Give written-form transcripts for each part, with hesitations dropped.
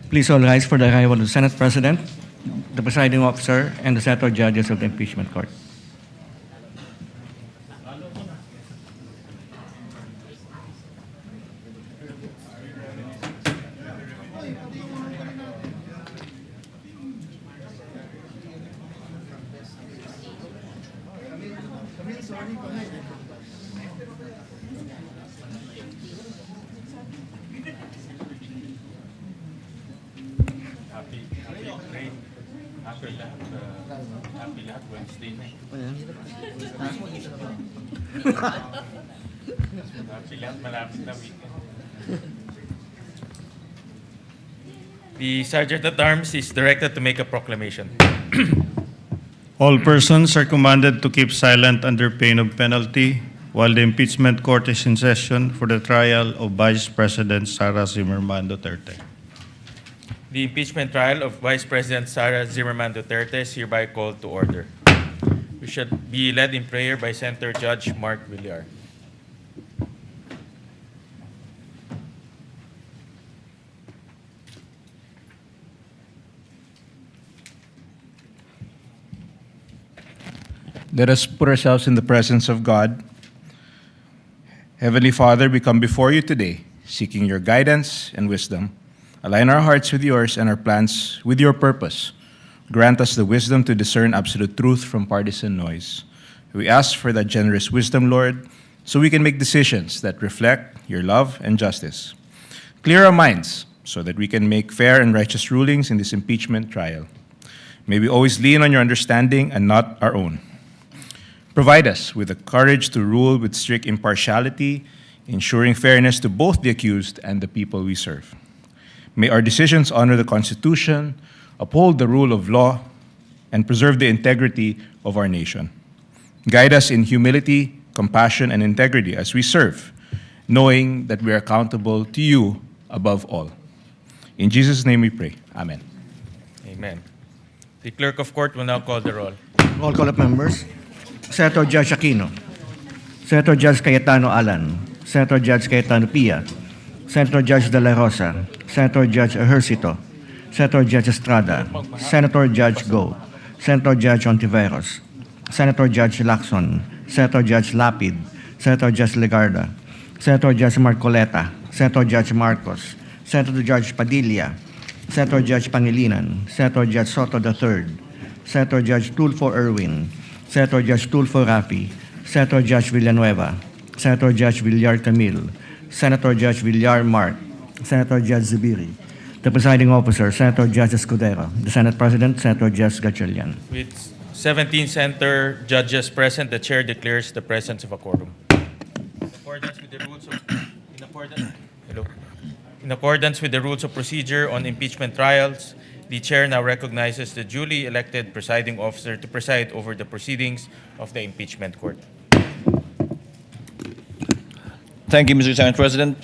Please all rise for the arrival of the Senate President, the presiding officer, and the senator judges of the impeachment court. Happy lahat Wednesday na. Happy lahat malapit na weekend. The Sergeant at Arms is directed to make a proclamation. All persons are commanded to keep silent under pain of penalty while the impeachment court is in session for the trial of Vice President Sara Duterte. The impeachment trial of Vice President Sara Duterte is hereby called to order. We should be led in prayer by Senator Judge Mark Villar. Let us put ourselves in the presence of God. Heavenly Father, we come before you today, seeking your guidance and wisdom. Align our hearts with yours and our plans with your purpose. Grant us the wisdom to discern absolute truth from partisan noise. We ask for that generous wisdom, Lord, so we can make decisions that reflect your love and justice. Clear our minds so that we can make fair and righteous rulings in this impeachment trial. May we always lean on your understanding and not our own. Provide us with the courage to rule with strict impartiality, ensuring fairness to both the accused and the people we serve. May our decisions honor the Constitution, uphold the rule of law, and preserve the integrity of our nation. Guide us in humility, compassion, and integrity as we serve, knowing that we are accountable to you above all. In Jesus' name we pray. Amen. Amen. The clerk of court will now call the roll. Roll call of members. Senator Judge Aquino. Senator Judge Cayetano Alan. Senator Judge Cayetano Pia. Senator Judge De La Rosa. Senator Judge Ejercito. Senator Judge Estrada. Senator Judge Go. Senator Judge Ontiveros. Senator Judge Lacson. Senator Judge Lapid. Senator Judge Legarda. Senator Judge Marcoleta. Senator Judge Marcos. Senator Judge Padilla. Senator Judge Pangilinan. Senator Judge Soto III. Senator Judge Tulfo Erwin. Senator Judge Tulfo Rafi. Senator Judge Villanueva. Senator Judge Villar Camille. Senator Judge Villar Mark. Senator Judge Zubiri. The presiding officer, Senator Judge Escudero. The Senate President, Senator Judge Gatchalian. With 17 senator judges present, the chair declares the presence of a quorum. In accordance with the rules of In accordance with the rules of procedure on impeachment trials, the chair now recognizes the duly elected presiding officer to preside over the proceedings of the impeachment court. Thank you, Mr. Senate President.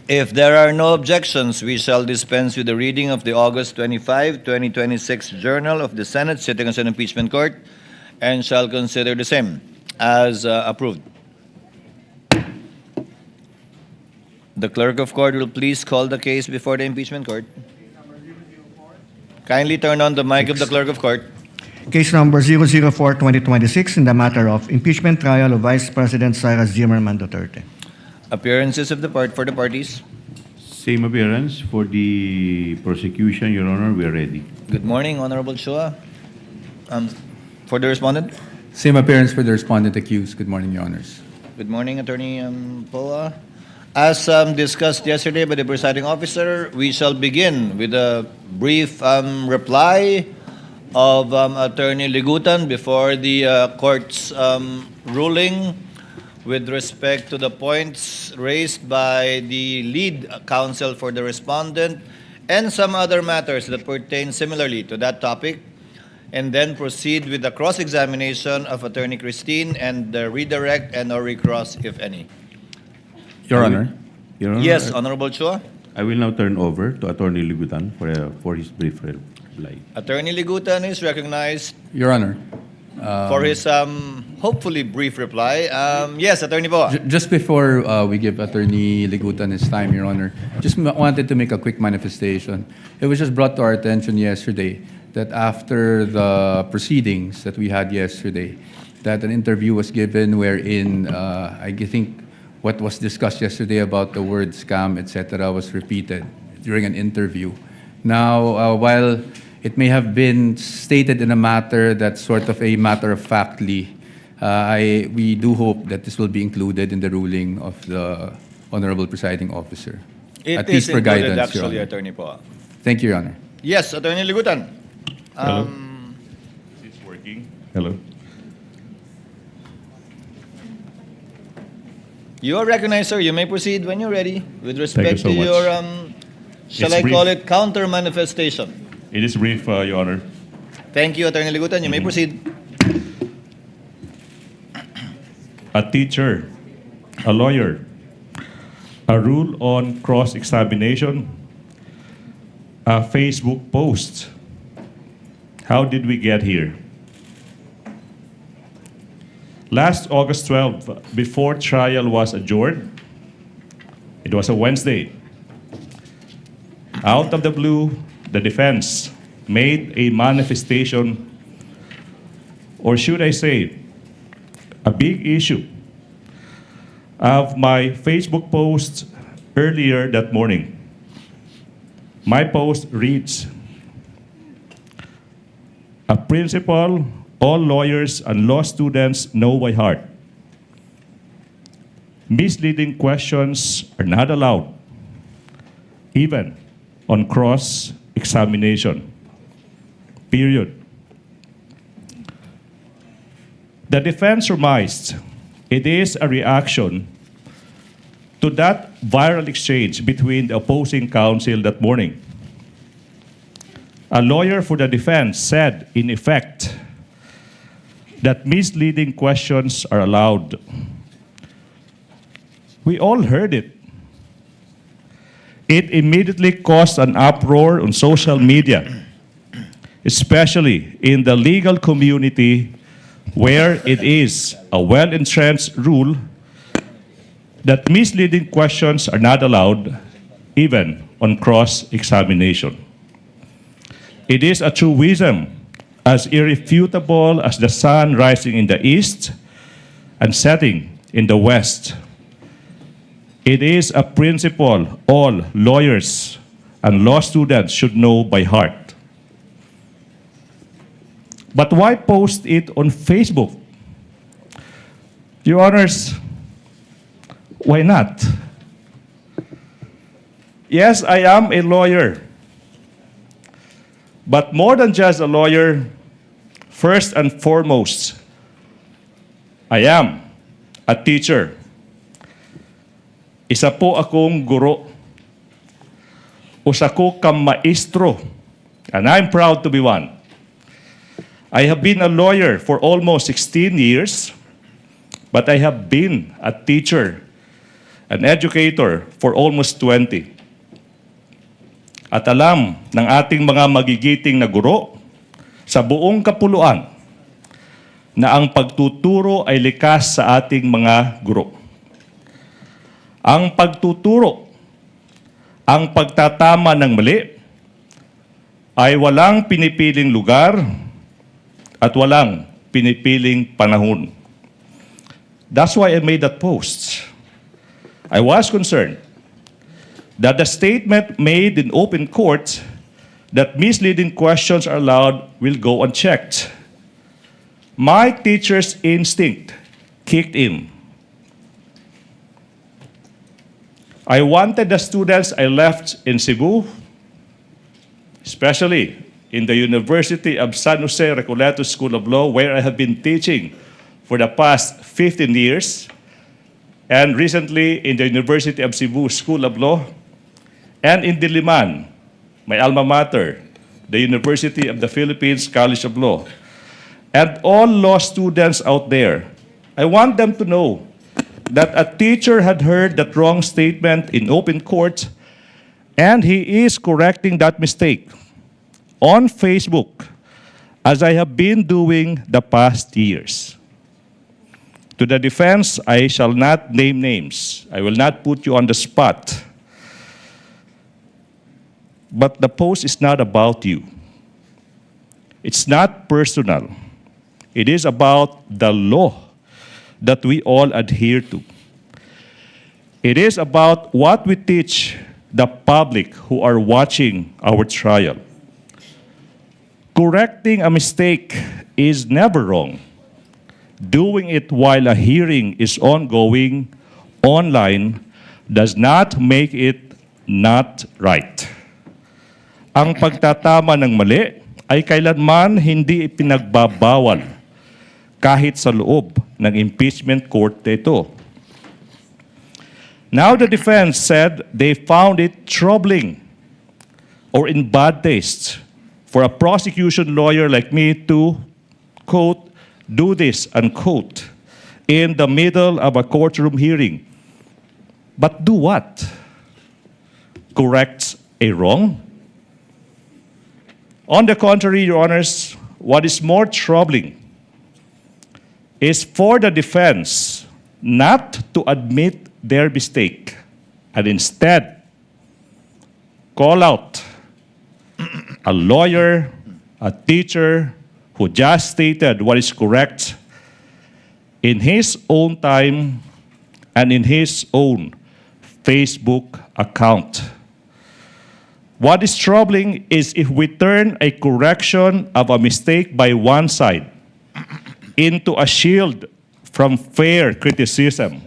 If there are no objections, we shall dispense with the reading of the August 25, 2026 Journal of the Senate sitting as an impeachment court and shall consider the same as approved. The clerk of court will please call the case before the impeachment court. Kindly turn on the mic of the clerk of court. Case number 004-2026 in the matter of impeachment trial of Vice President Sara Duterte. Appearances of the for the parties. Same appearance for the prosecution, Your Honor. We are ready. Good morning, Honorable Chua. For the respondent. Same appearance for the respondent accused. Good morning, Your Honors. Good morning, Attorney Poa. As discussed yesterday by the presiding officer, we shall begin with a brief reply of Attorney Ligutan before the court's ruling with respect to the points raised by the lead counsel for the respondent and some other matters that pertain similarly to that topic, and then proceed with the cross-examination of Attorney Christine and the redirect and or recross, if any. Your Honor. Your Honor. Yes, Honorable Chua. I will now turn over to Attorney Libutan for his brief reply. Attorney Ligutan is recognized Your Honor. for his hopefully brief reply. Yes, Attorney Poa. Just before we give Attorney Ligutan his time, Your Honor, just wanted to make a quick manifestation. It was just brought to our attention yesterday that after the proceedings that we had yesterday, that an interview was given wherein I think what was discussed yesterday about the word scam, etc., was repeated during an interview. Now, while it may have been stated in a matter that's sort of a matter of factly, we do hope that this will be included in the ruling of the Honorable Presiding Officer. It At is least for included, guidance, Your actually, Honor. Attorney Poa. Thank you, Your Honor. Yes, Attorney Ligutan. Hello? It's working. Hello? You are recognized, sir. You may proceed when you're ready with respect so to much. your, shall It's I brief. call it, counter manifestation. It is brief, Your Honor. Thank you, Attorney Ligutan. You may proceed. A teacher, a lawyer, a rule on cross-examination, a Facebook post. How did we get here? Last August 12, before trial was adjourned, it was a Wednesday. Out of the blue, the defense made a manifestation, or should I say, a big issue of my Facebook post earlier that morning. My post reads, a principle all lawyers and law students know by heart. Misleading questions are not allowed, even on cross-examination. Period. The defense surmised it is a reaction to that viral exchange between the opposing counsel that morning. A lawyer for the defense said, in effect, that misleading questions are allowed. We all heard it. It immediately caused an uproar on social media, especially in the legal community, where it is a well-entrenched rule that misleading questions are not allowed, even on cross-examination. It is a truism as irrefutable as the sun rising in the east and setting in the west. It is a principle all lawyers and law students should know by heart. But why post it on Facebook? Your Honors, why not? Yes, I am a lawyer. But more than just a lawyer, first and foremost, I am a teacher. Isa po akong guro. Usa ko kang maestro. And I'm proud to be one. I have been a lawyer for almost 16 years, but I have been a teacher, an educator for almost 20. At alam ng ating mga magigiting na guro sa buong kapuluan na ang pagtuturo ay likas sa ating mga guro. Ang pagtuturo, ang pagtatama ng mali, ay walang pinipiling lugar at walang pinipiling panahon. That's why I made that post. I was concerned that the statement made in open court that misleading questions are allowed will go unchecked. My teacher's instinct kicked in. I wanted the students I left in Cebu, especially in the University of San Jose Recoleto School of Law, where I have been teaching for the past 15 years, and recently in the University of Cebu School of Law, and in Diliman, my alma mater, the University of the Philippines College of Law, and all law students out there. I want them to know that a teacher had heard that wrong statement in open court, and he is correcting that mistake on Facebook, as I have been doing the past years. To the defense, I shall not name names. I will not put you on the spot. But the post is not about you. It's not personal. It is about the law that we all adhere to. It is about what we teach the public who are watching our trial. Correcting a mistake is never wrong. Doing it while a hearing is ongoing online does not make it not right. Ang pagtatama ng mali ay kailanman hindi ipinagbabawal kahit sa loob ng impeachment court ito. Now the defense said they found it troubling or in bad taste for a prosecution lawyer like me to, quote, do this, unquote, in the middle of a courtroom hearing. But do what? Correct a wrong? On the contrary, Your Honors, what is more troubling is for the defense not to admit their mistake and instead call out a lawyer, a teacher, who just stated what is correct in his own time and in his own Facebook account. What is troubling is if we turn a correction of a mistake by one side into a shield from fair criticism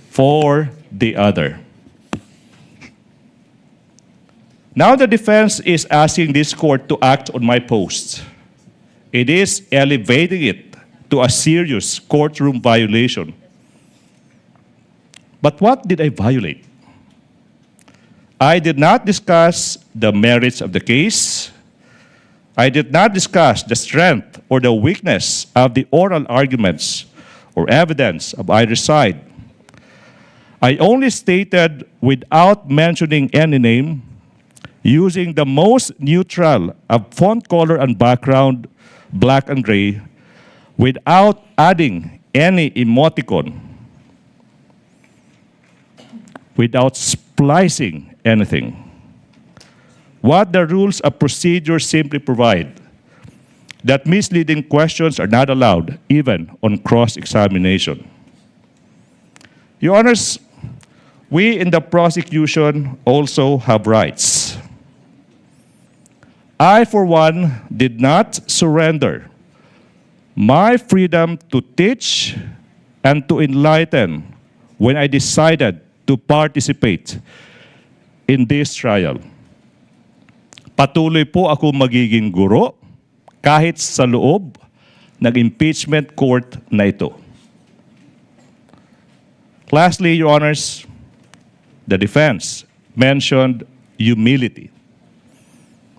for the other. Now the defense is asking this court to act on my post. It is elevating it to a serious courtroom violation. But what did I violate? I did not discuss the merits of the case. I did not discuss the strength or the weakness of the oral arguments or evidence of either side. I only stated, without mentioning any name, using the most neutral of font color and background, black and gray, without adding any emoticon, without splicing anything. What the rules of procedure simply provide, that misleading questions are not allowed, even on cross-examination. Your Honors, we in the prosecution also have rights. I, for one, did not surrender my freedom to teach and to enlighten when I decided to participate in this trial. Patuloy po ako magiging guro kahit sa loob ng impeachment court na ito. Lastly, Your Honors, the defense mentioned humility.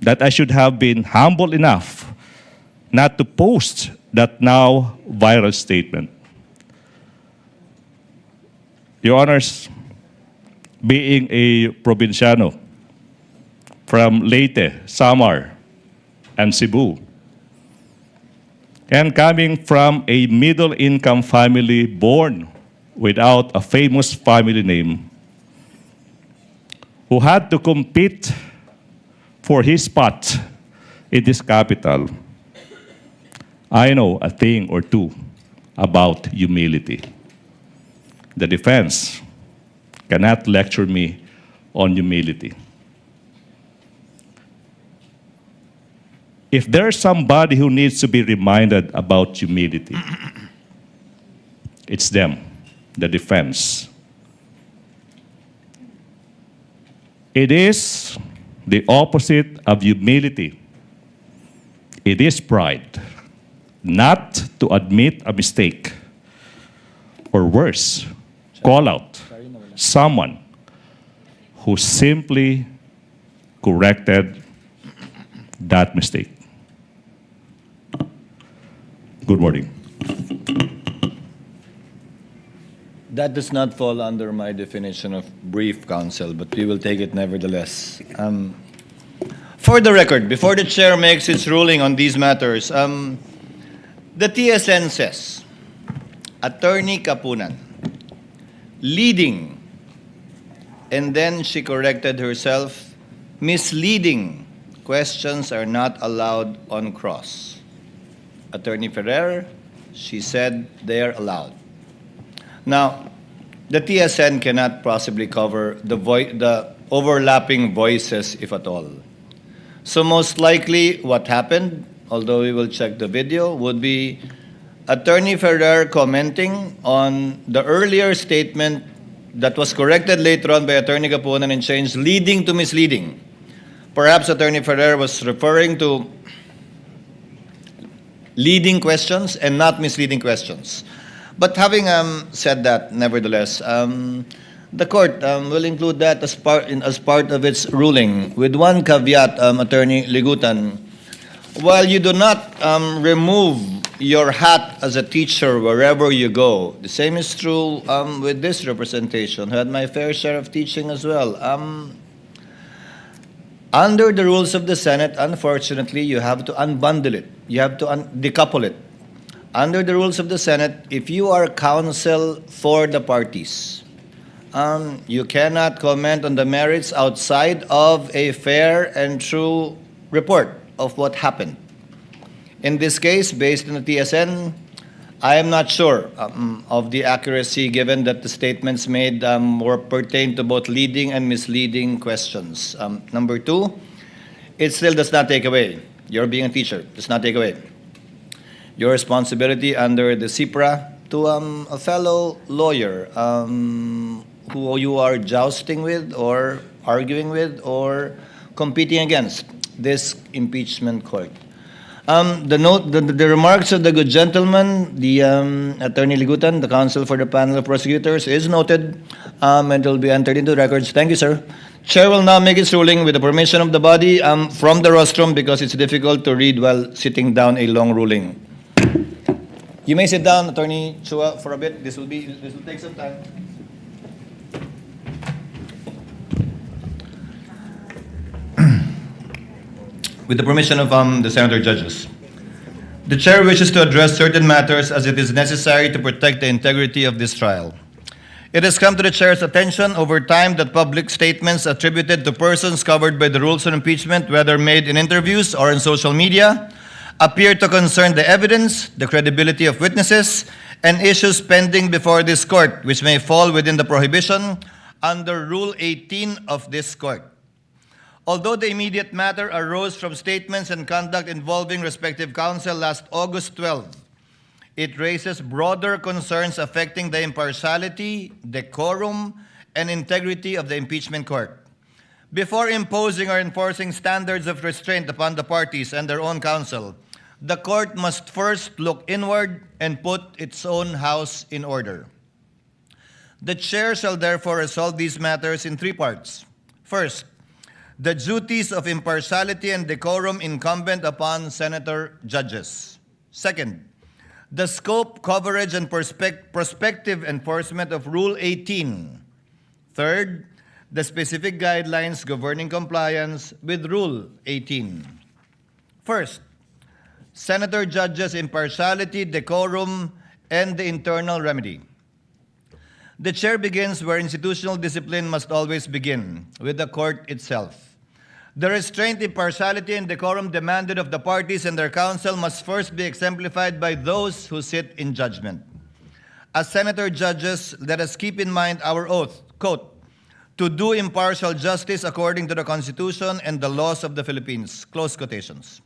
That I should have been humble enough not to post that now viral statement. Your Honors, being a provinciano from Leyte, Samar, and Cebu, and coming from a middle-income family born without a famous family name, who had to compete for his spot in this capital, I know a thing or two about humility. The defense cannot lecture me on humility. If there's somebody who needs to be reminded about humility, it's them, the defense. It is the opposite of humility. It is pride, not to admit a mistake, or worse, call out someone who simply corrected that mistake. Good morning. That does not fall under my definition of brief, counsel, but we will take it nevertheless. For the record, before the chair makes its ruling on these matters, the TSN says Attorney Kapunan, leading, and then she corrected herself, misleading questions are not allowed on cross. Attorney Ferrer, she said they are allowed. Now, the TSN cannot possibly cover the overlapping voices, if at all. So most likely what happened, although we will check the video, would be Attorney Ferrer commenting on the earlier statement that was corrected later on by Attorney Kapunan and changed leading to misleading. Perhaps Attorney Ferrer was referring to leading questions and not misleading questions. But having said that, nevertheless, the court will include that as part of its ruling, with one caveat, Attorney Ligutan. While you do not remove your hat as a teacher wherever you go, the same is true with this representation. I had my fair share of teaching as well. Under the rules of the Senate, unfortunately, you have to unbundle it. You have to decouple it. Under the rules of the Senate, if you are counsel for the parties, you cannot comment on the merits outside of a fair and true report of what happened. In this case, based on the TSN, I am not sure of the accuracy, given that the statements made were pertain to both leading and misleading questions. Number two, it still does not take away, your being a teacher, does not take away your responsibility under the CIPRA to a fellow lawyer who you are jousting with or arguing with or competing against this impeachment court. The remarks of the good gentleman, the Attorney Ligutan, the counsel for the panel of prosecutors, is noted and will be entered into records. Thank you, sir. Chair will now make its ruling with the permission of the body from the rostrum, because it's difficult to read while sitting down a long ruling. You may sit down, Attorney Chua, for a bit. This will take some time. With the permission of the senator judges. The chair wishes to address certain matters as it is necessary to protect the integrity of this trial. It has come to the chair's attention over time that public statements attributed to persons covered by the rules on impeachment, whether made in interviews or in social media, appear to concern the evidence, the credibility of witnesses, and issues pending before this court, which may fall within the prohibition under Rule 18 of this court. Although the immediate matter arose from statements and conduct involving respective counsel last August 12, it raises broader concerns affecting the impartiality, decorum, and integrity of the impeachment court. Before imposing or enforcing standards of restraint upon the parties and their own counsel, the court must first look inward and put its own house in order. The chair shall therefore resolve these matters in three parts. First, the duties of impartiality and decorum incumbent upon senator judges. Second, the scope, coverage, and prospective enforcement of Rule 18. Third, the specific guidelines governing compliance with Rule 18. First, senator judges' impartiality, decorum, and the internal remedy. The chair begins where institutional discipline must always begin, with the court itself. The restraint, impartiality, and decorum demanded of the parties and their counsel must first be exemplified by those who sit in judgment. As senator judges, let us keep in mind our oath, quote, to do impartial justice according to the Constitution and the laws of the Philippines, close quotations.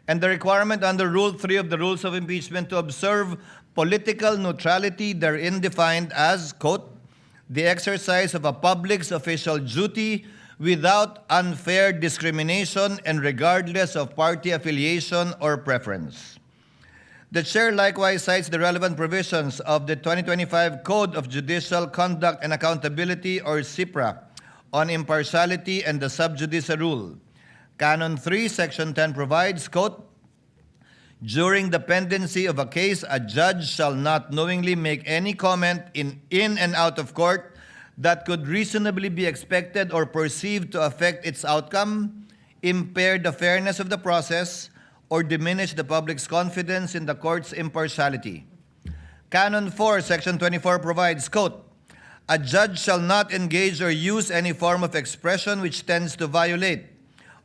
And the requirement under Rule 3 of the Rules of Impeachment to observe political neutrality, therein defined as, quote, the exercise of a public's official duty without unfair discrimination and regardless of party affiliation or preference. The chair likewise cites the relevant provisions of the 2025 Code of Judicial Conduct and Accountability, or CIPRA, on impartiality and the sub judice rule. Canon 3, Section 10 provides, quote, during the pendency of a case, a judge shall not knowingly make any comment in and out of court that could reasonably be expected or perceived to affect its outcome, impair the fairness of the process, or diminish the public's confidence in the court's impartiality. Canon 4, Section 24 provides, quote, "A judge shall not engage or use any form of expression which tends to violate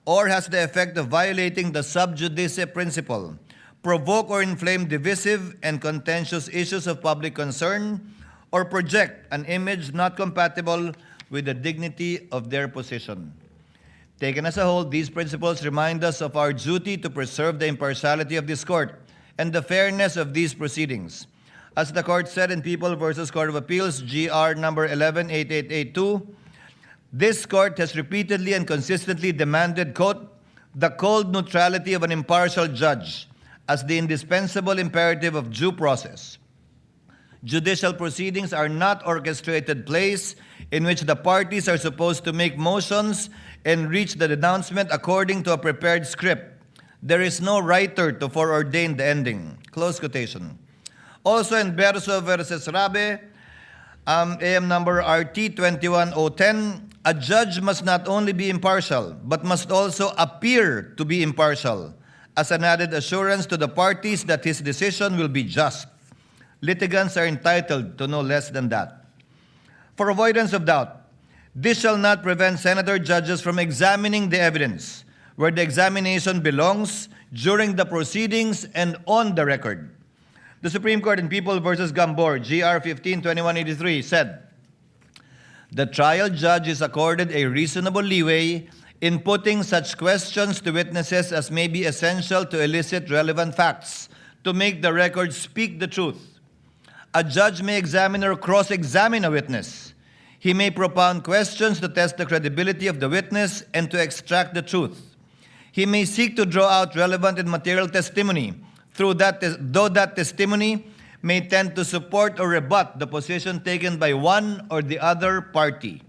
or has the effect of violating the sub judice principle, provoke or inflame divisive and contentious issues of public concern, or project an image not compatible with the dignity of their position." Taken as a whole, these principles remind us of our duty to preserve the impartiality of this court and the fairness of these proceedings. As the court said in People versus Court of Appeals, GR number 118882, this court has repeatedly and consistently demanded, quote, "the cold neutrality of an impartial judge as the indispensable imperative of due process. Judicial proceedings are not orchestrated plays in which the parties are supposed to make motions and reach the denouncement according to a prepared script. There is no writer to foreordain the ending." Close quotation. Also in Berso versus Rabe, AM number RT 21010, a judge must not only be impartial, but must also appear to be impartial, as an added assurance to the parties that his decision will be just. Litigants are entitled to no less than that. For avoidance of doubt, this shall not prevent senator judges from examining the evidence where the examination belongs during the proceedings and on the record. The Supreme Court in People versus Gambor, GR 152183, said, "The trial judge is accorded a reasonable leeway in putting such questions to witnesses as may be essential to elicit relevant facts, to make the record speak the truth. A judge may examine or cross-examine a witness. He may propound questions to test the credibility of the witness and to extract the truth. He may seek to draw out relevant and material testimony, though that testimony may tend to support or rebut the position taken by one or the other party.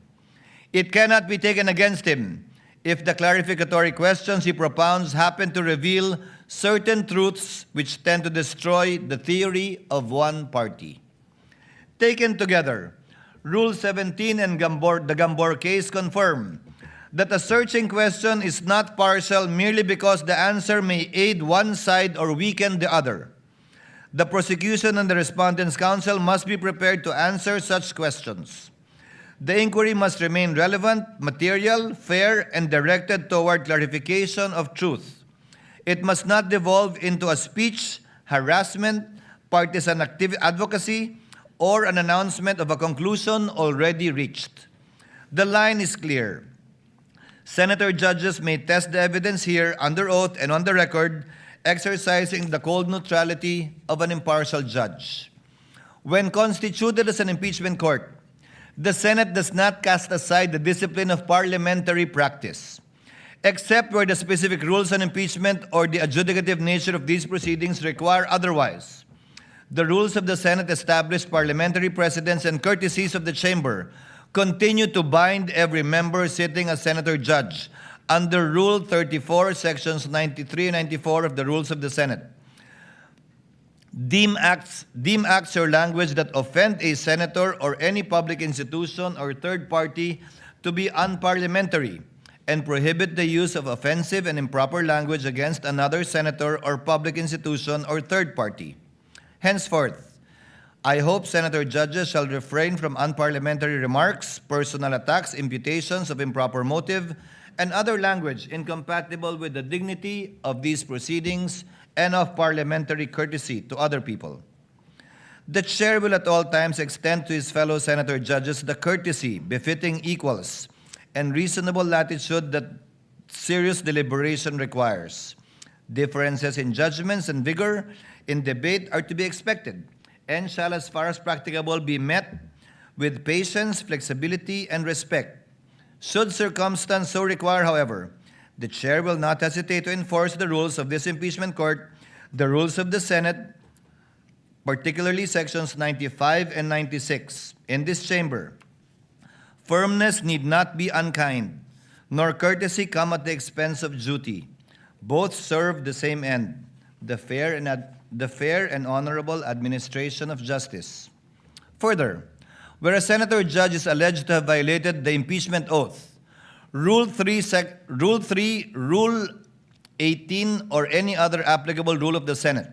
It cannot be taken against him if the clarificatory questions he propounds happen to reveal certain truths which tend to destroy the theory of one party." Taken together, Rule 17 and the Gambor case confirm that a searching question is not partial merely because the answer may aid one side or weaken the other. The prosecution and the respondent's counsel must be prepared to answer such questions. The inquiry must remain relevant, material, fair, and directed toward clarification of truth. It must not devolve into a speech, harassment, partisan advocacy, or an announcement of a conclusion already reached. The line is clear. Senator judges may test the evidence here under oath and on the record, exercising the cold neutrality of an impartial judge. When constituted as an impeachment court, the Senate does not cast aside the discipline of parliamentary practice, except where the specific rules on impeachment or the adjudicative nature of these proceedings require otherwise. The rules of the Senate establish parliamentary precedents and courtesies of the chamber continue to bind every member sitting as senator judge under Rule 34, Sections 93 and 94 of the Rules of the Senate. Deem acts or language that offend a senator or any public institution or third party to be unparliamentary and prohibit the use of offensive and improper language against another senator or public institution or third party. Henceforth, I hope senator judges shall refrain from unparliamentary remarks, personal attacks, imputations of improper motive, and other language incompatible with the dignity of these proceedings and of parliamentary courtesy to other people. The chair will at all times extend to his fellow senator judges the courtesy befitting equals and reasonable latitude that serious deliberation requires. Differences in judgments and vigor in debate are to be expected and shall, as far as practicable, be met with patience, flexibility, and respect. Should circumstance so require, however, the chair will not hesitate to enforce the rules of this impeachment court, the rules of the Senate, particularly sections 95 and 96. In this chamber, firmness need not be unkind, nor courtesy come at the expense of duty. Both serve the same end, the fair and honorable administration of justice. Further, where a senator judge is alleged to have violated the impeachment oath, Rule 3, Rule 18, or any other applicable rule of the Senate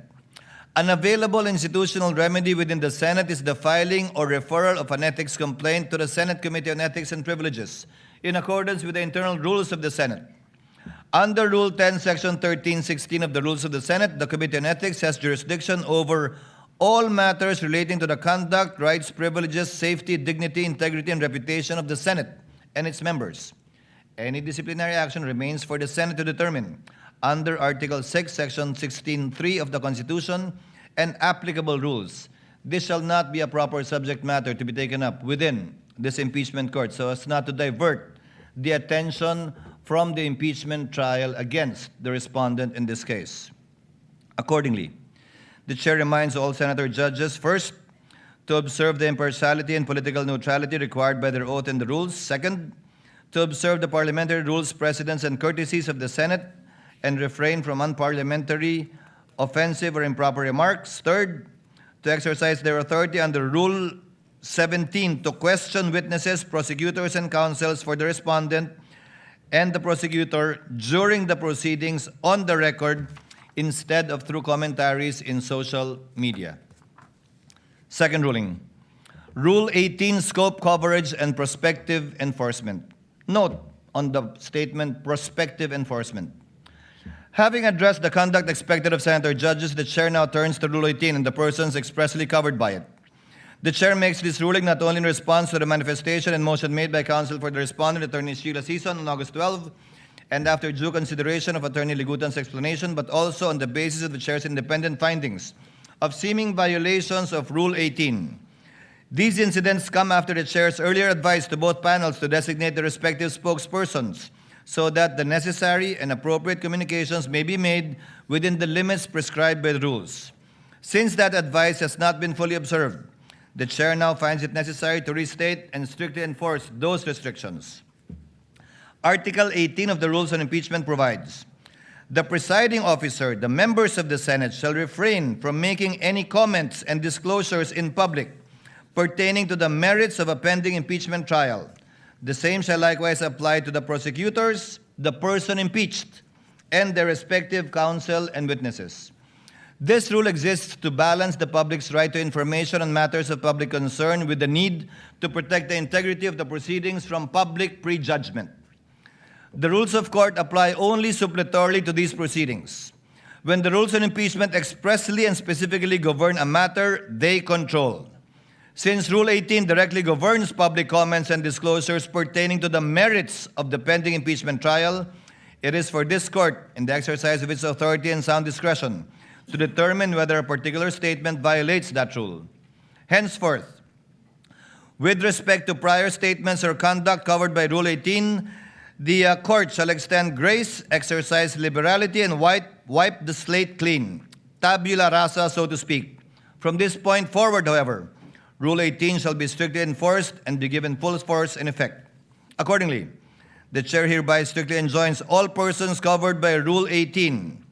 An available institutional remedy within the Senate is the filing or referral of an ethics complaint to the Senate Committee on Ethics and Privileges in accordance with the internal rules of the Senate. Under Rule 10, Section 1316 of the Rules of the Senate, the Committee on Ethics has jurisdiction over all matters relating to the conduct, rights, privileges, safety, dignity, integrity, and reputation of the Senate and its members. Any disciplinary action remains for the Senate to determine under Article 6, Section 16.3 of the Constitution and applicable rules. This shall not be a proper subject matter to be taken up within this impeachment court so as not to divert the attention from the impeachment trial against the respondent in this case. Accordingly, the chair reminds all senator judges, first, to observe the impartiality and political neutrality required by their oath and the rules. Second, to observe the parliamentary rules, precedents, and courtesies of the Senate and refrain from unparliamentary, offensive, or improper remarks. Third, to exercise their authority under Rule 17 to question witnesses, prosecutors, and counsels for the respondent and the prosecutor during the proceedings on the record instead of through commentaries in social media. Second ruling, Rule 18, scope, coverage, and prospective enforcement. Note on the statement, prospective enforcement. Having addressed the conduct expected of senator judges, the chair now turns to Rule 18 and the persons expressly covered by it. The chair makes this ruling not only in response to the manifestation and motion made by counsel for the respondent, Attorney Sheila Sison, on August 12, and after due consideration of Attorney Ligutan's explanation, but also on the basis of the chair's independent findings of seeming violations of Rule 18. These incidents come after the chair's earlier advice to both panels to designate the respective spokespersons so that the necessary and appropriate communications may be made within the limits prescribed by the rules. Since that advice has not been fully observed, the chair now finds it necessary to restate and strictly enforce those restrictions. Article 18 of the Rules on Impeachment provides, the presiding officer, the members of the Senate, shall refrain from making any comments and disclosures in public pertaining to the merits of a pending impeachment trial. The same shall likewise apply to the prosecutors, the person impeached, and their respective counsel and witnesses. This rule exists to balance the public's right to information on matters of public concern with the need to protect the integrity of the proceedings from public prejudgment. The rules of court apply only suppletorily to these proceedings. When the rules on impeachment expressly and specifically govern a matter, they control. Since Rule 18 directly governs public comments and disclosures pertaining to the merits of the pending impeachment trial, it is for this court, in the exercise of its authority and sound discretion, to determine whether a particular statement violates that rule. Henceforth, with respect to prior statements or conduct covered by Rule 18, the court shall extend grace, exercise liberality, and wipe the slate clean, tabula rasa, so to speak. From this point forward, however, Rule 18 shall be strictly enforced and be given full force and effect. Accordingly, the chair hereby strictly enjoins all persons covered by Rule 18.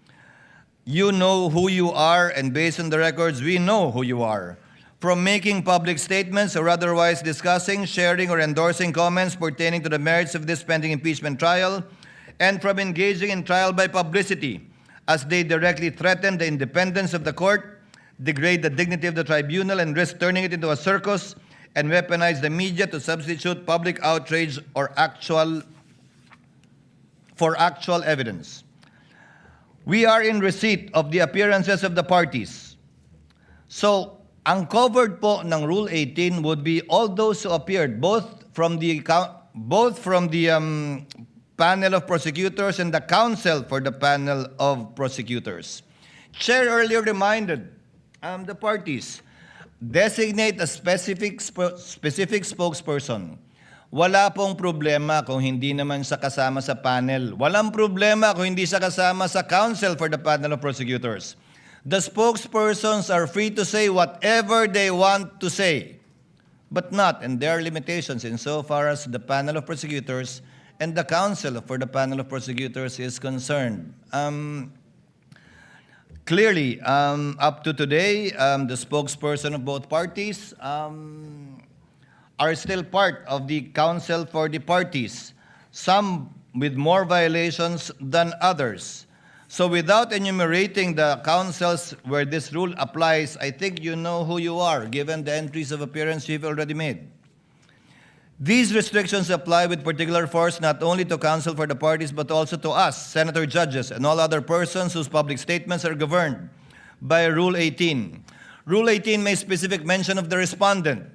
You know who you are, and based on the records, we know who you are. From making public statements or otherwise discussing, sharing, or endorsing comments pertaining to the merits of this pending impeachment trial, and from engaging in trial by publicity, as they directly threaten the independence of the court, degrade the dignity of the tribunal, and risk turning it into a circus, and weaponize the media to substitute public outrage for actual evidence. We are in receipt of the appearances of the parties. So, ang covered po ng Rule 18 would be all those who appeared, both from the panel of prosecutors and the counsel for the panel of prosecutors. Chair earlier reminded the parties, designate a specific spokesperson. Wala pong problema kung hindi naman siya kasama sa panel. Walang problema kung hindi siya kasama sa counsel for the panel of prosecutors. The spokespersons are free to say whatever they want to say, but not, and there are limitations insofar as the panel of prosecutors and the counsel for the panel of prosecutors is concerned. Clearly, up to today, the spokesperson of both parties are still part of the counsel for the parties, some with more violations than others. So without enumerating the councils where this rule applies, I think you know who you are, given the entries of appearance you've already made. These restrictions apply with particular force not only to counsel for the parties, but also to us, senator judges, and all other persons whose public statements are governed by Rule 18. Rule 18 makes specific mention of the respondent.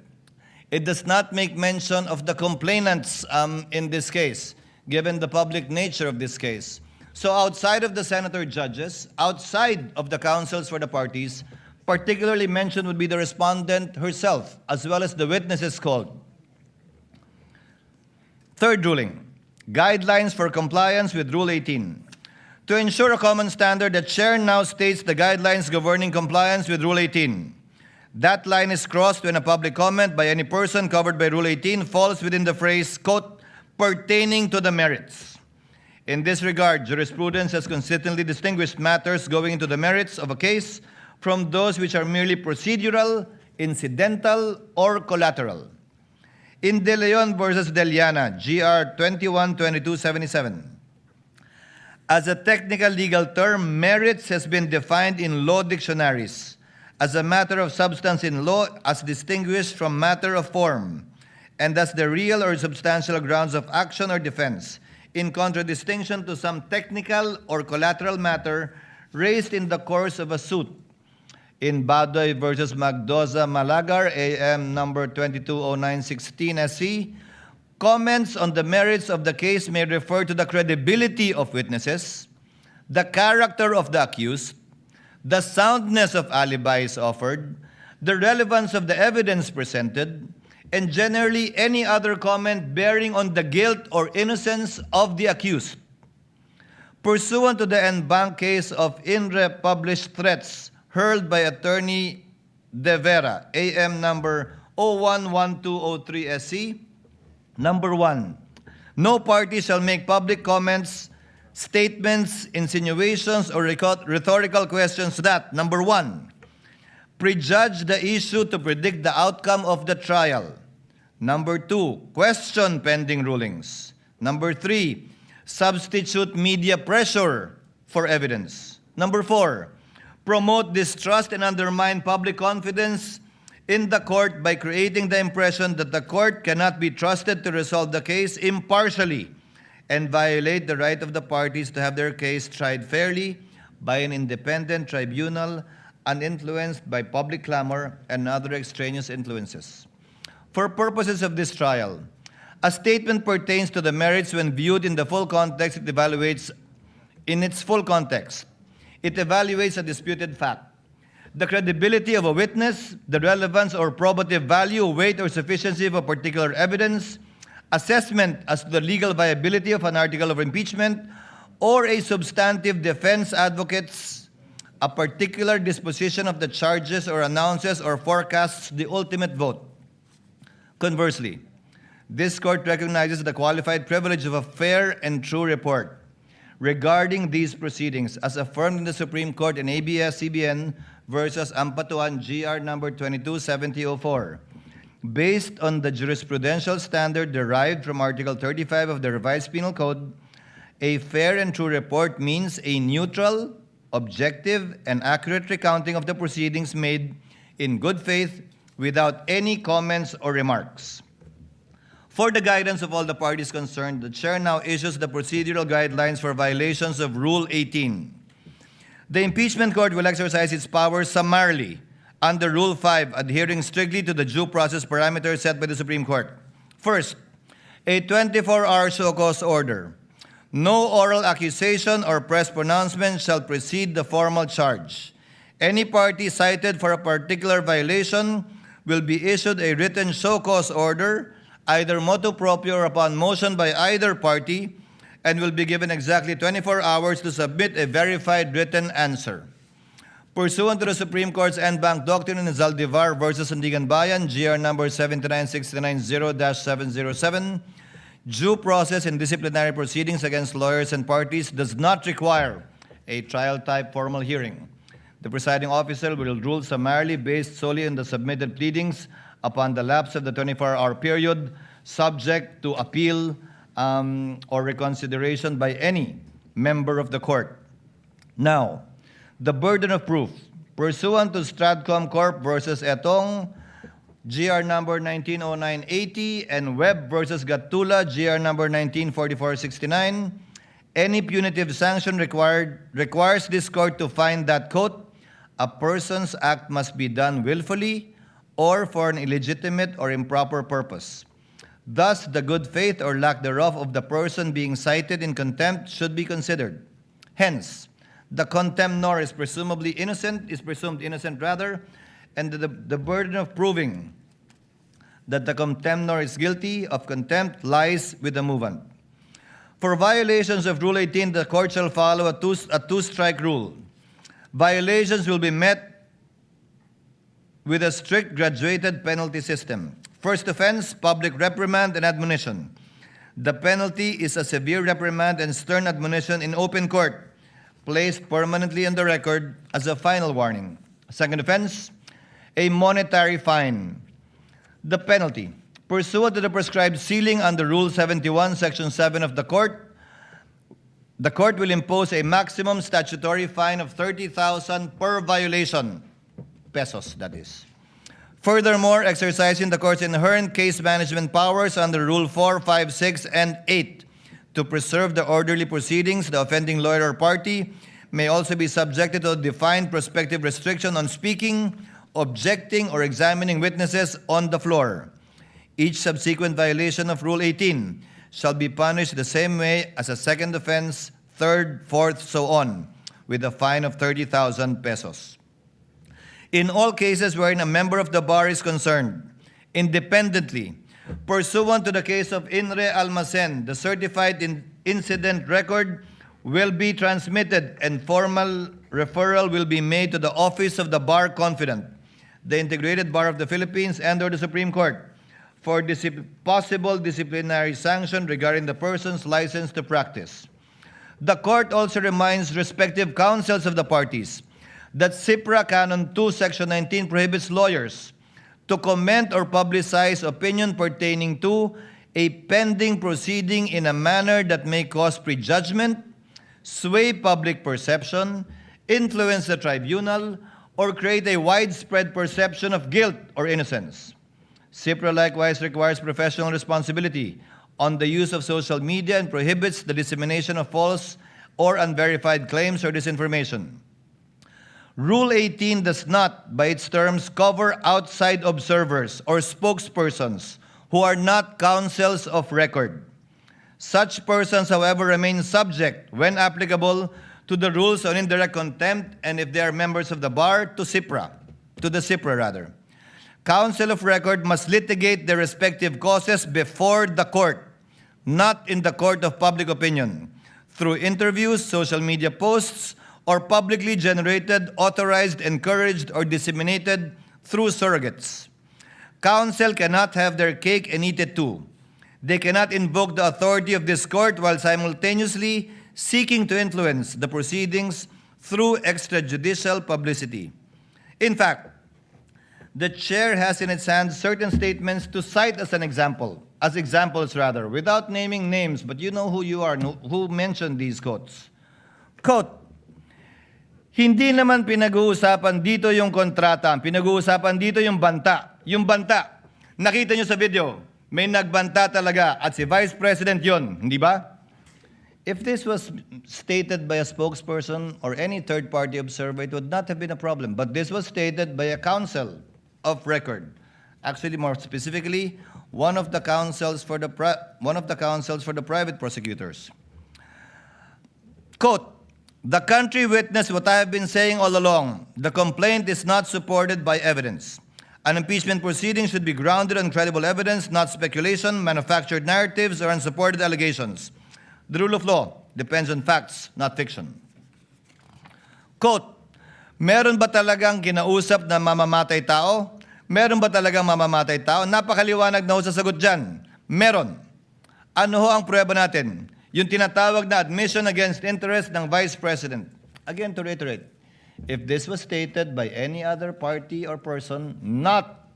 It does not make mention of the complainants in this case, given the public nature of this case. So outside of the senator judges, outside of the counsels for the parties, particularly mentioned would be the respondent herself, as well as the witnesses called. Third ruling, guidelines for compliance with Rule 18. To ensure a common standard, the chair now states the guidelines governing compliance with Rule 18. That line is crossed when a public comment by any person covered by Rule 18 falls within the phrase, quote, pertaining to the merits. In this regard, jurisprudence has consistently distinguished matters going into the merits of a case from those which are merely procedural, incidental, or collateral. In De Leon versus Deliana, GR 212277, as a technical legal term, merits has been defined in law dictionaries as a matter of substance in law as distinguished from matter of form, and as the real or substantial grounds of action or defense, in contradistinction to some technical or collateral matter raised in the course of a suit. In Badoy versus Magdoza Malagar, AM number 220916 SC, comments on the merits of the case may refer to the credibility of witnesses, the character of the accused, the soundness of alibis offered, the relevance of the evidence presented, and generally any other comment bearing on the guilt or innocence of the accused. Pursuant to the en banc case of INRE published threats hurled by Attorney De Vera, AM number 011203 SC, number 1, no party shall make public comments, statements, insinuations, or rhetorical questions that, number 1, prejudge the issue to predict the outcome of the trial. Number 2, question pending rulings. Number 3, substitute media pressure for evidence. Number 4, promote distrust and undermine public confidence in the court by creating the impression that the court cannot be trusted to resolve the case impartially and violate the right of the parties to have their case tried fairly by an independent tribunal uninfluenced by public clamor and other extraneous influences. For purposes of this trial, a statement pertains to the merits when viewed in the full context. It evaluates in its full context. It evaluates a disputed fact, the credibility of a witness, the relevance or probative value, weight, or sufficiency of a particular evidence, assessment as to the legal viability of an article of impeachment, or a substantive defense advocates a particular disposition of the charges or announces or forecasts the ultimate vote. Conversely, this court recognizes the qualified privilege of a fair and true report regarding these proceedings as affirmed in the Supreme Court in ABS-CBN versus Ampatuan GR number 227004. Based on the jurisprudential standard derived from Article 35 of the Revised Penal Code, a fair and true report means a neutral, objective, and accurate recounting of the proceedings made in good faith without any comments or remarks. For the guidance of all the parties concerned, the Chair now issues the procedural guidelines for violations of Rule 18. The Impeachment Court will exercise its powers summarily under Rule 5, adhering strictly to the due process parameters set by the Supreme Court. First, a 24-hour show cause order. No oral accusation or press pronouncement shall precede the formal charge. Any party cited for a particular violation will be issued a written show cause order, either motu proprio or upon motion by either party, and will be given exactly 24 hours to submit a verified written answer. Pursuant to the Supreme Court's en banc doctrine in Zaldivar versus Sandigan Bayan, GR number 79690-707, due process in disciplinary proceedings against lawyers and parties does not require a trial-type formal hearing. The presiding officer will rule summarily based solely on the submitted pleadings upon the lapse of the 24-hour period, subject to appeal or reconsideration by any member of the court. Now, the burden of proof. Pursuant to Stratcom Corp. versus Etong, GR number 190980, and Webb versus Gatula, GR number 194469, any punitive sanction requires this court to find that, quote, a person's act must be done willfully or for an illegitimate or improper purpose. Thus, the good faith or lack thereof of the person being cited in contempt should be considered. Hence, the contemnor is presumed innocent, and the burden of proving that the contemnor is guilty of contempt lies with the movant. For violations of Rule 18, the court shall follow a two-strike rule. Violations will be met with a strict graduated penalty system. First offense, public reprimand and admonition. The penalty is a severe reprimand and stern admonition in open court, placed permanently on the record as a final warning. Second offense, a monetary fine. The penalty, pursuant to the prescribed ceiling under Rule 71, Section 7 of the court will impose a maximum statutory fine of 30,000 per violation, pesos that is. Furthermore, exercising the court's inherent case management powers under Rule 4, 5, 6, and 8 to preserve the orderly proceedings, the offending lawyer or party may also be subjected to a defined prospective restriction on speaking, objecting, or examining witnesses on the floor. Each subsequent violation of Rule 18 shall be punished the same way as a second offense, third, fourth, so on, with a fine of 30,000 pesos. In all cases wherein a member of the bar is concerned, independently, pursuant to the case of Inre Almacen, the certified incident record will be transmitted and formal referral will be made to the Office of the Bar Confidant, the Integrated Bar of the Philippines, and/or the Supreme Court for possible disciplinary sanction regarding the person's license to practice. The court also reminds respective counsels of the parties that CIPRA Canon 2, Section 19 prohibits lawyers to comment or publicize opinion pertaining to a pending proceeding in a manner that may cause prejudgment, sway public perception, influence the tribunal, or create a widespread perception of guilt or innocence. CIPRA likewise requires professional responsibility on the use of social media and prohibits the dissemination of false or unverified claims or disinformation. Rule 18 does not, by its terms, cover outside observers or spokespersons who are not counsels of record. Such persons, however, remain subject, when applicable, to the rules on indirect contempt, and if they are members of the bar, to the CIPRA. Counsel of record must litigate their respective causes before the court, not in the court of public opinion, through interviews, social media posts, or publicly generated, authorized, encouraged, or disseminated through surrogates. Counsel cannot have their cake and eat it too. They cannot invoke the authority of this court while simultaneously seeking to influence the proceedings through extrajudicial publicity. In fact, the chair has in its hands certain statements to cite as examples, without naming names, but you know who you are, who mentioned these quotes. Quote, hindi naman pinag-uusapan dito yung kontrata, pinag-uusapan dito yung banta. Yung banta, nakita nyo sa video, may nagbanta talaga at si Vice President yon, hindi ba? If this was stated by a spokesperson or any third-party observer, it would not have been a problem. But this was stated by a counsel of record. Actually, more specifically, one of the counsels for the private prosecutors. Quote, the country witnessed what I have been saying all along. The complaint is not supported by evidence. An impeachment proceeding should be grounded on credible evidence, not speculation, manufactured narratives, or unsupported allegations. The rule of law depends on facts, not fiction. Quote, meron ba talagang kinausap na mamamatay tao? Meron ba talagang mamamatay tao? Napakaliwanag na ho sa sagot dyan. Meron. Ano ho ang prueba natin? Yung tinatawag na admission against interest ng Vice President. Again, to reiterate, if this was stated by any other party or person, not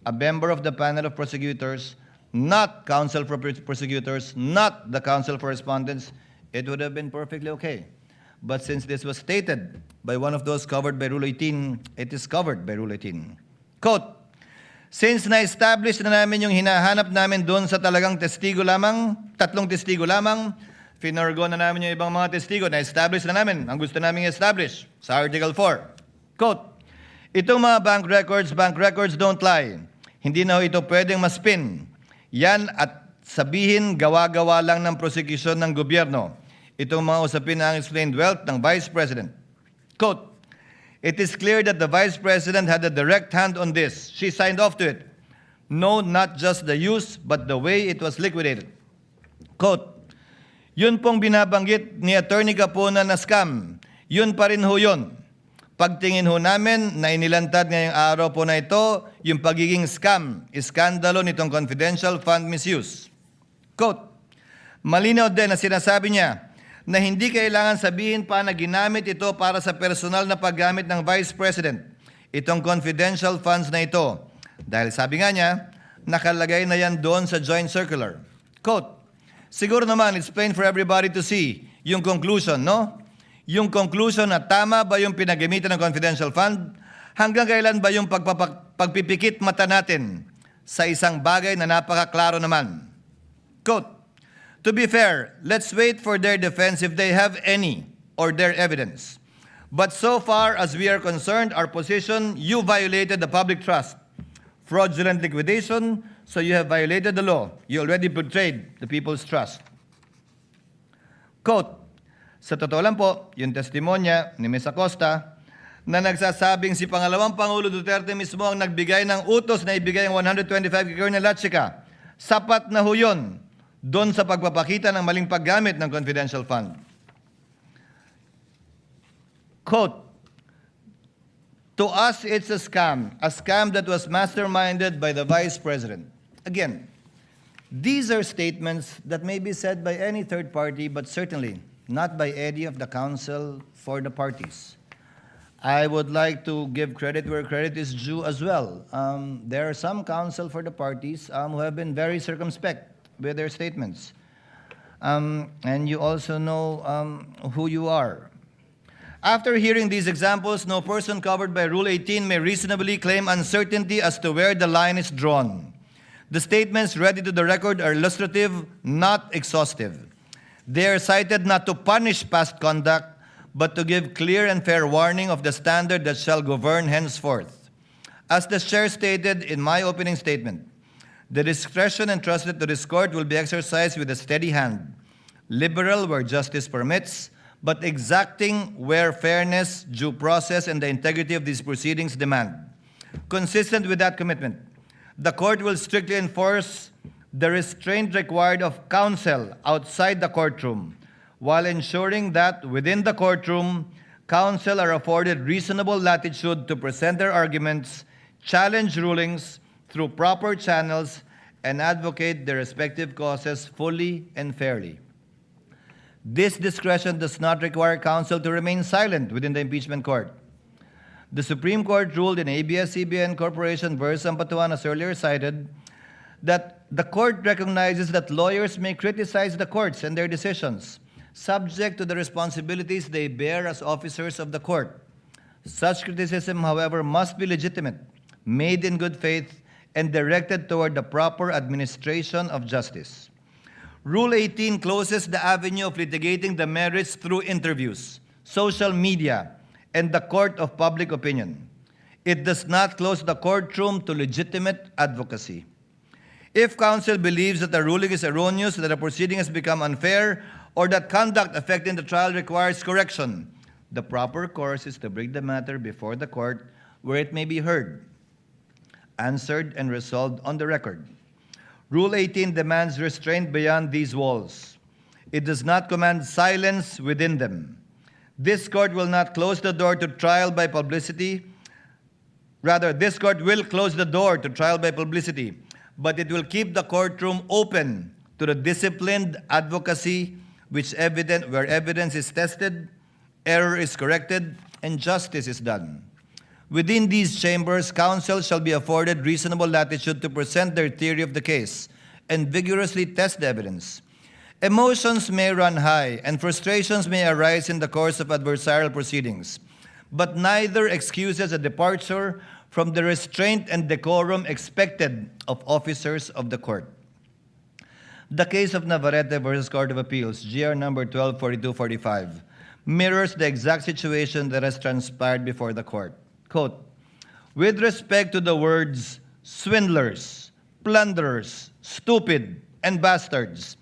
a member of the panel of prosecutors, not counsel for prosecutors, not the counsel for respondents, it would have been perfectly okay. But since this was stated by one of those covered by Rule 18, it is covered by Rule 18. Quote, since na-establish na namin yung hinahanap namin doon sa talagang testigo lamang, 3 testigo lamang, finorgo na namin yung ibang mga testigo, na-establish na namin ang gusto namin i-establish sa Article 4. Quote, itong mga bank records don't lie. Hindi na ho ito pwedeng maspin. Yan at sabihin gawa-gawa lang ng prosecution ng gobyerno. Itong mga usapin na ang explained wealth ng Vice President. Quote, it is clear that the Vice President had a direct hand on this. She signed off to it. No, not just the use, but the way it was liquidated. Quote, yun pong binabanggit ni Attorney Capona na scam. Yun pa rin ho yun. Pagtingin ho namin na inilantad ngayong araw po na ito, yung pagiging scam, iskandalo nitong confidential fund misuse. Quote, malinaw din na sinasabi niya na hindi kailangan sabihin pa na ginamit ito para sa personal na paggamit ng Vice President, itong confidential funds na ito. Dahil sabi nga niya, nakalagay na yan doon sa joint circular. Quote, siguro naman, it's plain for everybody to see yung conclusion, no? Yung conclusion na tama ba yung pinagamitan ng confidential fund? Hanggang kailan ba yung pagpipikit mata natin sa isang bagay na napakaklaro naman? Quote, to be fair, let's wait for their defense if they have any or their evidence. But so far as we are concerned, our position, you violated the public trust. Fraudulent liquidation, so you have violated the law. You already betrayed the people's trust. Quote, sa totoo lang po, yung testimonya ni Ms. Acosta na nagsasabing si Pangalawang Pangulo Duterte mismo ang nagbigay ng utos na ibigay ang 125 kay Colonel Lachica. Sapat na ho yun doon sa pagpapakita ng maling paggamit ng confidential fund. Quote, to us it's a scam that was masterminded by the Vice President. Again, these are statements that may be said by any third party, but certainly not by any of the counsel for the parties. I would like to give credit where credit is due as well. There are some counsel for the parties who have been very circumspect with their statements. And you also know who you are. After hearing these examples, no person covered by Rule 18 may reasonably claim uncertainty as to where the line is drawn. The statements read into the record are illustrative, not exhaustive. They are cited not to punish past conduct, but to give clear and fair warning of the standard that shall govern henceforth. As the Chair stated in my opening statement, the discretion entrusted to this court will be exercised with a steady hand, liberal where justice permits, but exacting where fairness, due process, and the integrity of these proceedings demand. Consistent with that commitment, the court will strictly enforce the restraint required of counsel outside the courtroom, while ensuring that within the courtroom, counsel are afforded reasonable latitude to present their arguments, challenge rulings through proper channels, and advocate their respective causes fully and fairly. This discretion does not require counsel to remain silent within the impeachment court. The Supreme Court ruled in ABS-CBN Corporation versus Ampatuan, as earlier cited, that the court recognizes that lawyers may criticize the courts and their decisions, subject to the responsibilities they bear as officers of the court. Such criticism, however, must be legitimate, made in good faith, and directed toward the proper administration of justice. Rule 18 closes the avenue of litigating the merits through interviews, social media, and the court of public opinion. It does not close the courtroom to legitimate advocacy. If counsel believes that the ruling is erroneous, that a proceeding has become unfair, or that conduct affecting the trial requires correction, the proper course is to bring the matter before the court where it may be heard, answered, and resolved on the record. Rule 18 demands restraint beyond these walls. It does not command silence within them. This court will not close the door to trial by publicity. Rather, this court will close the door to trial by publicity, but it will keep the courtroom open to the disciplined advocacy where evidence is tested, error is corrected, and justice is done. Within these chambers, counsel shall be afforded reasonable latitude to present their theory of the case and vigorously test the evidence. Emotions may run high and frustrations may arise in the course of adversarial proceedings, but neither excuses a departure from the restraint and decorum expected of officers of the court. The case of Navarrete versus Court of Appeals, GR number 124245, mirrors the exact situation that has transpired before the court. Quote, with respect to the words swindlers, plunderers, stupid, and bastards,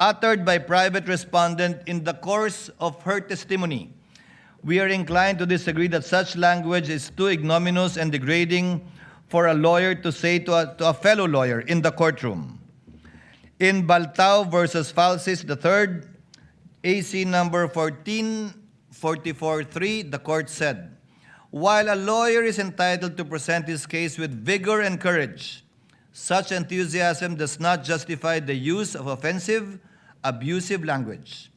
uttered by private respondent in the course of her testimony, we are inclined to disagree that such language is too ignominious and degrading for a lawyer to say to a fellow lawyer in the courtroom. In Baltao versus Falsis III, AC number 14443, the court said, while a lawyer is entitled to present his case with vigor and courage, such enthusiasm does not justify the use of offensive, abusive language.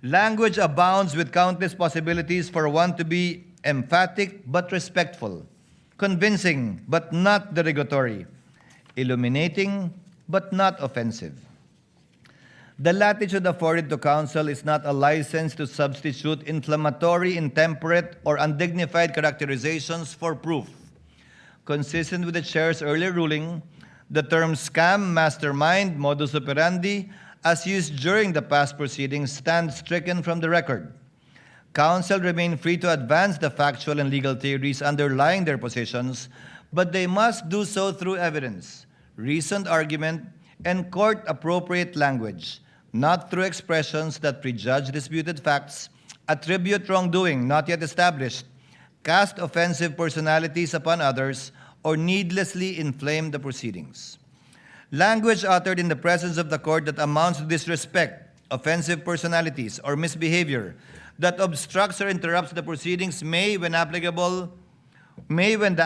Language abounds with countless possibilities for one to be emphatic but respectful, convincing but not derogatory, illuminating but not offensive. The latitude afforded to counsel is not a license to substitute inflammatory, intemperate, or undignified characterizations for proof. Consistent with the chair's earlier ruling, the term scam, mastermind, modus operandi, as used during the past proceedings, stands stricken from the record. Counsel remain free to advance the factual and legal theories underlying their positions, but they must do so through evidence, reasoned argument, and court-appropriate language, not through expressions that prejudge disputed facts, attribute wrongdoing not yet established, cast offensive personalities upon others, or needlessly inflame the proceedings. Language uttered in the presence of the court that amounts to disrespect, offensive personalities, or misbehavior that obstructs or interrupts the proceedings may, when the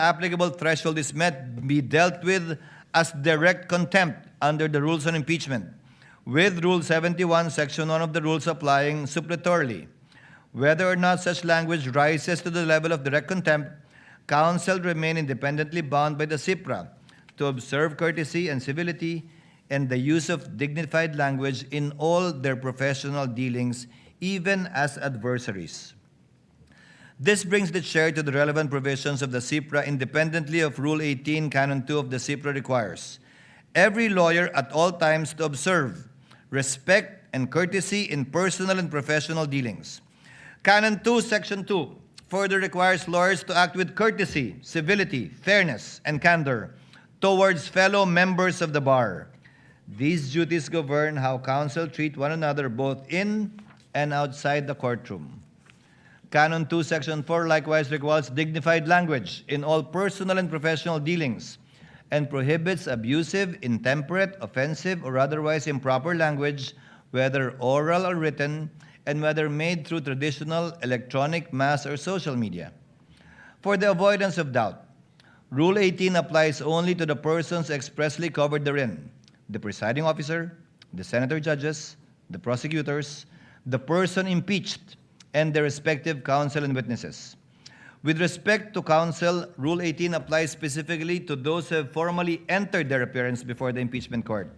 applicable threshold is met, be dealt with as direct contempt under the rules on impeachment, with Rule 71, Section 1 of the rules applying suppletorily. Whether or not such language rises to the level of direct contempt, counsel remain independently bound by the CIPRA to observe courtesy and civility and the use of dignified language in all their professional dealings, even as adversaries. This brings the chair to the relevant provisions of the CIPRA independently of Rule 18, Canon 2 of the CIPRA requires every lawyer at all times to observe respect and courtesy in personal and professional dealings. Canon 2, Section 2 further requires lawyers to act with courtesy, civility, fairness, and candor towards fellow members of the bar. These duties govern how counsel treat one another both in and outside the courtroom. Canon 2, Section 4 likewise requires dignified language in all personal and professional dealings and prohibits abusive, intemperate, offensive, or otherwise improper language, whether oral or written, and whether made through traditional, electronic, mass, or social media. For the avoidance of doubt, Rule 18 applies only to the persons expressly covered therein: the presiding officer, the senator judges, the prosecutors, the person impeached, and their respective counsel and witnesses. With respect to counsel, Rule 18 applies specifically to those who have formally entered their appearance before the impeachment court.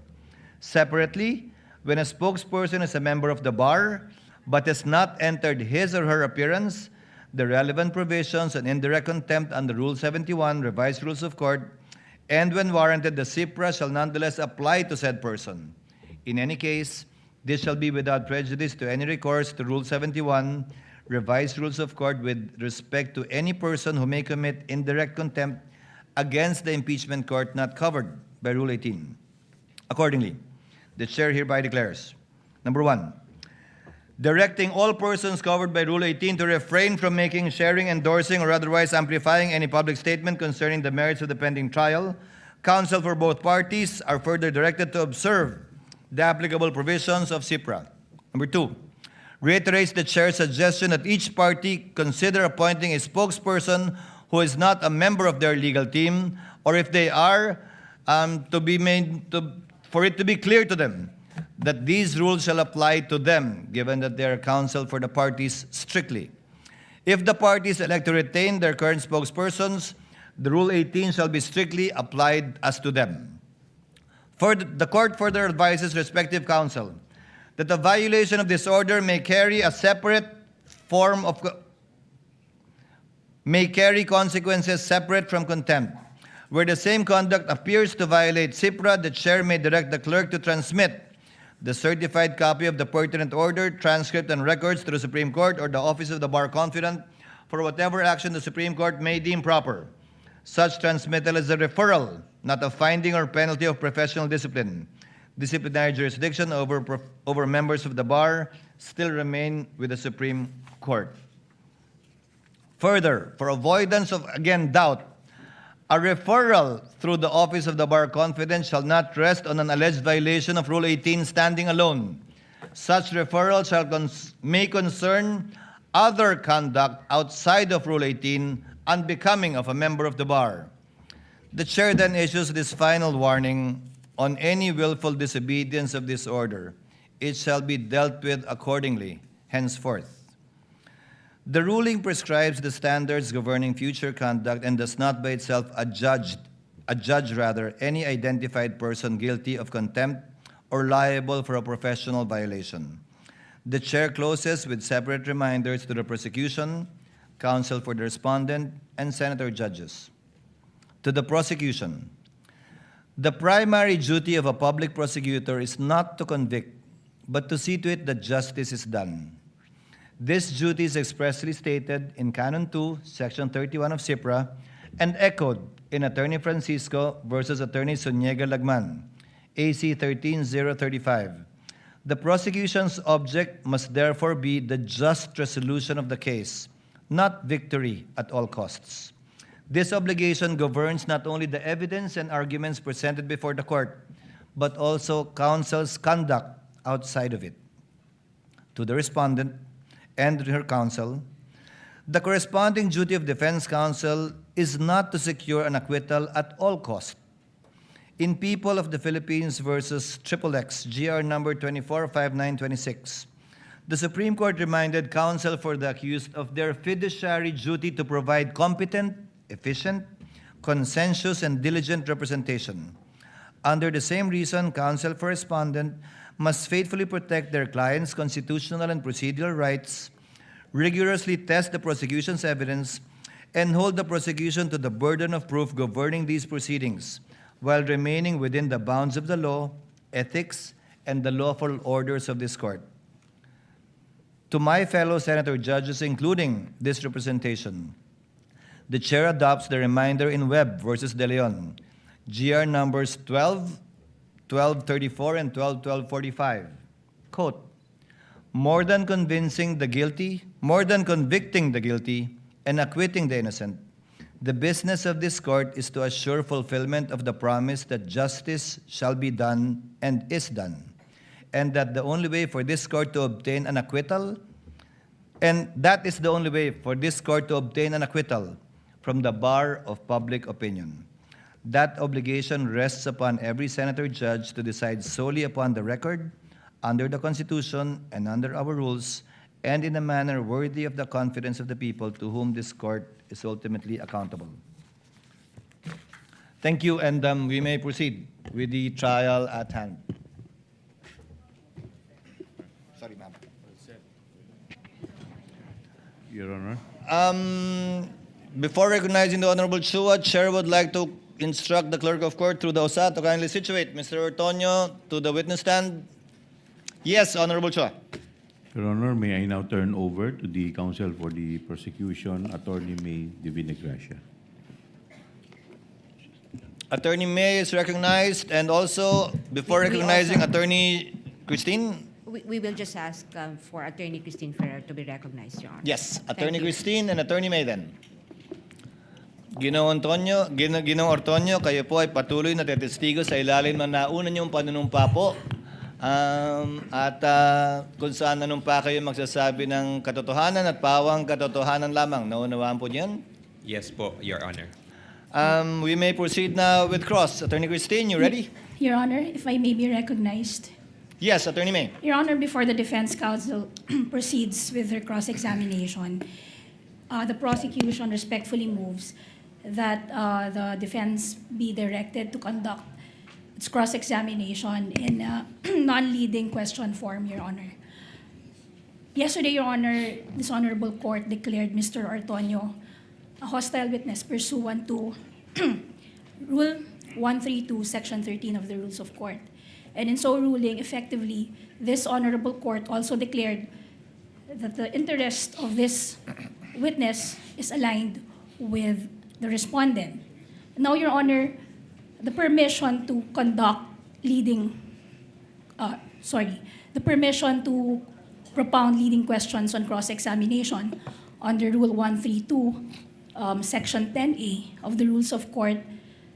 Separately, when a spokesperson is a member of the bar but has not entered his or her appearance, the relevant provisions on indirect contempt under Rule 71, Revised Rules of Court, and when warranted, the CIPRA shall nonetheless apply to said person. In any case, this shall be without prejudice to any recourse to Rule 71, Revised Rules of Court, with respect to any person who may commit indirect contempt against the impeachment court not covered by Rule 18. Accordingly, the chair hereby declares, number 1, directing all persons covered by Rule 18 to refrain from making, sharing, endorsing, or otherwise amplifying any public statement concerning the merits of the pending trial. Counsel for both parties are further directed to observe the applicable provisions of CIPRA. Number 2, reiterates the chair's suggestion that each party consider appointing a spokesperson who is not a member of their legal team, or if they are, for it to be clear to them that these rules shall apply to them, given that they are counsel for the parties strictly. If the parties elect to retain their current spokespersons, the Rule 18 shall be strictly applied as to them. The court further advises respective counsel that the violation of this order may carry a separate form of may carry consequences separate from contempt. Where the same conduct appears to violate SIPRA, the chair may direct the clerk to transmit the certified copy of the pertinent order, transcript, and records to the Supreme Court or the Office of the Bar Confidant for whatever action the Supreme Court may deem proper. Such transmittal is a referral, not a finding or penalty of professional discipline. Disciplinary jurisdiction over members of the bar still remain with the Supreme Court. Further, for avoidance of, again, doubt, a referral through the Office of the Bar Confidant shall not rest on an alleged violation of Rule 18 standing alone. Such referral may concern other conduct outside of Rule 18 unbecoming of a member of the bar. The chair then issues this final warning: on any willful disobedience of this order, it shall be dealt with accordingly henceforth. The ruling prescribes the standards governing future conduct and does not by itself adjudge any identified person guilty of contempt or liable for a professional violation. The chair closes with separate reminders to the prosecution, counsel for the respondent, and senator judges. To the prosecution, the primary duty of a public prosecutor is not to convict, but to see to it that justice is done. This duty is expressly stated in Canon 2, Section 31 of SIPRA, and echoed in Attorney Francisco versus Attorney Zuniga Lagman, AC 13035. The prosecution's object must therefore be the just resolution of the case, not victory at all costs. This obligation governs not only the evidence and arguments presented before the court, but also counsel's conduct outside of it. To the respondent and her counsel, the corresponding duty of defense counsel is not to secure an acquittal at all costs. In People of the Philippines versus XXX, GR number 245926, the Supreme Court reminded counsel for the accused of their fiduciary duty to provide competent, efficient, conscientious, and diligent representation. Under the same reason, counsel for respondent must faithfully protect their client's constitutional and procedural rights, rigorously test the prosecution's evidence, and hold the prosecution to the burden of proof governing these proceedings, while remaining within the bounds of the law, ethics, and the lawful orders of this court. To my fellow senator judges, including this representation, the chair adopts the reminder in Webb versus De Leon, GR numbers 1234 and 1245. Quote, more than convicting the guilty and acquitting the innocent, the business of this court is to assure fulfillment of the promise that justice shall be done and is done, and that the only way for this court to obtain an acquittal, from the bar of public opinion. That obligation rests upon every senator judge to decide solely upon the record, under the Constitution and under our rules, and in a manner worthy of the confidence of the people to whom this court is ultimately accountable. Thank you, and we may proceed with the trial at hand. Sorry, ma'am. Your Honor. Before recognizing the Honorable Chua, Chair would like to instruct the Clerk of Court through the OSA to kindly situate Mr. Ortonio to the witness stand. Yes, Honorable Chua. Your Honor, may I now turn over to the counsel for the prosecution, Attorney May Divina Gracia. Attorney May is recognized, and also, before recognizing Attorney Christine, We will just ask for Attorney Christine Ferrer to be recognized, Your Honor. yes, Attorney Thank you. Christine and Attorney May then. Ginoong Ortonio, kayo po ay patuloy na tetestigo sa ilalim ng nauna niyong panunumpa po. Kung saan nanumpa kayo magsasabi ng katotohanan at pawang katotohanan lamang. Naunawaan po niyan? Yes po, Your Honor. We may proceed now with cross. Attorney Christine, you ready? Your Honor, if I may be recognized. Yes, Attorney May. Your Honor, before the defense counsel proceeds with their cross-examination, the prosecution respectfully moves that the defense be directed to conduct its cross-examination in a non-leading question form, Your Honor. Yesterday, Your Honor, this Honorable Court declared Mr. Artonio a hostile witness pursuant to Rule 132, Section 13 of the Rules of Court. And in so ruling, effectively, this Honorable Court also declared that the interest of this witness is aligned with the respondent. Now, Your Honor, the permission to conduct the permission to propound leading questions on cross-examination under Rule 132, Section 10A of the Rules of Court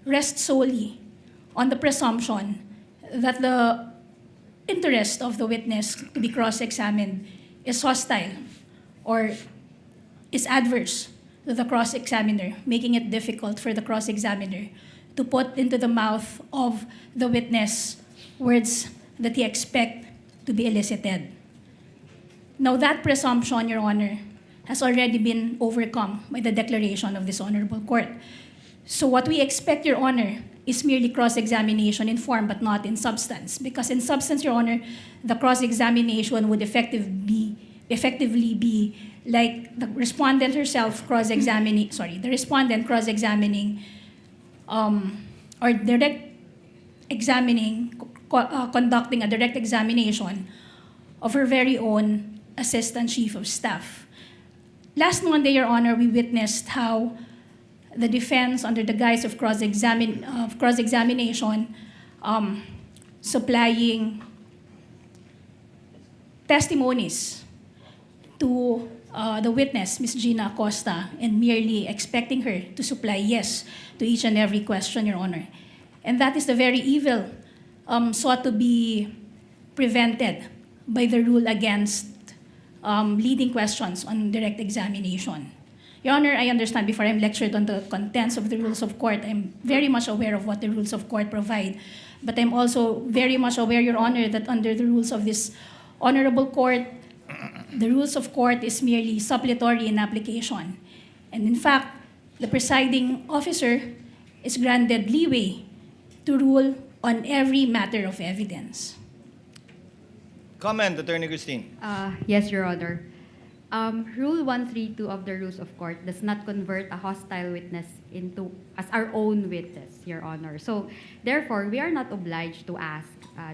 rests solely on the presumption that the interest of the witness to be cross-examined is hostile or is adverse to the cross-examiner, making it difficult for the cross-examiner to put into the mouth of the witness words that he expects to be elicited. Now, that presumption, Your Honor, has already been overcome by the declaration of this Honorable Court. So what we expect, Your Honor, is merely cross-examination in form but not in substance. Because in substance, Your Honor, the cross-examination would effectively be like the respondent herself cross-examining, the respondent cross-examining or direct examining, conducting a direct examination of her very own Assistant Chief of Staff. Last Monday, Your Honor, we witnessed how the defense, under the guise of cross-examination, supplying testimonies to the witness, Ms. Gina Acosta, and merely expecting her to supply yes to each and every question, Your Honor. And that is the very evil sought to be prevented by the rule against leading questions on direct examination. Your Honor, I understand before I'm lectured on the contents of the rules of court, I'm very much aware of what the rules of court provide. But I'm also very much aware, Your Honor, that under the rules of this honorable court, the rules of court is merely suppletory in application. And in fact, the presiding officer is granted leeway to rule on every matter of evidence. Comment, Attorney Christine. Yes, Your Honor. Rule 132 of the Rules of Court does not convert a hostile witness into as our own witness, Your Honor. So, therefore, we are not obliged to ask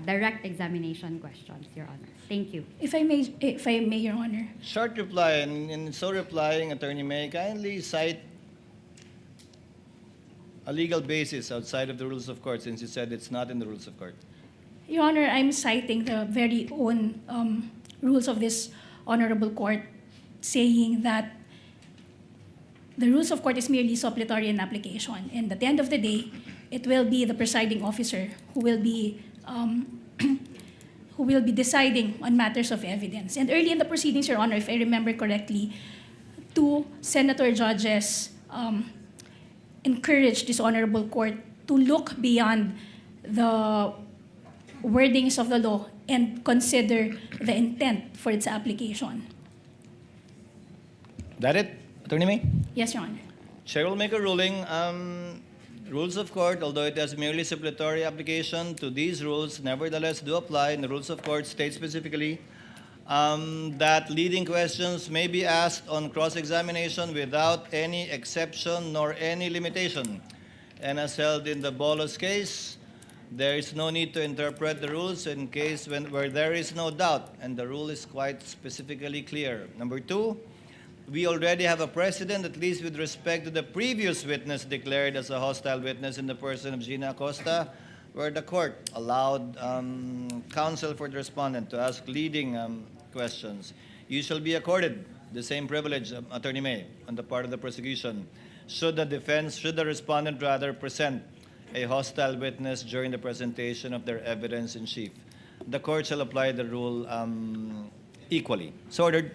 direct examination questions, Your Honor. Thank you. If I may, Your Honor. Short reply, and in so replying, Attorney May, kindly cite a legal basis outside of the rules of court, since you said it's not in the rules of court. Your Honor, I'm citing the very own rules of this honorable court, saying that the rules of court is merely suppletory in application, and at the end of the day, it will be the presiding officer who will be deciding on matters of evidence. And early in the proceedings, Your Honor, if I remember correctly, two senator judges encouraged this honorable court to look beyond the wordings of the law and consider the intent for its application. That it, Attorney May? Yes, Your Honor. Chair will make a ruling. Rules of court, although it has merely supplementary application to these rules, nevertheless do apply, and the rules of court state specifically that leading questions may be asked on cross-examination without any exception nor any limitation. And as held in the Bolos case, there is no need to interpret the rules in case where there is no doubt, and the rule is quite specifically clear. Number two, we already have a precedent, at least with respect to the previous witness declared as a hostile witness in the person of Gina Acosta, where the court allowed counsel for the respondent to ask leading questions. You shall be accorded the same privilege, Attorney May, on the part of the prosecution, should the respondent rather present a hostile witness during the presentation of their evidence in chief. The court shall apply the rule equally. So ordered.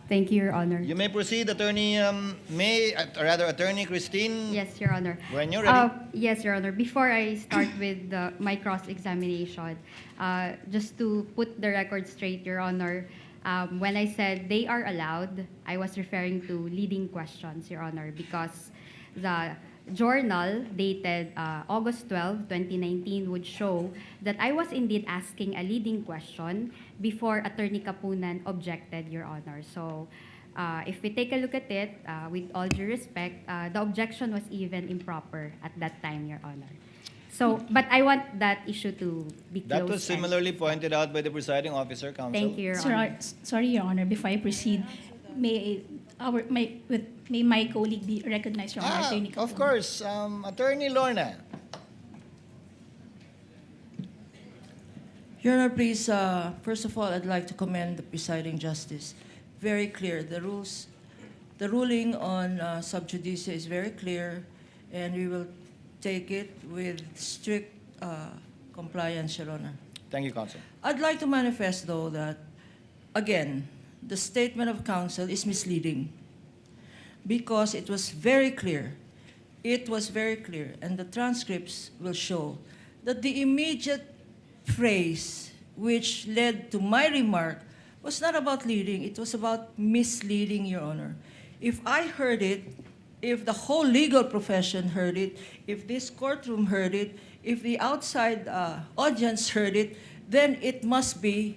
Thank you, Your Honor. You may proceed, Attorney Attorney Christine. Yes, Your Honor. When you're ready. Yes, Your Honor. Before I start with my cross-examination, just to put the record straight, Your Honor, when I said they are allowed, I was referring to leading questions, Your Honor, because the journal dated August 12, 2019 would show that I was indeed asking a leading question before Attorney Kapunan objected, Your Honor. So if we take a look at it, with all due respect, the objection was even improper at that time, Your Honor. So, but I want that issue to be closed. That was similarly pointed out by the presiding officer, counsel. Thank you, Your Honor. Sorry, Your Honor, before I proceed, may my colleague be recognized, Your Honor, Attorney Of Kapunan. course, Attorney Lorna. Your Honor, please, first of all, I'd like to commend the presiding justice. Very clear. The ruling on sub judice is very clear, and we will take it with strict compliance, Your Honor. Thank you, counsel. I'd like to manifest, though, that, again, the statement of counsel is misleading because it was very clear. It was very clear, and the transcripts will show that the immediate phrase which led to my remark was not about leading, it was about misleading, Your Honor. If I heard it, if the whole legal profession heard it, if this courtroom heard it, if the outside audience heard it, then it must be,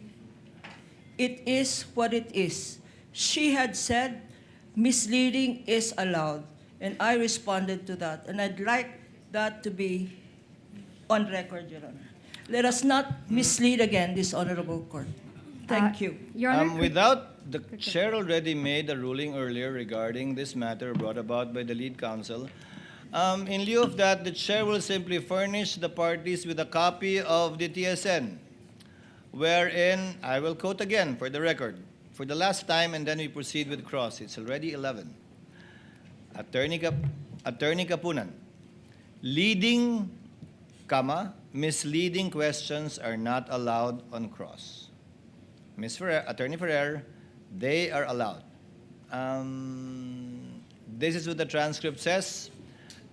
it is what it is. She had said misleading is allowed, and I responded to that, and I'd like that to be on record, Your Honor. Let us not mislead again this honorable court. Thank you. Your Honor, The chair already made a ruling earlier regarding this matter brought about by the lead counsel. In lieu of that, the chair will simply furnish the parties with a copy of the TSN, wherein, I will quote again for the record, for the last time, and then we proceed with cross. It's already 11. Attorney Kapunan, leading, misleading questions are not allowed on cross. Attorney Ferrer, they are allowed. This is what the transcript says,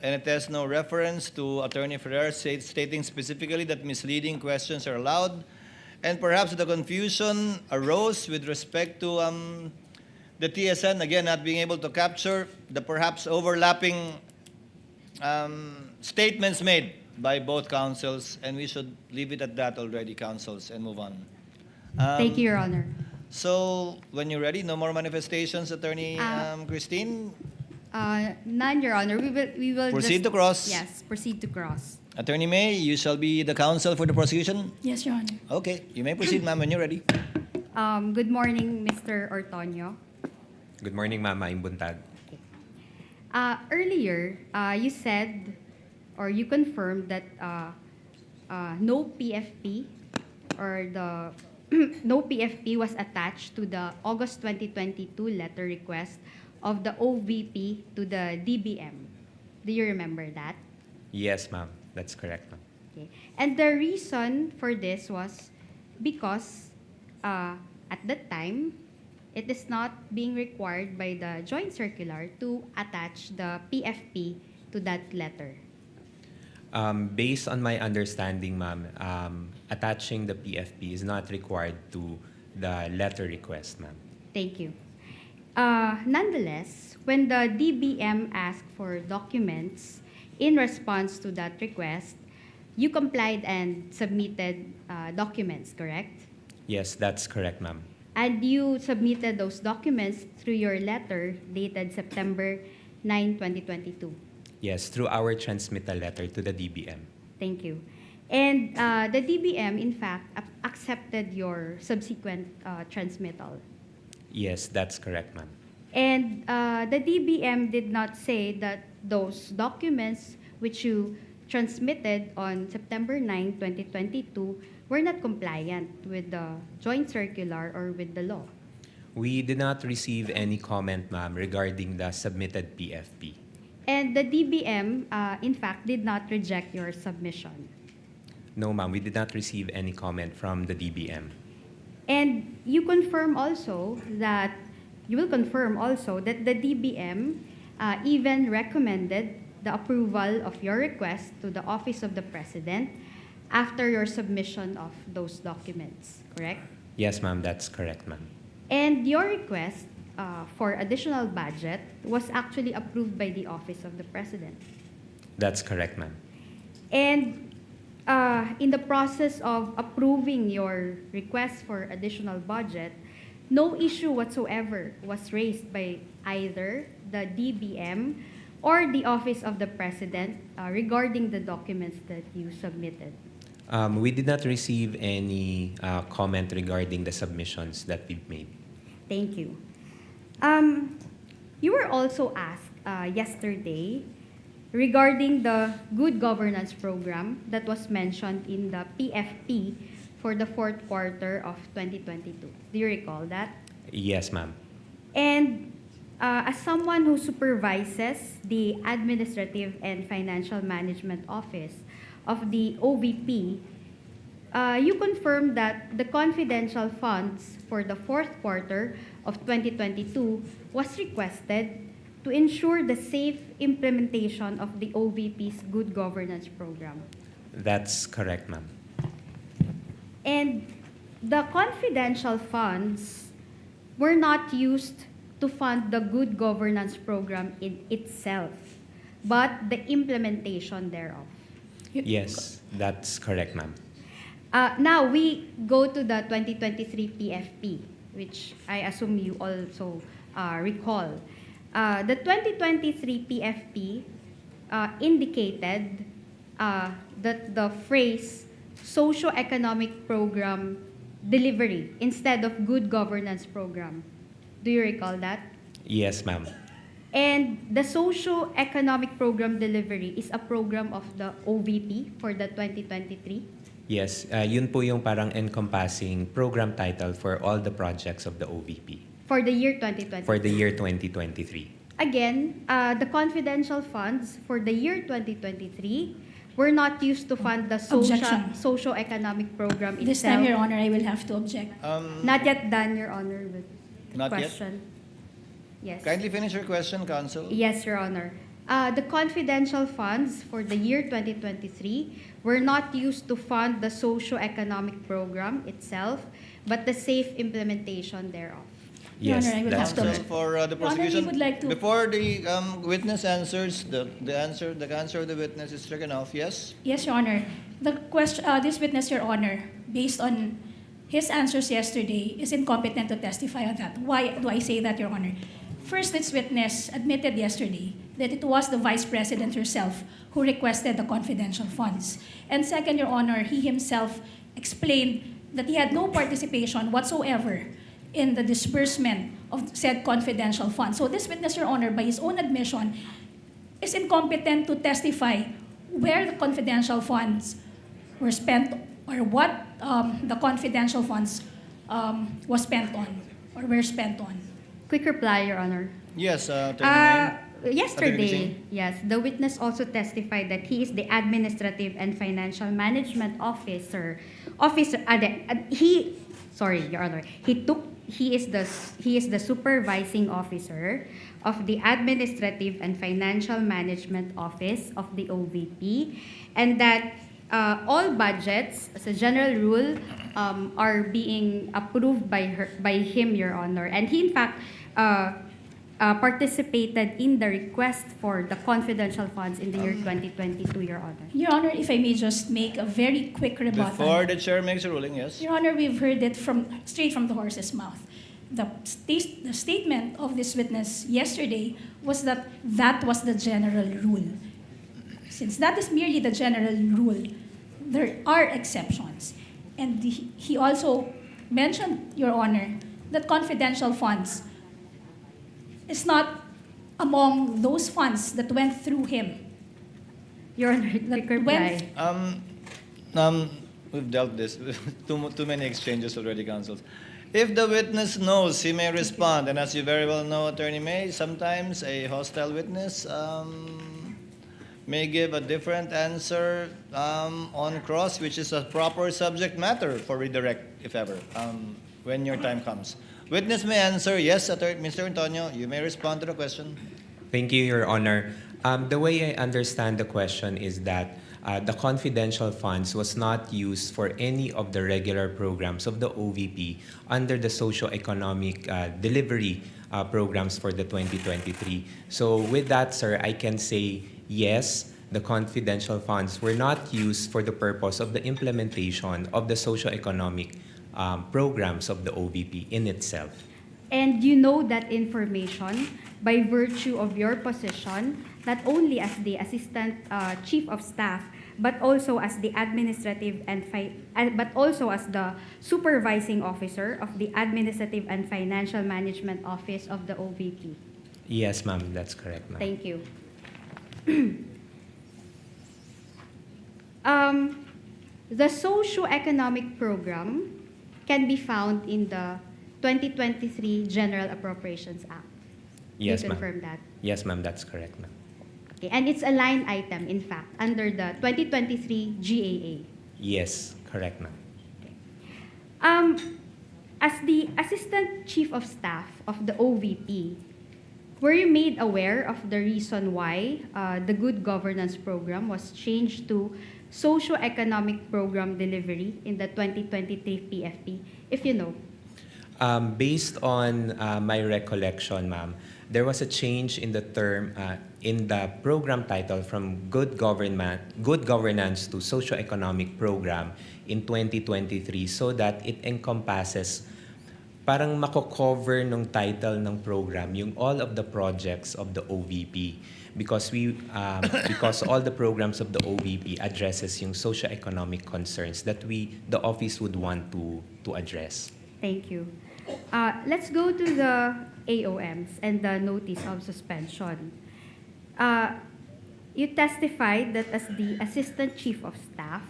and it has no reference to Attorney Ferrer stating specifically that misleading questions are allowed. And perhaps the confusion arose with respect to the TSN, again, not being able to capture the perhaps overlapping statements made by both counsels, and we should leave it at that already, counsels, and move on. thank you, Your Honor. So, when you're ready, no more manifestations, Attorney Christine? None, Your Honor. We will Proceed just, to cross. Yes, proceed to cross. Attorney May, you shall be the counsel for the prosecution. Yes, Your Honor. Okay, you may proceed, ma'am, when you're ready. Good morning, Mr. Ortonio. Good morning, Ma'am Buntag. Earlier, you said or you confirmed that no PFP or the no PFP was attached to the August 2022 letter request of the OVP to the DBM. Do you remember that? Yes, ma'am. That's correct, ma'am. Okay. And the reason for this was because at that time, it is not being required by the joint circular to attach the PFP to that letter. Based on my understanding, ma'am, attaching the PFP is not required to the letter request, ma'am. Thank you. Nonetheless, when the DBM asked for documents in response to that request, you complied and submitted documents, correct? Yes, that's correct, ma'am. And you submitted those documents through your letter dated September 9, 2022. Yes, through our transmittal letter to the DBM. Thank you. And the DBM, in fact, accepted your subsequent transmittal. Yes, that's correct, ma'am. And the DBM did not say that those documents which you transmitted on September 9, 2022 were not compliant with the joint circular or with the law. We did not receive any comment, ma'am, regarding the submitted PFP. And the DBM, in fact, did not reject your submission. No, ma'am, we did not receive any comment from the DBM. And you confirm also that, you will confirm also that the DBM even recommended the approval of your request to the Office of the President after your submission of those documents, correct? Yes, ma'am, that's correct, ma'am. And your request for additional budget was actually approved by the Office of the President. That's correct, ma'am. And in the process of approving your request for additional budget, no issue whatsoever was raised by either the DBM or the Office of the President regarding the documents that you submitted. We did not receive any comment regarding the submissions that we've made. Thank you. You were also asked yesterday regarding the good governance program that was mentioned in the PFP for the fourth quarter of 2022. Do you recall that? Yes, ma'am. And as someone who supervises the Administrative and Financial Management Office of the OVP, you confirmed that the confidential funds for the fourth quarter of 2022 was requested to ensure the safe implementation of the OVP's good governance program. That's correct, ma'am. And the confidential funds were not used to fund the good governance program in itself, but the implementation thereof. Yes, that's correct, ma'am. Now we go to the 2023 PFP, which I assume you also recall. The 2023 PFP indicated that the phrase socio-economic program delivery instead of good governance program. Do you recall that? Yes, ma'am. And the socio-economic program delivery is a program of the OVP for the 2023? Yes, yun po yung parang encompassing program title for all the projects of the OVP For the year 2023? for the year 2023. Again, the confidential funds for the year 2023 were not used to fund the Objection. socio-economic program itself. This time, Your Honor, I will have to object. Not yet done, Your Honor, with the Not yet? question. Yes. Kindly finish your question, Counsel. Yes, Your Honor. The confidential funds for the year 2023 were not used to fund the socio-economic program itself, but the safe implementation thereof. Your Yes, Honor, I will that's have to Counsel, correct. for the Your Honor, we prosecution. would like to- Before the witness answers, the answer of the witness is stricken off. Yes? Yes, Your Honor. The question, this witness, Your Honor, based on his answers yesterday, is incompetent to testify on that. Why do I say that, Your Honor? First, this witness admitted yesterday that it was the Vice President herself who requested the confidential funds. And second, Your Honor, he himself explained that he had no participation whatsoever in the disbursement of said confidential funds. So this witness, Your Honor, by his own admission, is incompetent to testify where the confidential funds were spent or what the confidential funds was spent on or were spent on. Quick reply, Your Honor. Yes, Attorney Main. Attorney Yesterday, Singh. yes, the witness also testified that he is the Administrative and Financial Management Officer. Sorry, Your Honor. He is the supervising officer of the Administrative and Financial Management Office of the OVP, and that all budgets, as a general rule, are being approved by him, Your Honor. And he, in fact, participated in the request for the confidential funds in the year 2022, Your Honor. Your Honor, if I may just make a very quick rebuttal. Before the chair makes a ruling, yes? Your Honor, we've heard it straight from the horse's mouth. The statement of this witness yesterday was that that was the general rule. Since that is merely the general rule, there are exceptions. And he also mentioned, Your Honor, that confidential funds is not among those funds that went through him. Your Honor, quick reply. We've dealt this too many exchanges already, counsels. If the witness knows, he may respond. And as you very well know, Attorney May, sometimes a hostile witness may give a different answer on cross, which is a proper subject matter for redirect, if ever, when your time comes. Witness may answer. Yes, Mr. Antonio, you may respond to the question. Thank you, Your Honor. The way I understand the question is that the confidential funds was not used for any of the regular programs of the OVP under the socio-economic delivery programs for the 2023. So with that, sir, I can say yes, the confidential funds were not used for the purpose of the implementation of the socio-economic programs of the OVP in itself. And you know that information by virtue of your position, not only as the Assistant Chief of Staff, but also as the administrative but also as the supervising officer of the Administrative and Financial Management Office of the OVP. Yes, ma'am, that's correct, ma'am. Thank you. The socio-economic program can be found in the 2023 General Appropriations Act. Yes, you ma'am. confirm that? Yes, ma'am, that's correct, ma'am. Okay. And it's a line item, in fact, under the 2023 GAA. Yes, correct, ma'am. As the Assistant Chief of Staff of the OVP, were you made aware of the reason why the Good Governance Program was changed to Socio-Economic Program Delivery in the 2023 PFP, if you know? Based on my recollection, ma'am, there was a change in the term, in the program title from Good Governance to Socio-Economic Program in 2023 so that it encompasses, parang mako-cover nung title ng program yung all of the projects of the OVP because because all the programs of the OVP addresses yung socio-economic concerns that the office would want to address. Thank you. Let's go to the AOMs and the notice of suspension. You testified that as the Assistant Chief of Staff,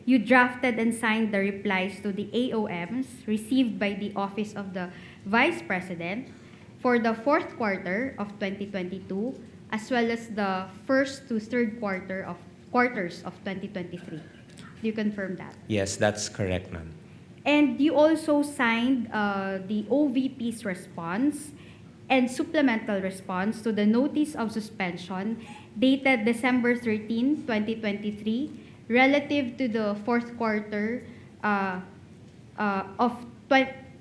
you drafted and signed the replies to the AOMs received by the Office of the Vice President for the fourth quarter of 2022, as well as the first to third quarters of 2023. Do you confirm that? Yes, that's correct, ma'am. And you also signed the OVP's response and supplemental response to the notice of suspension dated December 13, 2023, relative to the fourth quarter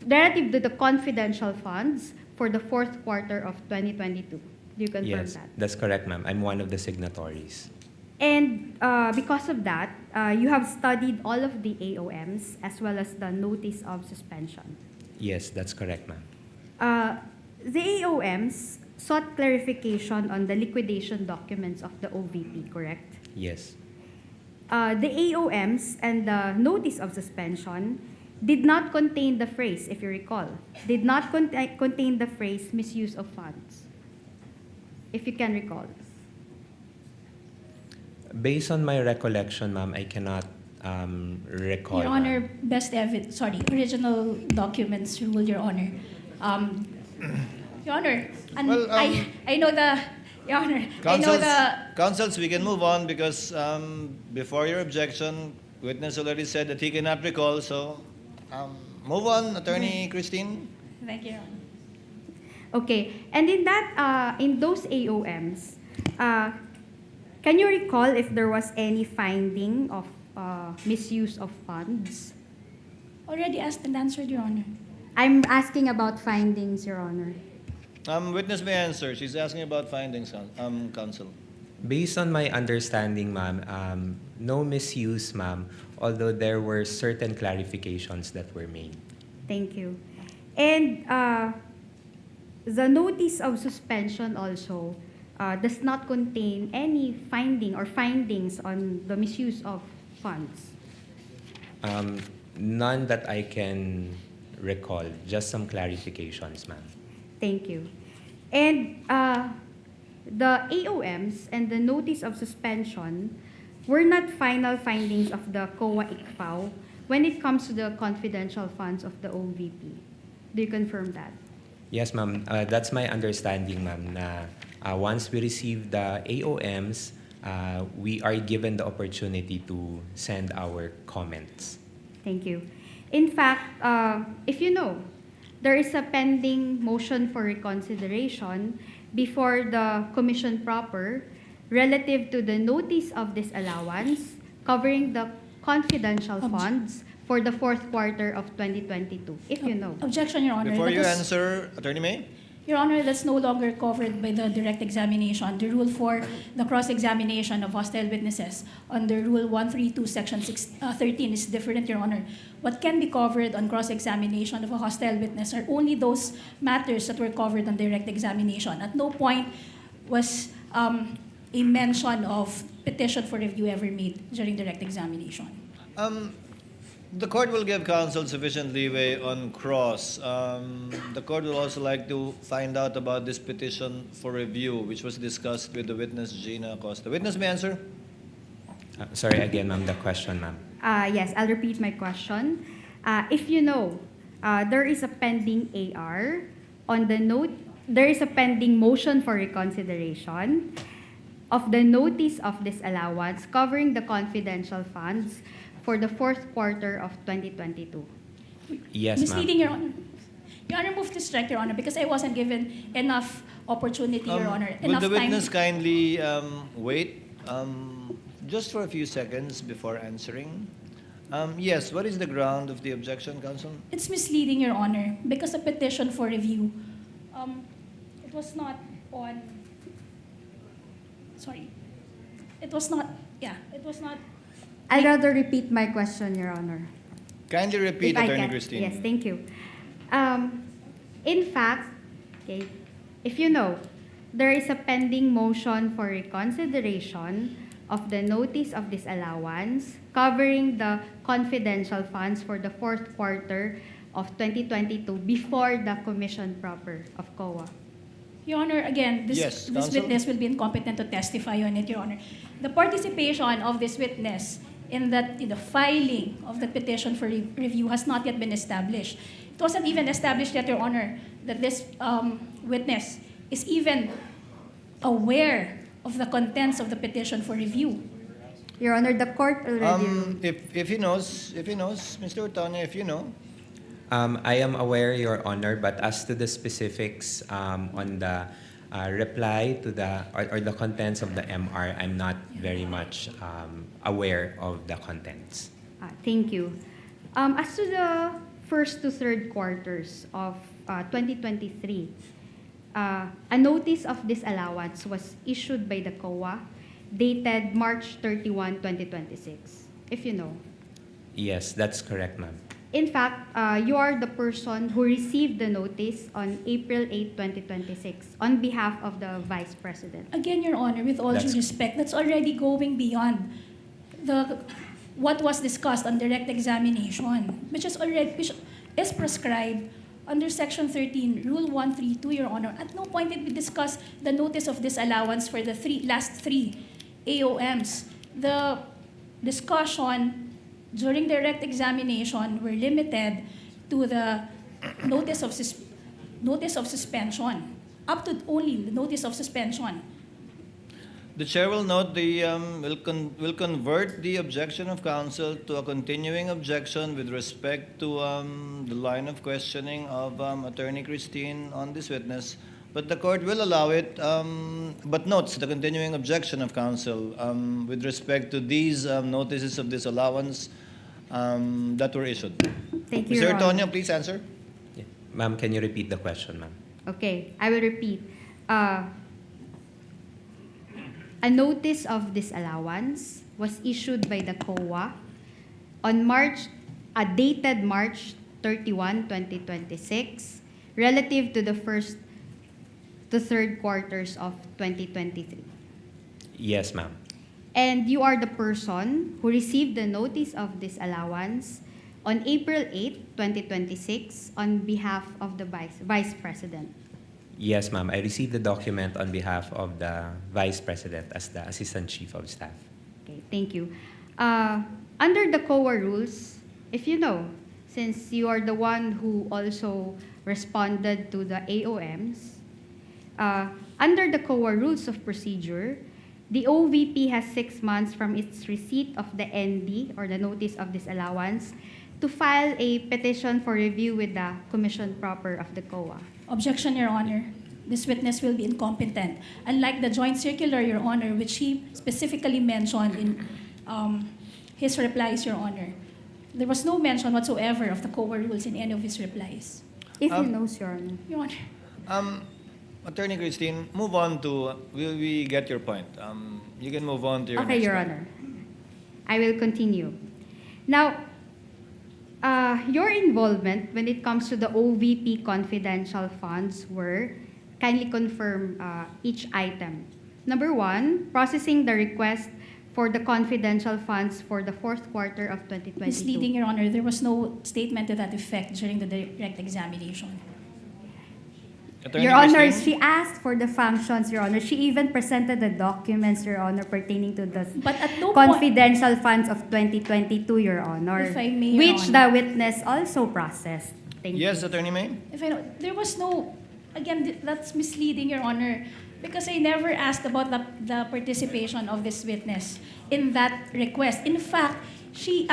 relative to the confidential funds for the fourth quarter of 2022. Do you confirm Yes, that? that's correct, ma'am. I'm one of the signatories. And because of that, you have studied all of the AOMs as well as the notice of suspension. Yes, that's correct, ma'am. The AOMs sought clarification on the liquidation documents of the OVP, correct? Yes. The AOMs and the notice of suspension did not contain the phrase, if you recall, did not contain the phrase misuse of funds, if you can recall. Based on my recollection, ma'am, I cannot recall. Your Honor, best evidence, original documents rule, Your Honor. Your Honor, and Well, I know the, Your Honor, I know the... Counsels, we can move on because before your objection, witness already said that he cannot recall. So move on, Attorney Christine. Thank you, Your Honor. Okay, and in that, in those AOMs, can you recall if there was any finding of misuse of funds? Already asked and answered, Your Honor. I'm asking about findings, Your Honor. Witness may answer. She's asking about findings, counsel. Based on my understanding, ma'am, no misuse, ma'am, although there were certain clarifications that were made. Thank you. And the notice of suspension also does not contain any finding or findings on the misuse of funds. None that I can recall, just some clarifications, ma'am. Thank you. And the AOMs and the notice of suspension were not final findings of the COA-ICFAO when it comes to the confidential funds of the OVP. Do you confirm that? Yes, ma'am. That's my understanding, ma'am, na once we receive the AOMs, we are given the opportunity to send our comments. Thank you. In fact, if you know, there is a pending motion for reconsideration before the Commission proper relative to the notice of disallowance covering the confidential funds for the fourth quarter of 2022, if you know. Objection, Your Honor. Before That you was- answer, Attorney May? Your Honor, that's no longer covered by the direct examination. The rule for the cross-examination of hostile witnesses under Rule 132, Section 13 is different, Your Honor. What can be covered on cross-examination of a hostile witness are only those matters that were covered on direct examination. At no point was a mention of petition for review ever made during direct examination. The court will give counsel sufficient leeway on cross. The court will also like to find out about this petition for review, which was discussed with the witness, Gina Acosta. Witness may answer. Sorry again, ma'am, the question, ma'am. Yes, I'll repeat my question. If you know, there is a pending AR on the note. There is a pending motion for reconsideration of the notice of disallowance covering the confidential funds for the fourth quarter of 2022. Yes, ma'am. Misleading, Your Honor. Your Honor, move to strike, Your Honor, because I wasn't given enough opportunity, Your Honor, Would enough the time. witness kindly wait just for a few seconds before answering? Yes, what is the ground of the objection, counsel? It's misleading, Your Honor, because a petition for review, it was not on, sorry, it was not, it was not. I'd rather repeat my question, Your Honor. Kindly repeat, If I Attorney can. Christine. Yes, thank you. In fact, okay, if you know, there is a pending motion for reconsideration of the notice of disallowance covering the confidential funds for the fourth quarter of 2022 before the commission proper of COA. Your Honor, again, Yes, this counsel? witness will be incompetent to testify on it, Your Honor. The participation of this witness in the filing of the petition for review has not yet been established. It wasn't even established yet, Your Honor, that this witness is even aware of the contents of the petition for review. Your Honor, the court already ruled. If he knows, Mr. Otoño, if you know. I am aware, Your Honor, but as to the specifics on the reply to or the contents of the MR, I'm not very much aware of the contents. Thank you. As to the first to third quarters of 2023, a notice of disallowance was issued by the COA dated March 31, 2026, if you know. Yes, that's correct, ma'am. In fact, you are the person who received the notice on April 8, 2026 on behalf of the Vice President. Again, Your Honor, with all due respect, that's already going beyond what was discussed on direct examination, which is prescribed under Section 13, Rule 132, Your Honor. At no point did we discuss the notice of disallowance for the last three AOMs. The discussion during direct examination were limited to the notice of suspension, up to only the notice of suspension. The chair will note will convert the objection of counsel to a continuing objection with respect to the line of questioning of Attorney Christine on this witness, but the court will allow it, but notes the continuing objection of counsel with respect to these notices of disallowance that were issued. Thank you, Mr. Your Honor. Otoño, please answer. Yeah. Ma'am, can you repeat the question, ma'am? Okay, I will repeat. A notice of disallowance was issued by the COA on dated March 31, 2026, relative to the first to third quarters of 2023. Yes, ma'am. And you are the person who received the notice of disallowance on April 8, 2026, on behalf of the Vice President. Yes, ma'am. I received the document on behalf of the Vice President as the Assistant Chief of Staff. Okay, thank you. Under the COA rules, if you know, since you are the one who also responded to the AOMs, under the COA rules of procedure, the OVP has 6 months from its receipt of the ND, or the notice of disallowance, to file a petition for review with the Commission proper of the COA. Objection, Your Honor. This witness will be incompetent. Unlike the joint circular, Your Honor, which he specifically mentioned in his replies, Your Honor, there was no mention whatsoever of the COA rules in any of his replies. If he knows, Your Honor. Your Honor. Attorney Christine, move on to, we get your point. You can move on to your Okay, next Your point. Honor. I will continue. Now, your involvement when it comes to the OVP confidential funds were, kindly confirm each item. Number one, processing the request for the confidential funds for the fourth quarter of 2022. Misleading, Your Honor. There was no statement to that effect during the direct examination. Attorney Your Honor, Christine? she asked for the functions, Your Honor. She even presented the documents, Your Honor, pertaining to the But at no point, confidential funds of 2022, Your Honor, If I may, Your which Honor. the witness also processed. Thank Yes, you. Attorney May? if I know, there was no, again, that's misleading, Your Honor, because I never asked about the participation of this witness in that request. In fact, he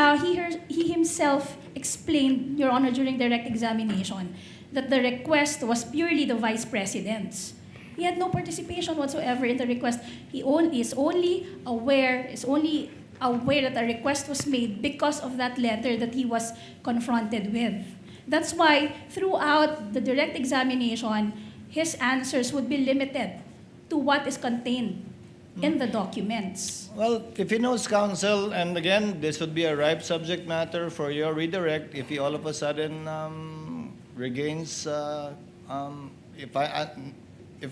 himself explained, Your Honor, during direct examination, that the request was purely the Vice President's. He had no participation whatsoever in the request. He is only aware that a request was made because of that letter that he was confronted with. That's why throughout the direct examination, his answers would be limited to what is contained in the documents. Well, if he knows counsel, and again, this would be a ripe subject matter for your redirect if he all of a sudden regains, if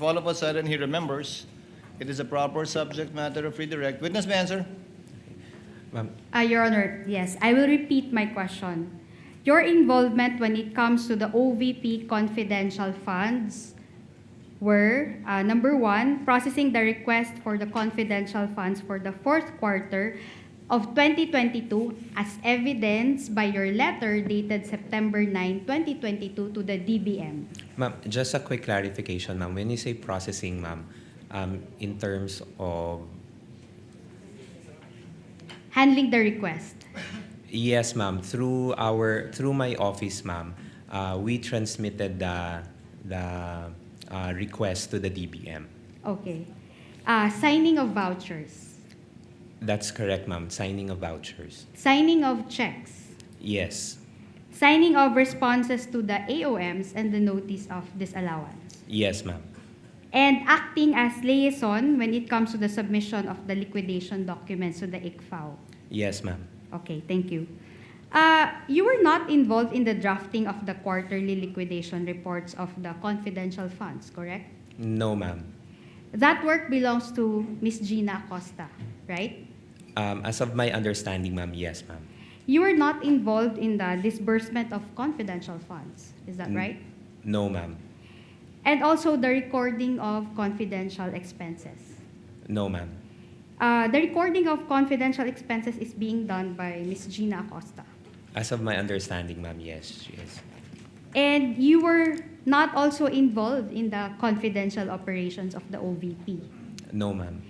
all of a sudden he remembers, it is a proper subject matter of redirect. Witness may answer. Ma'am, Your Honor, yes, I will repeat my question. Your involvement when it comes to the OVP confidential funds were, number one, processing the request for the confidential funds for the fourth quarter of 2022 as evidenced by your letter dated September 9, 2022 to the DBM. Ma'am, just a quick clarification, ma'am. When you say processing, ma'am, in terms of... Handling the request. Yes, ma'am. Through my office, ma'am, we transmitted the request to the DBM. Okay. Signing of vouchers. That's correct, ma'am. Signing of vouchers. Signing of checks. Yes. Signing of responses to the AOMs and the notice of disallowance. Yes, ma'am. And acting as liaison when it comes to the submission of the liquidation documents to the ICFAO. Yes, ma'am. Okay, thank you. You were not involved in the drafting of the quarterly liquidation reports of the confidential funds, correct? No, ma'am. That work belongs to Ms. Gina Acosta, right? As of my understanding, ma'am, yes, ma'am. You were not involved in the disbursement of confidential funds, is that right? No, ma'am. And also the recording of confidential expenses. No, ma'am. The recording of confidential expenses is being done by Ms. Gina Acosta. As of my understanding, ma'am, yes, she is. And you were not also involved in the confidential operations of the OVP. No, ma'am.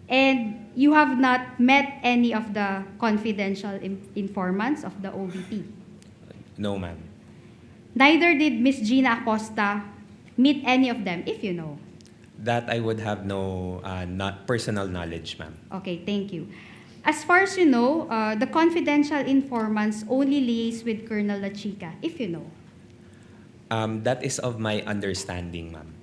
And you have not met any of the confidential informants of the OVP. No, ma'am. Neither did Ms. Gina Acosta meet any of them, if you know. That I would have no not personal knowledge, ma'am. Okay, thank you. As far as you know, the confidential informants only liaise with Colonel La Chica, if you know. That is of my understanding, ma'am.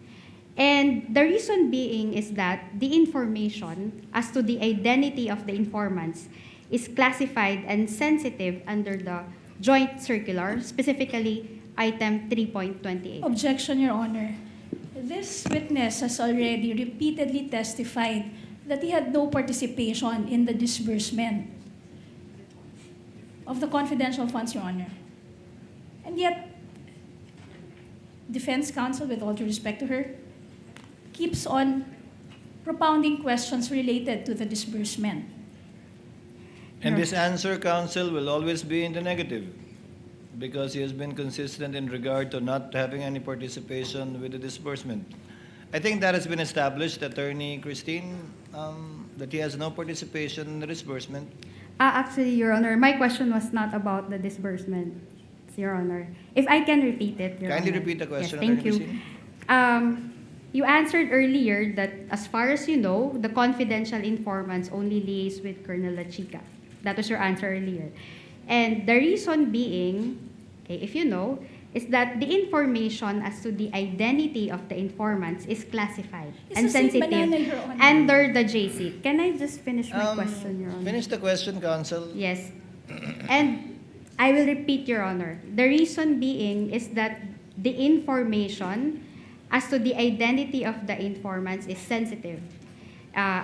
And the reason being is that the information as to the identity of the informants is classified and sensitive under the joint circular, specifically item 3.28. Objection, Your Honor. This witness has already repeatedly testified that he had no participation in the disbursement of the confidential funds, Your Honor. And yet, defense counsel, with all due respect to her, keeps on propounding questions related to the disbursement. And this answer, counsel, will always be in the negative because he has been consistent in regard to not having any participation with the disbursement. I think that has been established, Attorney Christine, that he has no participation in the disbursement. Actually, Your Honor, my question was not about the disbursement, Your Honor. If I can repeat it, Your Kindly Honor. repeat the question, Yes, thank Attorney you. Christine. You answered earlier that as far as you know, the confidential informants only liaise with Colonel La Chica. That was your answer earlier. And the reason being, okay, if you know, is that the information as to the identity of the informants is classified It's and the same sensitive banana, Your Honor. under the JC. Can I just finish my Um, question, Your Honor? Finish the question, Counsel. Yes. And I will repeat, Your Honor. The reason being is that the information as to the identity of the informants is sensitive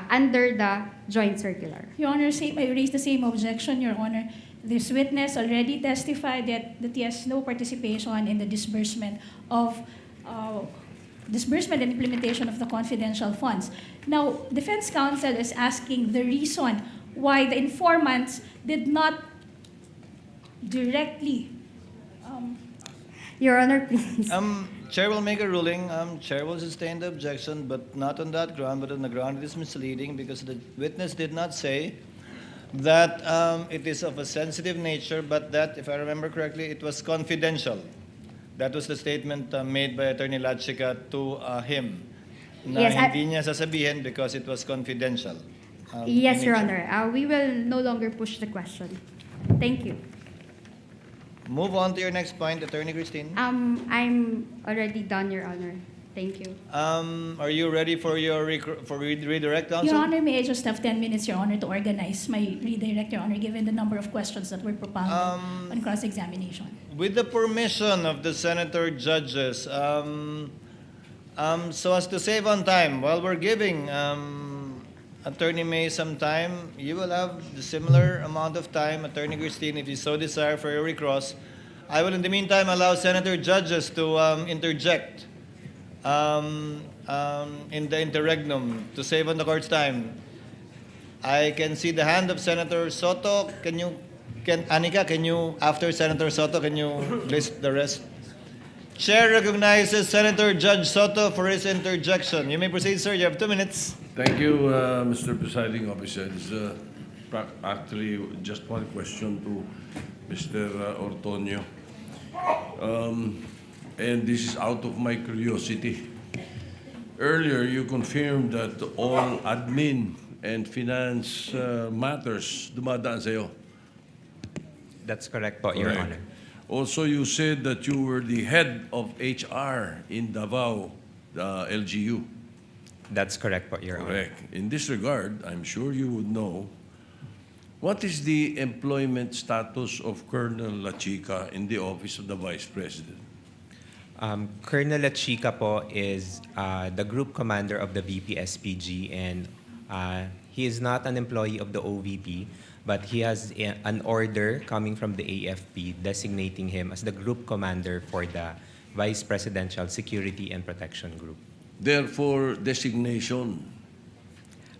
under the joint circular. Your Honor, I raised the same objection, Your Honor. This witness already testified that he has no participation in the disbursement and implementation of the confidential funds. Now, defense counsel is asking the reason why the informants did not directly Your Honor, please. Chair will make a ruling. Chair will sustain the objection, but not on that ground, but on the ground it is misleading because the witness did not say that it is of a sensitive nature, but that, if I remember correctly, it was confidential. That was the statement made by Attorney Lachica to him. Na Yes, hindi niya sasabihin because it was confidential. Yes, in Your nature. Honor. We will no longer push the question. Thank you. Move on to your next point, Attorney Christine. I'm already done, Your Honor. Thank you. Are you ready for your redirect, Counsel? Your Honor, may I just have 10 minutes, Your Honor, to organize my redirect, Your Honor, given the number of questions that were propounded on cross-examination. With the permission of the senator judges, so as to save on time, while we're giving Attorney May some time, you will have the similar amount of time, Attorney Christine, if you so desire for your recross. I will, in the meantime, allow senator judges to interject in the interregnum to save on the court's time. I can see the hand of Senator Soto. Anika, can you, after Senator Soto, can you list the rest? Chair recognizes Senator Judge Soto for his interjection. You may proceed, sir. You have 2 minutes. Thank you, Mr. Presiding Officer. It's actually just one question to Mr. Ortonio. And this is out of my curiosity. Earlier, you confirmed that all admin and finance matters dumadaan sa'yo. That's correct po, Your Correct. Honor. Also, you said that you were the head of HR in Davao, the LGU. That's correct po, Your Honor. Correct. In this regard, I'm sure you would know, what is the employment status of Colonel Lachica in the office of the Vice President? Colonel Lachica po is the group commander of the VP-SPG, and he is not an employee of the OVP, but he has an order coming from the AFP designating him as the group commander for the Vice Presidential Security and Protection Group. Therefore, designation.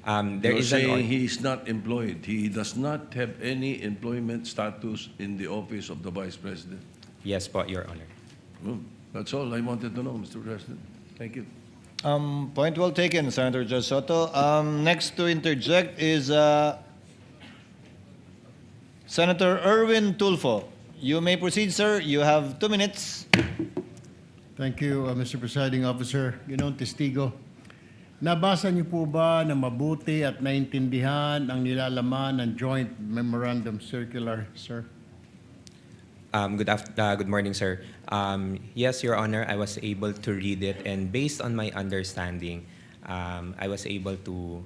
There You're is an saying he is not employed. He does not have any employment status in the office of the Vice President. Yes po, Your Honor. That's all I wanted to know, Mr. President. Thank you. Point well taken, Senator Judge Soto. Next to interject is Senator Erwin Tulfo. You may proceed, sir. You have 2 minutes. Thank you, Mr. Presiding Officer. Ginoong Testigo, nabasa niyo po ba na mabuti at naintindihan ang nilalaman ng Joint Memorandum Circular, sir? Good morning, sir. Yes, Your Honor, I was able to read it, and based on my understanding, I was able to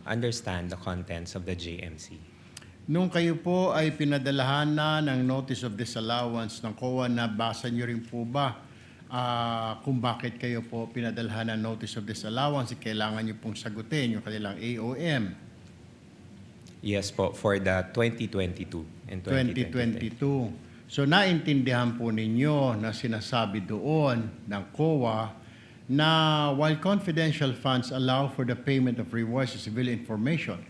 understand the contents of the JMC. Nung kayo po ay pinadalahan na ng Notice of Disallowance ng COA, nabasa niyo rin po ba kung bakit kayo po pinadalahan ng Notice of Disallowance? Kailangan niyo pong sagutin yung kanilang AOM. Yes po, for the 2022 and 2023. 2022. So naintindihan po ninyo na sinasabi doon ng COA na while confidential funds allow for the payment of rewards to civilian information,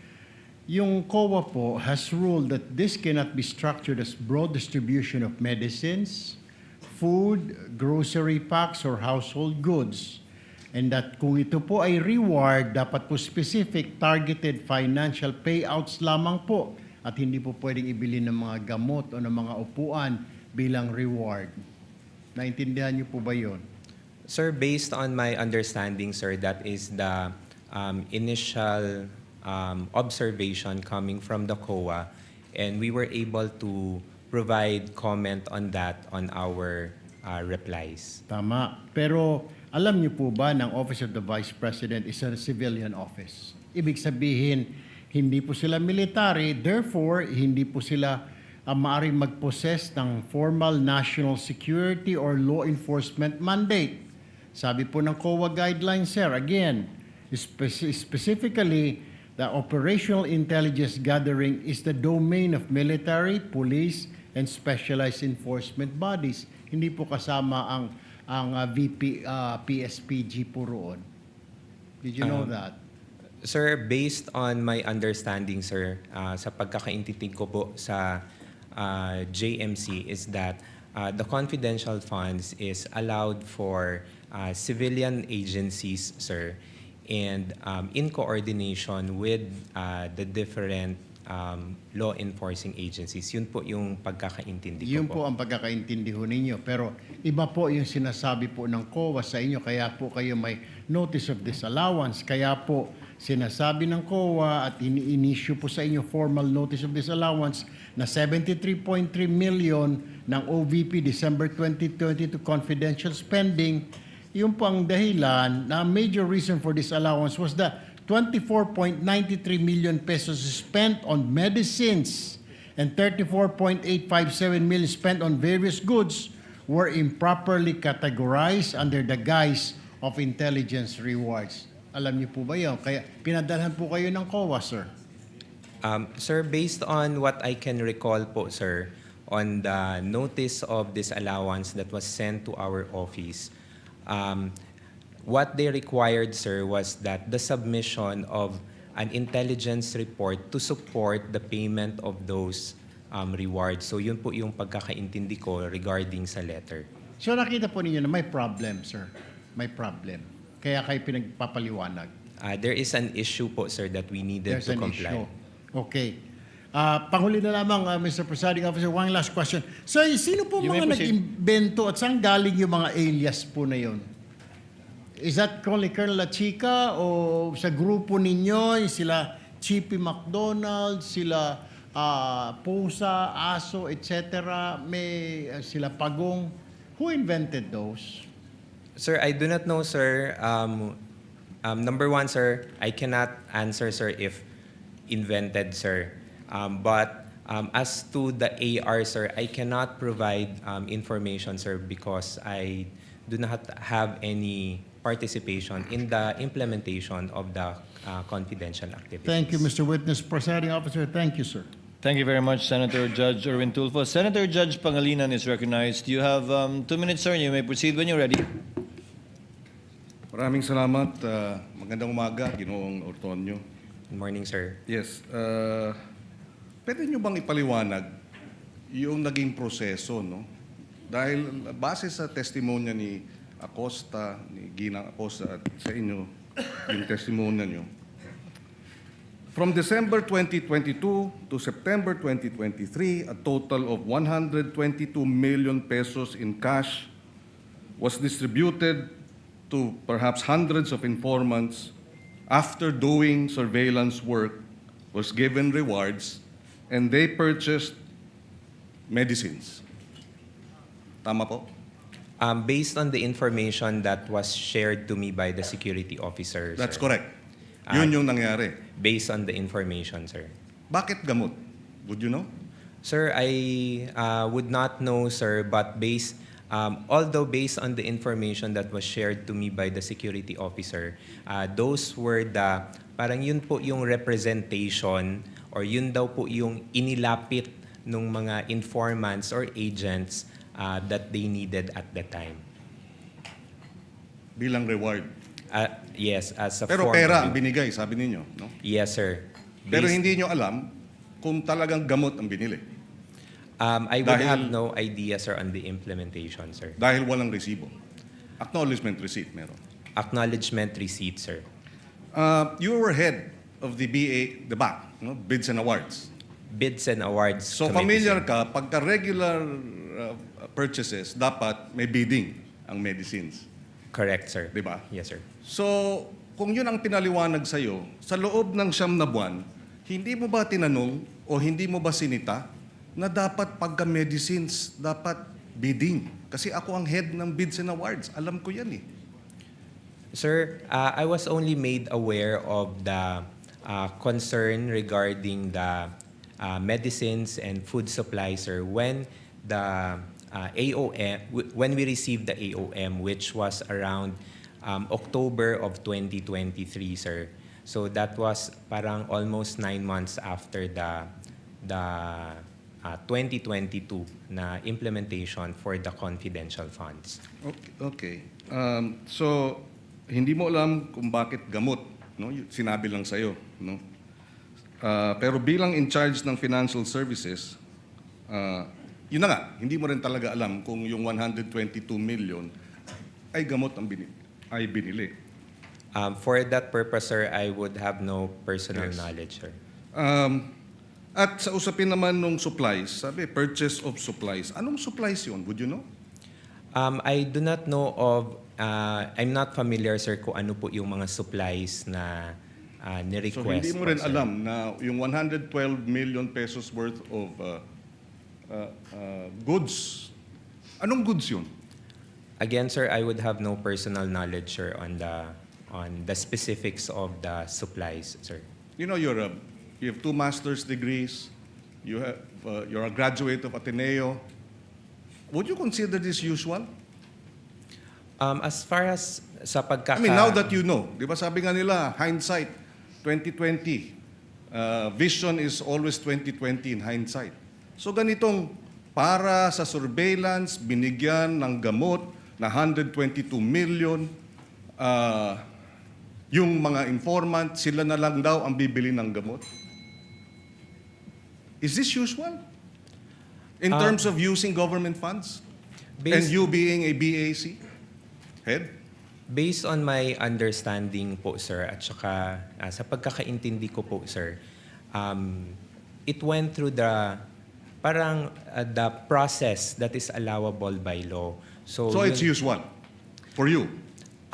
yung COA po has ruled that this cannot be structured as broad distribution of medicines, food, grocery packs, or household goods. And that kung ito po ay reward, dapat po specific targeted financial payouts lamang po at hindi po pwedeng ibili ng mga gamot o ng mga upuan bilang reward. Naintindihan niyo po ba yun? Sir, based on my understanding, sir, that is the initial observation coming from the COA, and we were able to provide comment on that on our replies. Tama. Pero alam niyo po ba ng Office of the Vice President is a civilian office? Ibig sabihin, hindi po sila military, therefore, hindi po sila maaaring mag-possess ng formal national security or law enforcement mandate. Sabi po ng COA guidelines, sir, again, specifically, the operational intelligence gathering is the domain of military, police, and specialized enforcement bodies. Hindi po kasama ang VP, PSPG po roon. Did you know that? Sir, based on my understanding, sir, sa pagkakaintindi ko po sa JMC is that the confidential funds is allowed for civilian agencies, sir, and in coordination with the different law enforcing agencies. Yun po yung pagkakaintindi ko Yun po. po ang pagkakaintindi ho ninyo. Pero iba po yung sinasabi po ng COA sa inyo, kaya po kayo may notice of disallowance. Kaya po sinasabi ng COA at ini-issue po sa inyo formal notice of disallowance na 73.3 million ng OVP December 2020 to confidential spending. Yun po ang dahilan na major reason for disallowance was the 24.93 million pesos spent on medicines and 34.857 million spent on various goods were improperly categorized under the guise of intelligence rewards. Alam niyo po ba yun? Kaya pinadalhan po kayo ng COA, sir. Sir, based on what I can recall po, sir, on the notice of disallowance that was sent to our office, what they required, sir, was that the submission of an intelligence report to support the payment of those rewards. So yun po yung pagkakaintindi ko regarding sa letter. So nakita po ninyo na may problem, sir. May problem. Kaya kayo pinagpapaliwanag. There is an issue po, sir, that we needed There's to an comply. issue. Okay. Panghuli na lamang, Mr. Presiding Officer, one last question. So, sino po You may mga proceed. nag-imbento at saan galing yung mga alias po na yun? Is that only Colonel La Chica o sa grupo ninyo, sila Chippy McDonald, sila Pusa, Aso, etc., may sila Pagong? Who invented those? Sir, I do not know, sir. Number one, sir, I cannot answer, sir, if invented, sir. But as to the AR, sir, I cannot provide information, sir, because I do not have any participation in the implementation of the confidential activities. Thank you, Mr. Witness. Presiding Officer, thank you, sir. Thank you very much, Senator Judge Erwin Tulfo. Senator Judge Pangilinan is recognized. You have 2 minutes, sir. You may proceed when you're ready. Maraming salamat. Magandang umaga, Ginoong Ortonio. Good morning, sir. Yes. Pwede nyo bang ipaliwanag yung naging proseso, no? Dahil base sa testimonya ni Acosta, ni Ginang Acosta at sa inyo, yung testimonya nyo, from December 2022 to September 2023, a total of 122 million pesos in cash was distributed to perhaps hundreds of informants after doing surveillance work, was given rewards, and they purchased medicines. Tama po? Based on the information that was shared to me by the security officer, That's sir. correct. Yun yung nangyari. Based on the information, sir. Bakit gamot? Would you know? Sir, I would not know, sir, but although based on the information that was shared to me by the security officer, those were parang yun po yung representation or yun daw po yung inilapit ng mga informants or agents that they needed at the time. Bilang reward. Yes, as a Pero form pera of- ang binigay, sabi ninyo. No? Yes, sir. Pero Based- hindi nyo alam kung talagang gamot ang binili. I would Dahil- have no idea, sir, on the implementation, sir. Dahil walang resibo. Acknowledgement receipt meron. Acknowledgement receipt, sir. You were head of the BAC, no? Bids and Awards. Bids and awards. So committee, familiar sir. ka, pagka regular purchases, dapat may bidding ang medicines. Correct, sir. Di ba? Yes, sir. So, kung yun ang pinaliwanag sa'yo, sa loob ng 9 na buwan, hindi mo ba tinanong o hindi mo ba sinita na dapat pagka medicines, dapat bidding. Kasi ako ang head ng Bids and Awards. Alam ko yan eh. Sir, I was only made aware of the concern regarding the medicines and food supplies, sir, when the when we received the AOM, which was around October of 2023, sir. So that was parang almost 9 months after the 2022 na implementation for the confidential funds. Okay. So, hindi mo alam kung bakit gamot, no? Sinabi lang sa'yo, no? Pero bilang in charge ng financial services, yun na nga, hindi mo rin talaga alam kung yung 122 million ay gamot ang ay binili. For that purpose, sir, I would have no personal knowledge, sir. At sa usapin naman nung supplies, sabi, purchase of supplies. Anong supplies yun? Would you know? I do not know of, I'm not familiar, sir, kung ano po yung mga supplies na ni-request. So hindi mo rin po, sir. alam na yung 112 million pesos worth of goods. Anong goods yun? Again, sir, I would have no personal knowledge, sir, on the specifics of the supplies, sir. You know, you have 2 master's degrees. You're a graduate of Ateneo. Would you consider this usual? As far as sa pagkaka... I mean, now that you know, di ba sabi nga nila, hindsight, 2020. Vision is always 2020 in hindsight. So ganitong para sa surveillance, binigyan ng gamot na 122 million, yung mga informant, sila na lang daw ang bibili ng gamot. Is this usual? In terms of using government funds? And you being a BAC head? Based on my understanding po, sir, at saka sa pagkakaintindi ko po, sir, it went through the process that is allowable by law. So it's usual for you?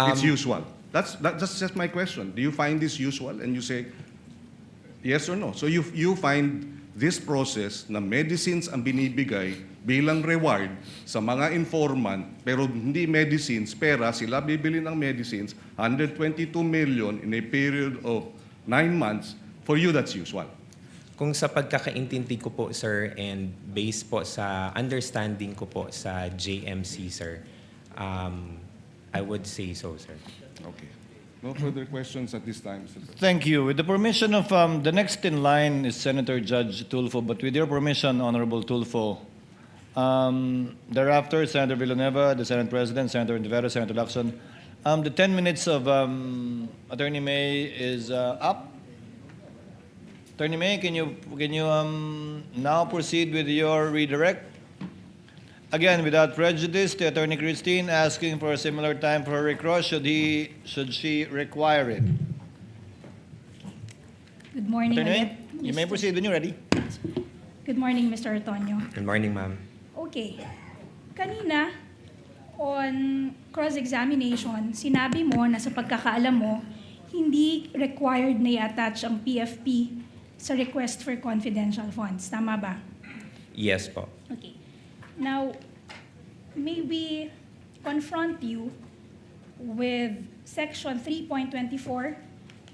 It's usual? That's just my question. Do you find this usual? And you say yes or no. So you find this process na medicines ang binibigay bilang reward sa mga informant, pero hindi medicines, pera, sila bibili ng medicines, 122 million in a period of 9 months, for you that's usual. Kung sa pagkakaintindi ko po, sir, and based po sa understanding ko po sa JMC, sir, I would say so, sir. Okay. No further questions at this time, Mr. President. Thank you. With the permission of the next in line is Senator Judge Tulfo, but with your permission, Honorable Tulfo, thereafter, Senator Villanueva, the Senate President, Senator Rivera, Senator Lacson. The 10 minutes of Attorney May is up. Attorney May, can you now proceed with your redirect? Again, without prejudice, to Attorney Christine asking for a similar time for her recross, should she require it? Good morning. Attorney May, you may proceed when you're ready. Good morning, Mr. Antonio. Good morning, ma'am. Okay. Kanina, on cross-examination, sinabi mo na sa pagkakaalam mo, hindi required na i-attach ang PFP sa request for confidential funds. Tama ba? Yes po. Okay. Now, may we confront you with Section 3.24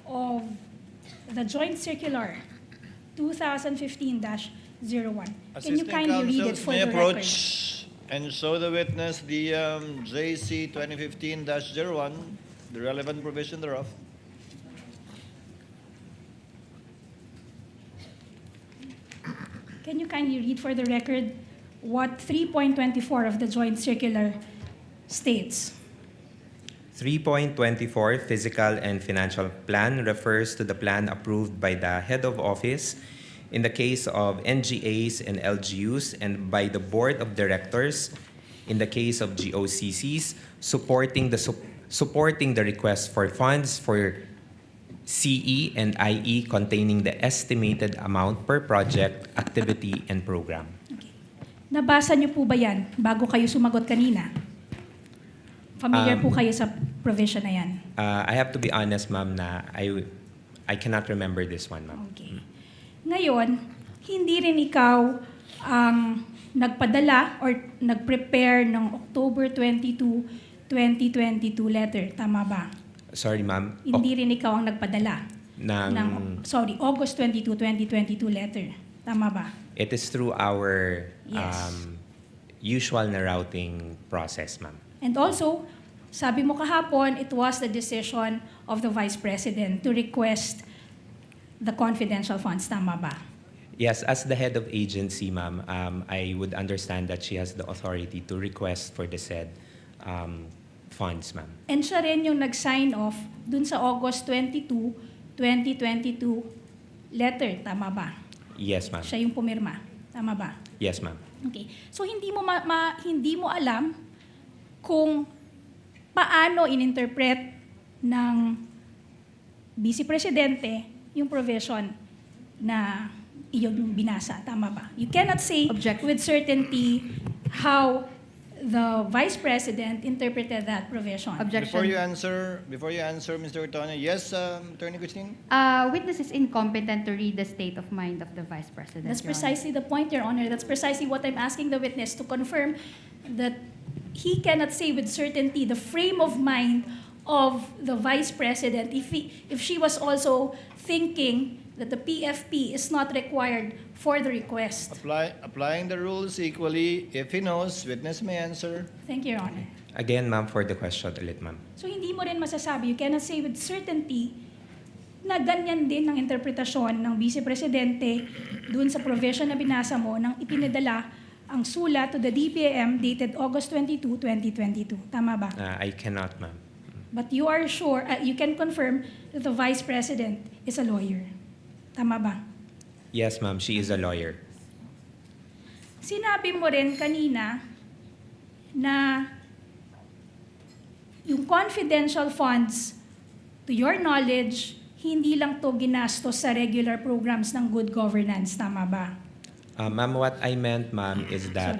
of the Joint Circular 2015-01. Can you kindly read it for may the approach record? and show the witness the JC 2015-01, the relevant provision thereof. Can you kindly read for the record what 3.24 of the Joint Circular states? 3.24 Physical and Financial Plan refers to the plan approved by the head of office in the case of NGAs and LGUs and by the Board of Directors in the case of GOCCs, supporting the request for funds for CE and IE containing the estimated amount per project, activity, and program. Nabasa niyo po ba yan bago kayo sumagot kanina? Familiar po kayo sa provision na yan? I have to be honest, ma'am, na I cannot remember this one, ma'am. Okay. Ngayon, hindi rin ikaw ang nagpadala or nag-prepare ng October 22, 2022 letter. Tama ba? Sorry, ma'am. Hindi rin ikaw ang nagpadala Ng, August 22, 2022 letter. Tama ba? it is through our Yes. usual na routing process, ma'am. And also, sabi mo kahapon, it was the decision of the Vice President to request the confidential funds. Tama ba? Yes, as the head of agency, ma'am, I would understand that she has the authority to request for the said funds, ma'am. And siya rin yung nag-sign off dun sa August 22, 2022 letter. Tama ba? Yes, ma'am. Siya yung pumirma. Tama ba? Yes, ma'am. Okay. So hindi mo alam kung paano ininterpret ng Vice Presidente yung provision na iyong binasa. Tama ba? You cannot say with certainty how the Vice President interpreted that provision. Before you answer, Mr. Ortonio, yes, Attorney Christine? Witness is incompetent to read the state of mind of the Vice President. That's Your Honor. precisely the point, Your Honor. That's precisely what I'm asking the witness to confirm, that he cannot say with certainty the frame of mind of the Vice President if she was also thinking that the PFP is not required for the request. Applying the rules equally, if he knows, witness may answer. Thank you, Your Honor. Again, ma'am, for the question ulit, ma'am. So hindi mo rin masasabi, you cannot say with certainty na ganyan din ang interpretasyon ng Vice Presidente dun sa provision na binasa mo nang ipinadala ang sulat to the DBM dated August 22, 2022. Tama ba? I cannot, ma'am. But you are sure, you can confirm that the Vice President is a lawyer. Tama ba? Yes, ma'am, she is a lawyer. Sinabi mo rin kanina na yung confidential funds, to your knowledge, hindi lang to ginastos sa regular programs ng good governance. Tama ba? Ma'am, what I meant, ma'am, is that...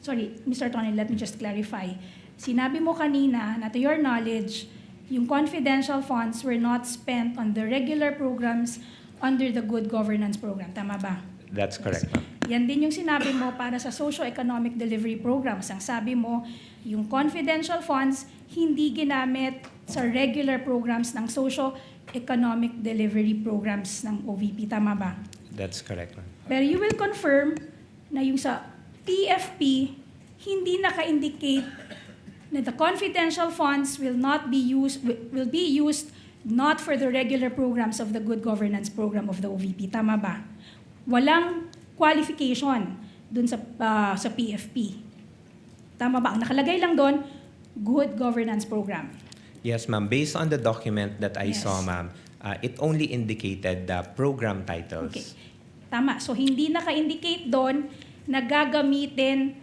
Sorry, Mr. Tony, let me just clarify. Sinabi mo kanina na to your knowledge, yung confidential funds were not spent on the regular programs under the good governance program. Tama ba? That's correct, ma'am. Yan din yung sinabi mo para sa socio-economic delivery programs. Ang sabi mo, yung confidential funds hindi ginamit sa regular programs ng socio-economic delivery programs ng OVP. Tama ba? That's correct, ma'am. Pero you will confirm na yung sa PFP, hindi naka-indicate na the confidential funds will be used not for the regular programs of the good governance program of the OVP. Tama ba? Walang qualification dun sa PFP. Tama ba? Ang nakalagay lang doon, good governance program. Yes, ma'am. Based on the document that I Yes. saw, ma'am, it only indicated the program titles. Okay. Tama. So, hindi naka-indicate doon na gagamitin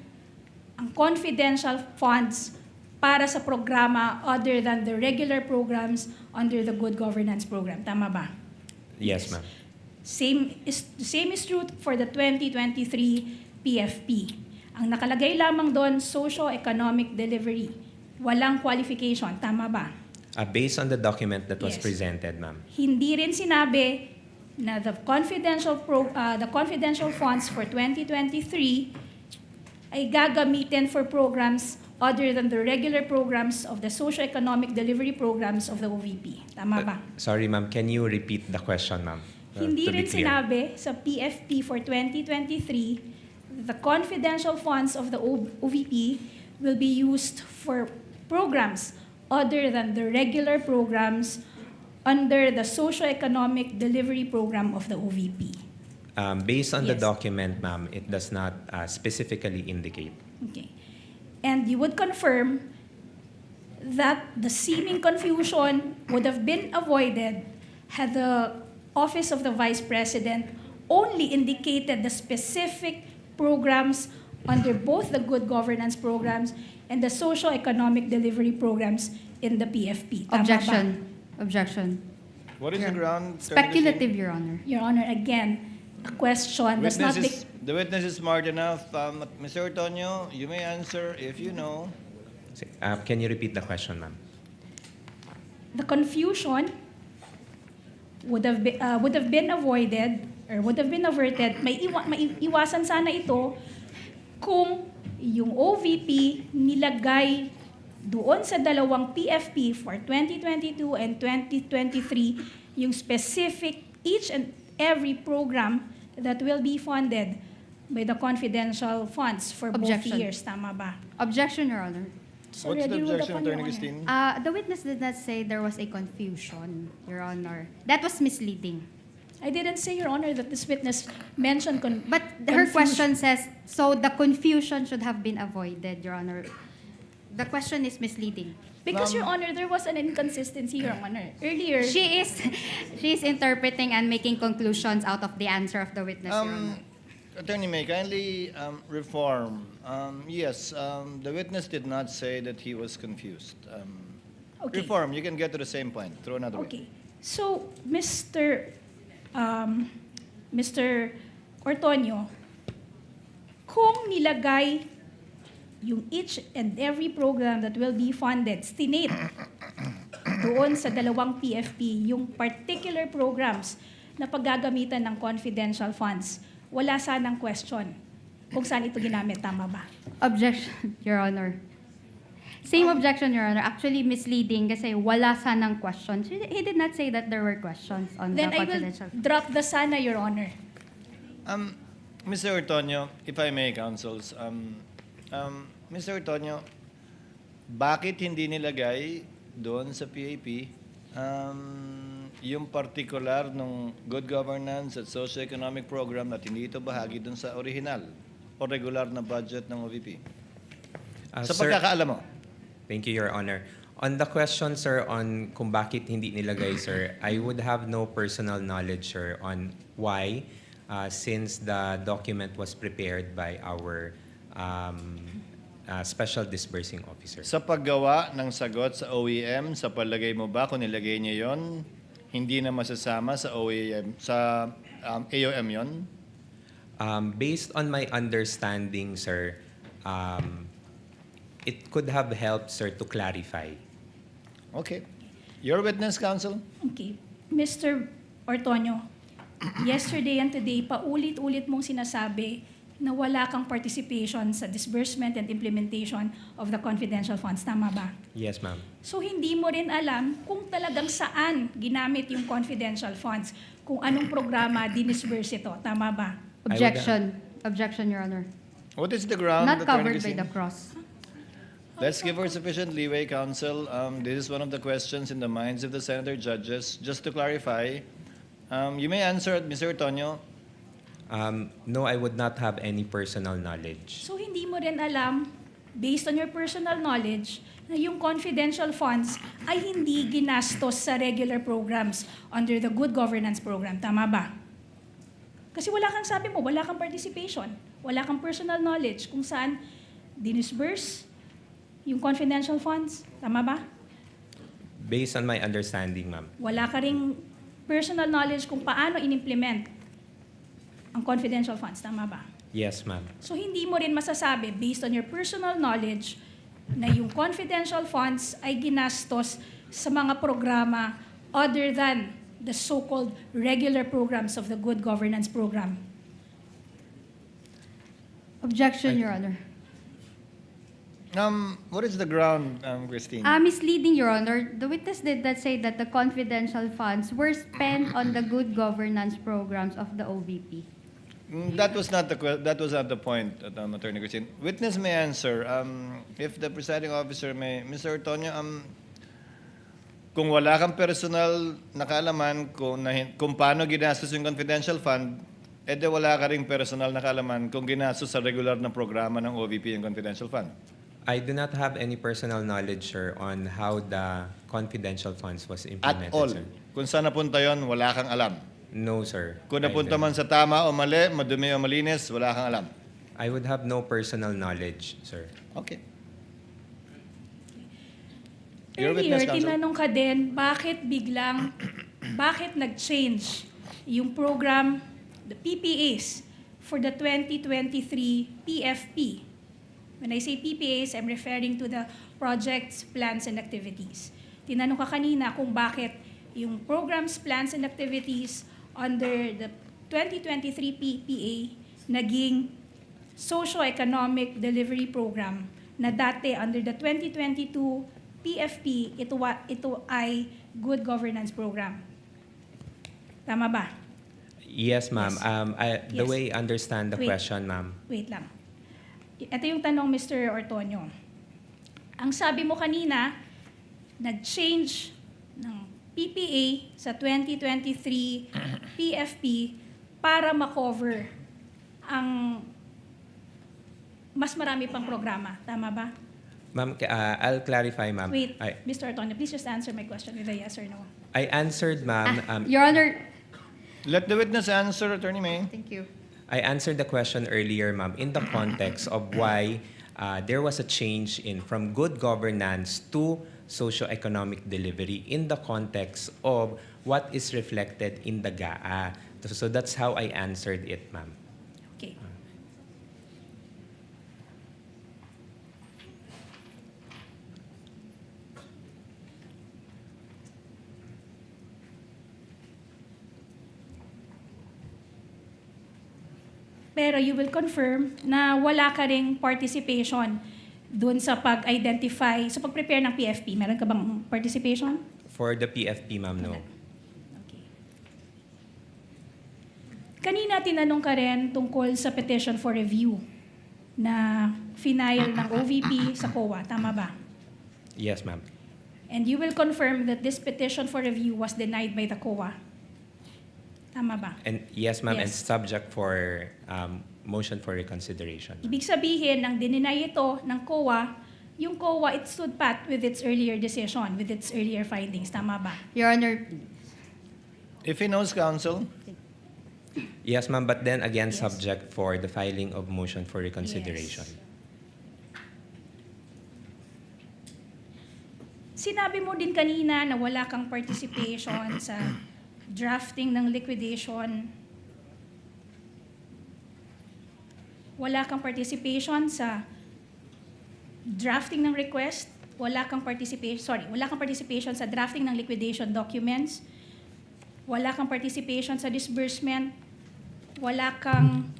ang confidential funds para sa programa other than the regular programs under the good governance program. Tama ba? Yes, ma'am. Same is true for the 2023 PFP. Ang nakalagay lamang doon, socio-economic delivery. Walang qualification. Tama ba? Based on the document that was Yes. presented, ma'am. Hindi rin sinabi na the confidential funds for 2023 ay gagamitin for programs other than the regular programs of the socio-economic delivery programs of the OVP. Tama ba? Sorry, ma'am. Can you repeat the question, ma'am? Hindi To be rin clear. sinabi sa PFP for 2023 the confidential funds of the OVP will be used for programs other than the regular programs under the socio-economic delivery program of the OVP. Based on the Yes. document, ma'am, it does not specifically indicate. Okay. And you would confirm that the seeming confusion would have been avoided had the Office of the Vice President only indicated the specific programs under both the good governance programs and the socio-economic delivery programs in the PFP. Tama ba? Objection. What is the ground? Attorney Speculative, Your Honor. Your Honor, again, a question does not make... The witness is smart enough. Mr. Ortonio, you may answer if you know. Can you repeat the question, ma'am? The confusion would have been avoided or would have been averted, maiiwasan sana ito kung yung OVP nilagay doon sa dalawang PFP for 2022 and 2023 yung specific each and every program that will be funded by the confidential funds for Objection. both years. Tama ba? Objection, Your Honor. So What's the already ruled objection, upon, Your Attorney Honor. Christine? The witness did not say there was a confusion, Your Honor. That was misleading. I didn't say, Your Honor, that this witness mentioned But her question says, so the confusion should have been avoided, Your Honor. The question is misleading. Because, Your Honor, there was an inconsistency, Your Honor. Earlier, She is interpreting and making conclusions out of the answer of the witness, Your Honor. Attorney May, kindly reform. Yes, the witness did not say that he was confused. Okay. Reform, you can get to the same point. Throw another way. Okay. So, Mr. Ortonio, kung nilagay yung each and every program that will be funded, stinate doon sa dalawang PFP, yung particular programs na paggagamitan ng confidential funds, wala sanang question kung saan ito ginamit. Tama ba? Objection, Your Honor. Same objection, Your Honor. Actually misleading kasi wala sanang questions. He did not say that there were questions on Then the I will confidential. drop the sana, Your Honor. Mr. Ortonio, if I may, counsels, Mr. Ortonio, bakit hindi nilagay doon sa PAP yung particular ng good governance at socio-economic program at hindi ito bahagi doon sa original o regular na budget ng OVP? Sa Sir, pagkakaalam mo. Thank you, Your Honor. On the question, sir, on kung bakit hindi nilagay, sir, I would have no personal knowledge, sir, on why, since the document was prepared by our Special Disbursing Officer. Sa paggawa ng sagot sa OEM, sa palagay mo ba kung nilagay niya yon, hindi na masasama sa OEM, sa AOM yon? Based on my understanding, sir, it could have helped, sir, to clarify. Okay. Your witness, counsel? Okay. Mr. Ortonio, yesterday and today, paulit-ulit mong sinasabi na wala kang participation sa disbursement and implementation of the confidential funds. Tama ba? Yes, ma'am. So hindi mo rin alam kung talagang saan ginamit yung confidential funds, kung anong programa dinisburse ito. Tama ba? Objection. Objection, Your Honor. What is the ground? Not Attorney covered by Christine? the cross. Let's give her sufficient leeway, counsel. This is one of the questions in the minds of the senator judges. Just to clarify, you may answer it, Mr. Ortonio. No, I would not have any personal knowledge. So hindi mo rin alam, based on your personal knowledge, na yung confidential funds ay hindi ginastos sa regular programs under the good governance program. Tama ba? Kasi wala kang sabi mo, wala kang participation, wala kang personal knowledge kung saan dinisburse yung confidential funds. Tama ba? Based on my understanding, ma'am. Wala ka ring personal knowledge kung paano in-implement ang confidential funds. Tama ba? Yes, ma'am. So hindi mo rin masasabi, based on your personal knowledge, na yung confidential funds ay ginastos sa mga programa other than the so-called regular programs of the good governance program. Objection, Your Honor. What is the ground, Christine? Misleading, Your Honor. The witness did not say that the confidential funds were spent on the good governance programs of the OVP. That was not the point, Attorney Christine. Witness may answer. If the presiding officer may, Mr. Ortonio, kung wala kang personal na kaalaman kung paano ginastos yung confidential fund, edi wala ka ring personal na kaalaman kung ginastos sa regular na programa ng OVP yung confidential fund. I do not have any personal knowledge, sir, on how the confidential funds was implemented, At all. sir. Kung saan napunta yon, wala kang alam. No, sir. Kung napunta man sa tama o mali, madumi o malinis, wala kang alam. I would have no personal knowledge, sir. Okay. Your Earlier, witness, counsel. tinanong ka din, bakit nag-change yung program, the PPAs, for the 2023 PFP? When I say PPAs, I'm referring to the projects, plans, and activities. Tinanong ka kanina kung bakit yung programs, plans, and activities under the 2023 PPA naging Socio-Economic Delivery Program na dati under the 2022 PFP, ito ay Good Governance Program. Tama ba? Yes, ma'am. Yes. The way I understand the Wait. question, ma'am. Wait lang. Ito yung tanong, Mr. Ortonio. Ang sabi mo kanina, nag-change ng PPA sa 2023 PFP para makover ang mas marami pang programa. Tama ba? Ma'am, I'll clarify, ma'am. Wait, I Mr. Ortonio, please just answer my question with a yes or no. answered, ma'am. Your Honor, Let the witness answer, Attorney May. thank you. I answered the question earlier, ma'am, in the context of why there was a change from good governance to socio-economic delivery in the context of what is reflected in the GAA. So that's how I answered it, ma'am. Okay. Pero you will confirm na wala ka ring participation dun sa pag-identify, sa pag-prepare ng PFP. Meron ka bang participation? For the PFP, ma'am, no. Okay. Kanina tinanong ka rin tungkol sa petition for review na final ng OVP sa COA. Tama ba? Yes, ma'am. And you will confirm that this petition for review was denied by the COA. Tama ba? And yes, ma'am, and Yes. subject for motion for reconsideration. Ibig sabihin, nang dininay ito ng COA, yung COA, it stood pat with its earlier decision, with its earlier findings. Tama ba? Your Honor, If he knows, counsel. Yes, ma'am, but then again, Yes. subject for the filing of motion for reconsideration. Yes. Sinabi mo din kanina na wala kang participation sa drafting ng liquidation. Wala kang participation sa drafting ng request. Wala kang participation sa drafting ng liquidation documents. Wala kang participation sa disbursement. Wala kang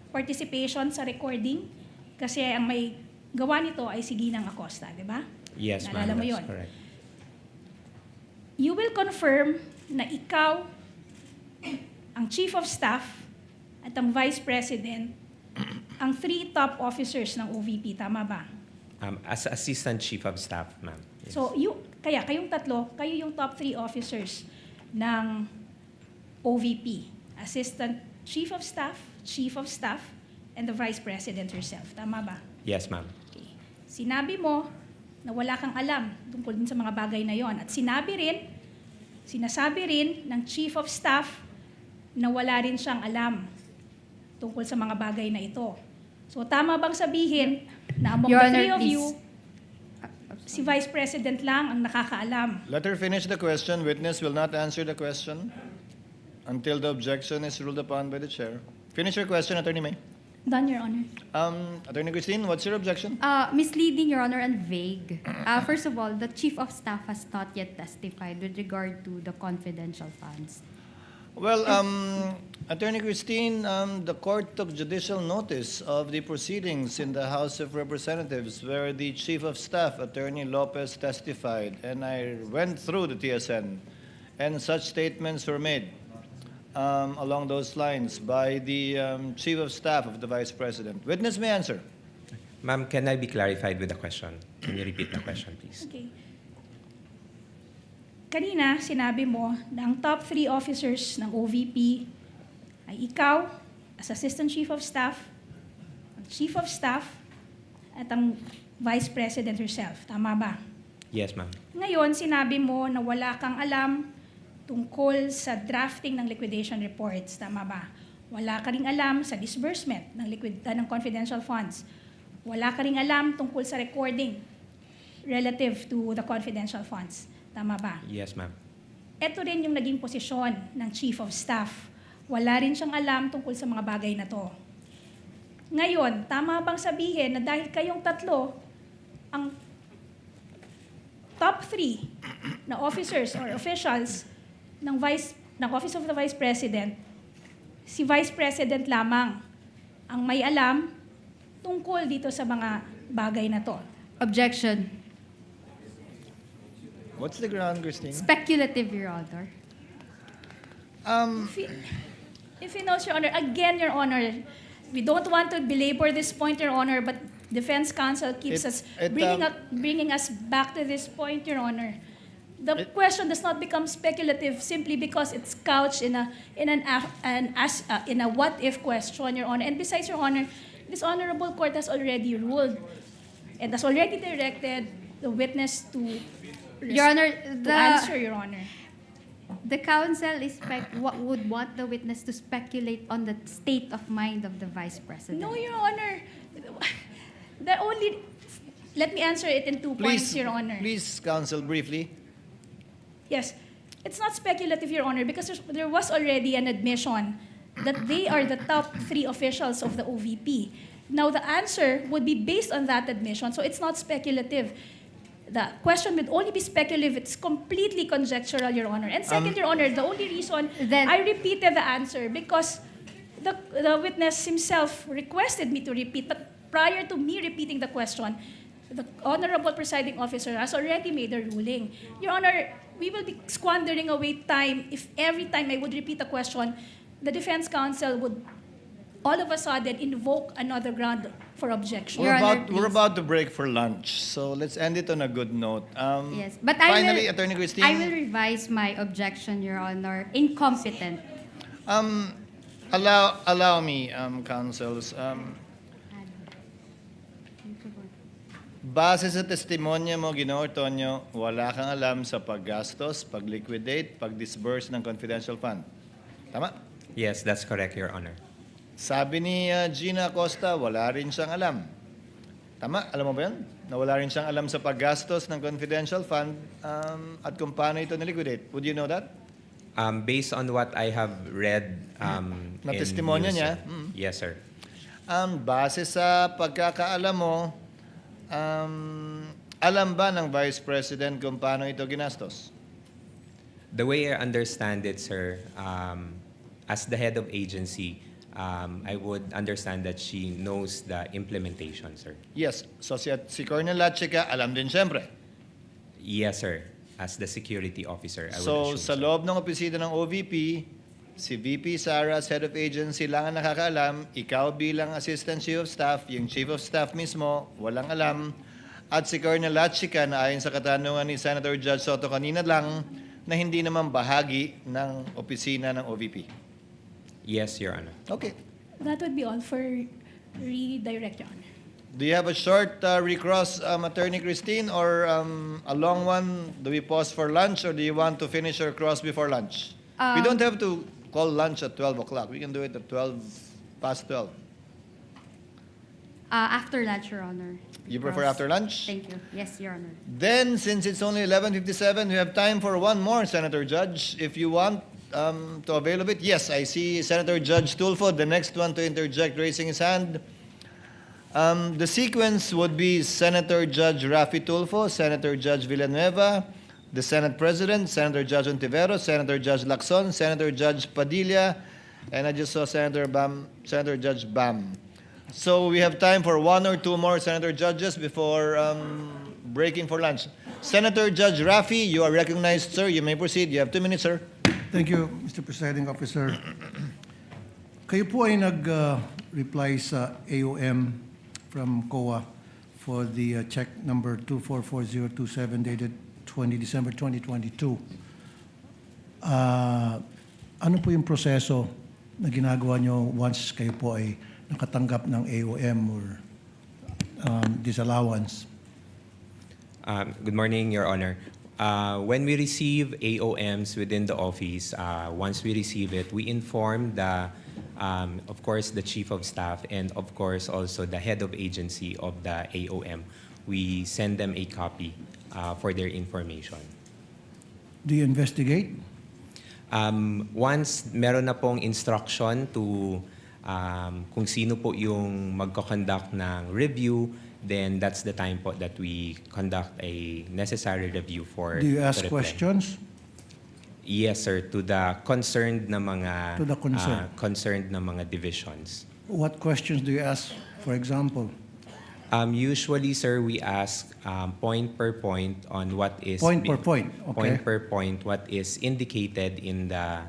participation sa recording. Kasi ang may gawa nito ay si Ginang Acosta, di ba? Yes, ma'am, Naalala mo that's yun? correct. You will confirm na ikaw, ang Chief of Staff, at ang Vice President, ang 3 top officers ng OVP. Tama ba? As Assistant Chief of Staff, ma'am. Yes. So, kayong tatlo, kayo yung top 3 officers ng OVP. Assistant Chief of Staff, and the Vice President herself. Tama ba? Yes, ma'am. Okay. Sinabi mo na wala kang alam tungkol din sa mga bagay na yon. At sinasabi rin ng Chief of Staff na wala rin siyang alam tungkol sa mga bagay na ito. So tama bang sabihin na among Your the Honor, three of please. you, si Vice President lang ang nakakaalam? Let her finish the question. Witness will not answer the question until the objection is ruled upon by the chair. Finish your question, Attorney May. Done, Your Honor. Attorney Christine, what's your objection? misleading, Your Honor, and vague. First of all, the Chief of Staff has not yet testified with regard to the confidential funds. Well, Attorney Christine, the court took judicial notice of the proceedings in the House of Representatives where the Chief of Staff, Attorney Lopez, testified, and I went through the TSN, and such statements were made along those lines by the Chief of Staff of the Vice President. Witness may answer. Ma'am, can I be clarified with the question? Can you repeat the question, please? Okay. Kanina, sinabi mo na ang top 3 officers ng OVP ay ikaw, as Assistant Chief of Staff, ang Chief of Staff, at ang Vice President herself. Tama ba? Yes, ma'am. Ngayon, sinabi mo na wala kang alam tungkol sa drafting ng liquidation reports. Tama ba? Wala ka ring alam sa disbursement ng confidential funds. Wala ka ring alam tungkol sa recording relative to the confidential funds. Tama ba? Yes, ma'am. Ito rin yung naging posisyon ng Chief of Staff. Wala rin siyang alam tungkol sa mga bagay na to. Ngayon, tama bang sabihin na dahil kayong tatlo, ang top 3 na officers or officials ng Vice ng Office of the Vice President, si Vice President lamang ang may alam tungkol dito sa mga bagay na to. Objection. What's the ground, Christine? Speculative, Your Honor. If you know, Your Honor, again, Your Honor, we don't want to belabor this point, Your Honor, but Defense Counsel keeps bringing us back to this point, Your Honor. The question does not become speculative simply because it's couched in a what if question, Your Honor. And besides, Your Honor, this honorable court has already ruled and has already directed the witness to Your Honor, to answer, Your Honor. The counsel would want the witness to speculate on the state of mind of the Vice President. No, Your Honor. Let me answer it in 2 points, Your Honor. Please, counsel, briefly. Yes. It's not speculative, Your Honor, because there was already an admission that they are the top 3 officials of the OVP. Now, the answer would be based on that admission, so it's not speculative. The question would only be speculative. It's completely conjectural, Your Honor. And second, Your Honor, the only reason I repeated the answer because the witness himself requested me to repeat, but prior to me repeating the question, the Honorable Presiding Officer has already made a ruling. Your Honor, we will be squandering away time if every time I would repeat a question, the Defense Counsel would all of a sudden invoke another ground for objection. We're about to break for lunch, so let's end it on a good note. Yes, but finally, Attorney Christine. I will revise my objection, Your Honor. Incompetent. Allow me, counsels. Base sa testimonya mo, Ginoong Tonyo, wala kang alam sa paggastos, pag-liquidate, pag-disburse ng confidential fund. Tama? Yes, that's correct, Your Honor. Sabi ni Gina Acosta, wala rin siyang alam. Tama? Alam mo ba yan? Na wala rin siyang alam sa paggastos ng confidential fund at kung paano ito niliquidate. Would you know that? Based on what I have read Na in testimonya news, niya? Yes, sir. Base sa pagkakaalam mo, alam ba ng Vice President kung paano ito ginastos? The way I understand it, sir, as the head of agency, I would understand that she knows the implementation, sir. Yes. So si Colonel Lachica, alam din siyempre. Yes, sir. As the security officer, I would So assume sa loob ng opisina ng OVP, si VP Sara, as head of agency, lang ang nakakaalam. Ikaw bilang Assistant Chief of Staff, yung Chief of Staff mismo, walang alam. At si Colonel Lachica, na ayon sa katanungan ni Senator Judge Soto kanina lang, na hindi naman bahagi ng opisina ng OVP. Yes, Your Honor. Okay. That would be all for redirect, Your Honor. Do you have a short recross, Attorney Christine, or a long one? Do we pause for lunch, or do you want to finish your cross before lunch? We don't have to call lunch at 12 o'clock. We can do it at 12:12. After lunch, Your Honor. You prefer after lunch? Thank you. Yes, Your Honor. Then, since it's only 11:57, we have time for one more, Senator Judge. If you want to avail of it. Yes, I see Senator Judge Tulfo, the next one to interject, raising his hand. The sequence would be Senator Judge Rafi Tulfo, Senator Judge Villanueva, the Senate President, Senator Judge Ontiveros, Senator Judge Lacson, Senator Judge Padilla, and I just saw Senator Judge Bam. So we have time for one or two more Senator Judges before breaking for lunch. Senator Judge Rafi, you are recognized, sir. You may proceed. You have 2 minutes, sir. Thank you, Mr. Presiding Officer. Kayo po ay nag-reply sa AOM from COA for the check number 244027 dated 20 December 2022. Ano po yung proseso na ginagawa nyo once kayo po ay nakatanggap ng AOM or disallowance? Good morning, Your Honor. When we receive AOMs within the office, once we receive it, we inform of course, the Chief of Staff and, of course, also the head of agency of the AOM. We send them a copy for their information. Do you investigate? Once meron na pong instruction to kung sino po yung magko-conduct ng review, then that's the time po that we conduct a necessary review for Do you ask the reply. questions? Yes, sir, to the concerned na mga To the concerned. concerned na mga divisions. What questions do you ask, for example? Usually, sir, we ask point per point on what is Point per point, okay. point per point what is indicated in the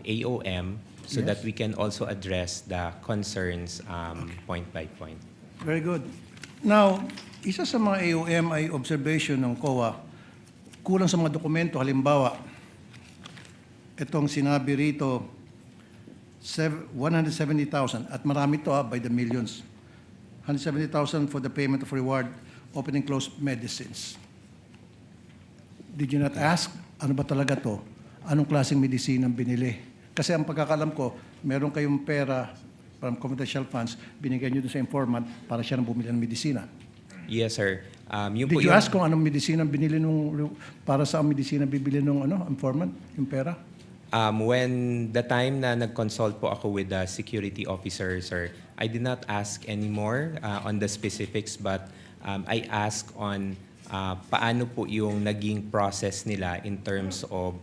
AOM, so Yes. that we can also address the concerns point by point. Very good. Now, isa sa mga AOM ay observation ng COA, kulang sa mga dokumento, halimbawa, itong sinabi rito, 170,000, at marami to by the millions. 170,000 for the payment of reward, open and closed medicines. Did you not ask, ano ba talaga to? Anong klaseng medicine ang binili? Kasi ang pagkakalam ko, meron kayong pera from confidential funds, binigay nyo doon sa informant para siya nang bumili ng medisina. Yes, sir. Yun Did po you yung- ask kung anong medisina binili nung, para sa medisina bibili nung informant, yung pera? When the time na nag-consult po ako with the security officer, sir, I did not ask anymore on the specifics, but I asked on paano po yung naging process nila in terms of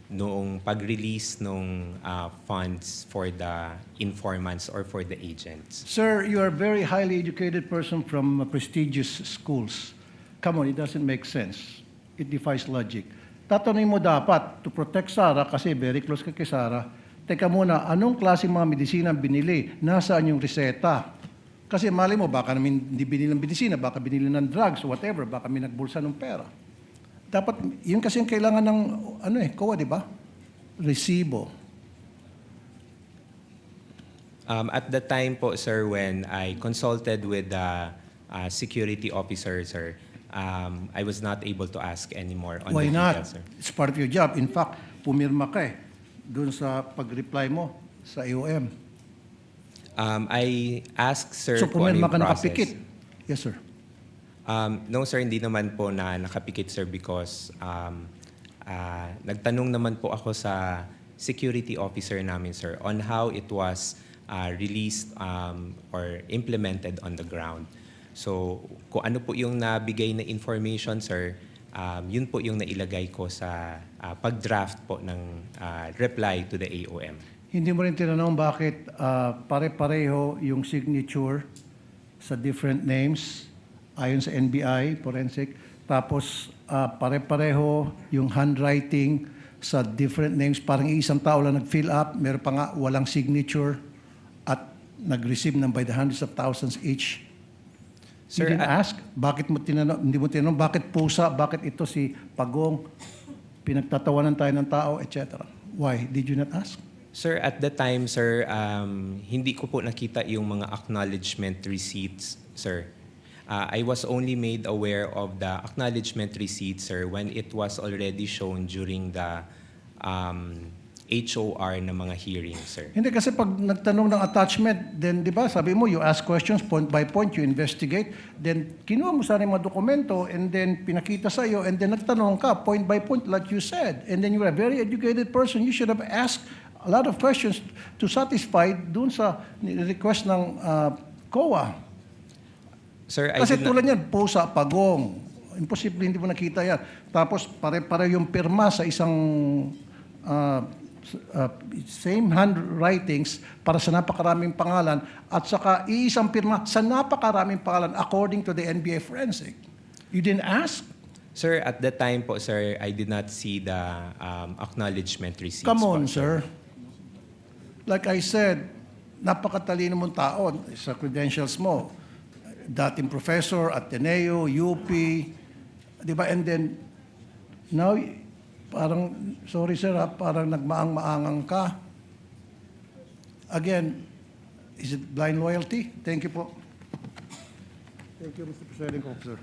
noong pag-release ng funds for the informants or for the agents. Sir, you are a very highly educated person from prestigious schools. Come on, it doesn't make sense. It defies logic. Tatanungin mo dapat, to protect Sara, kasi very close ka kay Sara, teka muna, anong klaseng mga medisina binili? Nasaan yung reseta? Kasi mali mo, baka namin hindi binili ng medisina, baka binili ng drugs, whatever, baka may nagbulsa ng pera. Dapat, yun kasi yung kailangan ng, COA, di ba? Resibo. At the time po, sir, when I consulted with the security officer, sir, I was not able to ask anymore on Why the not? details, sir. It's part of your job. In fact, pumirma ka doon sa pag-reply mo sa AOM. I asked, sir, So kung ano pumirma yung ka process. nakapikit. Yes, sir. No, sir, hindi naman po na nakapikit, sir, because nagtanong naman po ako sa security officer namin, sir, on how it was released or implemented on the ground. So, kung ano po yung nabigay na information, sir, yun po yung nailagay ko sa pag-draft po ng reply to the AOM. Hindi mo rin tinanong bakit pare-pareho yung signature sa different names ayon sa NBI, forensic, tapos pare-pareho yung handwriting sa different names, parang isang tao lang nag-fill up, meron pa nga walang signature at nag-receive ng by the hundreds of thousands each. Sir, You didn't ask, bakit mo tinanong, hindi mo tinanong, bakit pusa, bakit ito si Pagong, pinagtatawanan tayo ng tao, etc. Why? Did you not ask? Sir, at the time, sir, hindi ko po nakita yung mga acknowledgement receipts, sir. I was only made aware of the acknowledgement receipts, sir, when it was already shown during the HOR na mga hearings, sir. Hindi kasi pag nagtanong ng attachment, then di ba sabi mo you ask questions point by point, you investigate, then kinuha mo sana yung mga dokumento and then pinakita sa iyo and then nagtanong ka point by point like you said. And then you are a very educated person, you should have asked a lot of questions to satisfy dun sa request ng COA. Sir, I Kasi did not- tulad yan, pusa, Pagong. Imposible hindi mo nakita yan. Tapos pare-pare yung pirma sa isang same handwritings para sa napakaraming pangalan at saka iisang pirma sa napakaraming pangalan according to the NBA forensic. You didn't ask? Sir, at the time po, sir, I did not see the acknowledgement receipts. Come po, on, sir. Like I said, napakatalino mong tao sa credentials mo. Dating professor, Ateneo, UP, di ba? And then, now, parang, sorry sir, parang nagmaang-maangang ka. Again, is it blind loyalty? Thank you po. Thank you, Mr. Presiding Officer.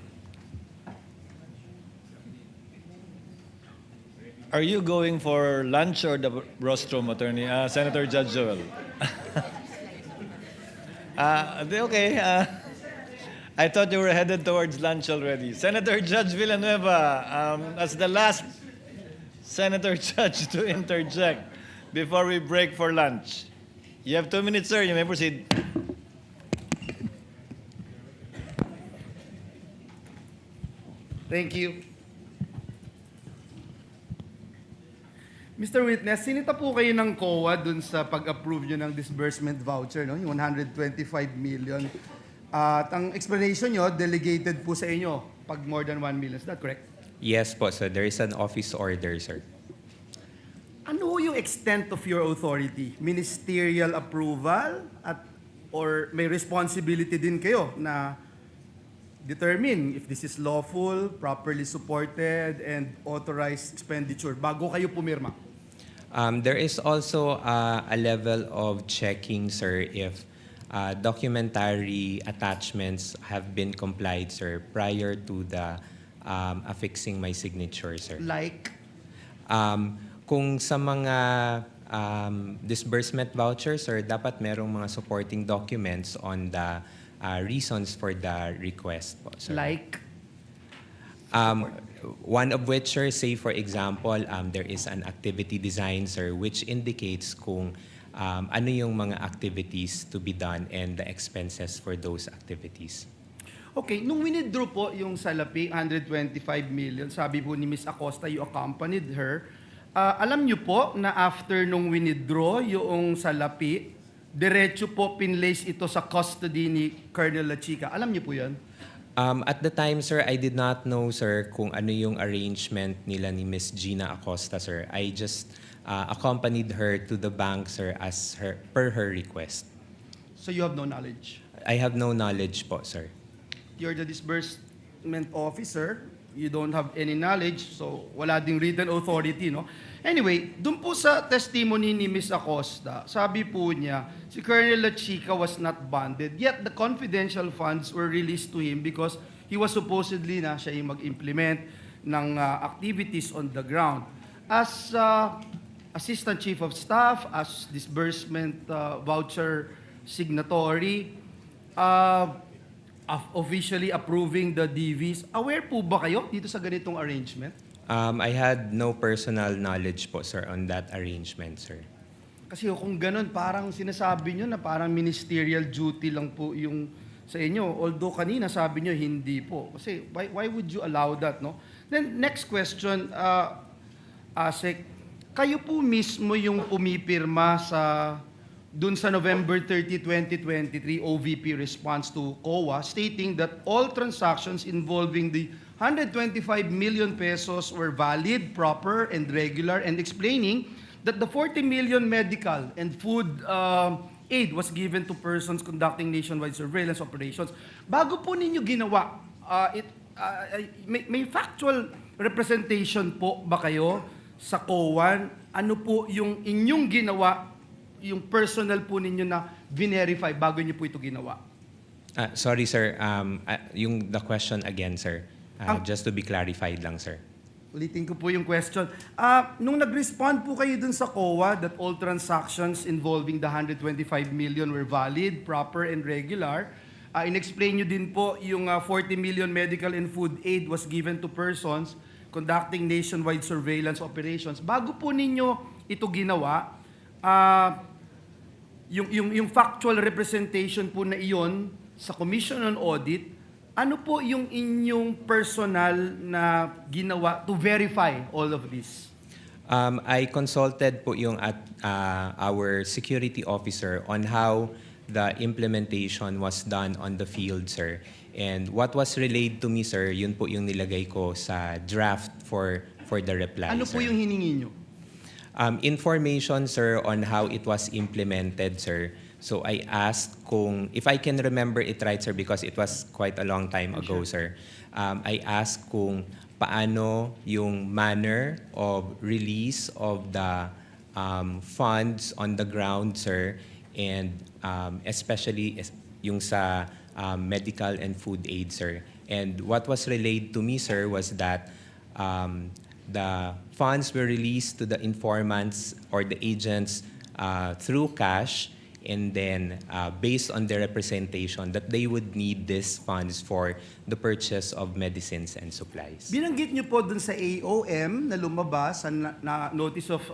Are you going for lunch or the rostrum, Attorney? Senator Judge Joel. Okay. I thought you were headed towards lunch already. Senator Judge Villanueva, as the last Senator Judge to interject before we break for lunch. You have 2 minutes, sir. You may proceed. Thank you. Mr. Witness, sinita po kayo ng COA dun sa pag-approve nyo ng disbursement voucher, no? Yung 125 million. At ang explanation nyo, delegated po sa inyo pag more than 1 million. Is that correct? Yes po, so there is an office order, sir. Ano yung extent of your authority? Ministerial approval or may responsibility din kayo na determine if this is lawful, properly supported, and authorized expenditure bago kayo pumirma? There is also a level of checking, sir, if documentary attachments have been complied, sir, prior to the affixing my signature, sir. Like? Kung sa mga disbursement vouchers, sir, dapat merong mga supporting documents on the reasons for the request po, sir. Like? One of which, sir, say for example, there is an activity design, sir, which indicates kung ano yung mga activities to be done and the expenses for those activities. Okay, nung winidraw po yung salapi, 125 million, sabi po ni Ms. Acosta, you accompanied her. Alam niyo po na after nung winidraw yung salapi, diretso po pinlace ito sa custody ni Colonel La Chica. Alam niyo po yan? At the time, sir, I did not know, sir, kung ano yung arrangement nila ni Miss Gina Acosta, sir. I just accompanied her to the bank, sir, per her request. So you have no knowledge? I have no knowledge po, sir. You're the disbursement officer. You don't have any knowledge, so wala ding written authority, no? Anyway, dun po sa testimony ni Ms. Acosta, sabi po niya, si Colonel La Chica was not bonded, yet the confidential funds were released to him because he was supposedly na siya yung mag-implement ng activities on the ground. As Assistant Chief of Staff, as disbursement voucher signatory, officially approving the DVs, aware po ba kayo dito sa ganitong arrangement? I had no personal knowledge po, sir, on that arrangement, sir. Kasi kung ganun, parang sinasabi nyo na parang ministerial duty lang po yung sa inyo. Although kanina sabi nyo hindi po. Kasi why would you allow that, no? Then next question, Asek, kayo po mismo yung pumipirma dun sa November 30, 2023 OVP response to COA stating that all transactions involving the 125 million pesos were valid, proper, and regular, and explaining that the 40 million medical and food aid was given to persons conducting nationwide surveillance operations. Bago po ninyo ginawa, may factual representation po ba kayo sa COA? Ano po yung inyong ginawa, yung personal po ninyo na verify bago niyo po ito ginawa? Sorry, sir. The question again, sir. Just to be clarified lang, sir. Ulitin ko po yung question. Nung nag-respond po kayo dun sa COA that all transactions involving the 125 million were valid, proper, and regular, in-explain nyo din po yung 40 million medical and food aid was given to persons conducting nationwide surveillance operations. Bago po ninyo ito ginawa, yung factual representation po na iyon sa Commission on Audit, ano po yung inyong personal na ginawa to verify all of this? I consulted po yung our security officer on how the implementation was done on the field, sir. And what was relayed to me, sir, yun po yung nilagay ko sa draft for the reply, Ano sir. po yung hiningi nyo? Information, sir, on how it was implemented, sir. So I asked if I can remember it right, sir, because it was quite a long time ago, sir. I asked kung paano yung manner of release of the funds on the ground, sir, and especially yung sa medical and food aid, sir. And what was relayed to me, sir, was that the funds were released to the informants or the agents through cash, and then based on their representation that they would need these funds for the purchase of medicines and supplies. Binanggit nyo po dun sa AOM na lumabas na notice of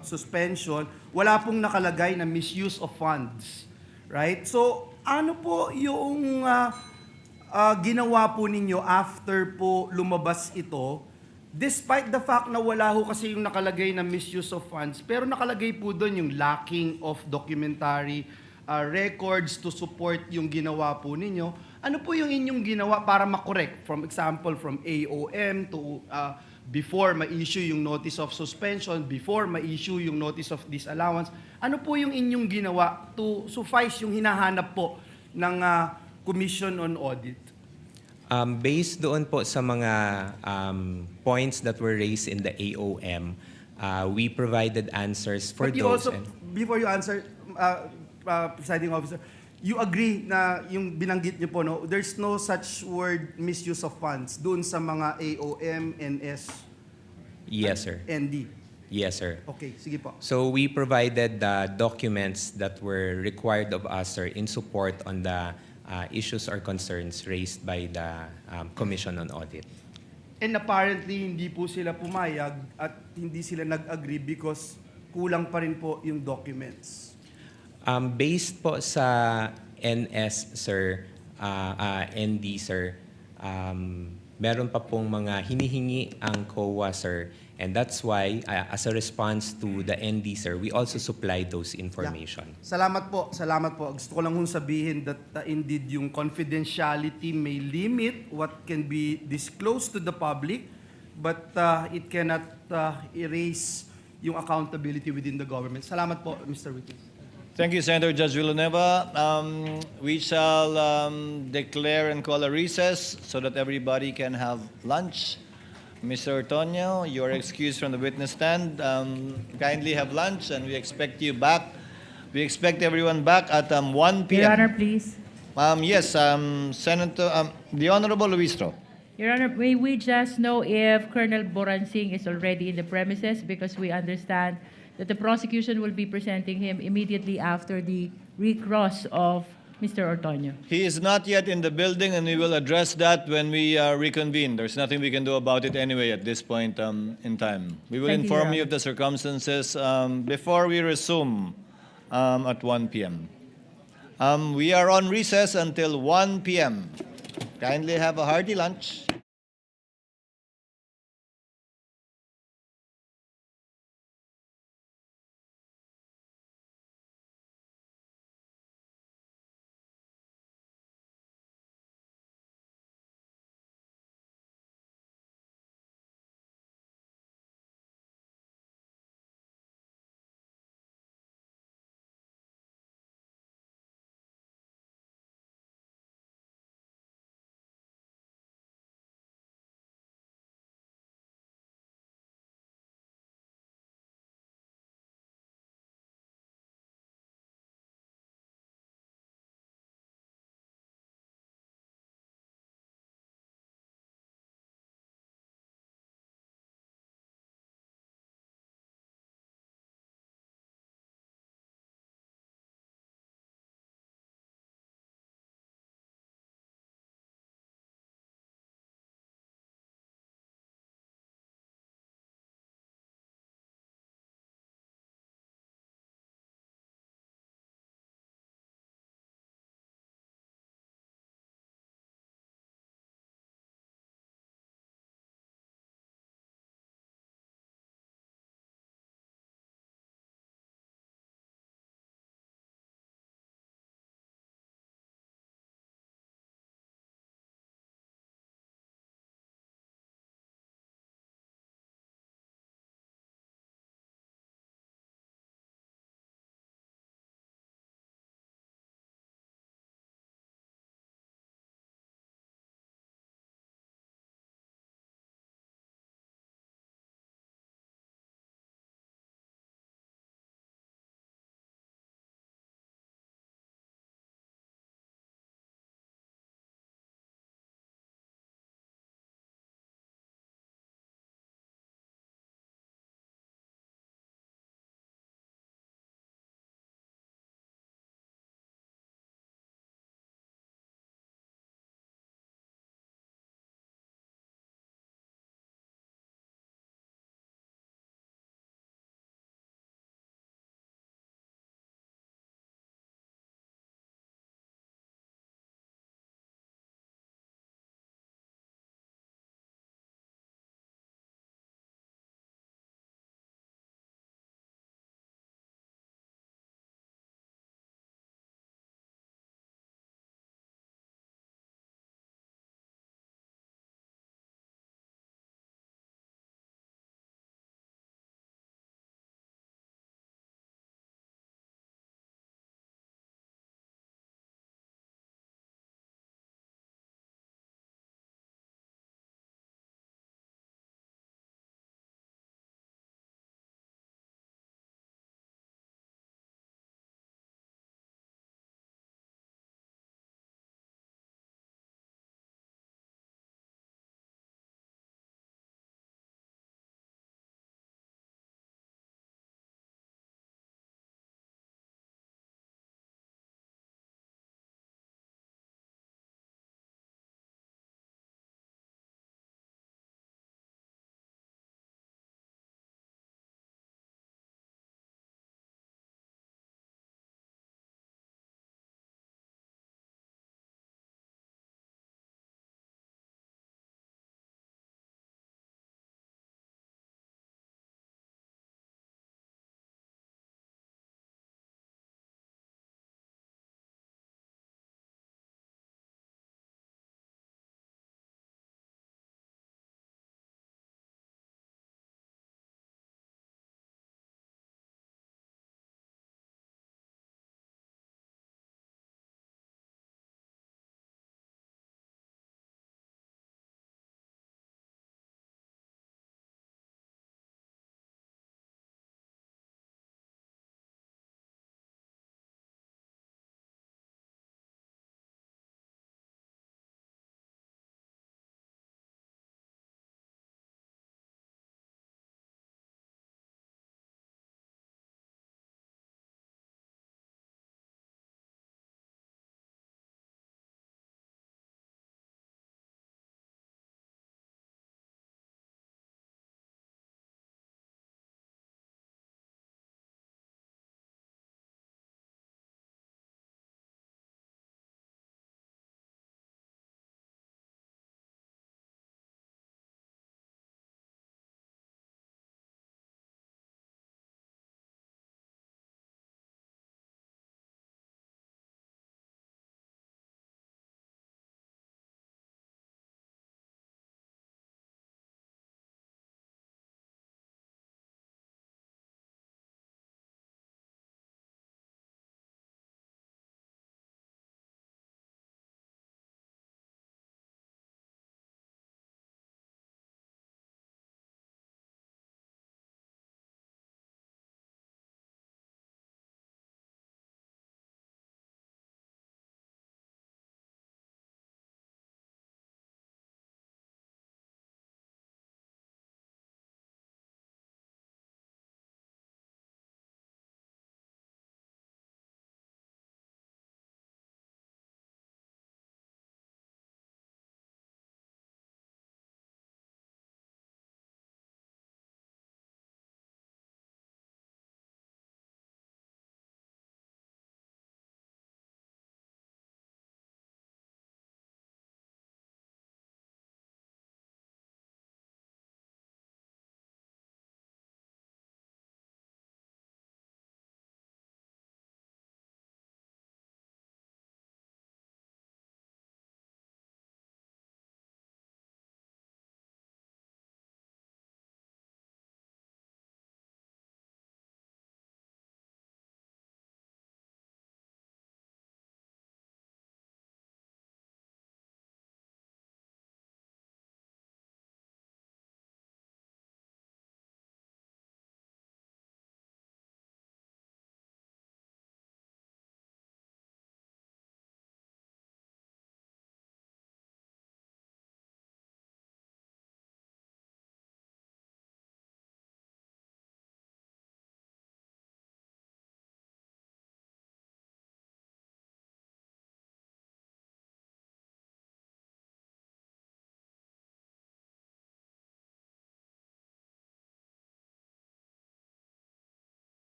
suspension, wala pong nakalagay na misuse of funds. Right? So, ano po yung ginawa po ninyo after po lumabas ito despite the fact na wala ho kasi yung nakalagay na misuse of funds, pero nakalagay po doon yung lacking of documentary records to support yung ginawa po ninyo. Ano po yung inyong ginawa para makorek? From example, from AOM to before ma-issue yung notice of suspension, before ma-issue yung notice of disallowance. Ano po yung inyong ginawa to suffice yung hinahanap po ng Commission on Audit? Based doon po sa mga points that were raised in the AOM, we provided answers for But you those. also, before you answer, presiding officer, you agree na yung binanggit niyo po, no, there's no such word misuse of funds doon sa mga AOM, NS, Yes, sir. ND. Yes, sir. Okay, sige po. So we provided the documents that were required of us, sir, in support on the issues or concerns raised by the Commission on Audit. And apparently, hindi po sila pumayag at hindi sila nag-agree because kulang pa rin po yung documents. Based po sa NS, sir, ND, sir, meron pa pong mga hinihingi ang COA, sir. And that's why, as a response to the ND, sir, we also supply those information. Salamat po, salamat po. Gusto ko lang hong sabihin that indeed yung confidentiality may limit what can be disclosed to the public, but it cannot erase yung accountability within the government. Salamat po, Mr. Witness. Thank you, Senator Judge Villanueva. We shall declare and call a recess so that everybody can have lunch. Mr. Ortonio, you are excused from the witness stand. Kindly have lunch, and we expect you back. We expect everyone back at 1 p.m. Your Honor, please. Yes, Senator, the Honorable Luistro. Your Honor, may we just know if Colonel Boransing is already in the premises, because we understand that the prosecution will be presenting him immediately after the recross of Mr. Ortonio. He is not yet in the building, and we will address that when we reconvene. There's nothing we can do about it anyway at this point in time. We will Thank you, inform Your you of the circumstances before we resume at 1 p.m. We are on recess until 1 p.m. Kindly have a hearty lunch.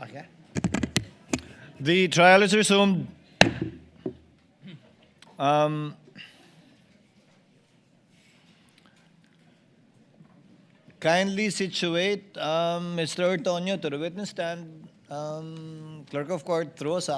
Okay. The trial is resumed. Kindly situate Mr. Ortonio to the witness stand. Clerk of Court, through us.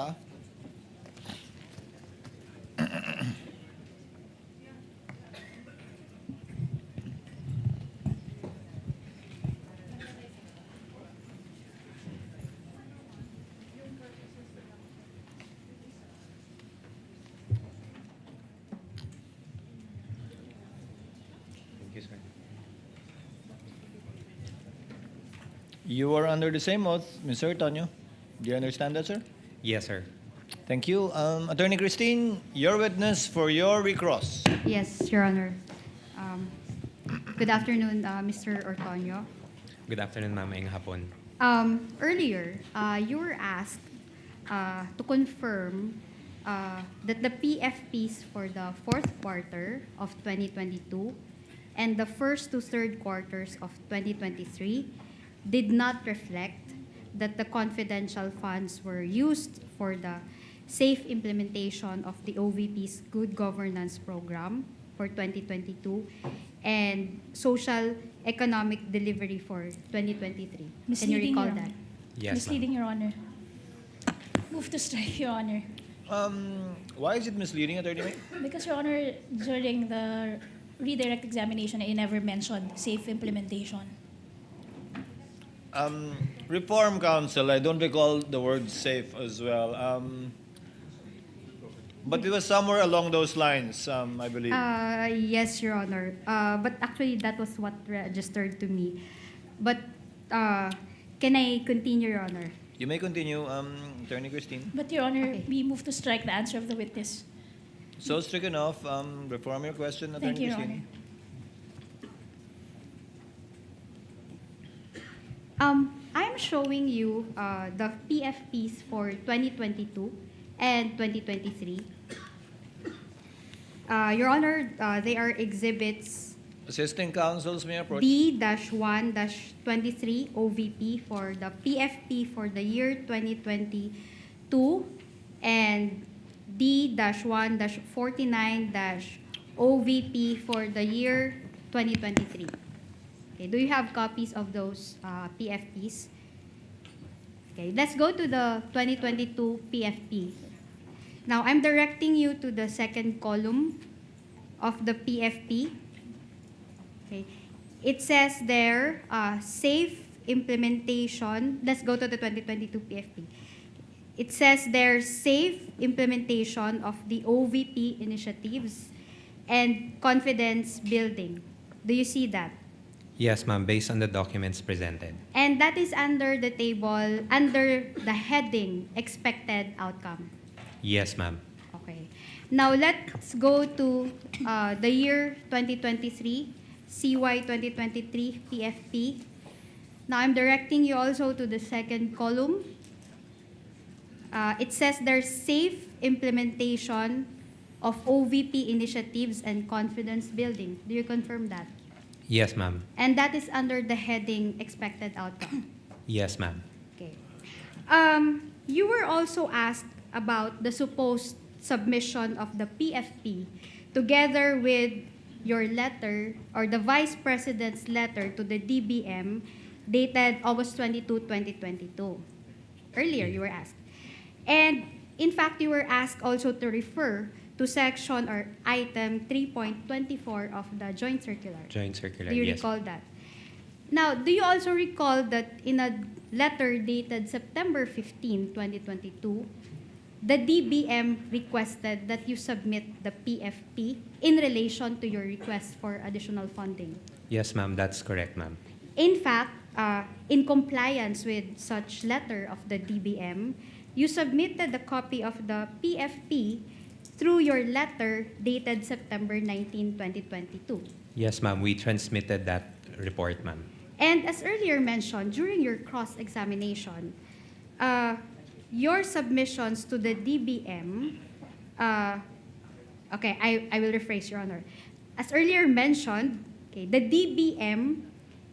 Thank you, sir. You are under the same oath, Mr. Ortonio. Do you understand that, sir? Yes, sir. Thank you. Attorney Christine, your witness for your recross. Yes, Your Honor. Good afternoon, Mr. Ortonio. Good afternoon, ma'am. Maayong hapon. Earlier, you were asked to confirm that the PFPs for the fourth quarter of 2022 and the first to third quarters of 2023 did not reflect that the confidential funds were used for the safe implementation of the OVP's Good Governance Program for 2022 and social economic delivery for 2023. Can you Misleading, recall Your that? Honor. Yes, Misleading, Your Honor. Move to strike, Your Honor. Why is it misleading, Attorney May? Because, Your Honor, during the redirect examination, I never mentioned safe implementation. Reform Council, I don't recall the word safe as well. But it was somewhere along those lines, I believe. Yes, Your Honor. But actually, that was what registered to me. But can I continue, Your Honor? You may continue, Attorney Christine. But, Your Honor, Okay. we move to strike the answer of the witness. So stricken off, reform your question, Attorney Thank you, Your Christine. I'm showing you the PFPs for 2022 and 2023. Your Honor, they are exhibits Assisting counsels may approach. D-1-23 OVP for the PFP for the year 2022 and D-1-49 OVP for the year 2023. Okay, do you have copies of those PFPs? Okay, let's go to the 2022 PFP. Now, I'm directing you to the second column of the PFP. Okay. It says there, safe implementation. Let's go to the 2022 PFP. It says there, safe implementation of the OVP initiatives and confidence building. Do you see that? Yes, ma'am, based on the documents presented. And that is under the table, under the heading, expected outcome. Yes, ma'am. Okay. Now, let's go to the year 2023, CY 2023 PFP. Now, I'm directing you also to the second column. It says there's safe implementation of OVP initiatives and confidence building. Do you confirm that? Yes, ma'am. And that is under the heading expected outcome. Yes, ma'am. Okay. You were also asked about the supposed submission of the PFP together with your letter or the Vice President's letter to the DBM dated August 22, 2022. Earlier, you were asked. And in fact, you were asked also to refer to section or item 3.24 of the joint circular. Joint circular, Do you yes. recall that? Now, do you also recall that in a letter dated September 15, 2022, the DBM requested that you submit the PFP in relation to your request for additional funding? Yes, ma'am, that's correct, ma'am. In fact, in compliance with such letter of the DBM, you submitted a copy of the PFP through your letter dated September 19, 2022. Yes, ma'am, we transmitted that report, ma'am. And as earlier mentioned, during your cross-examination, your submissions to the DBM, okay, I will rephrase, Your Honor. As earlier mentioned, okay, the DBM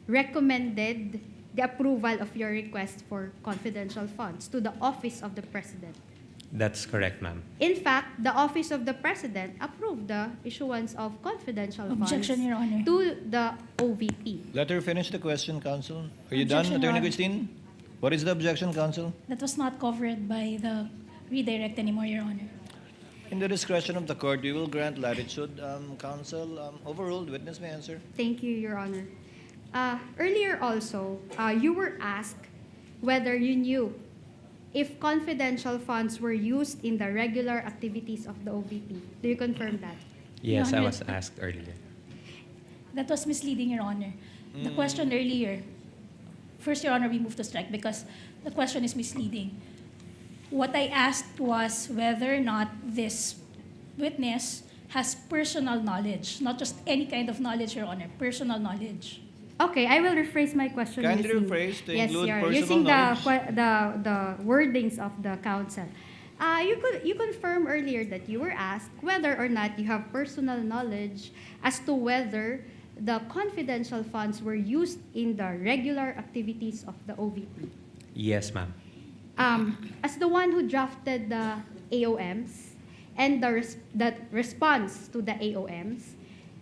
recommended the approval of your request for confidential funds to the Office of the President. That's correct, ma'am. In fact, the Office of the President approved the issuance of confidential Objection, funds Your Honor. to the OVP. Let her finish the question, counsel. Are you Objection, done, Your Attorney Honor. Christine? What is the objection, counsel? That was not covered by the redirect anymore, Your Honor. In the discretion of the court, we will grant latitude. Counsel, overruled. Witness may answer. Thank you, Your Honor. Earlier also, you were asked whether you knew if confidential funds were used in the regular activities of the OVP. Do you confirm that? Yes, Your I Honor. was asked earlier. That was misleading, Your Honor. The question earlier, first, Your Honor, we move to strike because the question is misleading. What I asked was whether or not this witness has personal knowledge, not just any kind of knowledge, Your Honor, personal knowledge. Okay, I will rephrase my question. Kindly using- rephrase to yes, include Your Honor, personal using knowledge. the wordings of the counsel. You confirmed earlier that you were asked whether or not you have personal knowledge as to whether the confidential funds were used in the regular activities of the OVP. Yes, ma'am. As the one who drafted the AOMs and the response to the AOMs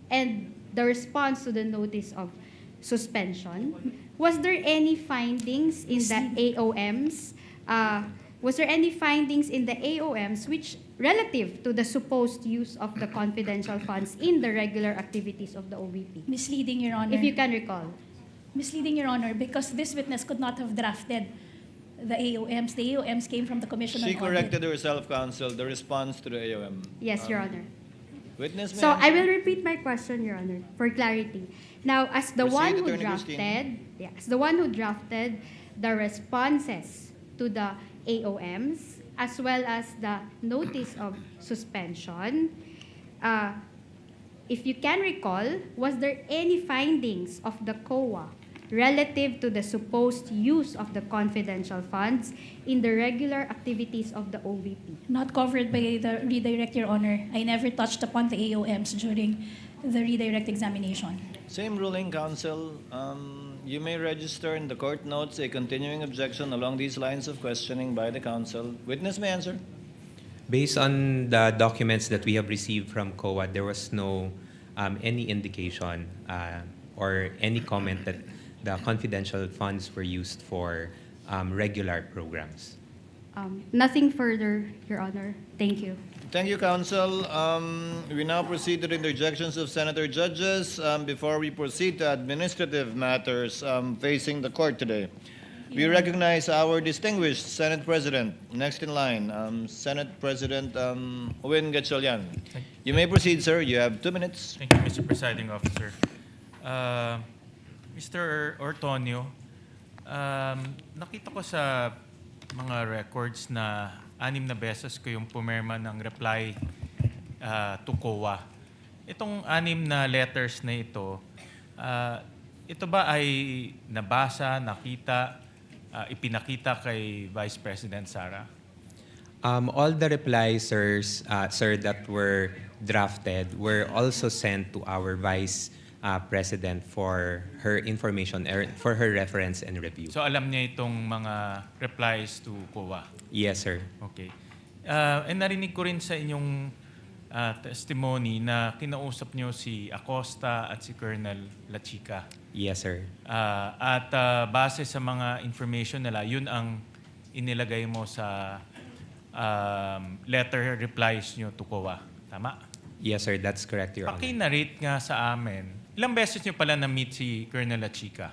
and the response to the notice of suspension, was there any findings in the AOMs? Was there any findings in the AOMs which relative to the supposed use of the confidential funds in the regular activities of the OVP? Misleading, Your Honor. If you can recall. Misleading, Your Honor, because this witness could not have drafted the AOMs. The AOMs came from the Commission She on Audit. corrected herself, counsel, the response to the AOM. Yes, Your Honor. Witness may So answer. I will repeat my question, Your Honor, for clarity. Now, as the Proceed, one who Attorney drafted, Christine. as the one who drafted the responses to the AOMs, as well as the notice of suspension, if you can recall, was there any findings of the COA relative to the supposed use of the confidential funds in the regular activities of the OVP? Not covered by the redirect, Your Honor. I never touched upon the AOMs during the redirect examination. Same ruling, counsel. You may register in the court notes a continuing objection along these lines of questioning by the counsel. Witness may answer. Based on the documents that we have received from COA, there was no any indication or any comment that the confidential funds were used for regular programs. Nothing further, Your Honor. Thank you. Thank you, counsel. We now proceed to the interjections of senator judges. Before we proceed to administrative matters facing the court today, we recognize our distinguished Senate President. Next in line, Senate President Owen Gatchalian. You may proceed, sir. You have 2 minutes. Thank you, Mr. Presiding Officer. Mr. Ortonio, nakita ko sa mga records na 6 na beses ko yung pumirma ng reply to COA. Itong 6 na letters na ito, ito ba ay nabasa, nakita, ipinakita kay Vice President Sara? All the replies, sir, that were drafted were also sent to our Vice President for her information, for her reference and review. So alam niya itong mga replies to COA? Yes, sir. Okay. And narinig ko rin sa inyong testimony na kinausap niyo si Acosta at si Colonel Lachica. Yes, sir. At base sa mga information nila, yun ang inilagay mo sa letter replies niyo to COA. Tama? Yes, sir. That's correct, Your Honor. Paki-narrate nga sa amin, ilang beses niyo pala na-meet si Colonel Lachica?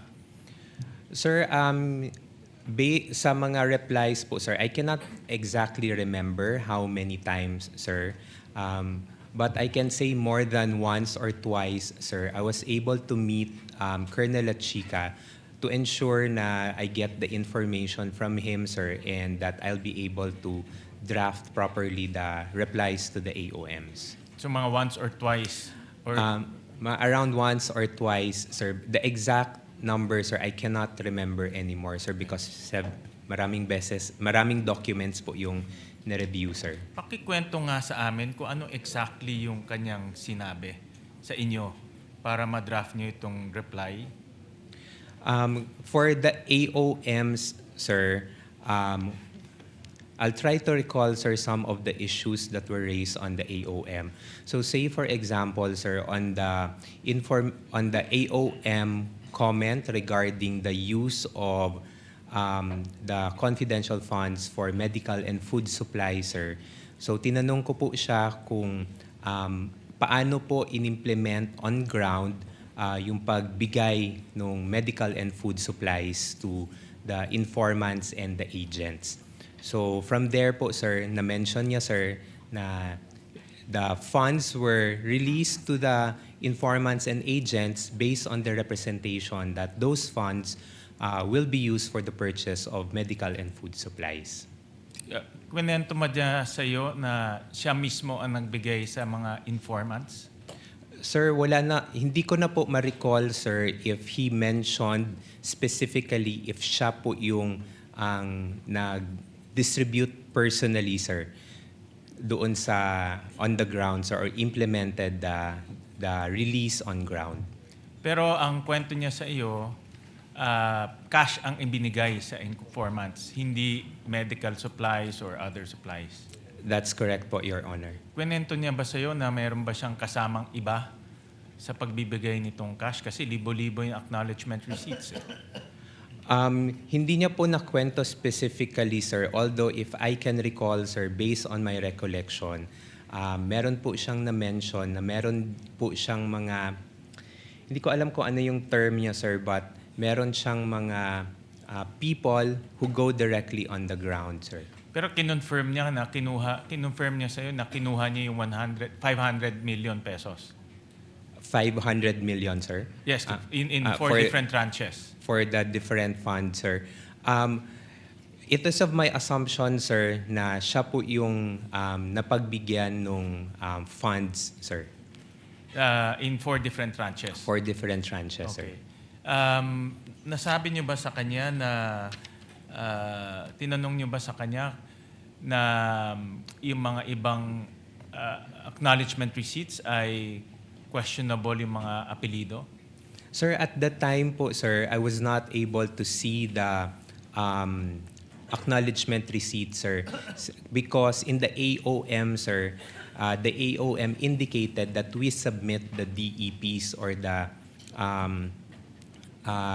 Sir, sa mga replies po, sir, I cannot exactly remember how many times, sir. But I can say more than once or twice, sir, I was able to meet Colonel Lachica to ensure na I get the information from him, sir, and that I'll be able to draft properly the replies to the AOMs. So mga once or twice? Or Around once or twice, sir. The exact number, sir, I cannot remember anymore, sir, because maraming documents po yung na-review, sir. Pakikwento nga sa amin kung ano exactly yung kanyang sinabi sa inyo para ma-draft niyo itong reply. For the AOMs, sir, I'll try to recall, sir, some of the issues that were raised on the AOM. So say, for example, sir, on the AOM comment regarding the use of the confidential funds for medical and food supply, sir. So tinanong ko po siya kung paano po inimplement on ground yung pagbigay ng medical and food supplies to the informants and the agents. So from there po, sir, na-mention niya, sir, na the funds were released to the informants and agents based on the representation that those funds will be used for the purchase of medical and food supplies. Kwento mo dyan sa iyo na siya mismo ang nagbigay sa mga informants? Sir, hindi ko na po ma-recall, sir, if he mentioned specifically if siya po yung ang nag-distribute personally, sir, doon sa on the ground, sir, or implemented the release on ground. Pero ang kwento niya sa iyo, cash ang ibinigay sa informants, hindi medical supplies or other supplies. That's correct po, Your Honor. Kwento niya ba sa iyo na mayroon ba siyang kasamang iba sa pagbibigay nitong cash? Kasi libo-libo yung acknowledgement receipts. Hindi niya po nakwento specifically, sir. Although if I can recall, sir, based on my recollection, meron po siyang na-mention na meron po siyang mga, hindi ko alam kung ano yung term niya, sir, but meron siyang mga people who go directly on the ground, sir. Pero kinonfirm niya sa iyo na kinuha niya yung 500 million pesos. 500 million, sir? Yes, in four different tranches. For the different funds, sir. It is of my assumption, sir, na siya po yung napagbigyan ng funds, sir. In 4 different tranches? 4 different tranches, Okay. sir. Nasabi niyo ba sa kanya na, tinanong niyo ba sa kanya na yung mga ibang acknowledgement receipts ay questionable yung mga apelido? Sir, at that time po, sir, I was not able to see the acknowledgement receipt, sir, because in the AOM, sir, the AOM indicated that we submit the DEPs or the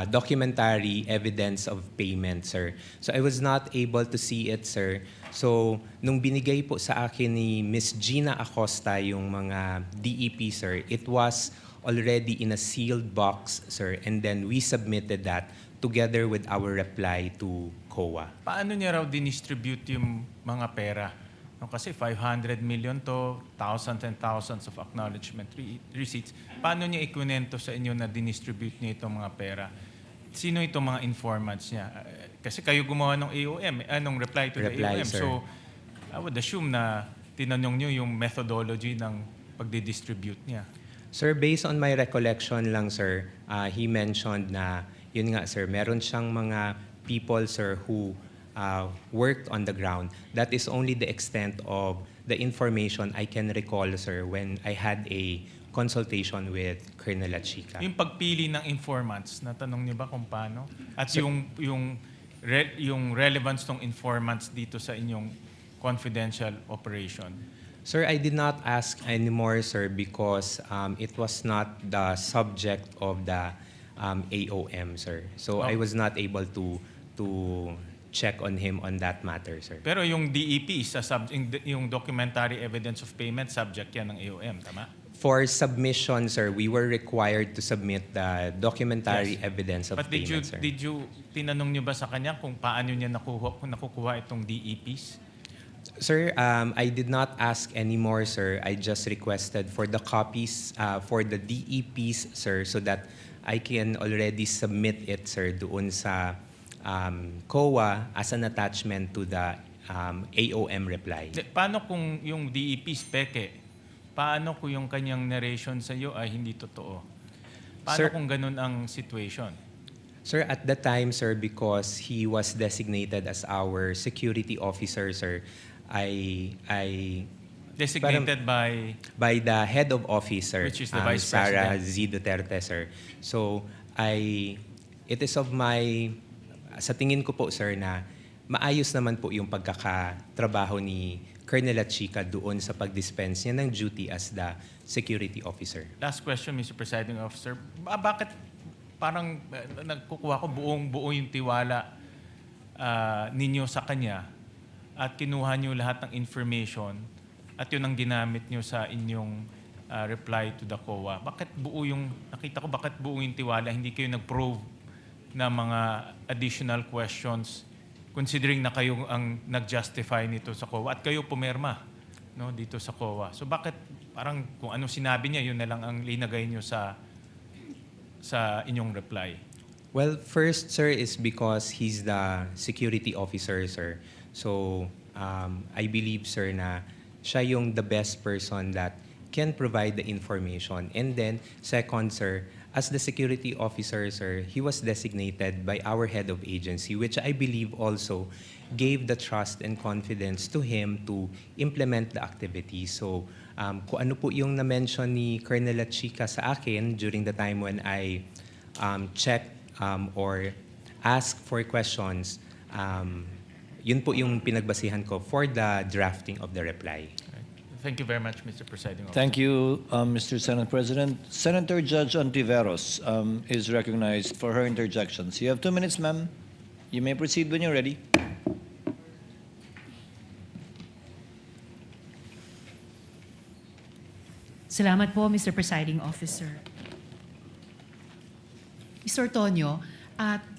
documentary evidence of payment, sir. So I was not able to see it, sir. So nung binigay po sa akin ni Miss Gina Acosta yung mga DEP, sir, it was already in a sealed box, sir, and then we submitted that together with our reply to COA. Paano niya raw dinistribute yung mga pera? No, kasi 500 million to, thousands and thousands of acknowledgement receipts. Paano niya ikunento sa inyo na dinistribute niya itong mga pera? Sino itong mga informants niya? Kasi kayo gumawa ng AOM, anong reply to the AOM. Sir. So, I would assume na tinanong niyo yung methodology ng pagdidistribute niya. Sir, based on my recollection lang, sir, he mentioned na, yun nga, sir, meron siyang mga people, sir, who worked on the ground. That is only the extent of the information I can recall, sir, when I had a consultation with Colonel Achica. Yung pagpili ng informants, natanong niyo ba kung paano? At Sir, yung relevance ng informants dito sa inyong confidential operation? Sir, I did not ask anymore, sir, because it was not the subject of the AOM, sir. So I was not able to check on him on that matter, sir. Pero yung DEP, yung documentary evidence of payment, subject yan ng AOM, tama? For submission, sir, we were required to submit the documentary evidence of But payment, sir. did you, tinanong niyo ba sa kanya kung paano niya nakukuha itong DEPs? Sir, I did not ask anymore, sir. I just requested for the copies for the DEPs, sir, so that I can already submit it, sir, doon sa COA as an attachment to the AOM reply. Paano kung yung DEPs peke? Paano kung yung kanyang narration sa iyo ay hindi totoo? Paano Sir, kung ganun ang situation? Sir, at the time, sir, because he was designated as our security officer, sir, I Designated by the head of office, sir, Which is the Vice Sara President. Duterte, sir. So it is of my, sa tingin ko po sir na maayos naman po yung pagkakatrabaho ni Colonel Chica doon sa pag-dispense niya ng duty as the security officer. Last question, Mr. Presiding Officer. Bakit parang nagkukuha ko buong-buo yung tiwala ninyo sa kanya at kinuha nyo lahat ng information at yun ang ginamit nyo sa inyong reply to the COA? Bakit buo yung, nakita ko bakit buo yung tiwala, hindi kayo nag-probe na mga additional questions considering na kayo ang nag-justify nito sa COA at kayo pumirma, no, dito sa COA. So bakit parang kung ano sinabi niya, yun na lang ang linagay nyo sa inyong reply? Well, first, sir, is because he's the security officer, sir. So, I believe, sir, na siya yung the best person that can provide the information. And then, second, sir, as the security officer, sir, he was designated by our head of agency, which I believe also gave the trust and confidence to him to implement the activity. So, kung ano po yung na-mention ni Colonel Chica sa akin during the time when I checked or asked for questions, yun po yung pinagbasihan ko for the drafting of the reply. Thank you very much, Mr. Presiding Officer. Thank you, Mr. Senate President. Senator Judge Ontiveros is recognized for her interjections. You have 2 minutes, ma'am. You may proceed when you're ready. Salamat po, Mr. Presiding Officer. Mr. Tonyo,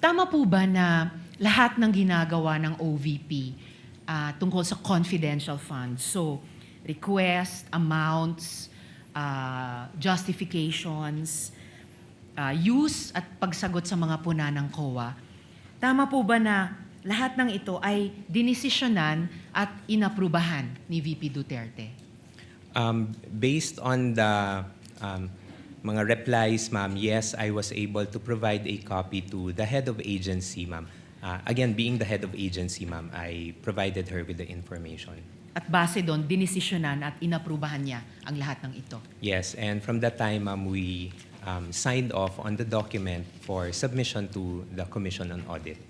tama po ba na lahat ng ginagawa ng OVP tungkol sa confidential funds, so request, amounts, justifications, use at pagsagot sa mga puna ng COA, tama po ba na lahat ng ito ay dinesisyonan at inaprubahan ni VP Duterte? Based on the mga replies, ma'am, yes, I was able to provide a copy to the head of agency, ma'am. Again, being the head of agency, ma'am, I provided her with the information. At base doon, dinesisyonan at inaprubahan niya ang lahat ng ito? Yes, and from that time, ma'am, we signed off on the document for submission to the Commission on Audit.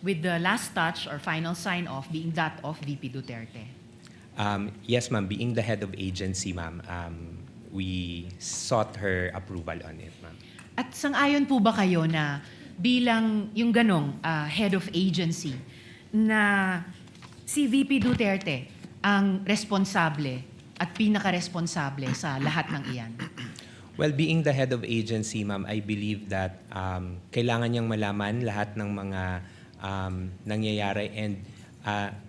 With the last touch or final sign-off being that of VP Duterte? Yes, ma'am, being the head of agency, ma'am, we sought her approval on it, ma'am. At sang-ayon po ba kayo na bilang yung ganong head of agency na si VP Duterte ang responsable at pinaka-responsable sa lahat ng iyan? Well, being the head of agency, ma'am, I believe that kailangan niyang malaman lahat ng mga nangyayari. And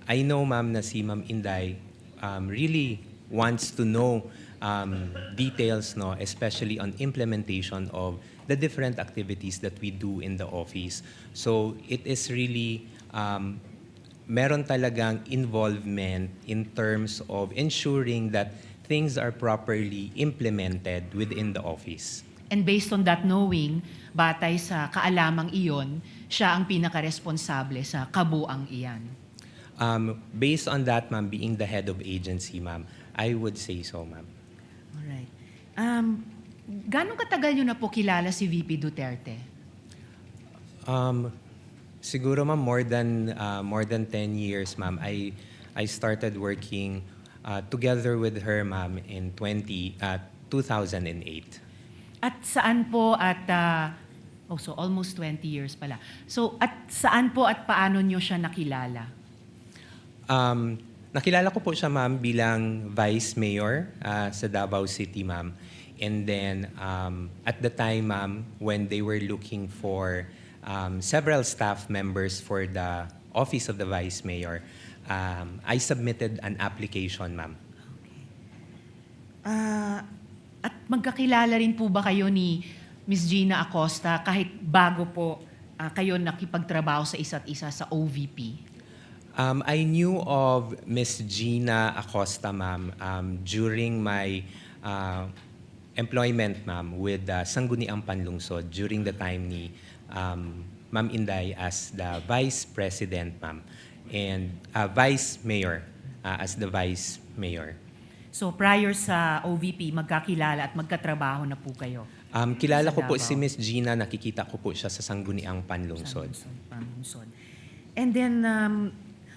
I know, ma'am, na si Ma'am Inday really wants to know details, no, especially on implementation of the different activities that we do in the office. So it is really meron talagang involvement in terms of ensuring that things are properly implemented within the office. And based on that knowing, batay sa kaalamang iyon, siya ang pinaka-responsable sa kabuang iyan? Based on that, ma'am, being the head of agency, ma'am, I would say so, ma'am. Alright. Gano'ng katagal nyo na po kilala si VP Duterte? Siguro, ma'am, more than 10 years, ma'am. I started working together with her, ma'am, in 2008. At saan po at, so almost 20 years pala. So at saan po at paano nyo siya nakilala? Nakilala ko po siya, ma'am, bilang Vice Mayor sa Davao City, ma'am. And then, at the time, ma'am, when they were looking for several staff members for the office of the Vice Mayor, I submitted an application, ma'am. At magkakilala rin po ba kayo ni Ms. Gina Acosta kahit bago po kayo nakipagtrabaho sa isa't isa sa OVP? I knew of Ms. Gina Acosta, ma'am, during my employment, ma'am, with Sangguniang Panlungsod during the time ni Ma'am Inday as the Vice President, ma'am, and Vice Mayor as the Vice Mayor. So prior sa OVP, magkakilala at magkatrabaho na po kayo? Kilala Sa ko po si Davao. Miss Gina, nakikita ko po siya sa Sangguniang Panlungsod. Panlungsod. And then,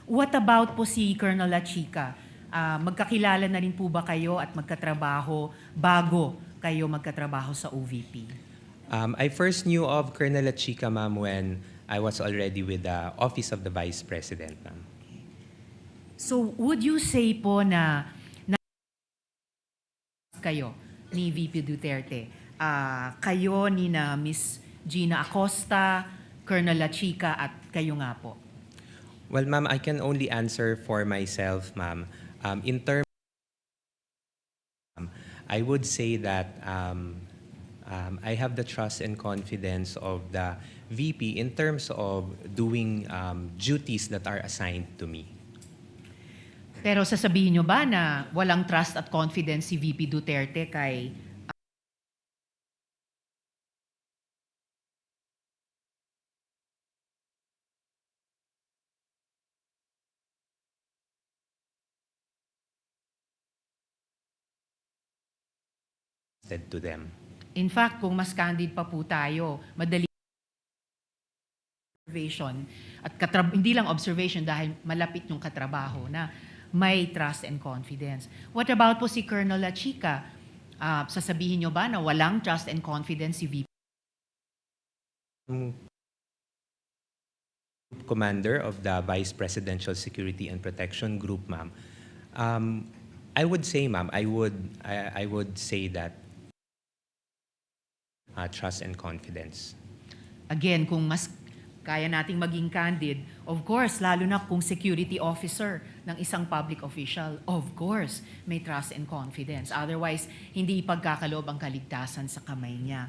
what about po si Colonel La Chica? Magkakilala na rin po ba kayo at magkatrabaho bago kayo magkatrabaho sa OVP? I first knew of Colonel Chica, ma'am, when I was already with the Office of the Vice President, ma'am. So, would you say po na kayo ni VP Duterte, kayo ni na Miss Gina Acosta, Colonel La Chica at kayo nga po? Well, ma'am, I can only answer for myself, ma'am. In terms, I would say that I have the trust and confidence of the VP in terms of doing duties that are assigned to me. Pero sasabihin nyo ba na walang trust at confidence si VP Duterte kay Said to them. in fact, kung mas candid pa po tayo, madali observation at hindi lang observation dahil malapit yung katrabaho na may trust and confidence. What about po si Colonel La Chica? Sasabihin nyo ba na walang trust and confidence si VP? Commander of the Vice Presidential Security and Protection Group, ma'am. I would say, ma'am, I would say that trust and confidence. Again, kung mas kaya nating maging candid, of course, lalo na kung security officer ng isang public official, of course, may trust and confidence. Otherwise, hindi ipagkakaloob ang kaligtasan sa kamay niya.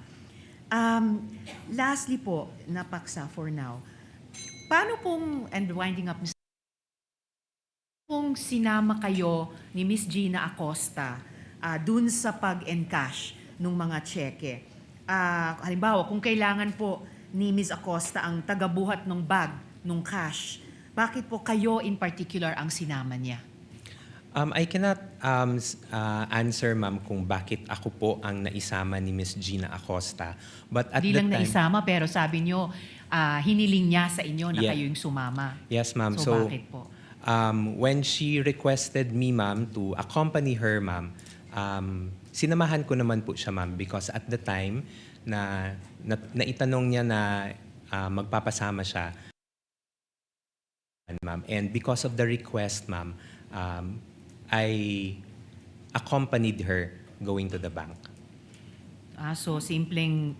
Lastly po, napaksa for now, paano pong, and winding up, kung sinama kayo ni Miss Gina Acosta dun sa pag-encash ng mga tseke? Halimbawa, kung kailangan po ni Ms. Acosta ang tagabuhat ng bag, ng cash, bakit po kayo in particular ang sinama niya? I cannot answer, ma'am, kung bakit ako po ang naisama ni Miss Gina Acosta. But at Hindi the lang time, naisama, pero sabi niyo, hiniling niya sa inyo na Yeah. kayo yung sumama. Yes, ma'am. So, bakit po? When she requested me, ma'am, to accompany her, ma'am, sinamahan ko naman po siya, ma'am, because at the time na naitanong niya na magpapasama siya, ma'am, and because of the request, ma'am, I accompanied her going to the bank. So, simpleng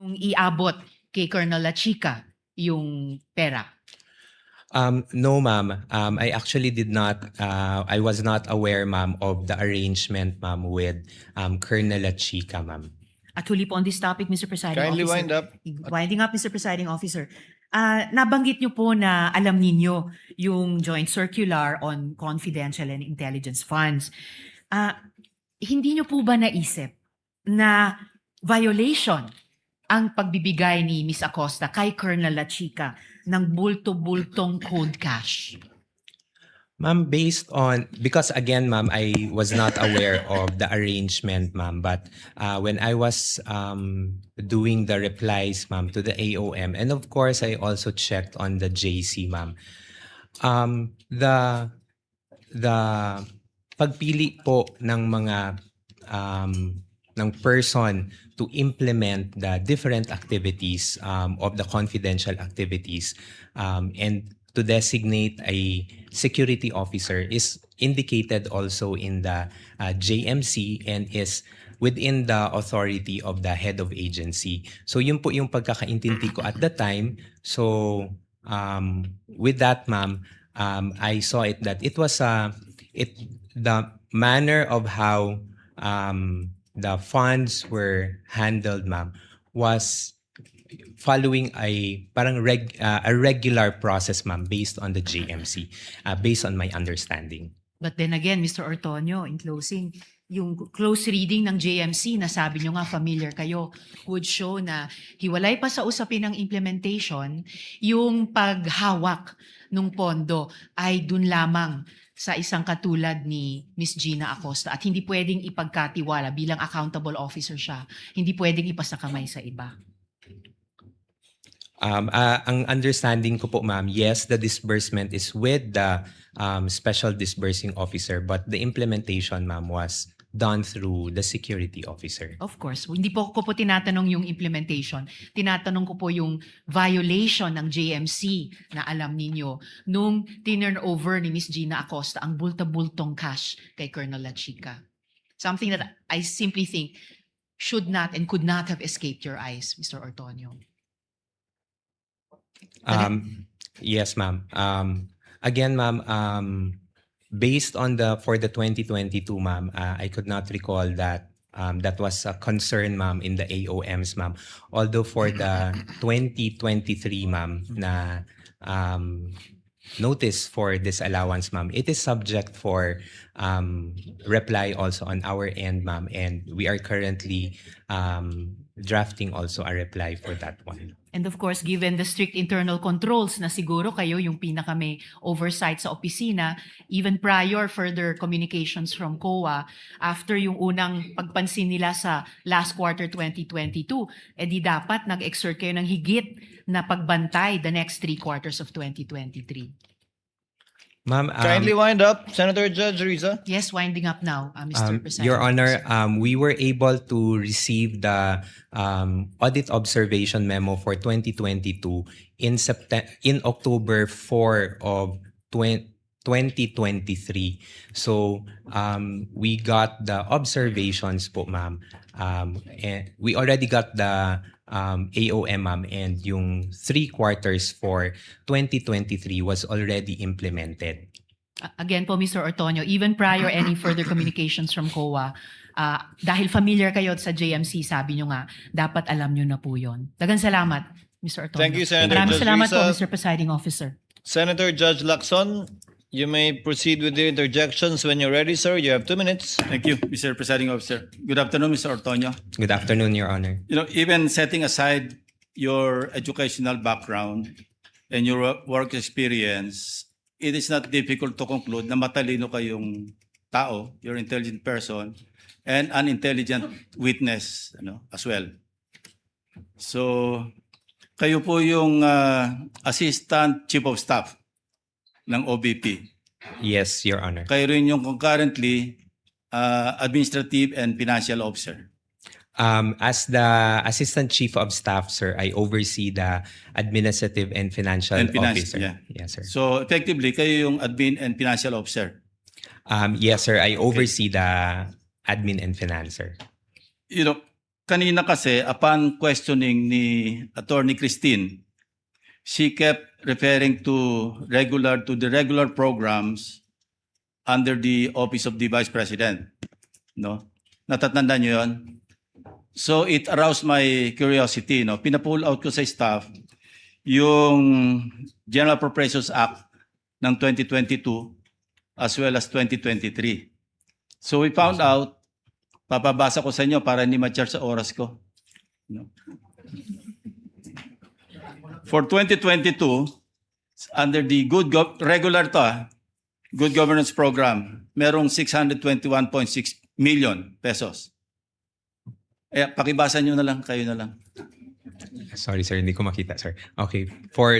iabot kay Colonel La Chica yung pera. No, ma'am. I actually did not. I was not aware, ma'am, of the arrangement, ma'am, with Colonel Chica, ma'am. At huli po on this topic, Mr. Presiding Kindly Officer. wind up. Winding up, Mr. Presiding Officer. Nabanggit niyo po na alam ninyo yung joint circular on confidential and intelligence funds. Hindi niyo po ba naisip na violation ang pagbibigay ni Ms. Acosta kay Colonel La Chica ng bulto-bultong cold cash? Ma'am, because again, ma'am, I was not aware of the arrangement, ma'am. But when I was doing the replies, ma'am, to the AOM, and of course, I also checked on the JC, ma'am. The pagpili po ng mga ng person to implement the different activities of the confidential activities and to designate a security officer is indicated also in the JMC and is within the authority of the head of agency. So yun po yung pagkakaintindi ko at the time. So with that, ma'am, I saw it that it was the manner of how the funds were handled, ma'am, was following a regular process, ma'am, based on the JMC, based on my understanding. But then again, Mr. Ortonio, in closing, yung close reading ng JMC, nasabi nyo nga familiar kayo, would show na hiwalay pa sa usapin ng implementation, yung paghawak ng pondo ay dun lamang sa isang katulad ni Miss Gina Acosta at hindi pwedeng ipagkatiwala bilang accountable officer siya. Hindi pwedeng ipasakamay sa iba. Ang understanding ko po, ma'am, yes, the disbursement is with the special disbursing officer, but the implementation, ma'am, was done through the security officer. Of course, hindi ko po tinatanong yung implementation. Tinatanong ko po yung violation ng JMC na alam ninyo nung tinurn over ni Miss Gina Acosta ang bulta-bultong cash kay Colonel La Chica. Something that I simply think should not and could not have escaped your eyes, Mr. Ortonio. Yes, ma'am. Again, ma'am, based on for the 2022, ma'am, I could not recall that that was a concern, ma'am, in the AOMs, ma'am. Although for the 2023, ma'am, na notice for disallowance, ma'am, it is subject for reply also on our end, ma'am, and we are currently drafting also a reply for that one. And of course, given the strict internal controls na siguro kayo yung pinaka may oversight sa opisina, even prior further communications from COA, after yung unang pagpansin nila sa last quarter 2022, edi dapat nag-exert kayo ng higit na pagbantay the next 3 quarters of 2023. Ma'am, Kindly wind up, Senator Judge Riza. Yes, winding up now, Mr. President. Your Honor, we were able to receive the audit observation memo for 2022 in October 4 of 2023. So we got the observations po, ma'am. And we already got the AOM, ma'am, and yung 3 quarters for 2023 was already implemented. Again po, Mr. Ortonio, even prior any further communications from COA, dahil familiar kayo sa JMC, sabi nyo nga, dapat alam nyo na po yun. Dagang salamat, Mr. Ortonio. Thank you, Senator Maraming Judge salamat po, Risa. Mr. Presiding Officer. Senator Judge Lacson, you may proceed with the interjections when you're ready, sir. You have 2 minutes. Thank you, Mr. Presiding Officer. Good afternoon, Mr. Ortonio. Good afternoon, Your Honor. You know, even setting aside your educational background and your work experience, it is not difficult to conclude na matalino kayong tao, you're an intelligent person, and an intelligent witness as well. So, kayo po yung Assistant Chief of Staff ng OBP. Yes, Your Honor. Kayo rin yung concurrently Administrative and Financial Officer. As the Assistant Chief of Staff, sir, I oversee the Administrative and Financial Officer. Yeah. Yes, sir. So effectively, kayo yung Admin and Financial Officer. Yes, sir. I oversee the Admin and Finance, sir. You know, kanina kasi, upon questioning ni Attorney Christine, she kept referring to the regular programs under the Office of the Vice President. No? Natatandaan niyo yun? So it aroused my curiosity. No? Pina-pull out ko sa staff yung General Appropriations Act ng 2022 as well as 2023. So we found out, papabasa ko sa inyo para hindi ma-charge sa oras ko. No? For 2022, under the Good Governance Program, merong 621.6 million pesos. Pakibasa nyo na lang, kayo na lang. Sorry, sir. Hindi ko makita, sir. Okay. For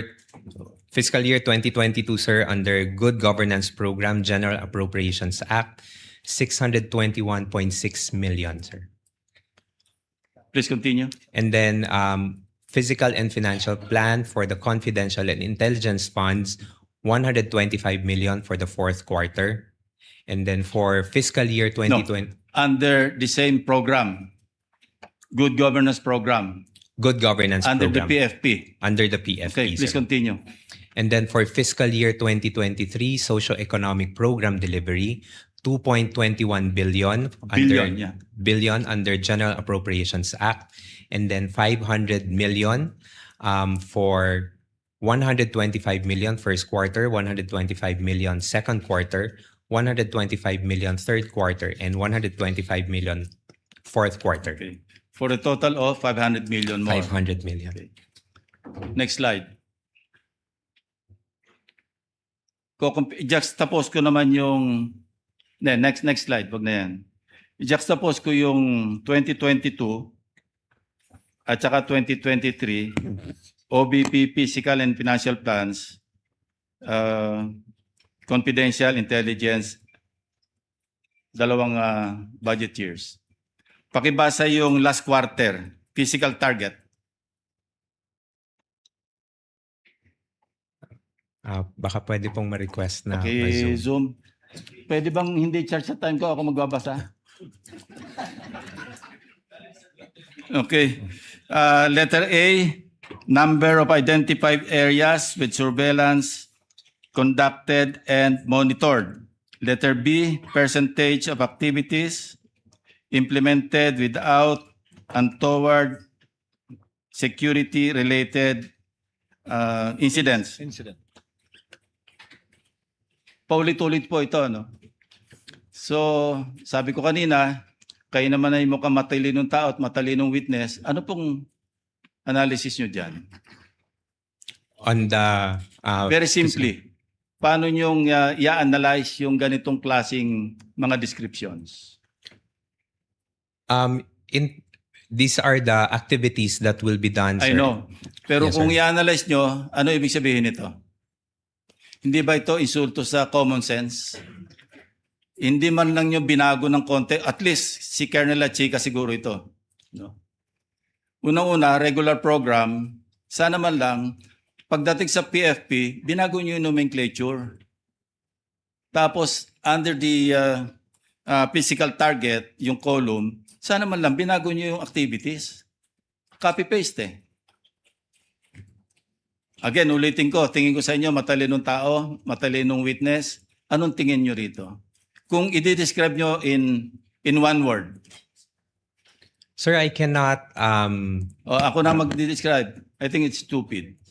fiscal year 2022, sir, under Good Governance Program, General Appropriations Act, 621.6 million, sir. Please continue. And then Physical and Financial Plan for the Confidential and Intelligence Funds, 125 million for the 4th quarter. And then for fiscal year 2020... No, under the same program, Good Governance Program. Good Governance Under Program. the PFP. Under the PFP, Okay, please sir. continue. And then for fiscal year 2023, Socio-Economic Program Delivery, 2.21 billion Billion, yeah. billion under General Appropriations Act, and then 500 million for 125 million first quarter, 125 million second quarter, 125 million third quarter, and 125 million fourth quarter. Okay. For a total of 500 million more. 500 million. Okay. Next slide. I-juxtapose ko naman yung next slide, wag na yan. I-juxtapose ko yung 2022 at saka 2023 OBP physical and financial plans, confidential intelligence, dalawang budget years. Pakibasa yung last quarter physical target. Baka pwede pong ma-request na Okay, ma-zoom. Zoom. Pwede bang hindi charge sa time ko? Ako magbabasa. Okay. Letter A, number of identified areas with surveillance conducted and monitored. Letter B, percentage of activities implemented without untoward security-related incidents. Paulit-ulit po ito, no? So, sabi ko kanina, kayo naman ay mukhang matalinong tao at matalinong witness. Ano pong analysis nyo dyan? On the... Very simply, paano nyo i-analyze yung ganitong klaseng mga descriptions? These are the activities that will be done, sir. I know. Pero Yes, kung sir. i-analyze nyo, ano ibig sabihin nito? Hindi ba ito insulto sa common sense? Hindi man lang nyo binago ng konti, at least si Colonel Chica siguro ito. No? Unang-una, regular program, sana man lang, pagdating sa PFP, binago nyo yung nomenclature. Tapos, under the physical target, yung column, sana man lang, binago nyo yung activities. Copy-paste eh. Again, ulitin ko, tingin ko sa inyo, matalinong tao, matalinong witness. Anong tingin nyo rito? Kung i-describe nyo in one word. Sir, I cannot... Ako na mag-describe. I think it's stupid.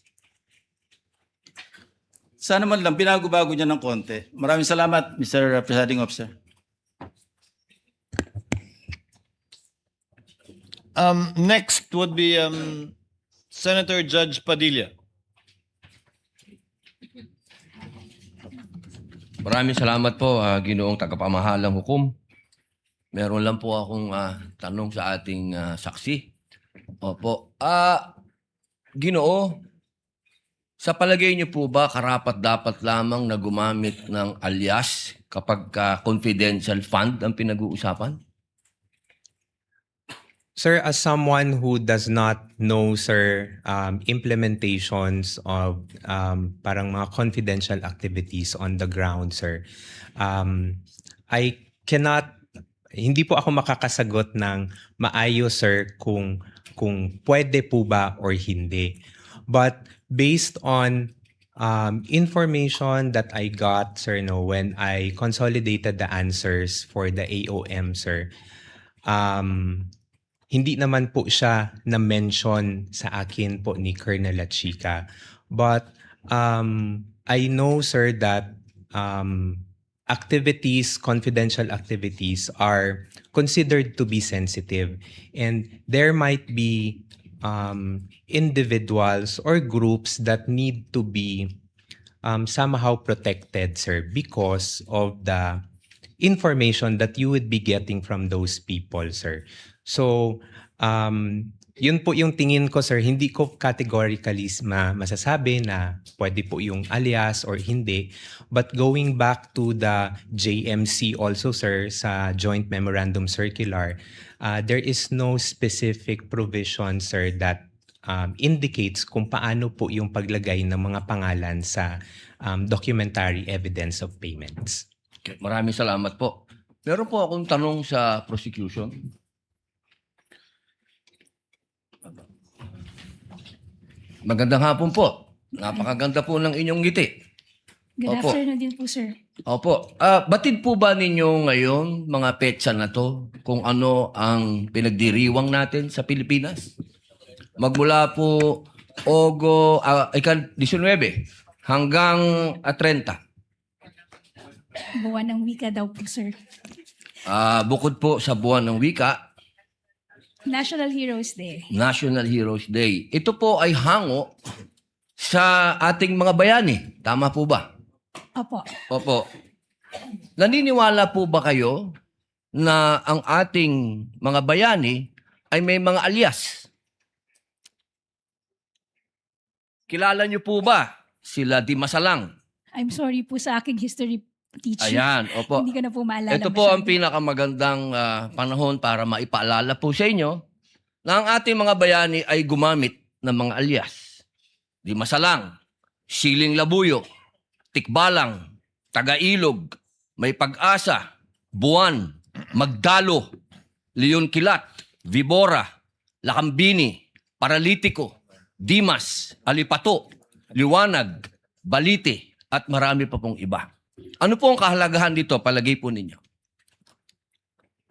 Sana man lang, binago-bago niya ng konti. Maraming salamat, Mr. Presiding Officer. Next would be Senator Judge Padilla. Maraming salamat po, Ginoong Tagapamahalang Hukom. Meron lang po akong tanong sa ating saksi. Opo. Ginoo, sa palagay niyo po ba karapat-dapat lamang na gumamit ng alias kapag confidential fund ang pinag-uusapan? Sir, as someone who does not know, sir, implementations of parang mga confidential activities on the ground, sir, I cannot, hindi po ako makakasagot ng maayos, sir, kung pwede po ba or hindi. But based on information that I got, sir, no, when I consolidated the answers for the AOM, sir, hindi naman po siya na-mention sa akin po ni Colonel Chica. But I know, sir, that activities, confidential activities are considered to be sensitive. And there might be individuals or groups that need to be somehow protected, sir, because of the information that you would be getting from those people, sir. So, yun po yung tingin ko, sir. Hindi ko categorically masasabi na pwede po yung alias or hindi. But going back to the JMC also, sir, sa Joint Memorandum Circular, there is no specific provision, sir, that indicates kung paano po yung paglagay ng mga pangalan sa documentary evidence of payments. Okay, maraming salamat po. Meron po akong tanong sa prosecution. Magandang hapon po. Napakaganda po ng inyong ngiti. Good Opo. afternoon din po, sir. Opo. Batid po ba ninyo ngayon, mga petsa na to, kung ano ang pinagdiriwang natin sa Pilipinas? Magmula po 19 hanggang 30. Buwan ng wika daw po, sir. Bukod po sa buwan ng wika, National Heroes Day. National Heroes Day. Ito po ay hango sa ating mga bayani. Tama po ba? Opo. Opo. Naniniwala po ba kayo na ang ating mga bayani ay may mga alias? Kilala niyo po ba sila Di Masalang? I'm sorry po sa aking history teacher. Ayan, opo. Hindi ko na po maalala. Ito po ang masyado. pinakamagandang panahon para maipaalala po sa inyo na ang ating mga bayani ay gumamit ng mga alias. Di Masalang, Siling Labuyo, Tikbalang, Tagailog, May Pag-asa, Buwan, Magdalo, Leon Kilat, Vibora, Lakambini, Paralitiko, Dimas, Alipato, Liwanag, Balite, at marami pa pong iba. Ano po ang kahalagahan dito, palagay po ninyo?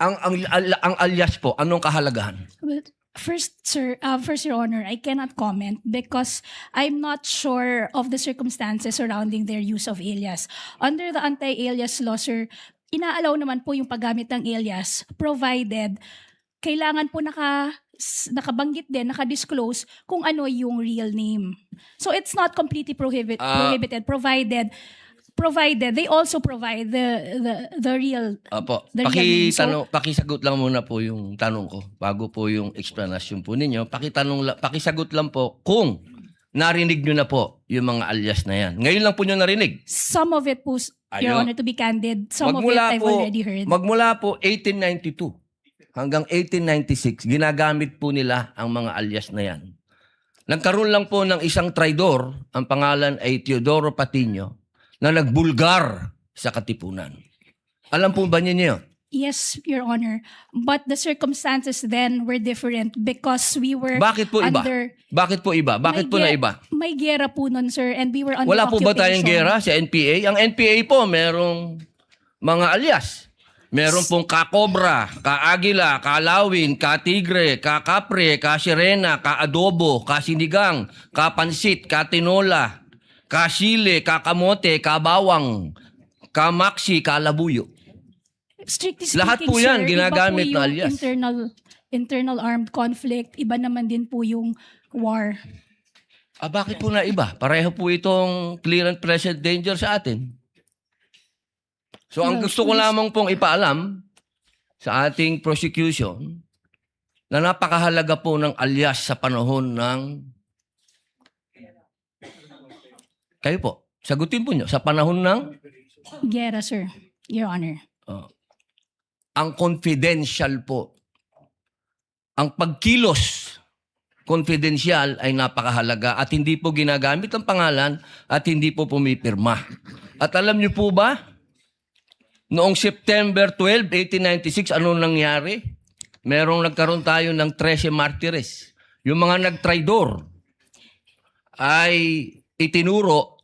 Ang alias po, anong kahalagahan? Well, first, sir, first, Your Honor, I cannot comment because I'm not sure of the circumstances surrounding their use of alias. Under the anti-alias law, sir, inaalaw naman po yung paggamit ng alias provided kailangan po nakabanggit din, nakadisclose kung ano yung real name. So it's not completely prohibited provided they also provide the real Opo. the real name. So, Pakisagot lang muna po yung tanong ko bago po yung explanation po ninyo. Pakisagot lang po kung narinig nyo na po yung mga alias na yan. Ngayon lang po nyo narinig. some of it po, Your Ayun. Honor, to be candid, some of it I've already heard. Magmula po 1892 hanggang 1896, ginagamit po nila ang mga alias na yan. Nagkaroon lang po ng isang traidor, ang pangalan ay Teodoro Patiño, na nagbulgar sa Katipunan. Alam po ba niyo yun? Yes, Your Honor. But the circumstances then were different because we were Bakit po iba? under... Bakit po iba? Bakit po na iba? May gera po nun, sir, and we were under Wala po ba tayong occupation. gera sa NPA? Ang NPA po, merong mga alias. Meron pong ka-Cobra, ka-Agila, ka-Lawin, ka-Tigre, ka-Kapre, ka-Sirena, ka-Adobo, ka-Sinigang, ka-Pansit, ka-Tinola, ka-Sile, ka-Kamote, ka-Bawang, ka-Maxi, ka-Labuyo. Strictly speaking, Lahat po yan, sir, ginagamit iba po na yung alias. internal armed conflict, iba naman din po yung war. Bakit po na iba? Pareho po itong clear and present danger sa atin. So ang gusto ko lamang pong ipaalam sa ating prosecution na napakahalaga po ng alias sa panahon ng... Kayo po, sagutin po nyo, sa panahon ng... Gera, sir, Your Honor. Ang confidential po. Ang pagkilos confidential ay napakahalaga at hindi po ginagamit ang pangalan at hindi po pumipirma. At alam niyo po ba, noong September 12, 1896, anong nangyari? Nagkaroon tayo ng 13 martires. Yung mga nagtraidor ay itinuro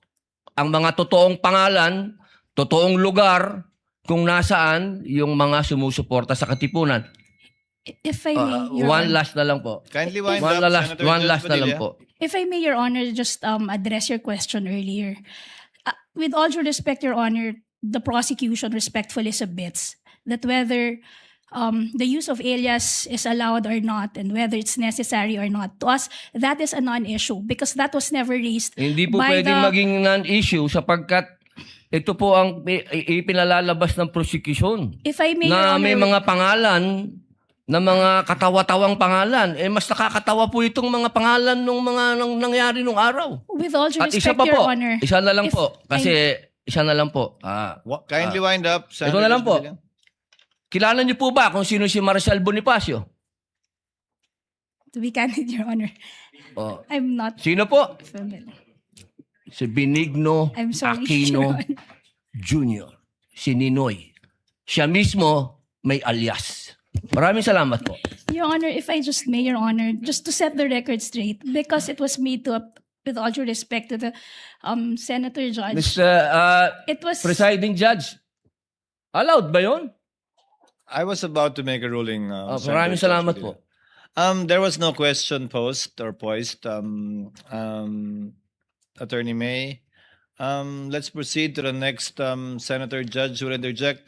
ang mga totoong pangalan, totoong lugar, kung nasaan yung mga sumusuporta sa Katipunan. If I may, Your One Honor. last na lang po. Kindly wind One up, last, Senator one Judge last na lang Padilla. po. If I may, Your Honor, just address your question earlier. With all due respect, Your Honor, the prosecution respectfully submits that whether the use of alias is allowed or not and whether it's necessary or not, to us, that is a non-issue because that was never raised Hindi po by pwedeng the... maging non-issue sapagkat ito po ang ipinalalabas ng prosecution. If I may, Your Na Honor, may mga pangalan, na mga katawa-tawang pangalan. Mas nakakatawa po itong mga pangalan nung mga nangyari nung araw. with all due At isa respect, pa Your po, Honor, isa na lang if po. Kasi isa na lang po. Kindly wind up, Ito Senator na lang Judge po. Padilla. Kilala niyo po ba kung sino si Marcial Bonifacio? to be candid, Your Honor, I'm not Sino po? familiar. Si Benigno I'm sorry, Aquino Your Honor. Jr. Si Ninoy. Siya mismo may alias. Maraming salamat po. Your Honor, if I just may, Your Honor, just to set the record straight, because it was made to with all due respect to the Senator Judge, it was Presiding Judge, allowed ba yun? I was about to make a ruling. Maraming Senator salamat Judge. po. There was no question posed or poised. Attorney May. Let's proceed to the next Senator Judge who will interject.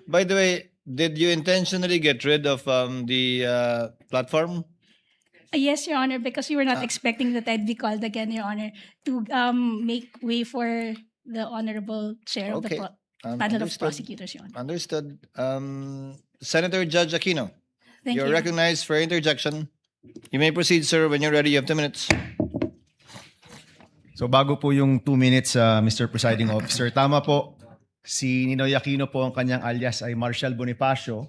By the way, did you intentionally get rid of the platform? yes, Your Honor, because we were not expecting that I'd be called again, Your Honor, to make way for the Honorable Chair of the Okay. Panel of Understood. Prosecutors, Your Honor. Understood. Senator Judge Aquino, Thank you're you. recognized for interjection. You may proceed, sir, when you're ready. You have 2 minutes. So bago po yung 2 minutes, Mr. Presiding Officer, tama po, si Ninoy Aquino po ang kanyang alias ay Marshal Bonifacio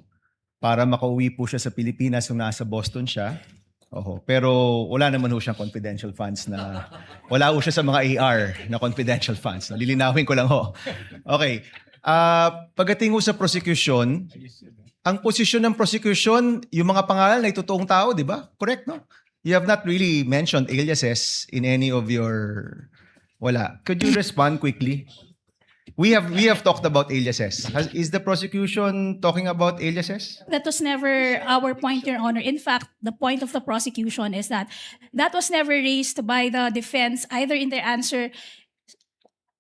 para makauwi po siya sa Pilipinas nung nasa Boston siya. Oho. Pero wala naman ho siyang confidential funds na, wala ho siya sa mga AR na confidential funds. Lilinawin ko lang ho. Okay. Pagdating ho sa prosecution, ang posisyon ng prosecution, yung mga pangalan ay totoong tao, di ba? Correct, no? You have not really mentioned aliases in any of your... Wala. Could you respond quickly? We have talked about aliases. Is the prosecution talking about aliases? That was never our point, Your Honor. In fact, the point of the prosecution is that that was never raised by the defense, either in their answer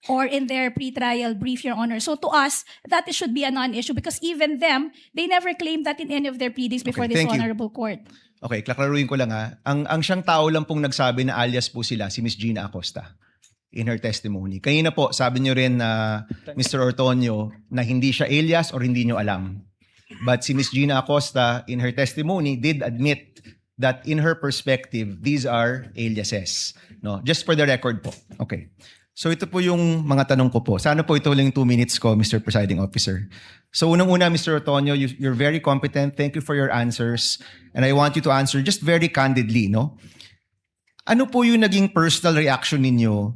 or in their pretrial brief, Your Honor. So to us, that should be a non-issue because even them, they never claimed that in any of their pleadings before Okay, this thank you. honorable court. Okay, klaklaruin ko lang ha. Ang siyang tao lang pong nagsabi na alias po sila, si Miss Gina Acosta in her testimony. Kanina po, sabi niyo rin na Mr. Ortonio na hindi siya alias or hindi niyo alam. But si Miss Gina Acosta in her testimony did admit that in her perspective, these are aliases. No? Just for the record po. Okay. So ito po yung mga tanong ko po. Sana po ito lang 2 minutes ko, Mr. Presiding Officer. So unang-una, Mr. Ortonio, you're very competent. Thank you for your answers. And I want you to answer just very candidly, no? Ano po yung naging personal reaction ninyo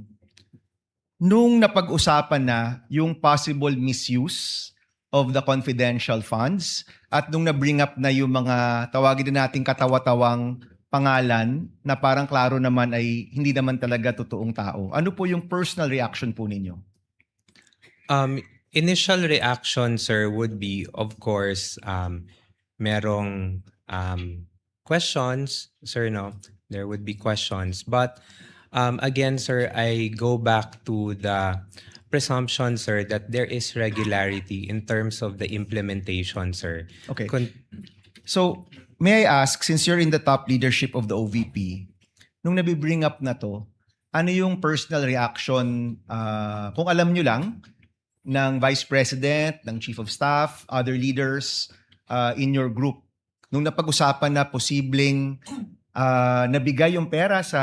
nung napag-usapan na yung possible misuse of the confidential funds at nung na-bring up na yung mga tawagin na nating katawa-tawang pangalan na parang klaro naman ay hindi naman talaga totoong tao. Ano po yung personal reaction po ninyo? Initial reaction, sir, would be, of course, merong questions, sir, no? There would be questions. But again, sir, I go back to the presumption, sir, that there is regularity in terms of the implementation, sir. Okay. So, may I ask, since you're in the top leadership of the OVP, nung nabibring up na to, ano yung personal reaction, kung alam nyo lang, ng Vice President, ng Chief of Staff, other leaders in your group, nung napag-usapan na posibleng nabigay yung pera sa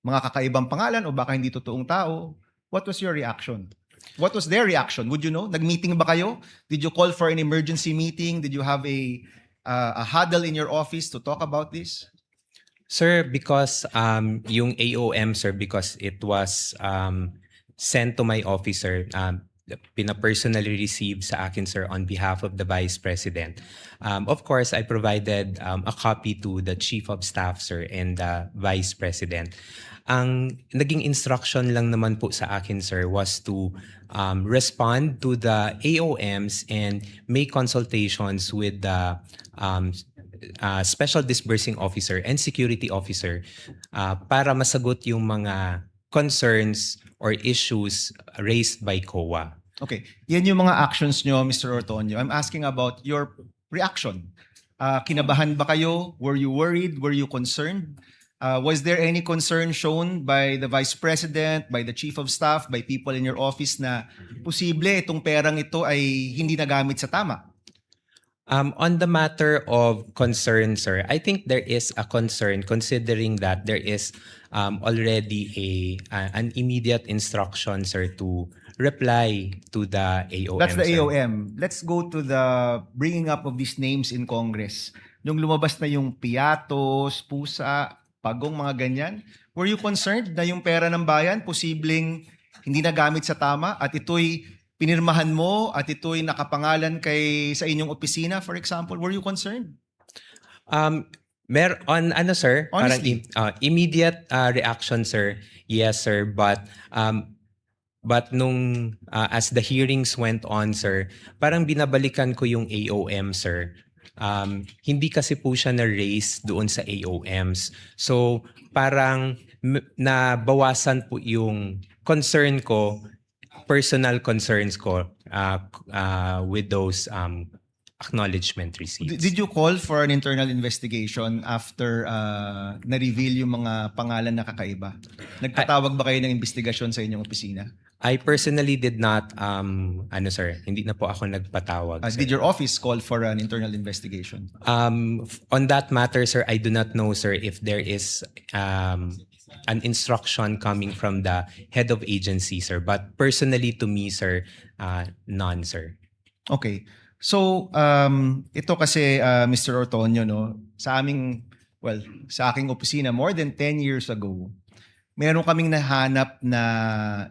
mga kakaibang pangalan o baka hindi totoong tao, what was your reaction? What was their reaction? Would you know? Nag-meeting ba kayo? Did you call for an emergency meeting? Did you have a huddle in your office to talk about this? Sir, because yung AOM, sir, because it was sent to my office, sir, pina-personally received sa akin, sir, on behalf of the Vice President. Of course, I provided a copy to the Chief of Staff, sir, and the Vice President. Ang naging instruction lang naman po sa akin, sir, was to respond to the AOMs and make consultations with the Special Disbursing Officer and Security Officer para masagot yung mga concerns or issues raised by COA. Okay. Yan yung mga actions nyo, Mr. Ortonio. I'm asking about your reaction. Kinabahan ba kayo? Were you worried? Were you concerned? Was there any concern shown by the Vice President, by the Chief of Staff, by people in your office na posible itong perang ito ay hindi nagamit sa tama? On the matter of concern, sir, I think there is a concern considering that there is already an immediate instruction, sir, to reply to the AOM. That's the sir. AOM. Let's go to the bringing up of these names in Congress. Nung lumabas na yung piatos, pusa, pagong, mga ganyan, were you concerned na yung pera ng bayan posibleng hindi nagamit sa tama at ito'y pinirmahan mo at ito'y nakapangalan sa inyong opisina, for example? Were you concerned? On ano sir, parang Honestly. immediate reaction sir. Yes sir, but nung as the hearings went on sir, parang binabalikan ko yung AOM sir. Hindi kasi po siya na-raise doon sa AOMs. So parang nabawasan po yung concern ko, personal concerns ko with those acknowledgement receipts. Did you call for an internal investigation after na-reveal yung mga pangalan na kakaiba? Nagpatawag ba kayo ng investigasyon sa inyong opisina? I personally did not, hindi na po ako nagpatawag. Sir. Did your office call for an internal investigation? On that matter, sir, I do not know, sir, if there is an instruction coming from the head of agency, sir. But personally to me, sir, none, sir. Okay. So, ito kasi, Mr. Ortonio, no, sa aking opisina, more than 10 years ago, meron kaming nahanap na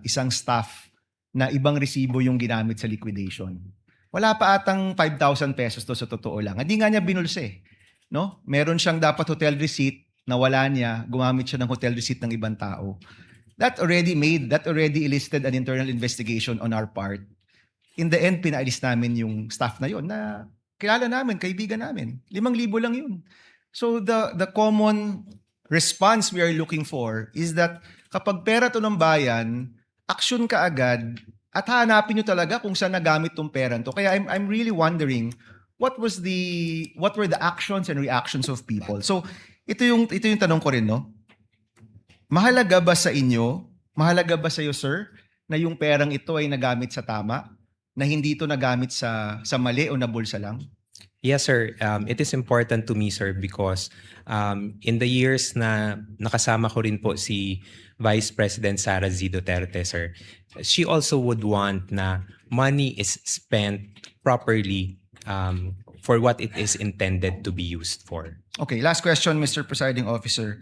isang staff na ibang resibo yung ginamit sa liquidation. Wala pa atang 5,000 pesos to sa totoo lang. Hindi nga niya binulsa eh. No? Meron siyang dapat hotel receipt na wala niya, gumamit siya ng hotel receipt ng ibang tao. That already elicited an internal investigation on our part. In the end, pinaalis namin yung staff na yon na kilala namin, kaibigan namin. 5,000 lang yun. So the common response we are looking for is that kapag pera to ng bayan, action ka agad at hanapin nyo talaga kung saan nagamit tong pera to. Kaya I'm really wondering what were the actions and reactions of people. So ito yung tanong ko rin, no? Mahalaga ba sa inyo, mahalaga ba sa iyo, sir, na yung perang ito ay nagamit sa tama? Na hindi ito nagamit sa mali o nabulsa lang? Yes, sir. It is important to me, sir, because in the years na nakasama ko rin po si Vice President Sara Duterte, sir, she also would want na money is spent properly for what it is intended to be used for. Okay, last question, Mr. Presiding Officer.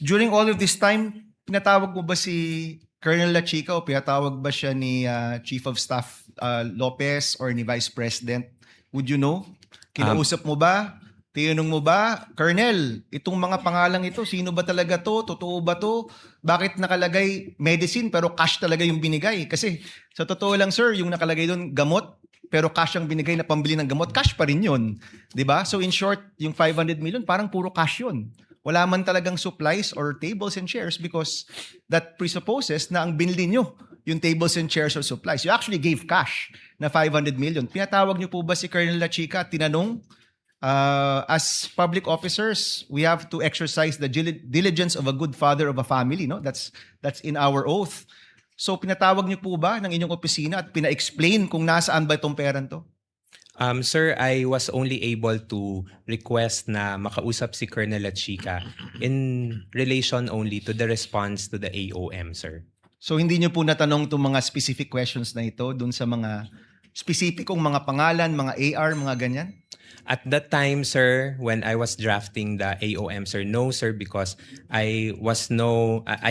During all of this time, pinatawag mo ba si Colonel La Chica o pinatawag ba siya ni Chief of Staff Lopez or ni Vice President? Would you know? Kinausap mo ba? Tinanong mo ba? Colonel, itong mga pangalang ito, sino ba talaga to? Totoo ba to? Bakit nakalagay medicine pero cash talaga yung binigay? Kasi sa totoo lang sir, yung nakalagay doon gamot pero cash ang binigay na pambili ng gamot, cash pa rin yun. 'Di ba? So in short, yung 500 million parang puro cash yun. Wala man talagang supplies or tables and chairs because that presupposes na ang binili nyo yung tables and chairs or supplies. You actually gave cash na 500 million. Pinatawag nyo po ba si Colonel La Chica at tinanong, as public officers, we have to exercise the diligence of a good father of a family. No? That's in our oath. So pinatawag nyo po ba ng inyong opisina at pina-explain kung nasaan ba itong peran to? Sir, I was only able to request na makausap si Colonel La Chica in relation only to the response to the AOM, sir. So hindi nyo po natanong itong mga specific questions na ito dun sa mga specificong mga pangalan, mga AR, mga ganyan? At that time, sir, when I was drafting the AOM, sir, no, sir, because I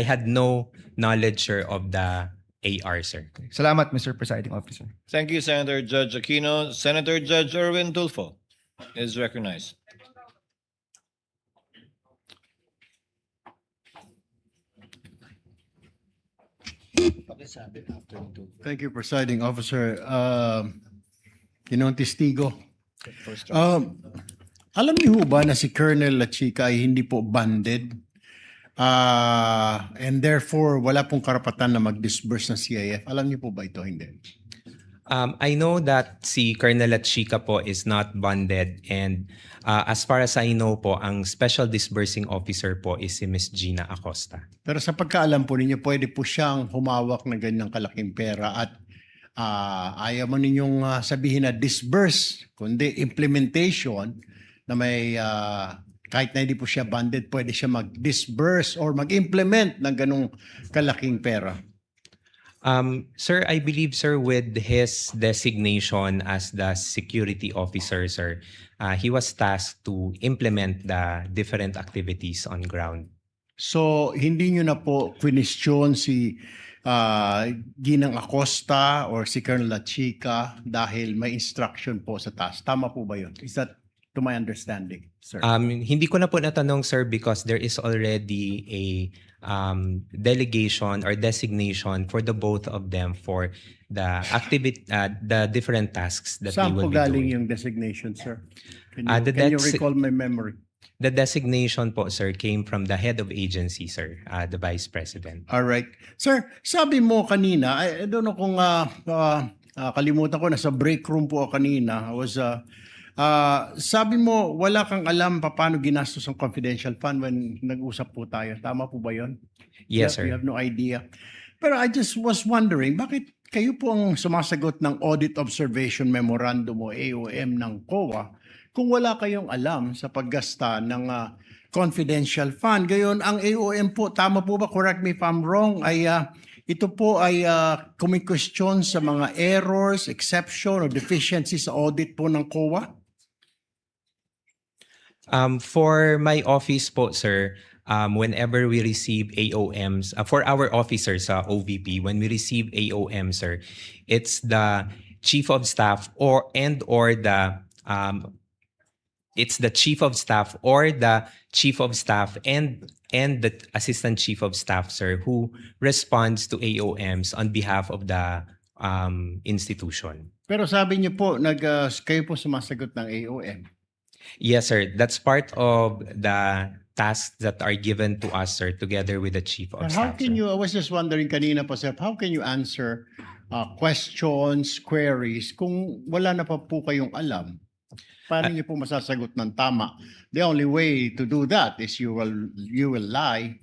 had no knowledge, sir, of the AR, sir. Salamat, Mr. Presiding Officer. Thank you, Senator Judge Aquino. Senator Judge Erwin Tulfo is recognized. Thank you, Presiding Officer. Ginoong Testigo. Alam niyo ba na si Colonel La Chica ay hindi po banded? And therefore, wala pong karapatan na mag-disburse ng CIF. Alam niyo po ba ito? Hindi. I know that si Colonel La Chica po is not bonded, and as far as I know po, ang special disbursing officer po is si Ms. Gina Acosta. Pero sa pagkaalam po ninyo, pwede po siyang humawak ng ganyang kalaking pera at ayaw mo ninyong sabihin na disburse, kundi implementation na may kahit na hindi po siya banded, pwede siya mag-disburse or mag-implement ng ganong kalaking pera. Sir, I believe, sir, with his designation as the security officer, sir, he was tasked to implement the different activities on ground. So, hindi nyo na po question si Ginang Acosta or si Colonel La Chica dahil may instruction po sa task. Tama po ba yun? Is that to my understanding, sir. Hindi ko na po natanong, sir, because there is already a delegation or designation for the both of them for the the different tasks that they Saan will po be galing doing. yung designation, sir? The Can you recall my memory? The designation po, sir, came from the head of agency, sir, the Vice President. All right. Sir, sabi mo kanina, I don't know kung kalimutan ko, nasa break room po ako kanina. Sabi mo, wala kang alam paano ginastos ang confidential fund when nag-usap po tayo. Tama po ba yun? Yes, sir. You have no idea. Pero I just was wondering, bakit kayo po ang sumasagot ng Audit Observation Memorandum o AOM ng COA kung wala kayong alam sa paggasta ng confidential fund? Gayon, ang AOM po, tama po ba, correct me if I'm wrong, ay ito po ay kumikwestiyon sa mga errors, exception, or deficiencies sa audit po ng COA? For my office po, sir, whenever we receive AOMs, for our officers sa OVP, when we receive AOM, sir, it's the chief of staff or the chief of staff or the chief of staff and the assistant chief of staff, sir, who responds to AOMs on behalf of the institution. Pero sabi niyo po, kayo po sumasagot ng AOM. Yes, sir. That's part of the tasks that are given to us, sir, together with the chief of How staff. can you, I was just wondering kanina po, sir, how can you answer questions, queries, kung wala na pa po kayong alam? Paano niyo po masasagot ng tama? The only way to do that is you will lie.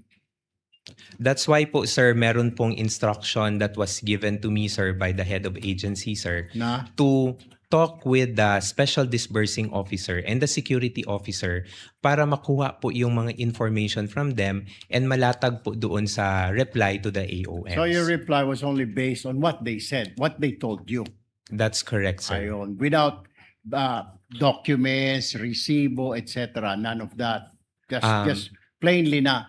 That's why po, sir, meron pong instruction that was given to me, sir, by the head of agency, sir, Na? to talk with the special disbursing officer and the security officer para makuha po yung mga information from them and malatag po doon sa reply to the AOMs. So your reply was only based on what they said, what they told you. That's correct, sir. Ayon. Without documents, resibo, etc. None of that. Just plainly na.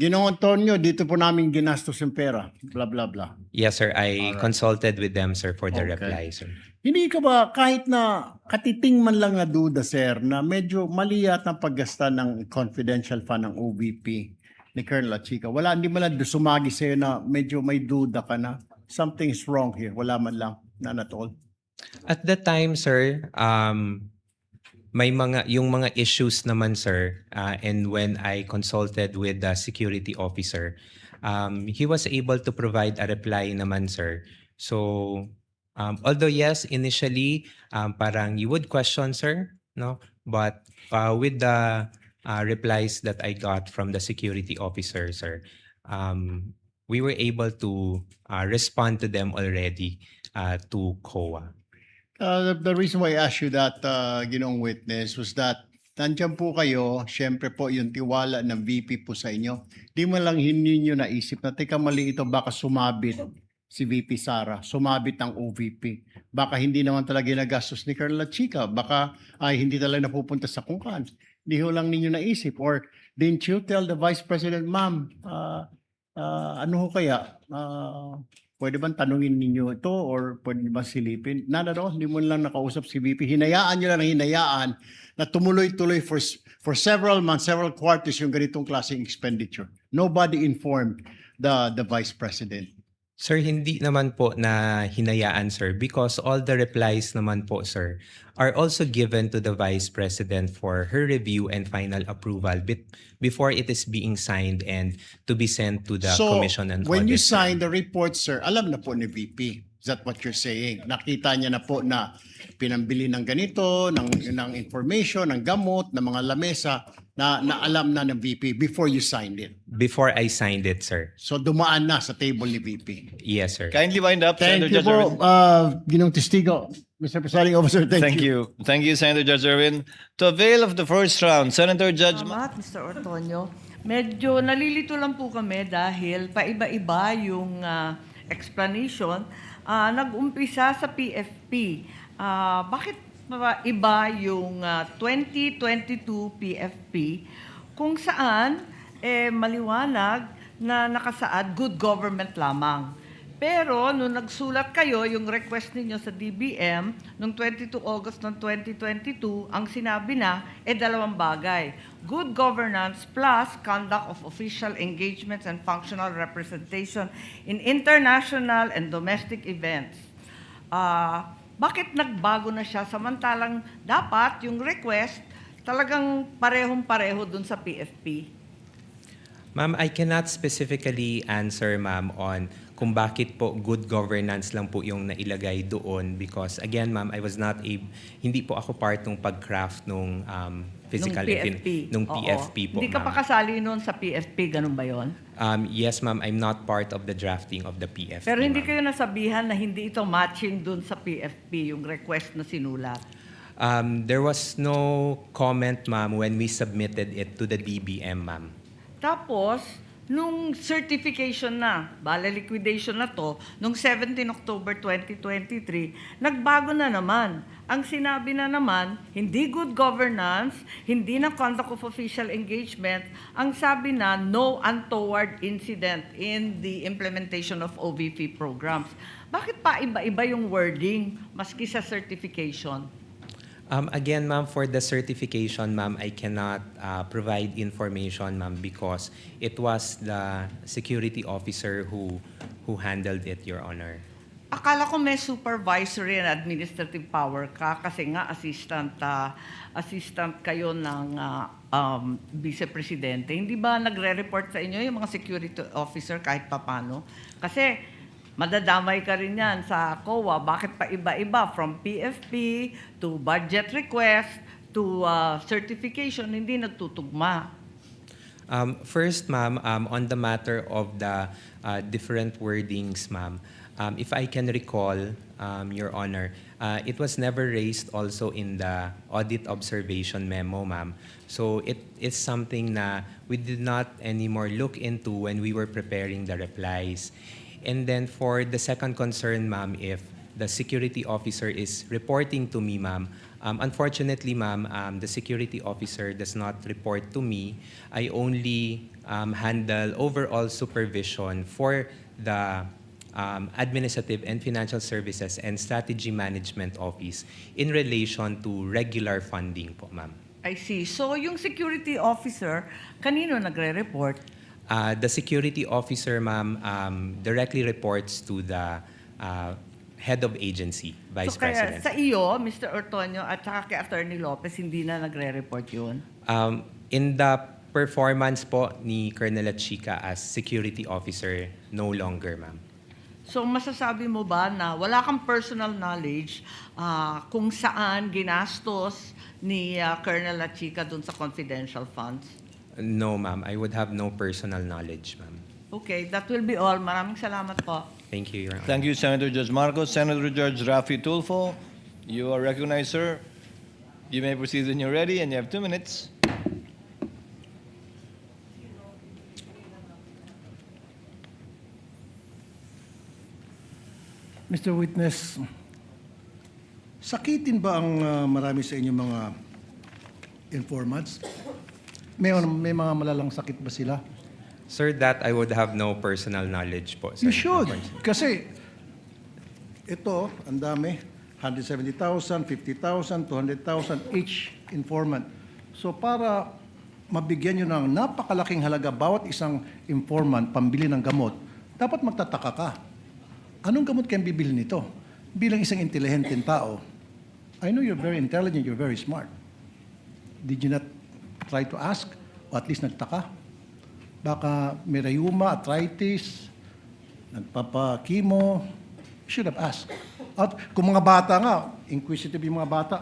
Ginoong Antonio, dito po namin ginastos yung pera. Blah, blah, blah. Yes, sir. I Alright. consulted with them, sir, for the Okay. reply, sir. Hindi ka ba, kahit na katiting man lang na duda, sir, na medyo mali yata ang paggasta ng confidential fund ng OVP ni Colonel Chica. Wala, hindi man lang sumagi sa'yo na medyo may duda ka na. Something is wrong here. Wala man lang. None at all. At that time, sir, may yung mga issues naman, sir, and when I consulted with the security officer, he was able to provide a reply naman, sir. So, although yes, initially, parang you would question, sir, no? But with the replies that I got from the security officer, sir, we were able to respond to them already to COA. The reason why I asked you that, Ginoong Witness, was that nandiyan po kayo, syempre po yung tiwala ng VP po sa inyo. Di mo lang hindi nyo naisip na, teka mali ito, baka sumabit si VP Sara, sumabit ang OVP. Baka hindi naman talaga nagastos ni Colonel Chica, baka ay hindi talaga napupunta sa kungkan. Hindi ho lang ninyo naisip. Or didn't you tell the Vice President, ma'am, ano ho kaya? Pwede bang tanungin ninyo ito or pwede ba silipin? None at all. Hindi mo lang nakausap si VP. Hinayaan nyo lang hinayaan na tumuloy-tuloy for several months, several quarters yung ganitong klaseng expenditure. Nobody informed the Vice President. Sir, hindi naman po na hinayaan, sir, because all the replies naman po, sir, are also given to the Vice President for her review and final approval before it is being signed and to be sent to the Commission and when you Audit, sir. sign the report, sir, alam na po ni VP. Is that what you're saying? Nakita niya na po na pinambili ng ganito, ng information, ng gamot, ng mga lamesa, na alam na ng VP before you signed it. Before I signed it, sir. So dumaan na sa table ni VP. Yes, sir. Kindly wind up, Thank Senator you Judge po, Erwin. Ginoong Testigo. Mr. Presiding Officer, thank you. Thank you, Senator Judge Erwin. To avail of the first round, Senator Judge... Salamat, Mr. Ortonio. Medyo nalilito lang po kami dahil paiba-iba yung explanation. Nag-umpisa sa PFP. Bakit iba yung 2022 PFP kung saan maliwanag na nakasaad good government lamang. Pero nung nagsulat kayo, yung request ninyo sa DBM, noong 22 August ng 2022, ang sinabi na, dalawang bagay. Good governance plus conduct of official engagements and functional representation in international and domestic events. Bakit nagbago na siya samantalang dapat yung request talagang parehong-pareho dun sa PFP? Ma'am, I cannot specifically answer, ma'am, on kung bakit po good governance lang po yung nailagay doon because, again, ma'am, I was not hindi po ako part ng pag-craft nung physical nung PFP po, Hindi ka pa ma'am. kasali noon sa PFP, ganun ba yon? Yes, ma'am, I'm not part of the drafting of the PFP. Pero hindi ma'am. kayo nasabihan na hindi ito matching dun sa PFP, yung request na sinulat. There was no comment, ma'am, when we submitted it to the DBM, ma'am. Tapos, nung certification na, liquidation na to, nung 17 October 2023, nagbago na naman. Ang sinabi na naman, hindi good governance, hindi na conduct of official engagement, ang sabi na no untoward incident in the implementation of OVP programs. Bakit pa iba-iba yung wording maski sa certification? Again, ma'am, for the certification, ma'am, I cannot provide information, ma'am, because it was the security officer who handled it, Your Honor. Akala ko may supervisory and administrative power ka kasi nga assistant kayo ng Vice Presidente. Hindi ba nagre-report sa inyo yung mga security officer kahit papano? Kasi madadamay ka rin yan sa COA. Bakit pa iba-iba? From PFP to budget request to certification, hindi nagtutugma. First, ma'am, on the matter of the different wordings, ma'am, if I can recall, Your Honor, it was never raised also in the audit observation memo, ma'am. So it is something na we did not anymore look into when we were preparing the replies. And then for the second concern, ma'am, if the security officer is reporting to me, ma'am, unfortunately, ma'am, the security officer does not report to me. I only handle overall supervision for the Administrative and Financial Services and Strategy Management Office in relation to regular funding po, ma'am. I see. So yung security officer, kanino nagre-report? The security officer, ma'am, directly reports to the head of agency, Vice President. Kaya sa iyo, Mr. Ortonio, at saka kay Attorney Lopez, hindi na nagre-report yun? In the performance po ni Colonel Chica as security officer, no longer, ma'am. So masasabi mo ba na wala kang personal knowledge kung saan ginastos ni Colonel Chica dun sa confidential funds? No, ma'am. I would have no personal knowledge, ma'am. Okay, that will be all. Maraming salamat po. Thank you, Your Honor. Thank you, Senator Judge Marcos. Senator Judge Rafi Tulfo, you are recognized, sir. You may proceed when you're ready, and you have 2 minutes. Mr. Witness, sakitin ba ang marami sa inyong mga informants? May mga malalang sakit ba sila? Sir, that I would have no personal knowledge po, sir. You should. Kasi ito, ang dami. 170,000, 50,000, 200,000 each informant. So para mabigyan nyo ng napakalaking halaga bawat isang informant pambili ng gamot, dapat magtataka ka. Anong gamot kayang bibili nito? Bilang isang intelihenteng tao, I know you're very intelligent, you're very smart. Did you not try to ask? O at least nagtaka? Baka may rheuma, arthritis, nagpapakimo. You should have asked. At kung mga bata nga, inquisitive yung mga bata,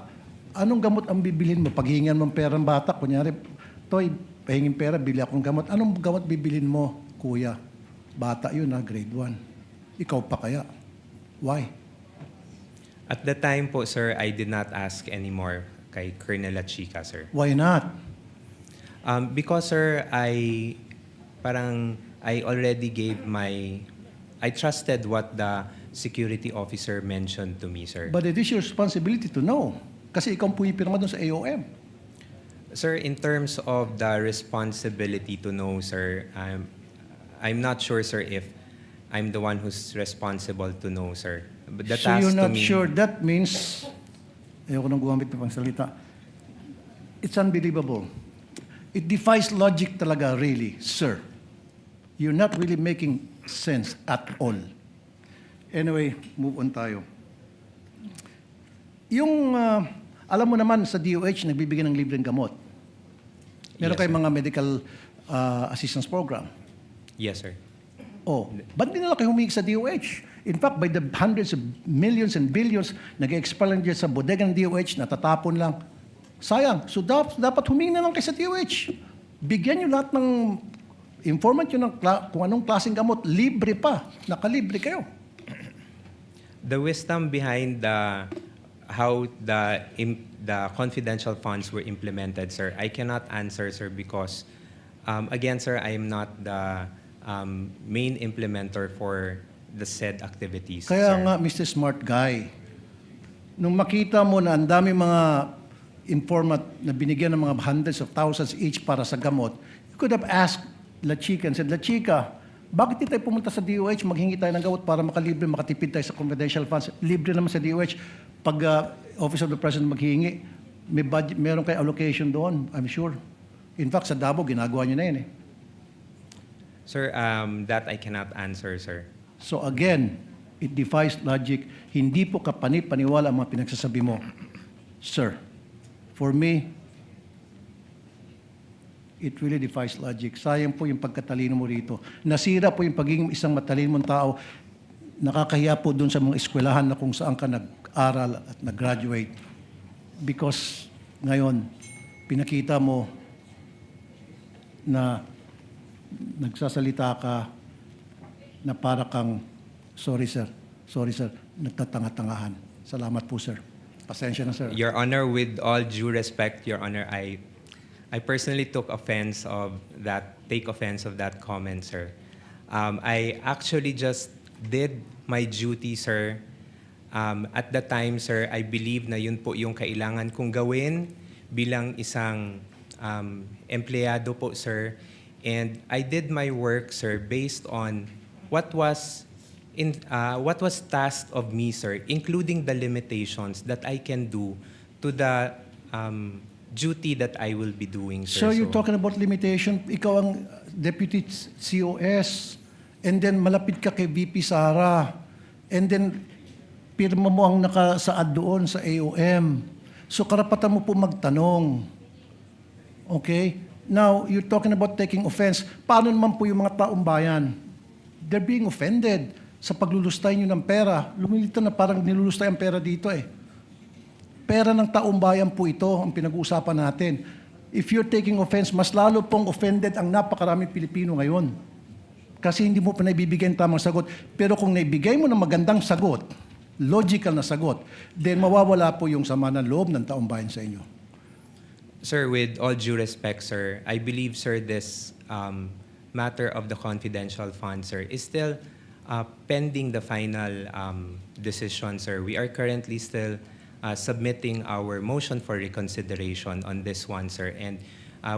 anong gamot ang bibilin mo? Paghingan mo pera ng bata, kunyari, Toy, pahingin pera, bili akong gamot. Anong gamot bibilin mo, kuya? Bata yun na, grade 1. Ikaw pa kaya? Why? At the time po, sir, I did not ask anymore kay Colonel Chica, sir. Why not? Because, sir, I already gave I trusted what the security officer mentioned to me, sir. But it is your responsibility to know. Kasi ikaw pumipirma doon sa AOM. Sir, in terms of the responsibility to know, sir, I'm not sure, sir, if I'm the one who's responsible to know, sir. But the So task you're to not me, sure. That means, ayoko nang gumamit ng pangsalita. It's unbelievable. It defies logic talaga, really, sir. You're not really making sense at all. Anyway, move on tayo. Yung, alam mo naman sa DOH, nagbibigay ng libreng gamot. Meron Yes, kayong sir. mga medical assistance program. yes, sir. Oh, ba't di nila kayo humingi sa DOH? In fact, by the hundreds of millions and billions, nag-expire lang dyan sa bodega ng DOH, natatapon lang. Sayang. So dapat humingi na lang kayo sa DOH. Bigyan nyo lahat ng informant nyo ng kung anong klaseng gamot. Libre pa. Nakalibre kayo. The wisdom behind how the confidential funds were implemented, sir, I cannot answer, sir, because again, sir, I am not the main implementer for the said activities. Kaya sir. nga, Mr. Smart Guy, nung makita mo na ang dami mga informant na binigyan ng mga hundreds of thousands each para sa gamot, you could have asked La Chica and said, La Chica, bakit di tayo pumunta sa DOH, maghingi tayo ng gamot para makalibre, makatipid tayo sa confidential funds? Libre naman sa DOH. Pag Office of the President maghingi, may budget, meron kayo allocation doon, I'm sure. In fact, sa Davao, ginagawa nyo na yun eh. Sir, that I cannot answer, sir. So again, it defies logic. Hindi po kapani-paniwala ang mga pinagsasabi mo. Sir, for me, it really defies logic. Sayang po yung pagkatalino mo rito. Nasira po yung pagiging isang matalino mong tao. Nakakahiya po dun sa mga eskwelahan na kung saan ka nag-aral at nag-graduate. Because ngayon, pinakita mo na nagsasalita ka na para kang, sorry sir, nagtatanga-tangahan. Salamat po sir. Pasensya na sir. Your Honor, with all due respect, Your Honor, I personally take offense of that comment, sir. I actually just did my duty, sir. At the time, sir, I believe na yun po yung kailangan kong gawin bilang isang empleyado po, sir. And I did my work, sir, based on what was tasked of me, sir, including the limitations that I can do to the duty that I will be doing, sir. So you're talking about limitation. Ikaw ang Deputy COS, and then malapit ka kay VP Sara, and then pirma mo ang nakasaad doon sa AOM. So karapatan mo po magtanong. Okay? Now, you're talking about taking offense. Paano naman po yung mga taong bayan? They're being offended sa paglulustay nyo ng pera. Lumilito na parang nilulustay ang pera dito eh. Pera ng taong bayan po ito ang pinag-uusapan natin. If you're taking offense, mas lalo pong offended ang napakaraming Pilipino ngayon. Kasi hindi mo pa naibibigay ang tamang sagot. Pero kung naibigay mo ng magandang sagot, logical na sagot, then mawawala po yung sama ng loob ng taong bayan sa inyo. Sir, with all due respect, sir, I believe, sir, this matter of the confidential fund, sir, is still pending the final decision, sir. We are currently still submitting our motion for reconsideration on this one, sir, and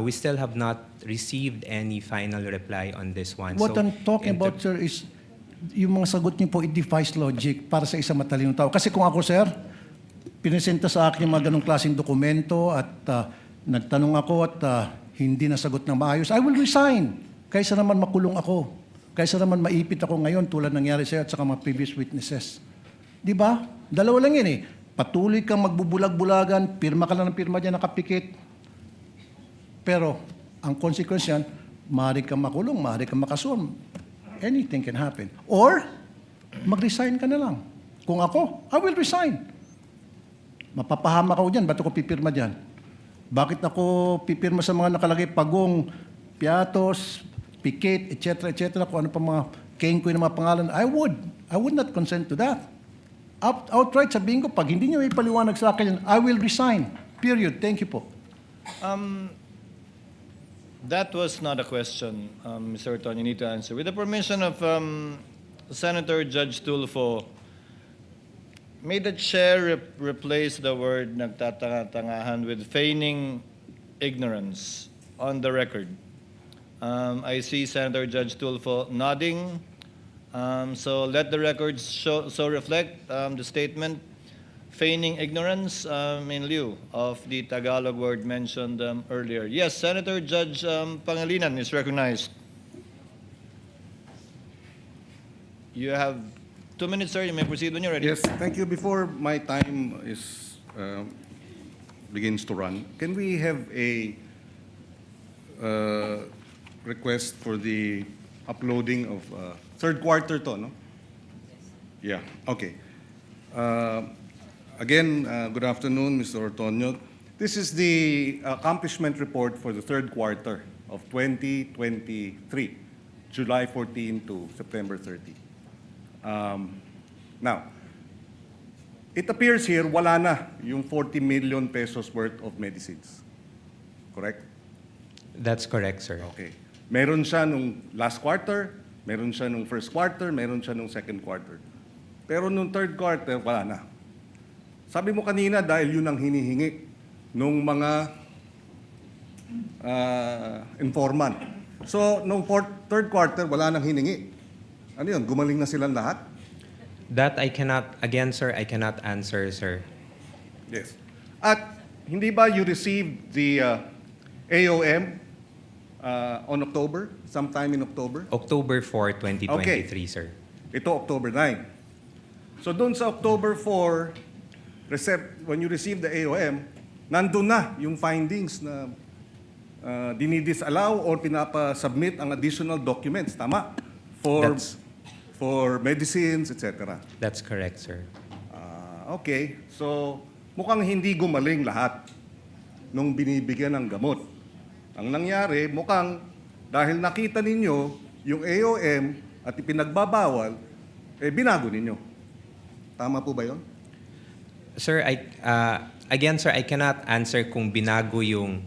we still have not received any final reply on this one. What So, I'm talking about, sir, is yung mga sagot niyo po, it defies logic para sa isang matalinong tao. Kasi kung ako, sir, pinesenta sa akin yung mga ganong klaseng dokumento at nagtanong ako at hindi nasagot ng maayos, I will resign. Kaysa naman makulong ako. Kaysa naman maipit ako ngayon tulad nangyari sa'yo at saka mga previous witnesses. Di ba? Dalawa lang yun eh. Patuloy kang magbubulag-bulagan, pirma ka lang ng pirma dyan, nakapikit. Pero ang consequence yan, maaari kang makulong, maaari kang makasuhan. Anything can happen. Or, mag-resign ka na lang. Kung ako, I will resign. Mapapahamak ako dyan, ba't ako pipirma dyan? Bakit ako pipirma sa mga nakalagay pagong, piatos, pikit, etc., etc., kung ano pa mga kengkoy na mga pangalan? I would not consent to that. Outright sabihin ko, pag hindi niyo may paliwanag sa akin, I will resign. Period. Thank you po. That was not a question, Mr. Orton, you need to answer. With the permission of Senator Judge Tulfo, may the chair replace the word nagtatanga-tangahan with feigning ignorance on the record? I see Senator Judge Tulfo nodding. So let the records so reflect the statement feigning ignorance in lieu of the Tagalog word mentioned earlier. Yes, Senator Judge Pangilinan is recognized. You have 2 minutes, sir. You may proceed when you're ready. Yes, thank you. Before my time is begins to run, can we have a request for the uploading of third quarter to, no? Yeah, okay. Again, good afternoon, Mr. Ortonio. This is the accomplishment report for the third quarter of 2023, July 14 to September 30. Now, it appears here wala na yung 40 million pesos worth of medicines. Correct? That's correct, sir. Okay. Meron siya nung last quarter, meron siya nung first quarter, meron siya nung second quarter. Pero nung third quarter, wala na. Sabi mo kanina dahil yun ang hinihingi nung mga informant. So, nung third quarter, wala nang hiningi. Ano yun? Gumaling na silang lahat? That I cannot, again, sir, I cannot answer, sir. Yes. At hindi ba you received the AOM on October? Sometime in October? October 4, 2023, sir. Ito, October 9. So doon sa October 4, when you receive the AOM, nandun na yung findings na dinidisallow or pinapasubmit ang additional documents. Tama? For medicines, etc. That's correct, sir. Okay. So, mukhang hindi gumaling lahat nung binibigyan ng gamot. Ang nangyari, mukhang dahil nakita ninyo yung AOM at ipinagbabawal, binago ninyo. Tama po ba yun? Sir, again, sir, I cannot answer kung binago yung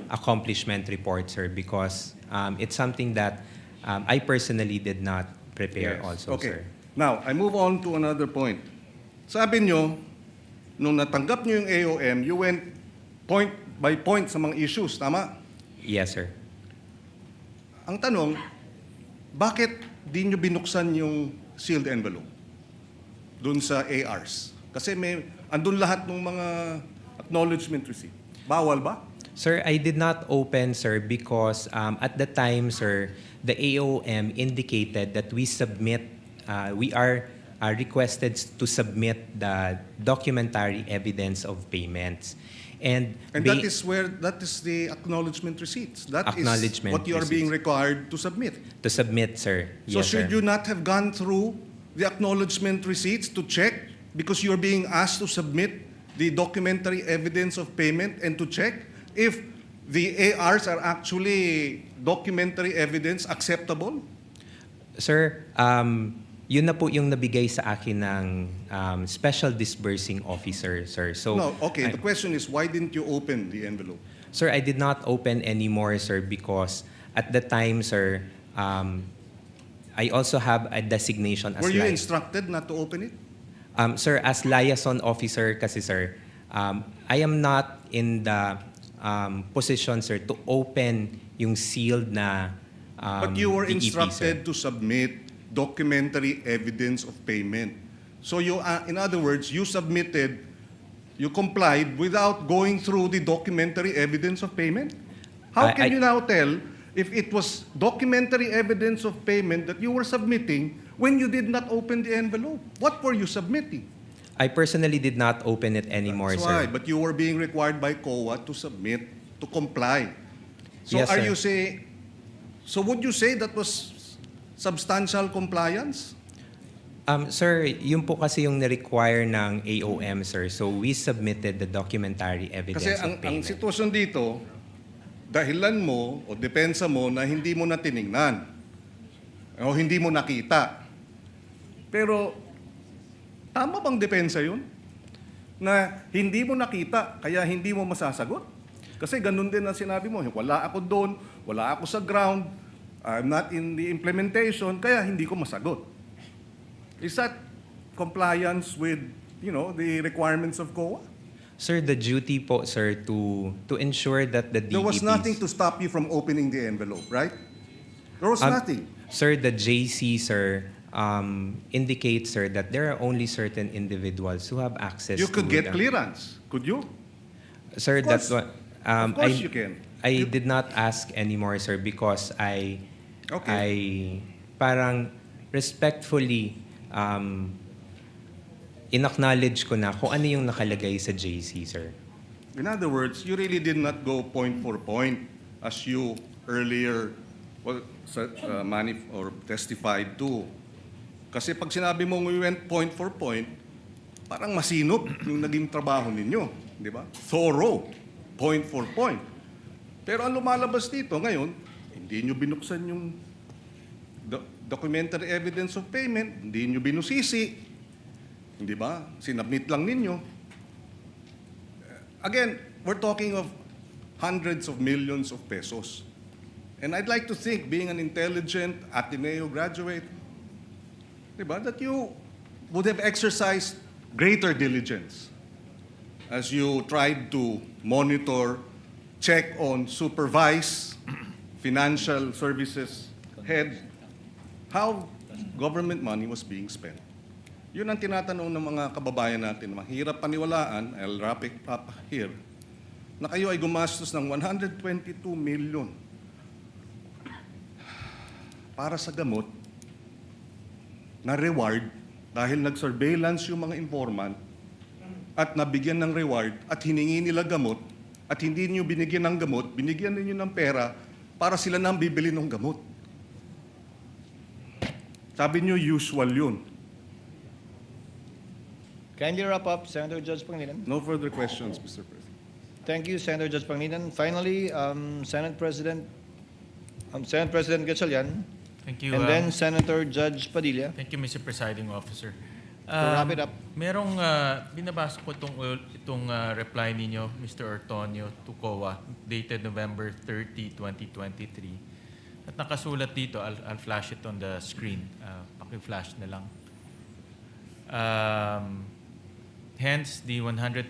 accomplishment report, sir, because it's something that I personally did not prepare also, okay. sir. Now, I move on to another point. Sabi nyo, nung natanggap nyo yung AOM, you went point by point sa mga issues, tama? Yes, sir. Ang tanong, bakit di nyo binuksan yung sealed envelope dun sa ARs? Kasi andun lahat ng mga acknowledgement receipt. Bawal ba? Sir, I did not open, sir, because at the time, sir, the AOM indicated that we are requested to submit the documentary evidence of payments. And that is the acknowledgement receipts. That is what you are receipts. being required to submit. To submit, sir. So Yes, should sir. you not have gone through the acknowledgement receipts to check because you're being asked to submit the documentary evidence of payment and to check if the ARs are actually documentary evidence acceptable? Sir, yun na po yung nabigay sa akin ng special disbursing officer, sir. So, No, okay. The question is, why didn't you open the envelope? Sir, I did not open anymore, sir, because at the time, sir, I also have a designation as Were you instructed not to open it? Sir, as liaison officer kasi, sir, I am not in the position, sir, to open yung sealed na But you were DEP, instructed sir. to submit documentary evidence of payment. So you, in other words, you complied without going through the documentary evidence of payment? How can you now tell if it was documentary evidence of payment that you were submitting when you did not open the envelope? What were you submitting? I personally did not open it anymore, That's sir. why, but you were being required by COA to submit, to comply. So Yes, sir. So would you say that was substantial compliance? Sir, yun po kasi yung na-require ng AOM, sir. So we submitted the documentary evidence Kasi of ang payment. sitwasyon dito, dahilan mo o depensa mo na hindi mo na tiningnan o hindi mo nakita. Pero tama bang depensa yun? Na hindi mo nakita kaya hindi mo masasagot? Kasi ganun din ang sinabi mo, wala ako doon, wala ako sa ground, I'm not in the implementation, kaya hindi ko masagot. Is that compliance with, the requirements of COA? Sir, the duty po, sir, to ensure that the DEPs... There was nothing to stop you from opening the envelope, right? There was nothing. Sir, the JC, sir, indicates, sir, that there are only certain individuals who have access You to could get the- clearance, could you? Sir, Of that's course. what... Of course you can. I did not ask anymore, sir, because I parang respectfully in-acknowledge ko na kung ano yung nakalagay sa JC, sir. In other words, you really did not go point for point as you earlier testified to. Kasi pag sinabi mo we went point for point, parang masinop yung naging trabaho ninyo, di ba? Thorough, point for point. Pero ang lumalabas dito ngayon, hindi nyo binuksan yung documentary evidence of payment, hindi nyo binusisi, hindi ba? Sinabmit lang ninyo. Again, we're talking of hundreds of millions of pesos. And I'd like to think, being an intelligent Ateneo graduate, diba, that you would have exercised greater diligence as you tried to monitor, check on, supervise financial services head how government money was being spent. Yun ang tinatanong ng mga kababayan natin. Mahirap paniwalaan, I'll wrap it up here, na kayo ay gumastos ng 122 million para sa gamot na reward dahil nag-surveillance yung mga informant at nabigyan ng reward at hiningi nila gamot at hindi niyo binigyan ng gamot, binigyan niyo ng pera para sila nang bibili ng gamot. Sabi niyo usual yun. Kindly wrap up, Senator Judge Pangilinan. No further questions, Mr. President. Thank you, Senator Judge Pangilinan. Finally, Senate President Gatchalian. Thank you. And then Senator Judge Padilla. Thank you, Mr. Presiding Officer. To wrap it up. Merong binabasa ko itong reply ninyo, Mr. Ortonio, to COA, dated November 30, 2023. At nakasulat dito, I'll flash it on the screen. Paki-flash na lang. Hence, the 125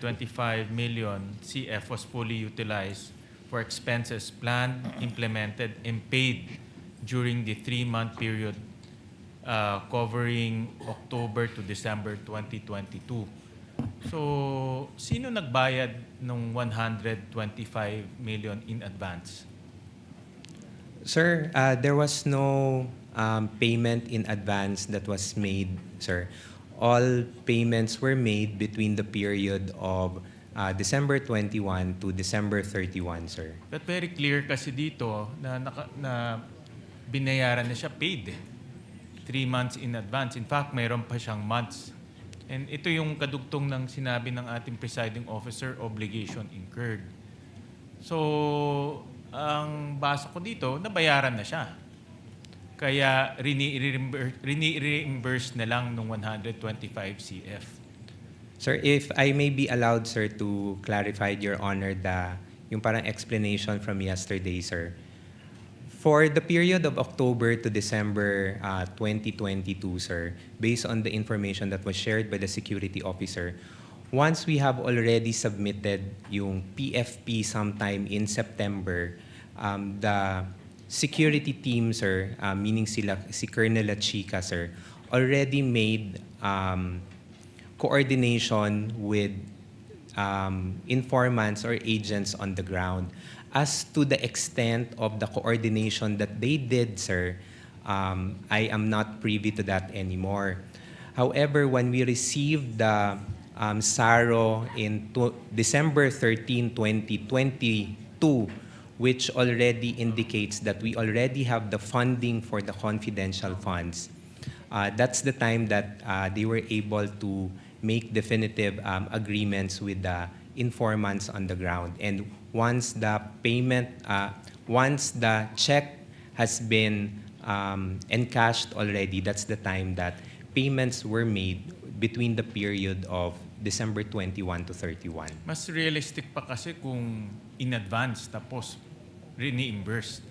million CF was fully utilized for expenses planned, implemented, and paid during the 3-month period covering October to December 2022. So, sino nagbayad ng 125 million in advance? Sir, there was no payment in advance that was made, sir. All payments were made between the period of December 21 to December 31, sir. But very clear kasi dito na binayaran na siya paid. 3 months in advance. In fact, mayroon pa siyang months. And ito yung kadugtong ng sinabi ng ating presiding officer, obligation incurred. So, ang basa ko dito, nabayaran na siya. Kaya reimburse na lang ng 125 CF. Sir, if I may be allowed, sir, to clarify, Your Honor, yung parang explanation from yesterday, sir. For the period of October to December 2022, sir, based on the information that was shared by the security officer, once we have already submitted yung PFP sometime in September, the security team, sir, meaning si Colonel Chica, sir, already made coordination with informants or agents on the ground. As to the extent of the coordination that they did, sir, I am not privy to that anymore. However, when we received the SARO in December 13, 2022, which already indicates that we already have the funding for the confidential funds, that's the time that they were able to make definitive agreements with the informants on the ground. And once the payment, once the check has been encashed already, that's the time that payments were made between the period of December 21 to 31. Mas realistic pa kasi kung in advance tapos reimburse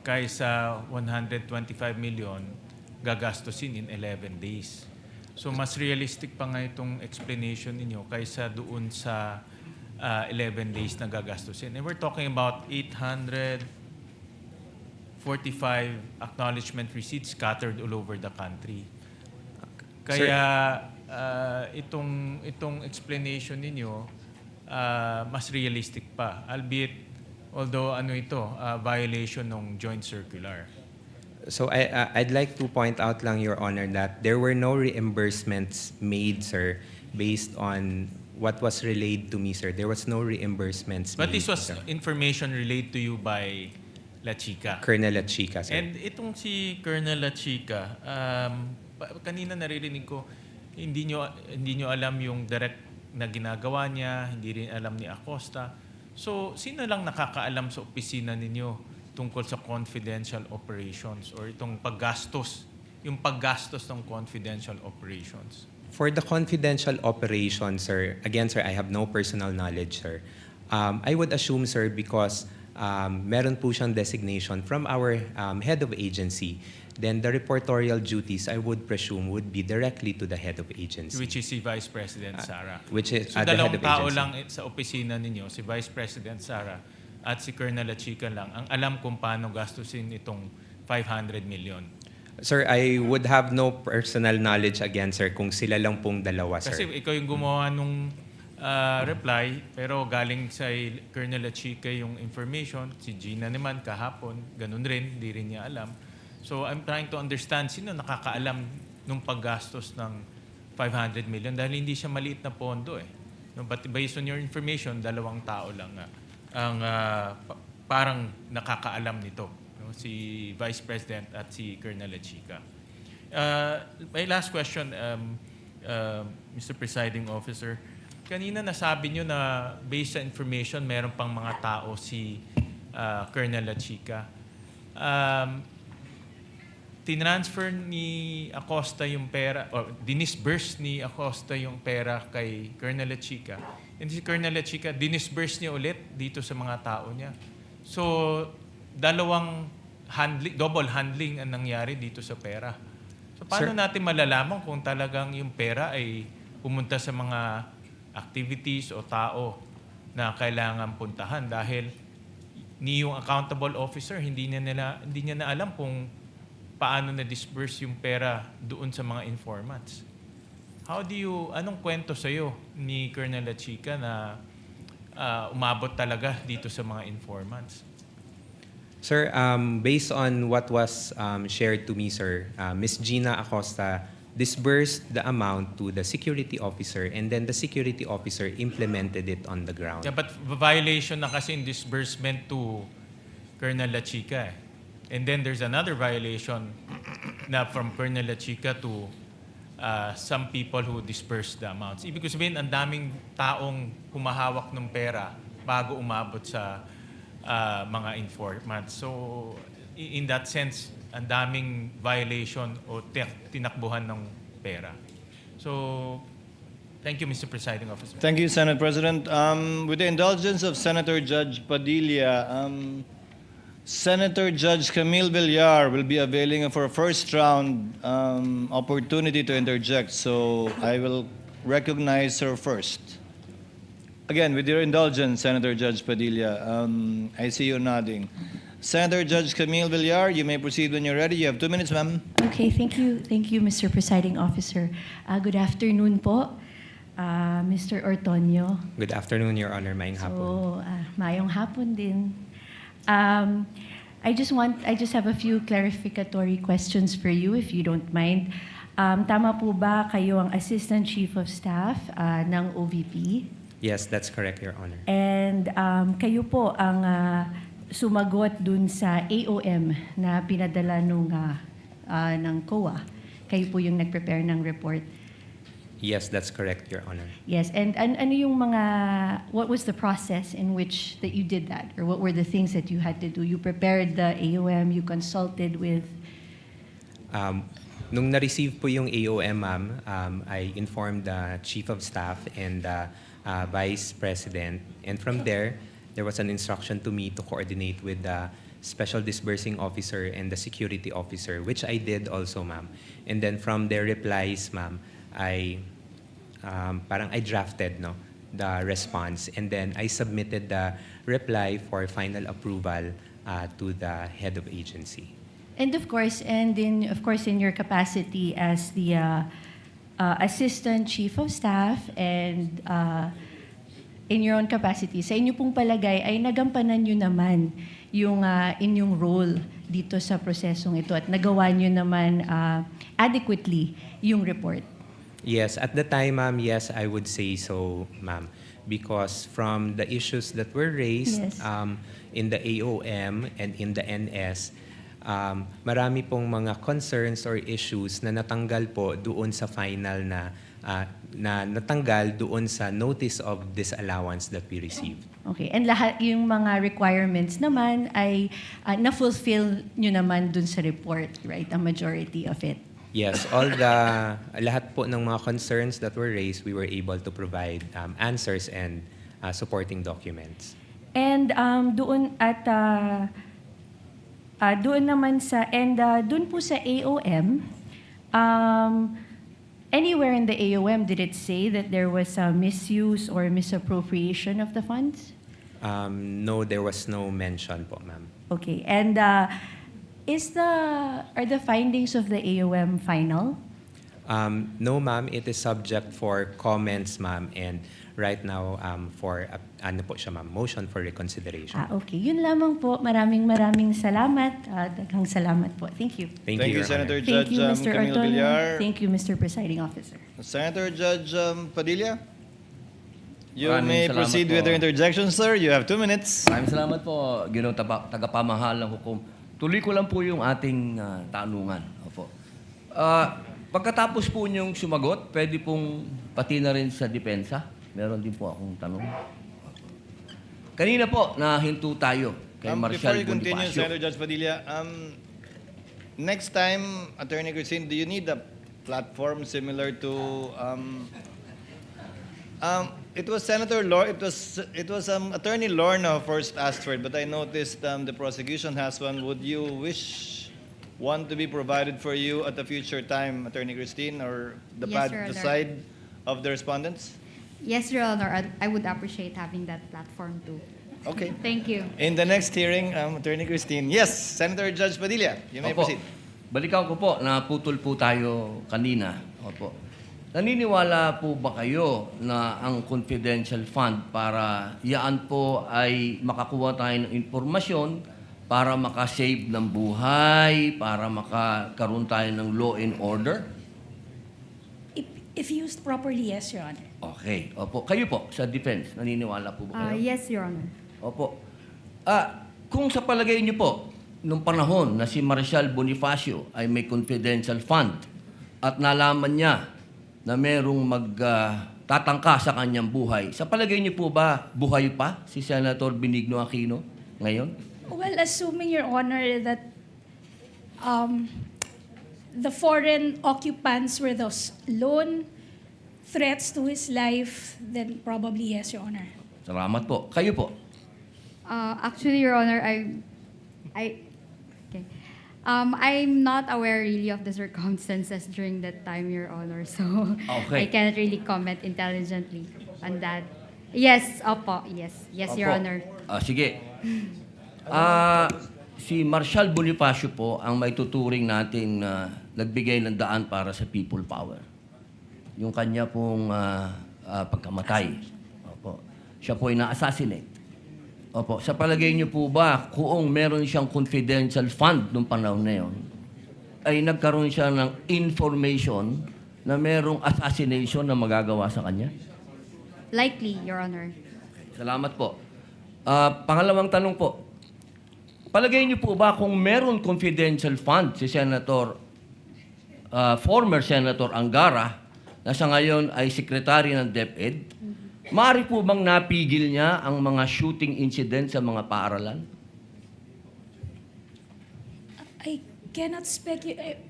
kaysa 125 million gagastusin in 11 days. So mas realistic pa nga itong explanation ninyo kaysa doon sa 11 days na gagastusin. And we're talking about 840 45 acknowledgement receipts scattered all over the country. Kaya itong explanation ninyo mas realistic pa, albeit although violation ng joint circular. So I'd like to point out lang, Your Honor, that there were no reimbursements made, sir, based on what was relayed to me, sir. There was no reimbursements But made. this was sir. information relayed to you by La Chica. Colonel La Chica, sir. And itong si Colonel La Chica, kanina naririnig ko, hindi nyo alam yung direct na ginagawa niya, hindi rin alam ni Acosta. So, sino lang nakakaalam sa opisina ninyo tungkol sa confidential operations or itong paggastos, yung paggastos ng confidential operations? For the confidential operations, sir, again, sir, I have no personal knowledge, sir. I would assume, sir, because meron po siyang designation from our head of agency, then the reportorial duties, I would presume, would be directly to the head of agency. Which is si Vice President Sara. Which is So the head dalawang of tao agency. lang sa opisina ninyo, si Vice President Sara at si Colonel La Chica lang, ang alam kung paano gastusin itong 500 million. Sir, I would have no personal knowledge again, sir, kung sila lang pong dalawa, sir. Kasi ikaw yung gumawa nung reply, pero galing sa Colonel La Chica yung information, si Gina naman kahapon, ganun rin, hindi rin niya alam. So I'm trying to understand sino nakakaalam nung paggastos ng 500 million dahil hindi siya maliit na pondo eh. No, but based on your information, dalawang tao lang ang parang nakakaalam nito. No? Si Vice President at si Colonel La Chica. My last question, Mr. Presiding Officer. Kanina nasabi nyo na based sa information, meron pang mga tao si Colonel La Chica. Tinransfer ni Acosta yung pera, o dinisburse ni Acosta yung pera kay Colonel La Chica. And si Colonel La Chica, dinisburse niya ulit dito sa mga tao niya. So, double handling ang nangyari dito sa pera. So, paano natin malalaman kung talagang yung pera ay pumunta sa mga activities o tao na kailangan puntahan dahil ni yung accountable officer hindi niya na alam kung paano na-disperse yung pera doon sa mga informants. Anong kwento sa'yo ni Colonel La Chica na umabot talaga dito sa mga informants? Sir, based on what was shared to me, sir, Ms. Gina Acosta disbursed the amount to the security officer and then the security officer implemented it on the ground. Yeah, but violation na kasi in disbursement to Colonel La Chica eh. And then there's another violation na from Colonel La Chica to some people who disperse the amounts. Ibig sabihin, ang daming taong humahawak ng pera bago umabot sa mga informants. So, in that sense, ang daming violation o tinakbuhan ng pera. So, thank you, Mr. Presiding Officer. Thank you, Senate President. With the indulgence of Senator Judge Padilla, Senator Judge Camille Villar will be availing for a first round opportunity to interject. So I will recognize her first. Again, with your indulgence, Senator Judge Padilla, I see you nodding. Senator Judge Camille Villar, you may proceed when you're ready. You have 2 minutes, ma'am. Okay, thank you, Mr. Presiding Officer. Good afternoon po, Mr. Ortonio. Good afternoon, Your Honor. Mayong hapon. So, mayong hapon din. I just have a few clarificatory questions for you, if you don't mind. Tama po ba kayo ang Assistant Chief of Staff ng OVP? Yes, that's correct, Your Honor. And kayo po ang sumagot dun sa AOM na pinadala ng COA. Kayo po yung nag-prepare ng report. Yes, that's correct, Your Honor. Yes, and ano yung what was the process in which that you did that? Or what were the things that you had to do? You prepared the AOM, you consulted with? Nung na-receive po yung AOM, ma'am, I informed the Chief of Staff and the Vice President. And from there was an instruction to me to coordinate with the Special Disbursing Officer and the Security Officer, which I did also, ma'am. And then from their replies, ma'am, I drafted the response and then I submitted the reply for final approval to the head of agency. And of course, in your capacity as the Assistant Chief of Staff and in your own capacity, sa inyo pong palagay ay nagampanan nyo naman yung inyong role dito sa prosesong ito at nagawa nyo naman adequately yung report. Yes, at the time, ma'am, yes, I would say so, ma'am. Because from the issues that were raised Yes. in the AOM and in the NS, marami pong mga concerns or issues na natanggal po doon sa final na natanggal doon sa notice of disallowance that we received. Okay, and lahat yung mga requirements naman ay na-fulfill nyo naman dun sa report, right? A majority of it. Yes, lahat po ng mga concerns that were raised, we were able to provide answers and supporting documents. And doon naman doon po sa AOM, anywhere in the AOM did it say that there was a misuse or misappropriation of the funds? No, there was no mention po, ma'am. Okay, and are the findings of the AOM final? No, ma'am, it is subject for comments, ma'am, and right now for po siya, ma'am, motion for reconsideration. Okay, yun lamang po. Maraming salamat. Daghang salamat po. Thank you. Thank you, Your Senator Honor. Thank Judge you, Mr. Camilo Ortonio. Villar. Thank you, Mr. Presiding Officer. Senator Judge Padilla, you Maraming may salamat proceed po. with your interjection, sir. You have 2 minutes. Maraming salamat po, Ginoong tagapamahalang hukom. Tuloy ko lang po yung ating tanungan. Opo. Pagkatapos po niyong sumagot, pwede pong pati na rin sa depensa. Meron din po akong tanong. Kanina po, nahinto tayo kay Before Marshal you continue, Bonifacio. Senator Judge Padilla, next time, Attorney Christine, do you need a platform similar to it was Senator it was Attorney Lorna first asked for it, but I noticed the prosecution has one. Would you wish one to be provided for you at a future time, Attorney Christine, or the Yes, Your Honor. side of the respondents? Yes, Your Honor, I would appreciate having that platform too. Okay. Thank you. In the next hearing, Attorney Christine. Yes, Senator Judge Padilla, you may Opo. proceed. Balikan ko po, naputol po tayo kanina. Opo. Naniniwala po ba kayo na ang confidential fund para yaan po ay makakuha tayo ng impormasyon para makasave ng buhay, para makakaroon tayo ng law and order? If used properly, yes, Your Honor. Okay. Opo. Kayo po, sa defense, naniniwala po ba kayo? Yes, Your Honor. Opo. Kung sa palagay niyo po, nung panahon na si Marshal Bonifacio ay may confidential fund at nalaman niya na merong magtatangka sa kanyang buhay, sa palagay niyo po ba buhay pa si Senator Benigno Aquino ngayon? Well, assuming, Your Honor, that the foreign occupants were those lone threats to his life, then probably yes, Your Honor. Salamat po. Kayo po? Actually, Your Honor, I'm not aware really of the circumstances during that time, Your Honor. So Okay. I cannot really comment intelligently on that. Yes, opo. Yes, Your Opo. Honor. Sige. Si Marshal Bonifacio po ang may tuturing natin na nagbigay ng daan para sa people power. Yung kanya pong pagkamatay. Opo. Siya po ay na-assassinate. Opo. Sa palagay niyo po ba, kung meron siyang confidential fund nung panahon na yun, ay nagkaroon siya ng information na merong assassination na magagawa sa kanya? Likely, Your Honor. Salamat po. Pangalawang tanong po. Palagay niyo po ba kung meron confidential fund si former Senator Angara, na sa ngayon ay Secretary ng DepEd, maaari po bang napigil niya ang mga shooting incident sa mga paaralan? I cannot speculate.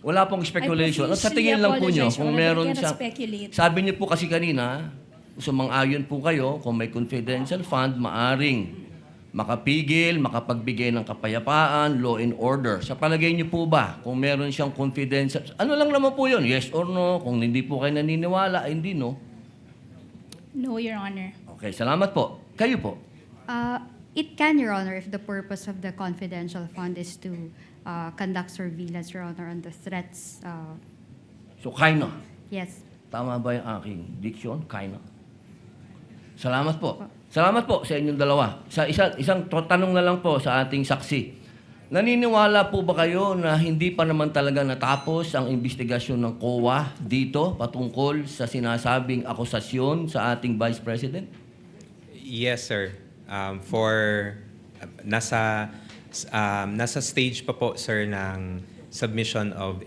Wala pong speculation. Sa tingin lang po niyo, kung meron siya... Speculate. Sabi niyo po kasi kanina, sumang-ayon po kayo, kung may confidential fund, maaring makapigil, makapagbigay ng kapayapaan, law and order. Sa palagay niyo po ba, kung meron siyang confidential... Ano lang naman po yun? Yes or no? Kung hindi po kayo naniniwala, ay hindi, no? No, Your Honor. Okay, salamat po. Kayo po? It can, Your Honor, if the purpose of the confidential fund is to conduct surveillance, Your Honor, on the threats. So, kinda. Yes. Tama ba yung aking diction? Kinda. Salamat po. Salamat po sa inyong dalawa. Isang tanong na lang po sa ating saksi. Naniniwala po ba kayo na hindi pa naman talaga natapos ang investigasyon ng COA dito patungkol sa sinasabing akusasyon sa ating Vice President? Yes, sir. Nasa stage pa po, sir, ng submission of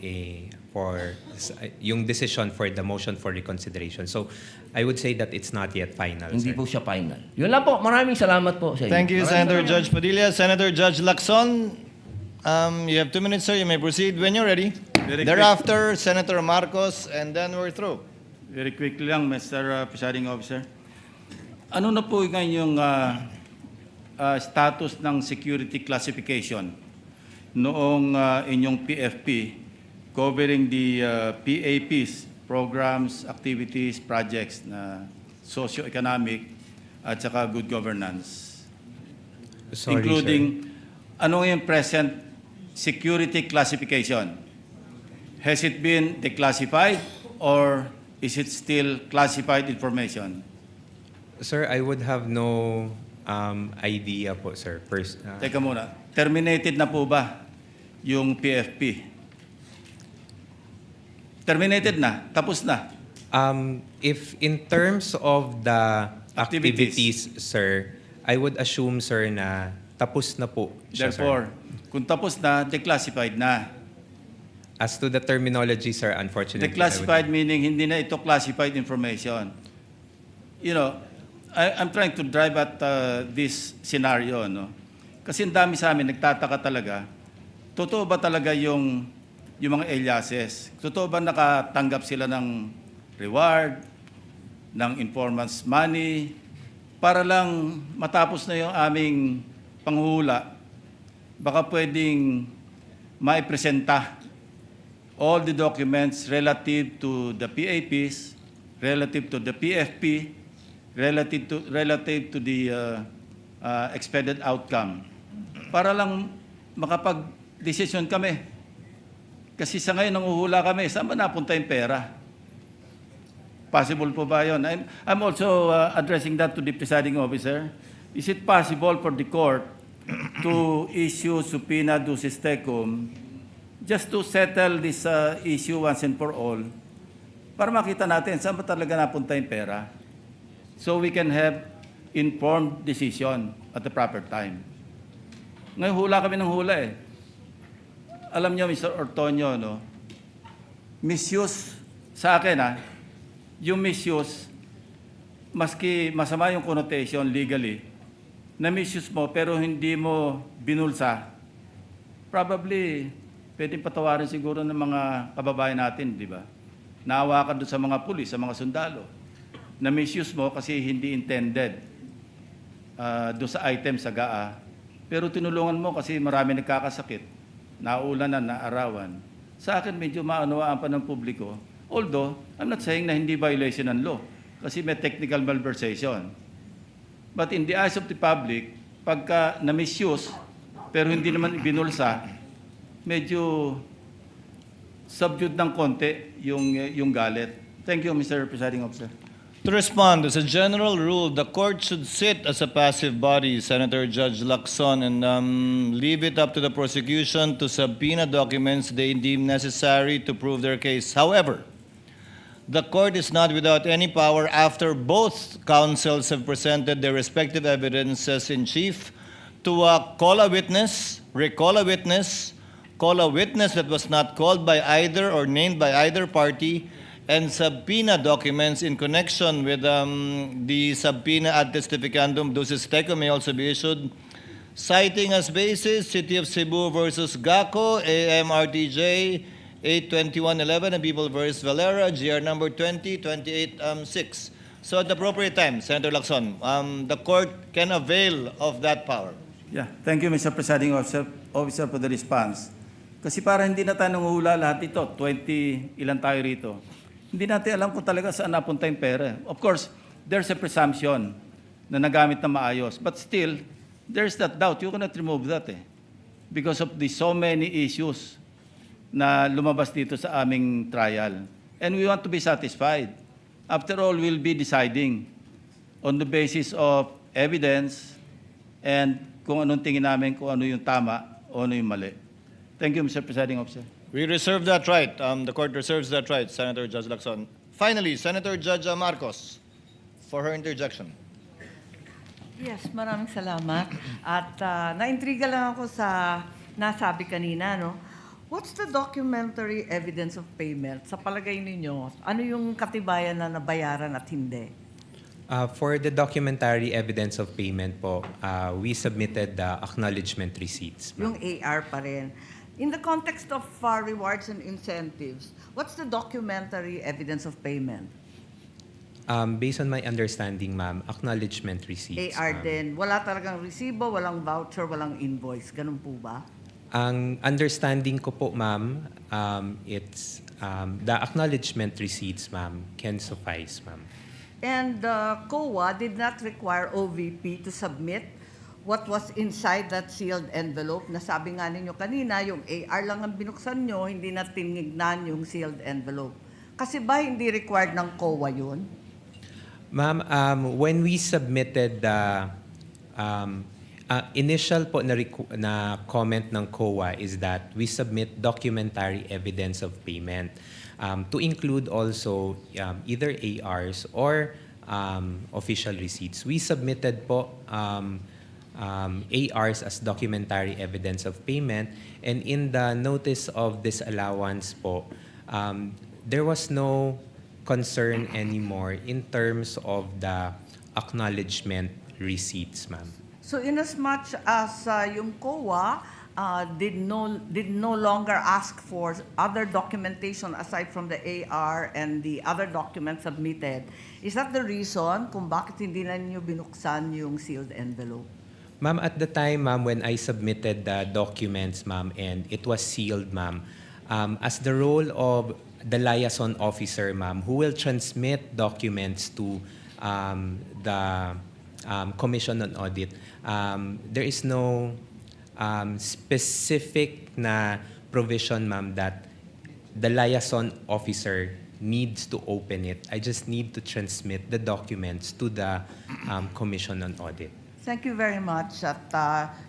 yung decision for the motion for reconsideration. So, I would say that it's not yet final, Hindi sir. po siya final. Yun lang po. Maraming salamat po sa inyo. Thank you, Maraming Senator salamat. Judge Padilla. Senator Judge Lacson, you have 2 minutes, sir. You may proceed when you're ready. Very Thereafter, Senator Marcos, and then we're through. Very quickly lang, Mr. Presiding Officer. Ano na po yung status ng security classification noong inyong PFP covering the PAPs, programs, activities, projects na socio-economic at saka good governance? Sorry, including, ano yung present security classification? Has it been declassified or is it still classified information? Sir, I would have no idea po, sir. Teka muna, terminated na po ba yung PFP? Terminated na? Tapos na? If in terms of the activities, sir, I would assume, sir, na tapos na po siya, Therefore, sir. kung tapos na, declassified na. As to the terminology, sir, unfortunately, Declassified meaning hindi na ito classified information. You know, I'm trying to drive at this scenario, no? Kasi ang dami sa amin nagtataka talaga. Totoo ba talaga yung mga aliases? Totoo ba nakatanggap sila ng reward, ng informants money, para lang matapos na yung aming panghuhula? Baka pwedeng maipresenta all the documents relative to the PAPs, relative to the PFP, relative to the expected outcome, para lang makapag-decision kami. Kasi sa ngayon, nanguhula kami, saan ba napunta yung pera? Possible po ba yun? I'm also addressing that to the presiding officer. Is it possible for the court to issue subpoena ducis tecum just to settle this issue once and for all, para makita natin saan ba talaga napunta yung pera, so we can have informed decision at the proper time. Ngayon, hula kami ng hula eh. Alam niyo, Mr. Ortonio, no? Misuse sa akin, yung misuse, maski masama yung connotation legally, na misuse mo pero hindi mo binulsa, probably pwedeng patawarin siguro ng mga kababayan natin, di ba? Naawa ka doon sa mga pulis, sa mga sundalo, na misuse mo kasi hindi intended doon sa item sa GAA, pero tinulungan mo kasi marami nagkakasakit, naulanan, naarawan. Sa akin, medyo maunawaan pa ng publiko. Although, I'm not saying na hindi violation ng law kasi may technical malversation. But in the eyes of the public, pagka na-misuse pero hindi naman ibinulsa, medyo subdued ng konti yung galit. Thank you, Mr. Presiding Officer. To respond, as a general rule, the court should sit as a passive body, Senator Judge Lacson, and leave it up to the prosecution to subpoena documents they deem necessary to prove their case. However, the court is not without any power after both counsels have presented their respective evidences in chief to call a witness, recall a witness, call a witness that was not called by either or named by either party, and subpoena documents in connection with the subpoena ad testificandum ducis tecum may also be issued, citing as basis City of Cebu versus GACO, AMRTJ 82111, and People versus Valera, GR number 20-28-6. So at the appropriate time, Senator Lacson, the court can avail of that power. Yeah, thank you, Mr. Presiding Officer, for the response. Kasi para hindi na tayo nanguhula lahat ito, 20 ilan tayo rito. Hindi natin alam kung talaga saan napunta yung pera. Of course, there's a presumption na nagamit na maayos. But still, there's that doubt. You cannot remove that because of the so many issues na lumabas dito sa aming trial. And we want to be satisfied. After all, we'll be deciding on the basis of evidence and kung anong tingin namin, kung ano yung tama o ano yung mali. Thank you, Mr. Presiding Officer. We reserve that right. The court reserves that right, Senator Judge Lacson. Finally, Senator Judge Marcos for her interjection. Yes, maraming salamat. At naintriga lang ako sa nasabi kanina, no? What's the documentary evidence of payment? Sa palagay ninyo, ano yung katibayan na nabayaran at hindi? For the documentary evidence of payment po, we submitted the acknowledgement receipts. Yung AR pa rin. In the context of rewards and incentives, what's the documentary evidence of payment? Based on my understanding, ma'am, acknowledgement receipts. AR ma'am. din. Wala talagang resibo, walang voucher, walang invoice. Ganun po ba? Ang understanding ko po, ma'am, it's the acknowledgement receipts, ma'am, can suffice, ma'am. And COA did not require OVP to submit what was inside that sealed envelope. Nasabi nga ninyo kanina, yung AR lang ang binuksan nyo, hindi na tinignan yung sealed envelope. Kasi ba hindi required ng COA yun? Ma'am, when we submitted the initial po na comment ng COA is that we submit documentary evidence of payment to include also either ARs or official receipts. We submitted po ARs as documentary evidence of payment, and in the notice of disallowance po, there was no concern anymore in terms of the acknowledgement receipts, ma'am. So inasmuch as yung COA did no longer ask for other documentation aside from the AR and the other documents submitted, is that the reason kung bakit hindi na niyo binuksan yung sealed envelope? Ma'am, at the time, ma'am, when I submitted the documents, ma'am, and it was sealed, ma'am, as the role of the liaison officer, ma'am, who will transmit documents to the Commission on Audit, there is no specific na provision, ma'am, that the liaison officer needs to open it. I just need to transmit the documents to the Commission on Audit. Thank you very much. At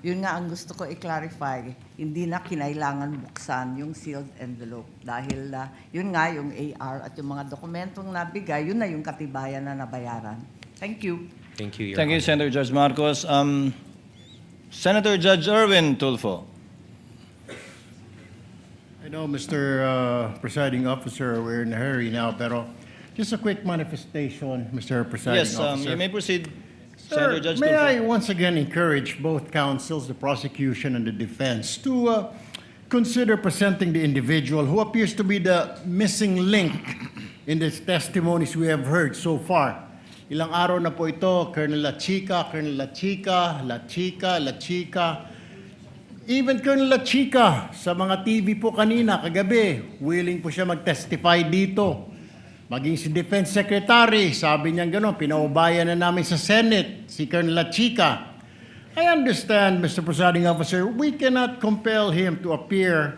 yun nga ang gusto ko i-clarify, hindi na kinailangan buksan yung sealed envelope dahil yun nga yung AR at yung mga dokumentong nabigay, yun na yung katibayan na nabayaran. Thank you. Thank you, Your Thank you, Honor. Senator Judge Marcos. Senator Judge Erwin Tulfo. I know, Mr. Presiding Officer, we're in a hurry now, pero just a quick manifestation, Mr. Presiding Yes, Officer. you may proceed, Sir, Senator Judge may Tulfo. I once again encourage both counsels, the prosecution and the defense, to consider presenting the individual who appears to be the missing link in the testimonies we have heard so far. Ilang araw na po ito, Colonel La Chica, Colonel La Chica, La Chica, La Chica. Even Colonel La Chica, sa mga TV po kanina, kagabi, willing po siya mag-testify dito. Maging si Defense Secretary, sabi niya gano'n, pinaubayan na namin sa Senate, si Colonel La Chica. I understand, Mr. Presiding Officer, we cannot compel him to appear,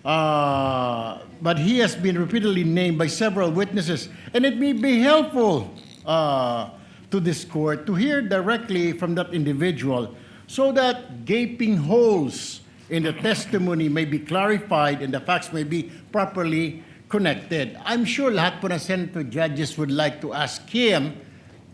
but he has been repeatedly named by several witnesses, and it may be helpful to this court to hear directly from that individual so that gaping holes in the testimony may be clarified and the facts may be properly connected. I'm sure lahat po ng Senator judges would like to ask him,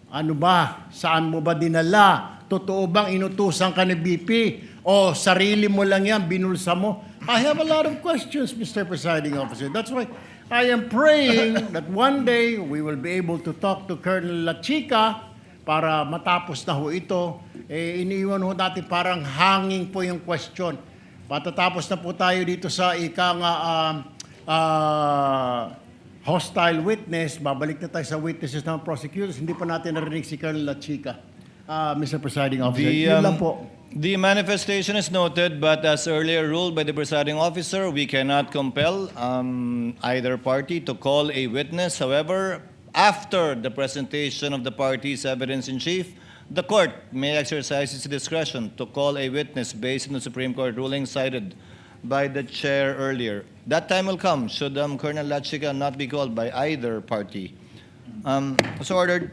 ano ba, saan mo ba dinala? Totoo bang inutusan ka ni BP? O sarili mo lang yan, binulsa mo? I have a lot of questions, Mr. Presiding Officer. That's why I am praying that one day we will be able to talk to Colonel La Chica para matapos na ho ito. Iniiwan ho natin parang hanging po yung question. Patatapos na po tayo dito sa hostile witness, babalik na tayo sa witnesses ng prosecutors. Hindi pa natin narinig si Colonel La Chica. Mr. Presiding Officer, yun lang po. The manifestation is noted, but as earlier ruled by the presiding officer, we cannot compel either party to call a witness. However, after the presentation of the party's evidence in chief, The court may exercise its discretion to call a witness based on the Supreme Court ruling cited by the chair earlier. That time will come should Colonel Lachica not be called by either party. So ordered.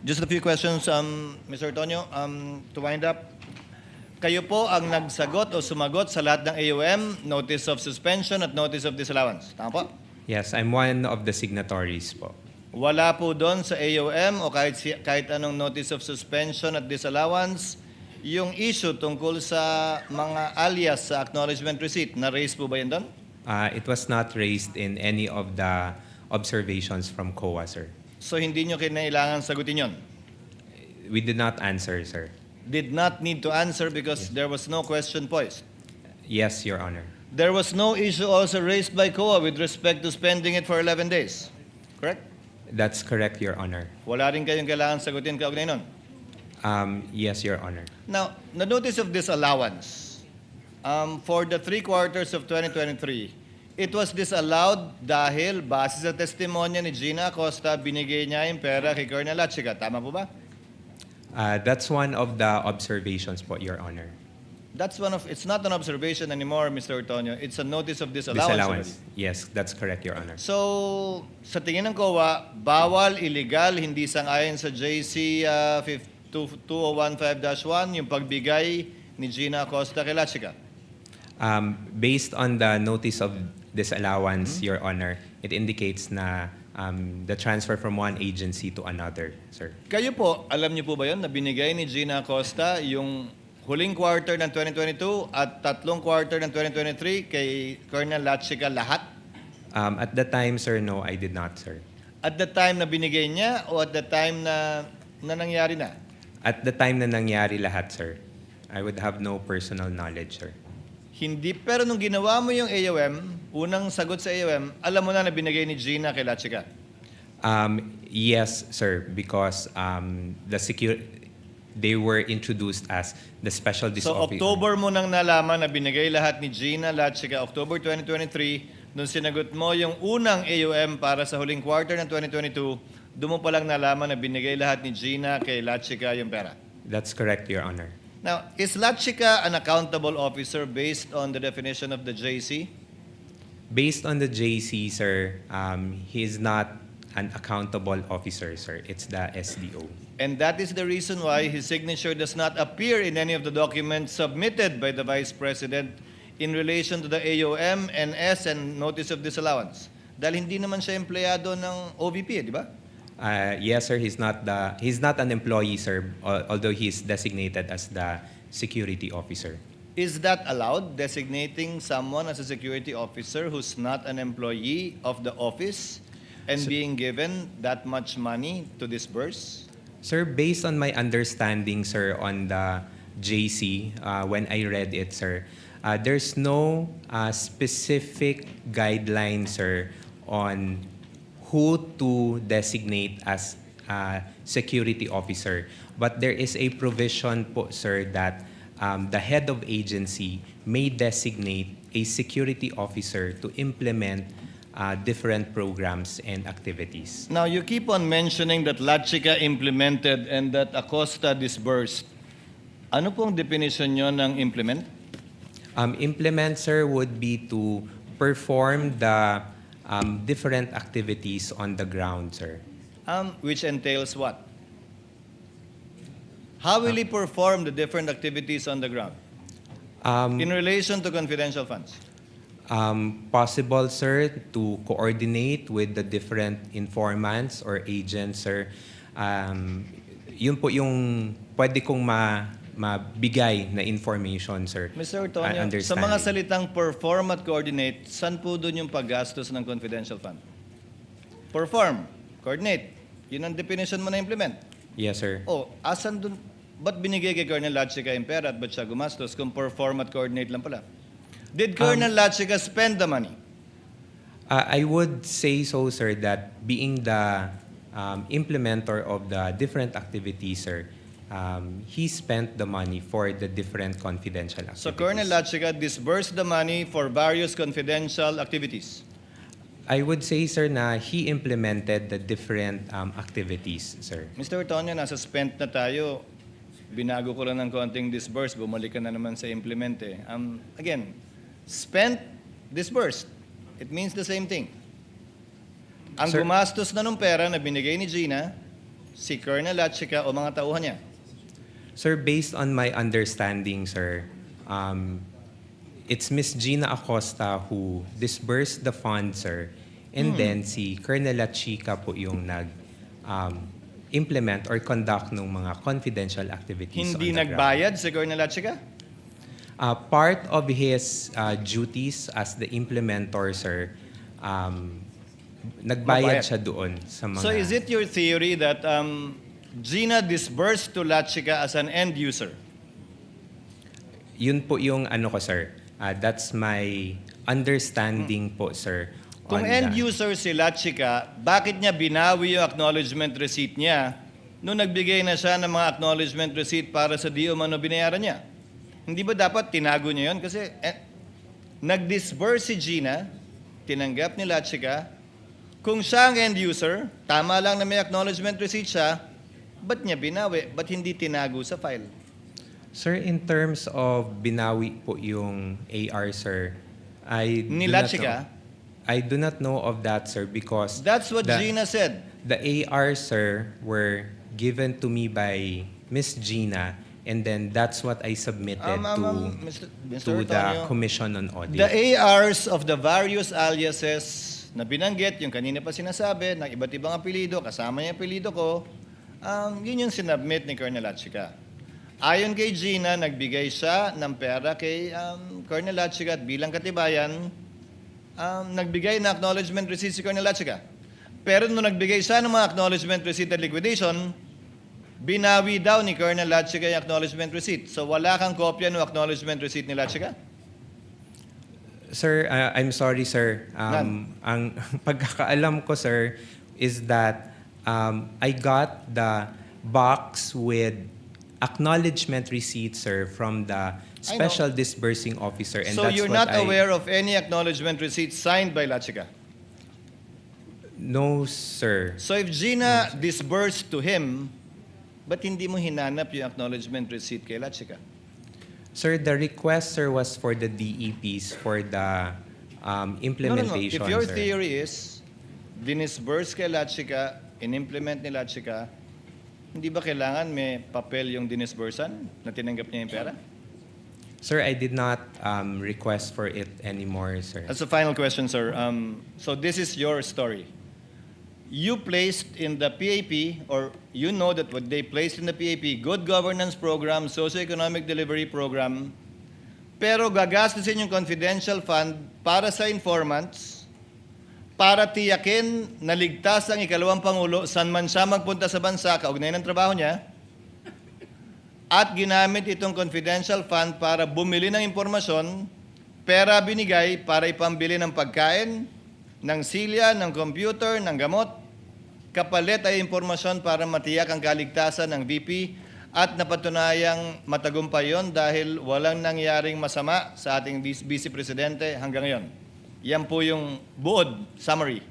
Just a few questions, Mr. Antonio. To wind up, kayo po ang nagsagot o sumagot sa lahat ng AOM, notice of suspension at notice of disallowance. Tama po? Yes, I'm one of the signatories po. Wala po doon sa AOM o kahit anong notice of suspension at disallowance yung issue tungkol sa mga alias sa acknowledgement receipt. Na-raise po ba yun doon? It was not raised in any of the observations from COA, sir. So hindi nyo kinailangan sagutin yon? We did not answer, sir. Did not need to answer because there was no question posed. Yes, Your Honor. There was no issue also raised by COA with respect to spending it for 11 days. Correct? That's correct, Your Honor. Wala rin kayong kailangan sagutin kaugnay nun. Yes, Your Honor. Now, the notice of disallowance, for the 3 quarters of 2023, it was disallowed dahil base sa testimonya ni Gina Acosta, binigay niya yung pera kay Colonel Lachica. Tama po ba? That's one of the observations po, Your Honor. It's not an observation anymore, Mr. Antonio. It's a notice of disallowance. Disallowance. Yes, that's correct, Your Honor. So, sa tingin ng COA, bawal, illegal, hindi sang-ayon sa JC 2015-1 yung pagbigay ni Gina Acosta kay Lachica. Based on the notice of disallowance, Your Honor, it indicates na the transfer from one agency to another, sir. Kayo po, alam niyo po ba yun na binigay ni Gina Acosta yung huling quarter ng 2022 at 3 quarter ng 2023 kay Colonel Lachica lahat? At the time, sir, no, I did not, sir. At the time na binigay niya o at the time na nangyari na? At the time na nangyari lahat, sir. I would have no personal knowledge, sir. Hindi, pero nung ginawa mo yung AOM, unang sagot sa AOM, alam mo na binigay ni Gina kay Lachica? Yes, sir, because they were introduced as the special So October mo nang nalaman na binigay lahat ni Gina Lachica, October 2023, nung sinagot mo yung unang AOM para sa huling quarter ng 2022, doon mo palang nalaman na binigay lahat ni Gina kay Lachica yung pera? That's correct, Your Honor. Now, is Lachica an accountable officer based on the definition of the JC? Based on the JC, sir, he is not an accountable officer, sir. It's the SDO. And that is the reason why his signature does not appear in any of the documents submitted by the Vice President in relation to the AOM, NS, and Notice of Disallowance. Dahil hindi naman siya empleyado ng OVP, di ba? Yes, sir. He's not an employee, sir, although he's designated as the security officer. Is that allowed, designating someone as a security officer who's not an employee of the office and being given that much money to disburse? Sir, based on my understanding, sir, on the JC, when I read it, sir, there's no specific guideline, sir, on who to designate as security officer. But there is a provision po, sir, that the head of agency may designate a security officer to implement different programs and activities. Now, you keep on mentioning that Lachica implemented and that Acosta disbursed. Ano pong definition nyo ng implement? Implement, sir, would be to perform the different activities on the ground, sir. Which entails what? How will he perform the different activities on the ground in relation to confidential funds? Possible, sir, to coordinate with the different informants or agents, sir. Yun po yung pwede kong mabigay na information, sir. Mr. Antonio, sa mga salitang perform at coordinate, saan po doon yung paggastos ng confidential fund? Perform, coordinate. Yun ang definition mo na implement. Yes, sir. Asan doon? Ba't binigay kay Colonel Lachica yung pera at ba't siya gumastos kung perform at coordinate lang pala? Did Colonel Lachica spend the money? I would say so, sir, that being the implementer of the different activities, sir, he spent the money for the different confidential activities. So Colonel Lachica disbursed the money for various confidential activities? I would say, sir, na he implemented the different activities, sir. Mr. Antonio, nasa spent na tayo. binago ko lang ng konting disburse, bumalik ka na naman sa implement eh. Again, spent, disbursed. It means the same thing. Ang Sir- gumastos na ng pera na binigay ni Gina, si Colonel Lachica o mga tauhan niya. Sir, based on my understanding, sir, it's Miss Gina Acosta who disbursed the funds, sir. And then si Colonel Lachica po yung implement or conduct ng mga confidential activities Hindi on the ground. nagbayad si Colonel Lachica? Part of his duties as the implementor, sir, nagbayad Mabayad. siya doon sa mga... So is it your theory that Gina disbursed to Lachica as an end user? Yun po yung ano ko, sir. That's my understanding po, sir. Kung on end that. user si Lachica, bakit niya binawi yung acknowledgement receipt niya nung nagbigay na siya ng mga acknowledgement receipt para sa di umano binayaran niya? Hindi ba dapat tinago niya yun? Kasi nag-disburse si Gina, tinanggap ni Lachica. Kung siya ang end user, tama lang na may acknowledgement receipt siya, ba't niya binawi? Ba't hindi tinago sa file? Sir, in terms of binawi po yung AR, sir, Ni Lachica? I do not know of that, sir, because... That's what Gina said. The AR, sir, were given to me by Miss Gina, and then that's what I submitted Mr. to the Antonio, Commission on Audit. The ARs of the various aliases na binanggit, yung kanina pa sinasabi, ng iba't ibang apelido, kasama yung apelido ko, yun yung sinubmit ni Colonel Lachica. Ayon kay Gina, nagbigay siya ng pera kay Colonel Lachica at bilang katibayan, nagbigay na acknowledgement receipt si Colonel Lachica. Pero nung nagbigay siya ng mga acknowledgement receipt at liquidation, binawi daw ni Colonel Lachica yung acknowledgement receipt. So wala kang kopya ng acknowledgement receipt ni Lachica? Sir, I'm sorry, sir. Ang pagkakaalam ko, sir, is that I got the box with acknowledgement receipt, sir, from the Special Disbursing Officer. And So that's you're what not aware of any acknowledgement receipt signed by Lachica? No, sir. So if Gina disbursed to him, ba't hindi mo hinanap yung acknowledgement receipt kay Lachica? Sir, the request, sir, was for the DEPs for the implementation, If your sir. theory is, dinisburse kay Lachica, in-implement ni Lachica, hindi ba kailangan may papel yung dinisbursan na tinanggap niya yung pera? Sir, I did not request for it anymore, sir. That's the final question, sir. So this is your story. You placed in the PAP, or you know that what they placed in the PAP, Good Governance Program, Socioeconomic Delivery Program, pero gagastusin yung confidential fund para sa informants, para tiyakin na ligtas ang ikalawang Pangulo saan man siya magpunta sa bansa, kaugnay ng trabaho niya, at ginamit itong confidential fund para bumili ng impormasyon, pera binigay para ipambili ng pagkain, ng silya, ng computer, ng gamot, kapalit ay impormasyon para matiyak ang kaligtasan ng VP at napatunayang matagumpay yon dahil walang nangyaring masama sa ating Vice Presidente hanggang ngayon. Yan po yung buod summary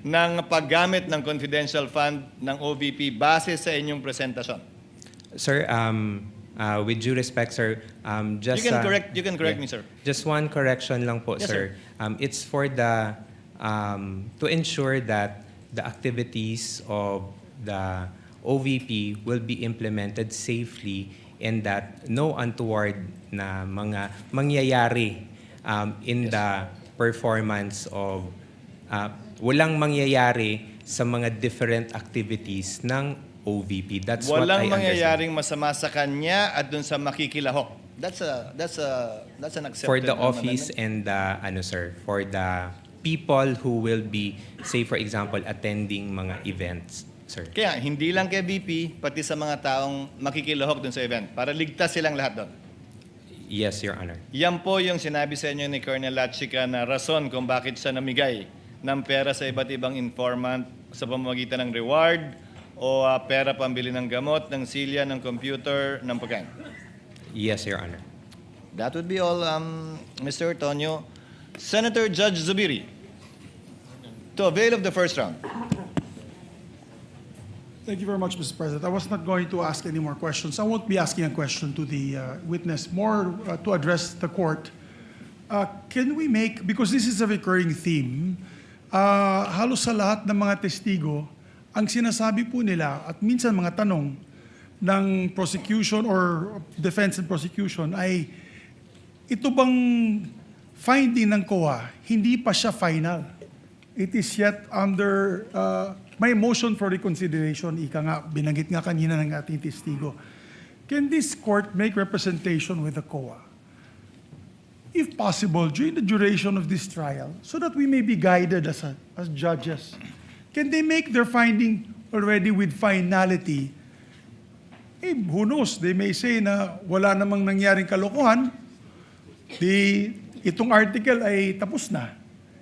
ng paggamit ng confidential fund ng OVP base sa inyong presentasyon. Sir, with due respect, sir, just... You can correct me, sir. Just one correction lang po, Yes, sir. It's for the... to ensure that the activities of the OVP will be implemented safely and that no untoward na mga mangyayari in the performance of... walang mangyayari sa mga different activities ng OVP. That's what I Walang understand. mangyayaring masama sa kanya at dun sa makikilahok. That's an accepted For the amendment. office and the, sir, for the people who will be, say for example, attending mga events, sir. Kaya hindi lang kay VP, pati sa mga taong makikilahok dun sa event para ligtas silang lahat doon. Yes, Your Honor. Yan po yung sinabi sa inyo ni Colonel Lachica na rason kung bakit siya namigay ng pera sa iba't ibang informant sa pamamagitan ng reward o pera pambili ng gamot, ng silya, ng computer, ng pagkain. Yes, Your Honor. That would be all, Mr. Antonio. Senator Judge Zubiri, to avail of the first round. Thank you very much, Mr. President. I was not going to ask any more questions. I won't be asking a question to the witness, more to address the court. Can we make, because this is a recurring theme, halos sa lahat ng mga testigo, ang sinasabi po nila at minsan mga tanong ng prosecution or defense and prosecution ay ito bang finding ng COA, hindi pa siya final. It is yet under may motion for reconsideration, ika nga, binanggit nga kanina ng ating testigo. Can this court make representation with the COA? If possible, during the duration of this trial, so that we may be guided as judges. Can they make their finding already with finality? Who knows? They may say na wala namang nangyaring kalokohan, itong article ay tapos na.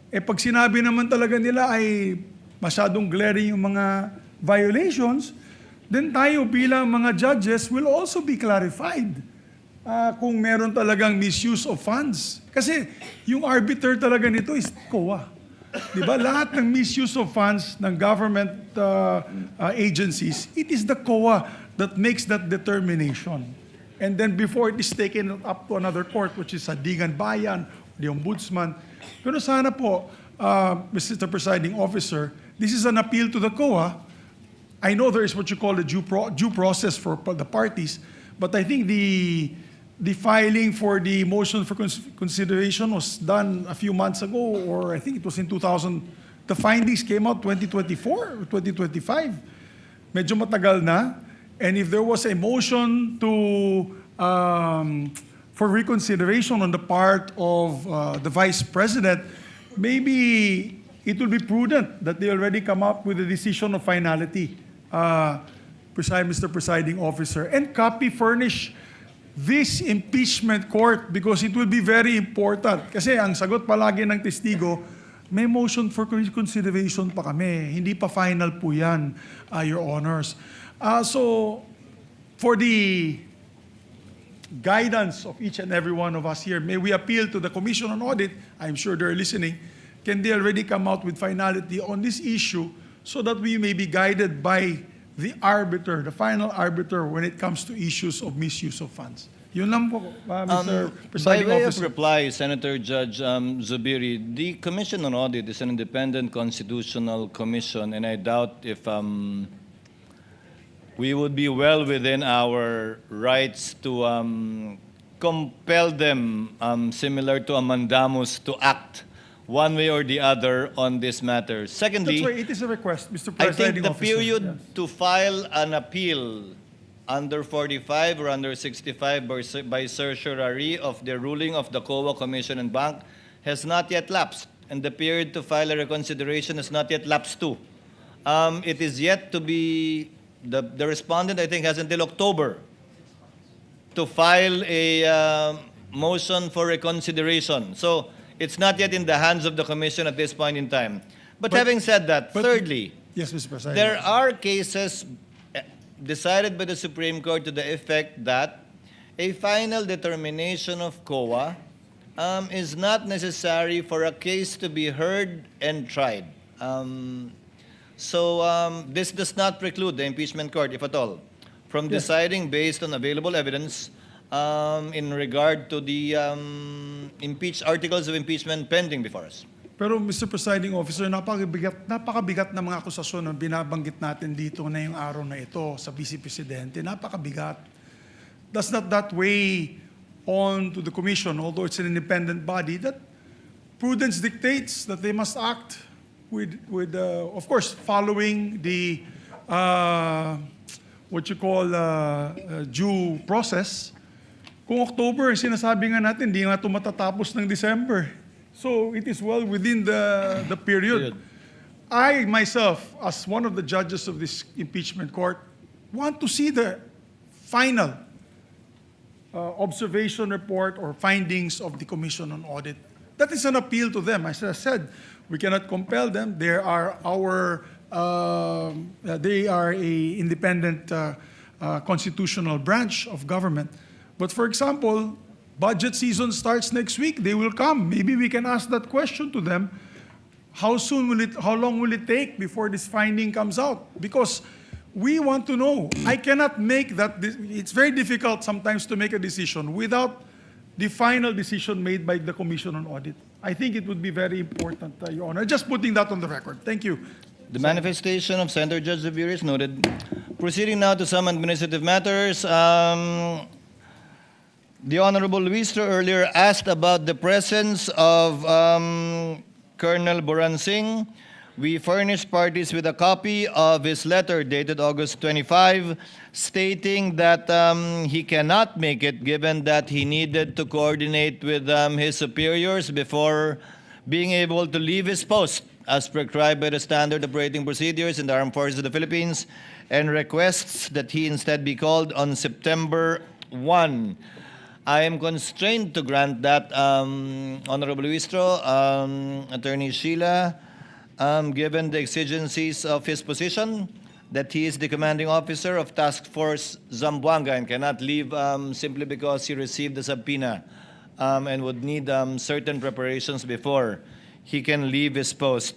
Pag sinabi naman talaga nila ay masyadong glaring yung mga violations, then tayo bilang mga judges will also be clarified kung meron talagang misuse of funds. Kasi yung arbiter talaga nito is COA. Diba? Lahat ng misuse of funds ng government agencies, it is the COA that makes that determination. And then before it is taken up to another court, which is Sandigan Bayan, the Ombudsman. Pero sana po, Mr. Presiding Officer, this is an appeal to the COA. I know there is what you call a due process for the parties, but I think the filing for the motion for consideration was done a few months ago, or I think it was in 2000. The findings came out 2024 or 2025. Medyo matagal na. And if there was a motion for reconsideration on the part of the Vice President, maybe it will be prudent that they already come up with a decision of finality, Mr. Presiding Officer, and copy furnish this impeachment court because it will be very important. Kasi ang sagot palagi ng testigo, may motion for consideration pa kami. Hindi pa final po yan, Your Honors. So, for the guidance of each and every one of us here, may we appeal to the Commission on Audit, I'm sure they're listening, can they already come out with finality on this issue so that we may be guided by the arbiter, the final arbiter, when it comes to issues of misuse of funds? Yun lang po, Mr. Presiding By way Officer. of reply, Senator Judge Zubiri, the Commission on Audit is an independent constitutional commission, and I doubt if we would be well within our rights to compel them, similar to a mandamus, to act one way or the other on this matter. Secondly, That's why it is a request, Mr. I Presiding think the Officer. period Yes. to file an appeal under 45 or under 65 by certiorari of the ruling of the COA Commission and Bank has not yet lapsed, and the period to file a reconsideration has not yet lapsed too. It is yet to be, the respondent, I think, has until October to file a motion for reconsideration. So it's not yet in the hands of the Commission at this point in time. But having said that, thirdly, Yes, Mr. Presiding there Officer. are cases decided by the Supreme Court to the effect that a final determination of COA is not necessary for a case to be heard and tried. So this does not preclude the impeachment court, if at all, from Yes. deciding based on available evidence in regard to the articles of impeachment pending before us. Pero Mr. Presiding Officer, napakabigat na mga akusasyon na binabanggit natin dito na yung araw na ito sa Vice Presidente. Napakabigat. Does not that weigh on to the Commission, although it's an independent body, that prudence dictates that they must act with of course, following the what you call due process. Kung October, sinasabi nga natin, hindi nga ito matatapos ng December. So it is well within the period. I myself, as one of the judges of this impeachment court, want to see the final observation report or findings of the Commission on Audit. That is an appeal to them. As I said, we cannot compel them. They are a independent constitutional branch of government. But for example, budget season starts next week. They will come. Maybe we can ask that question to them. How long will it take before this finding comes out? Because We want to know. I cannot make that. It's very difficult sometimes to make a decision without the final decision made by the Commission on Audit. I think it would be very important, Your Honor. Just putting that on the record. Thank you. The manifestation of Senator Judge Zubiri is noted. Proceeding now to some administrative matters. The Honorable Luistro earlier asked about the presence of Colonel Boransing. We furnished parties with a copy of his letter dated August 25, stating that he cannot make it given that he needed to coordinate with his superiors before being able to leave his post as prescribed by the standard operating procedures in the Armed Forces of the Philippines, and requests that he instead be called on September 1. I am constrained to grant that, Honorable Luistro, Attorney Sheila, given the exigencies of his position, that he is the commanding officer of Task Force Zamboanga and cannot leave simply because he received the subpoena and would need certain preparations before he can leave his post.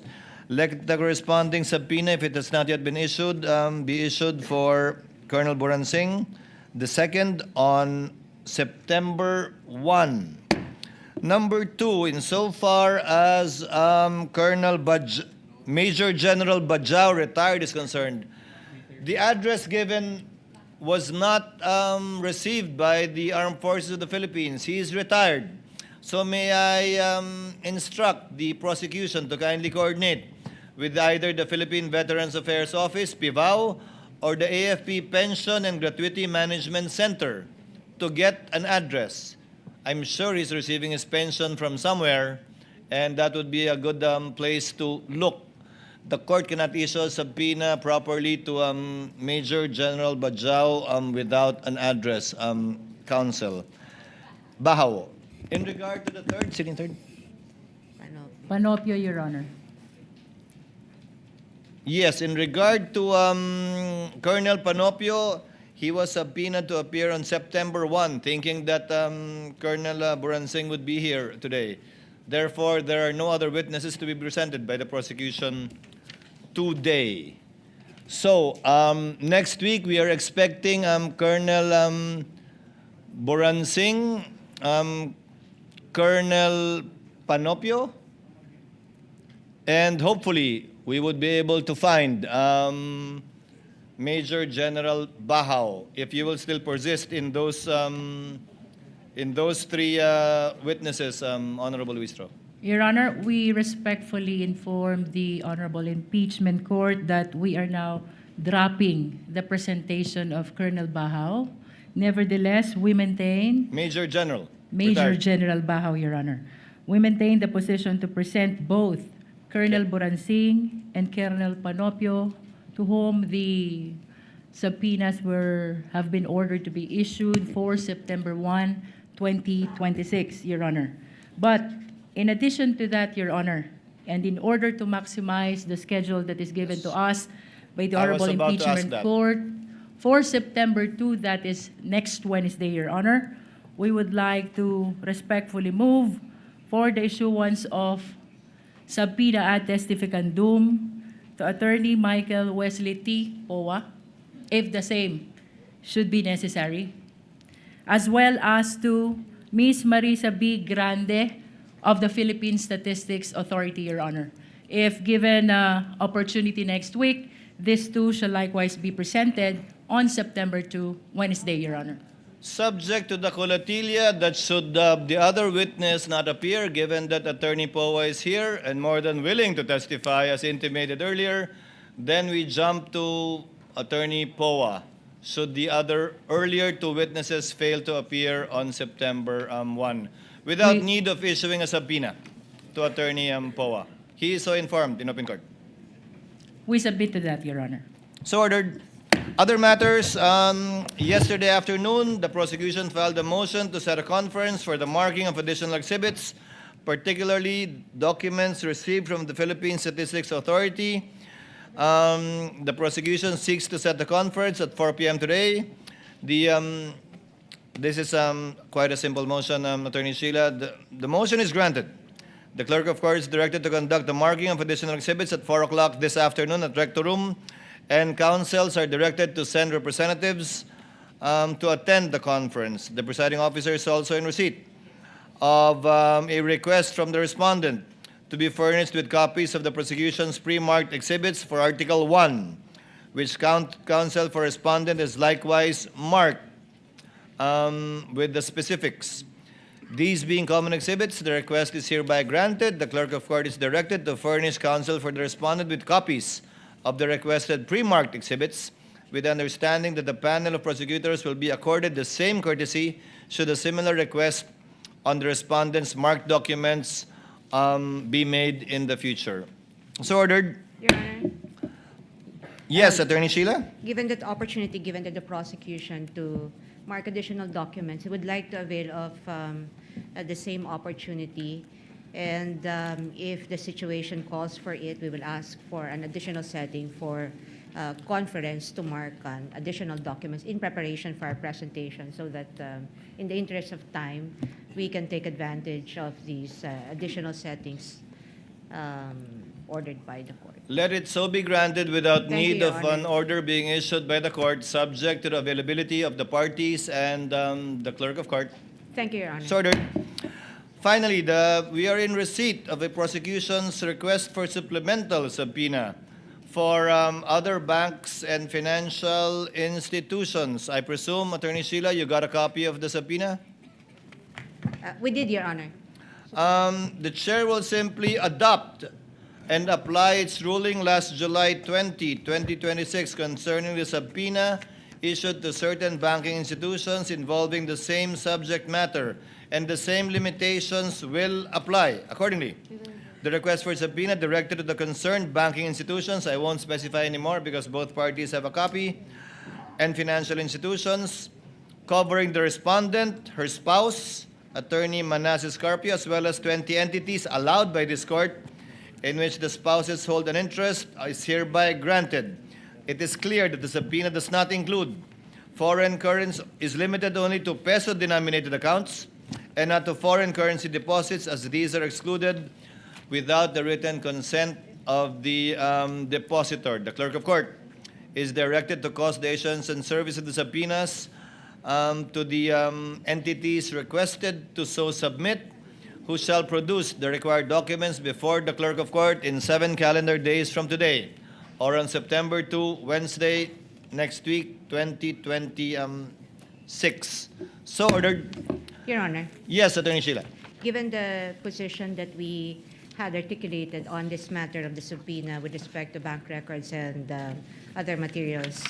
Let the corresponding subpoena, if it has not yet been issued, be issued for Colonel Boransing, the second on September 1. Number 2, insofar as Major General Bajao retired is concerned, the address given was not received by the Armed Forces of the Philippines. He is retired. So may I instruct the prosecution to kindly coordinate with either the Philippine Veterans Affairs Office, PIVAO, or the AFP Pension and Gratuity Management Center to get an address. I'm sure he's receiving his pension from somewhere, and that would be a good place to look. The court cannot issue a subpoena properly to Major General Bajao without an address, counsel. Bahaw. In regard to the third, sitting third? Panopio, Your Honor. Yes, in regard to Colonel Panopio, he was subpoenaed to appear on September 1, thinking that Colonel Boransing would be here today. Therefore, there are no other witnesses to be presented by the prosecution today. So, next week we are expecting Colonel Boransing, Colonel Panopio, and hopefully we would be able to find Major General Bahaw, if you will still persist in those three witnesses, Honorable Luistro. Your Honor, we respectfully inform the Honorable Impeachment Court that we are now dropping the presentation of Colonel Bahaw. Nevertheless, we maintain Major General. Major retired. General Bahaw, Your Honor. We maintain the position to present both Colonel Boransing and Colonel Panopio, to whom the subpoenas have been ordered to be issued for September 1, 2026, Your Honor. But in addition to that, Your Honor, and in order to maximize the schedule that is given to us by the I was Honorable about to ask Impeachment that. Court, for September 2, that is next Wednesday, Your Honor, we would like to respectfully move for the issuance of subpoena ad testificandum to Attorney Michael Wesley T. Powa, if the same should be necessary, as well as to Ms. Marisa B. Grande of the Philippine Statistics Authority, Your Honor. If given opportunity next week, these two shall likewise be presented on September 2, Wednesday, Your Honor. Subject to the colatilia that should the other witness not appear, given that Attorney Powa is here and more than willing to testify as intimated earlier, then we jump to Attorney Powa. Should the other earlier two witnesses fail to appear on September 1, without need of issuing a subpoena to Attorney Powa. He is so informed in open court. We submit to that, Your Honor. So ordered. Other matters, yesterday afternoon, the prosecution filed a motion to set a conference for the marking of additional exhibits, particularly documents received from the Philippine Statistics Authority. The prosecution seeks to set the conference at 4 p.m. today. This is quite a simple motion, Attorney Sheila. The motion is granted. The clerk of court is directed to conduct the marking of additional exhibits at 4 o'clock this afternoon at Rector Room, and counsels are directed to send representatives to attend the conference. The presiding officer is also in receipt of a request from the respondent to be furnished with copies of the prosecution's pre-marked exhibits for Article 1, which counsel for respondent is likewise marked with the specifics. These being common exhibits, the request is hereby granted. The clerk of court is directed to furnish counsel for the respondent with copies of the requested pre-marked exhibits, with the understanding that the panel of prosecutors will be accorded the same courtesy should a similar request on the respondent's marked documents be made in the future. So ordered. Your Honor, Yes, Attorney Sheila? given that opportunity given to the prosecution to mark additional documents, I would like to avail of the same opportunity. And if the situation calls for it, we will ask for an additional setting for conference to mark on additional documents in preparation for our presentation, so that in the interest of time, we can take advantage of these additional settings ordered by the court. Let it so be granted without Thank you, need Your of Honor. an order being issued by the court, subject to the availability of the parties and the clerk of court. Thank you, Your Honor. So ordered. Finally, we are in receipt of a prosecution's request for supplemental subpoena for other banks and financial institutions. I presume, Attorney Sheila, you got a copy of the subpoena? We did, Your Honor. The chair will simply adopt and apply its ruling last July 20, 2026 concerning the subpoena issued to certain banking institutions involving the same subject matter, and the same limitations will apply accordingly. The request for subpoena directed to the concerned banking institutions, I won't specify anymore because both parties have a copy, and financial institutions covering the respondent, her spouse, Attorney Manasseh Carpio, as well as 20 entities allowed by this court in which the spouses hold an interest, is hereby granted. It is clear that the subpoena does not include foreign currency, is limited only to peso-denominated accounts and not to foreign currency deposits, as these are excluded without the written consent of the depositor. The clerk of court is directed to cause the issuance and service of the subpoenas to the entities requested to so submit, who shall produce the required documents before the clerk of court in 7 calendar days from today, or on September 2, Wednesday, next week, 2026. So ordered. Your Honor, Yes, Attorney Sheila. given the position that we had articulated on this matter of the subpoena with respect to bank records and other materials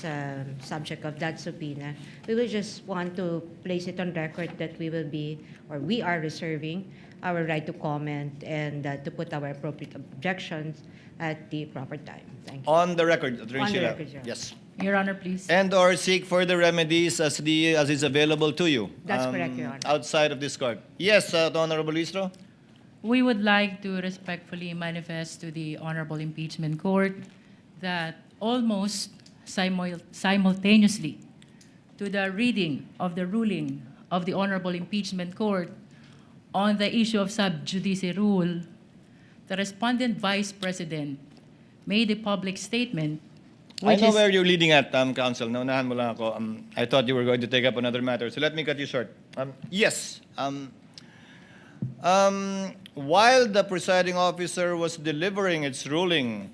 subject of that subpoena, we will just want to place it on record that we will be, or we are reserving our right to comment and to put our appropriate objections at the proper time. Thank you. On the record, Attorney On the Sheila. record, Your Honor. Yes. Your Honor, please. And or seek further remedies as is available to you. That's correct, Your Honor. Outside of this court. Yes, Honorable Istro. We would like to respectfully manifest to the Honorable Impeachment Court that almost simultaneously to the reading of the ruling of the Honorable Impeachment Court on the issue of sub judice rule, the respondent Vice President made a public statement I which know is where you're leading at, Counsel. Naunahan mo lang ako. I thought you were going to take up another matter, so let me cut you short. Yes. While the presiding officer was delivering its ruling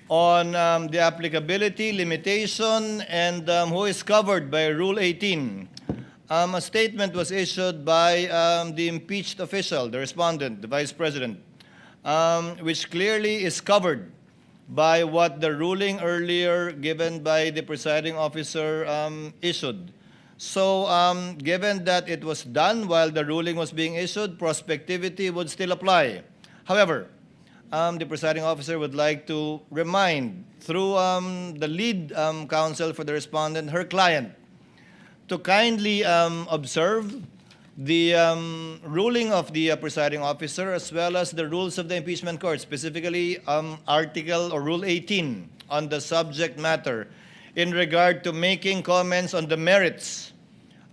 on the applicability, limitation, and who is covered by Rule 18, a statement was issued by the impeached official, the respondent, the Vice President, which clearly is covered by what the ruling earlier given by the presiding officer issued. So, given that it was done while the ruling was being issued, prospectivity would still apply. However, the presiding officer would like to remind, through the lead counsel for the respondent, her client, to kindly observe the ruling of the presiding officer as well as the rules of the impeachment court, specifically Article or Rule 18 on the subject matter in regard to making comments on the merits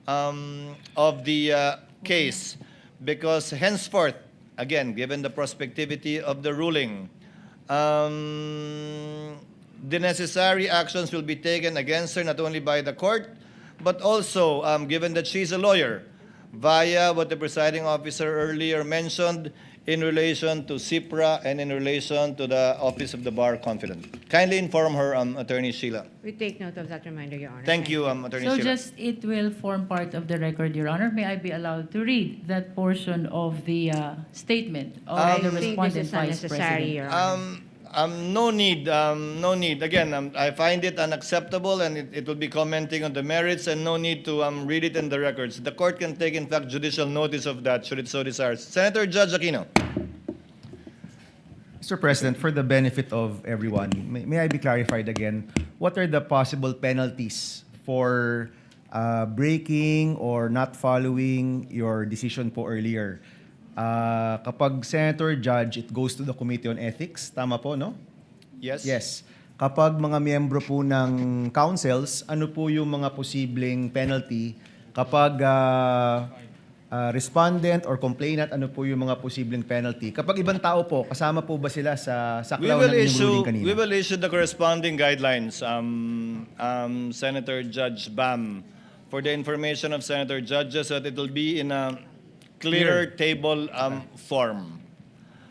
of the case, because henceforth, again, given the prospectivity of the ruling, the necessary actions will be taken against her not only by the court, but also, given that she's a lawyer, via what the presiding officer earlier mentioned in relation to CIPRA and in relation to the Office of the Bar Confidant. Kindly inform her, Attorney Sheila. We take note of that reminder, Your Honor. Thank you, Attorney So Sheila. just, it will form part of the record, Your Honor. May I be allowed to read that portion of the statement of the I think this respondent is Vice unnecessary, President? Your Honor. No need, no need. Again, I find it unacceptable and it will be commenting on the merits and no need to read it in the records. The court can take, in fact, judicial notice of that, should it so desire. Senator Judge Aquino. Mr. President, for the benefit of everyone, may I be clarified again, what are the possible penalties for breaking or not following your decision po earlier? Kapag Senator Judge, it goes to the Committee on Ethics. Tama po, no? Yes? Yes. Kapag mga miyembro po ng councils, ano po yung mga posibleng penalty? Kapag respondent or complainant, ano po yung mga posibleng penalty? Kapag ibang tao po, kasama po ba sila sa saklaw ng inyong ruling kanina? We will issue the corresponding guidelines, Senator Judge Bam, for the information of Senator Judges, so that it will be in a clear table form.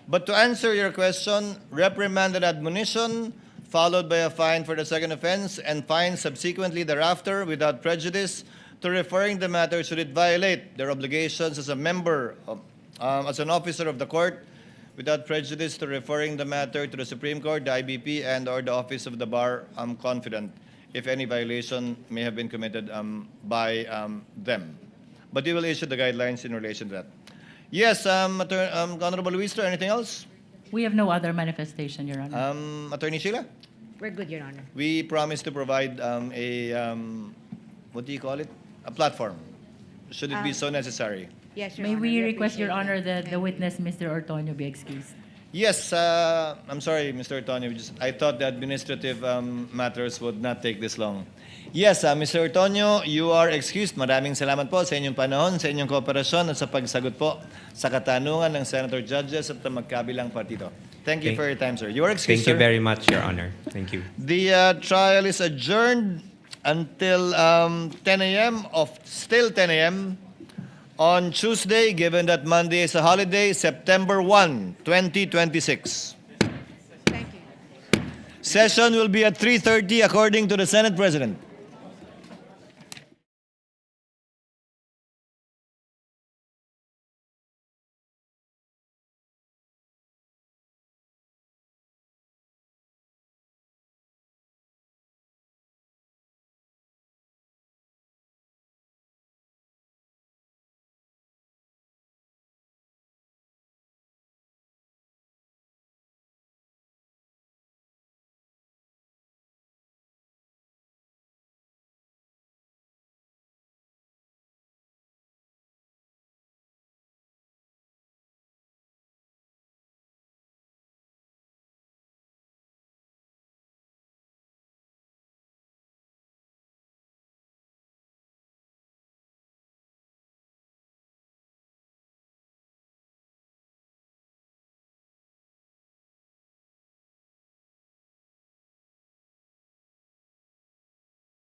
But to answer your question, reprimand and admonition, followed by a fine for the second offense, and fine subsequently thereafter without prejudice to referring the matter should it violate their obligations as a member, as an officer of the court, without prejudice to referring the matter to the Supreme Court, the IBP, and or the Office of the Bar Confidant, if any violation may have been committed by them. But we will issue the guidelines in relation to that. Yes, Honorable Luistro, anything else? We have no other manifestation, Your Honor. Attorney Sheila? We're good, Your Honor. We promise to provide what do you call it? A platform, should it be so necessary. Yes, Your May Honor. we request, Your appreciate Honor, that. that the witness, Mr. Ortonio, be excused? Yes, I'm sorry, Mr. Ortonio. I thought the administrative matters would not take this long. Yes, Mr. Ortonio, you are excused. Maraming salamat po sa inyong panahon, sa inyong kooperasyon at sa pagsagot po sa katanungan ng Senator Judges at ng magkabilang partido. Thank you for your time, sir. You are excused, Thank you sir. very much, Your Honor. Thank you. The trial is adjourned until 10 a.m. Still 10 a.m. on Tuesday, given that Monday is a holiday, September 1, 2026. Thank you. Session will be at 3:30 according to the Senate President.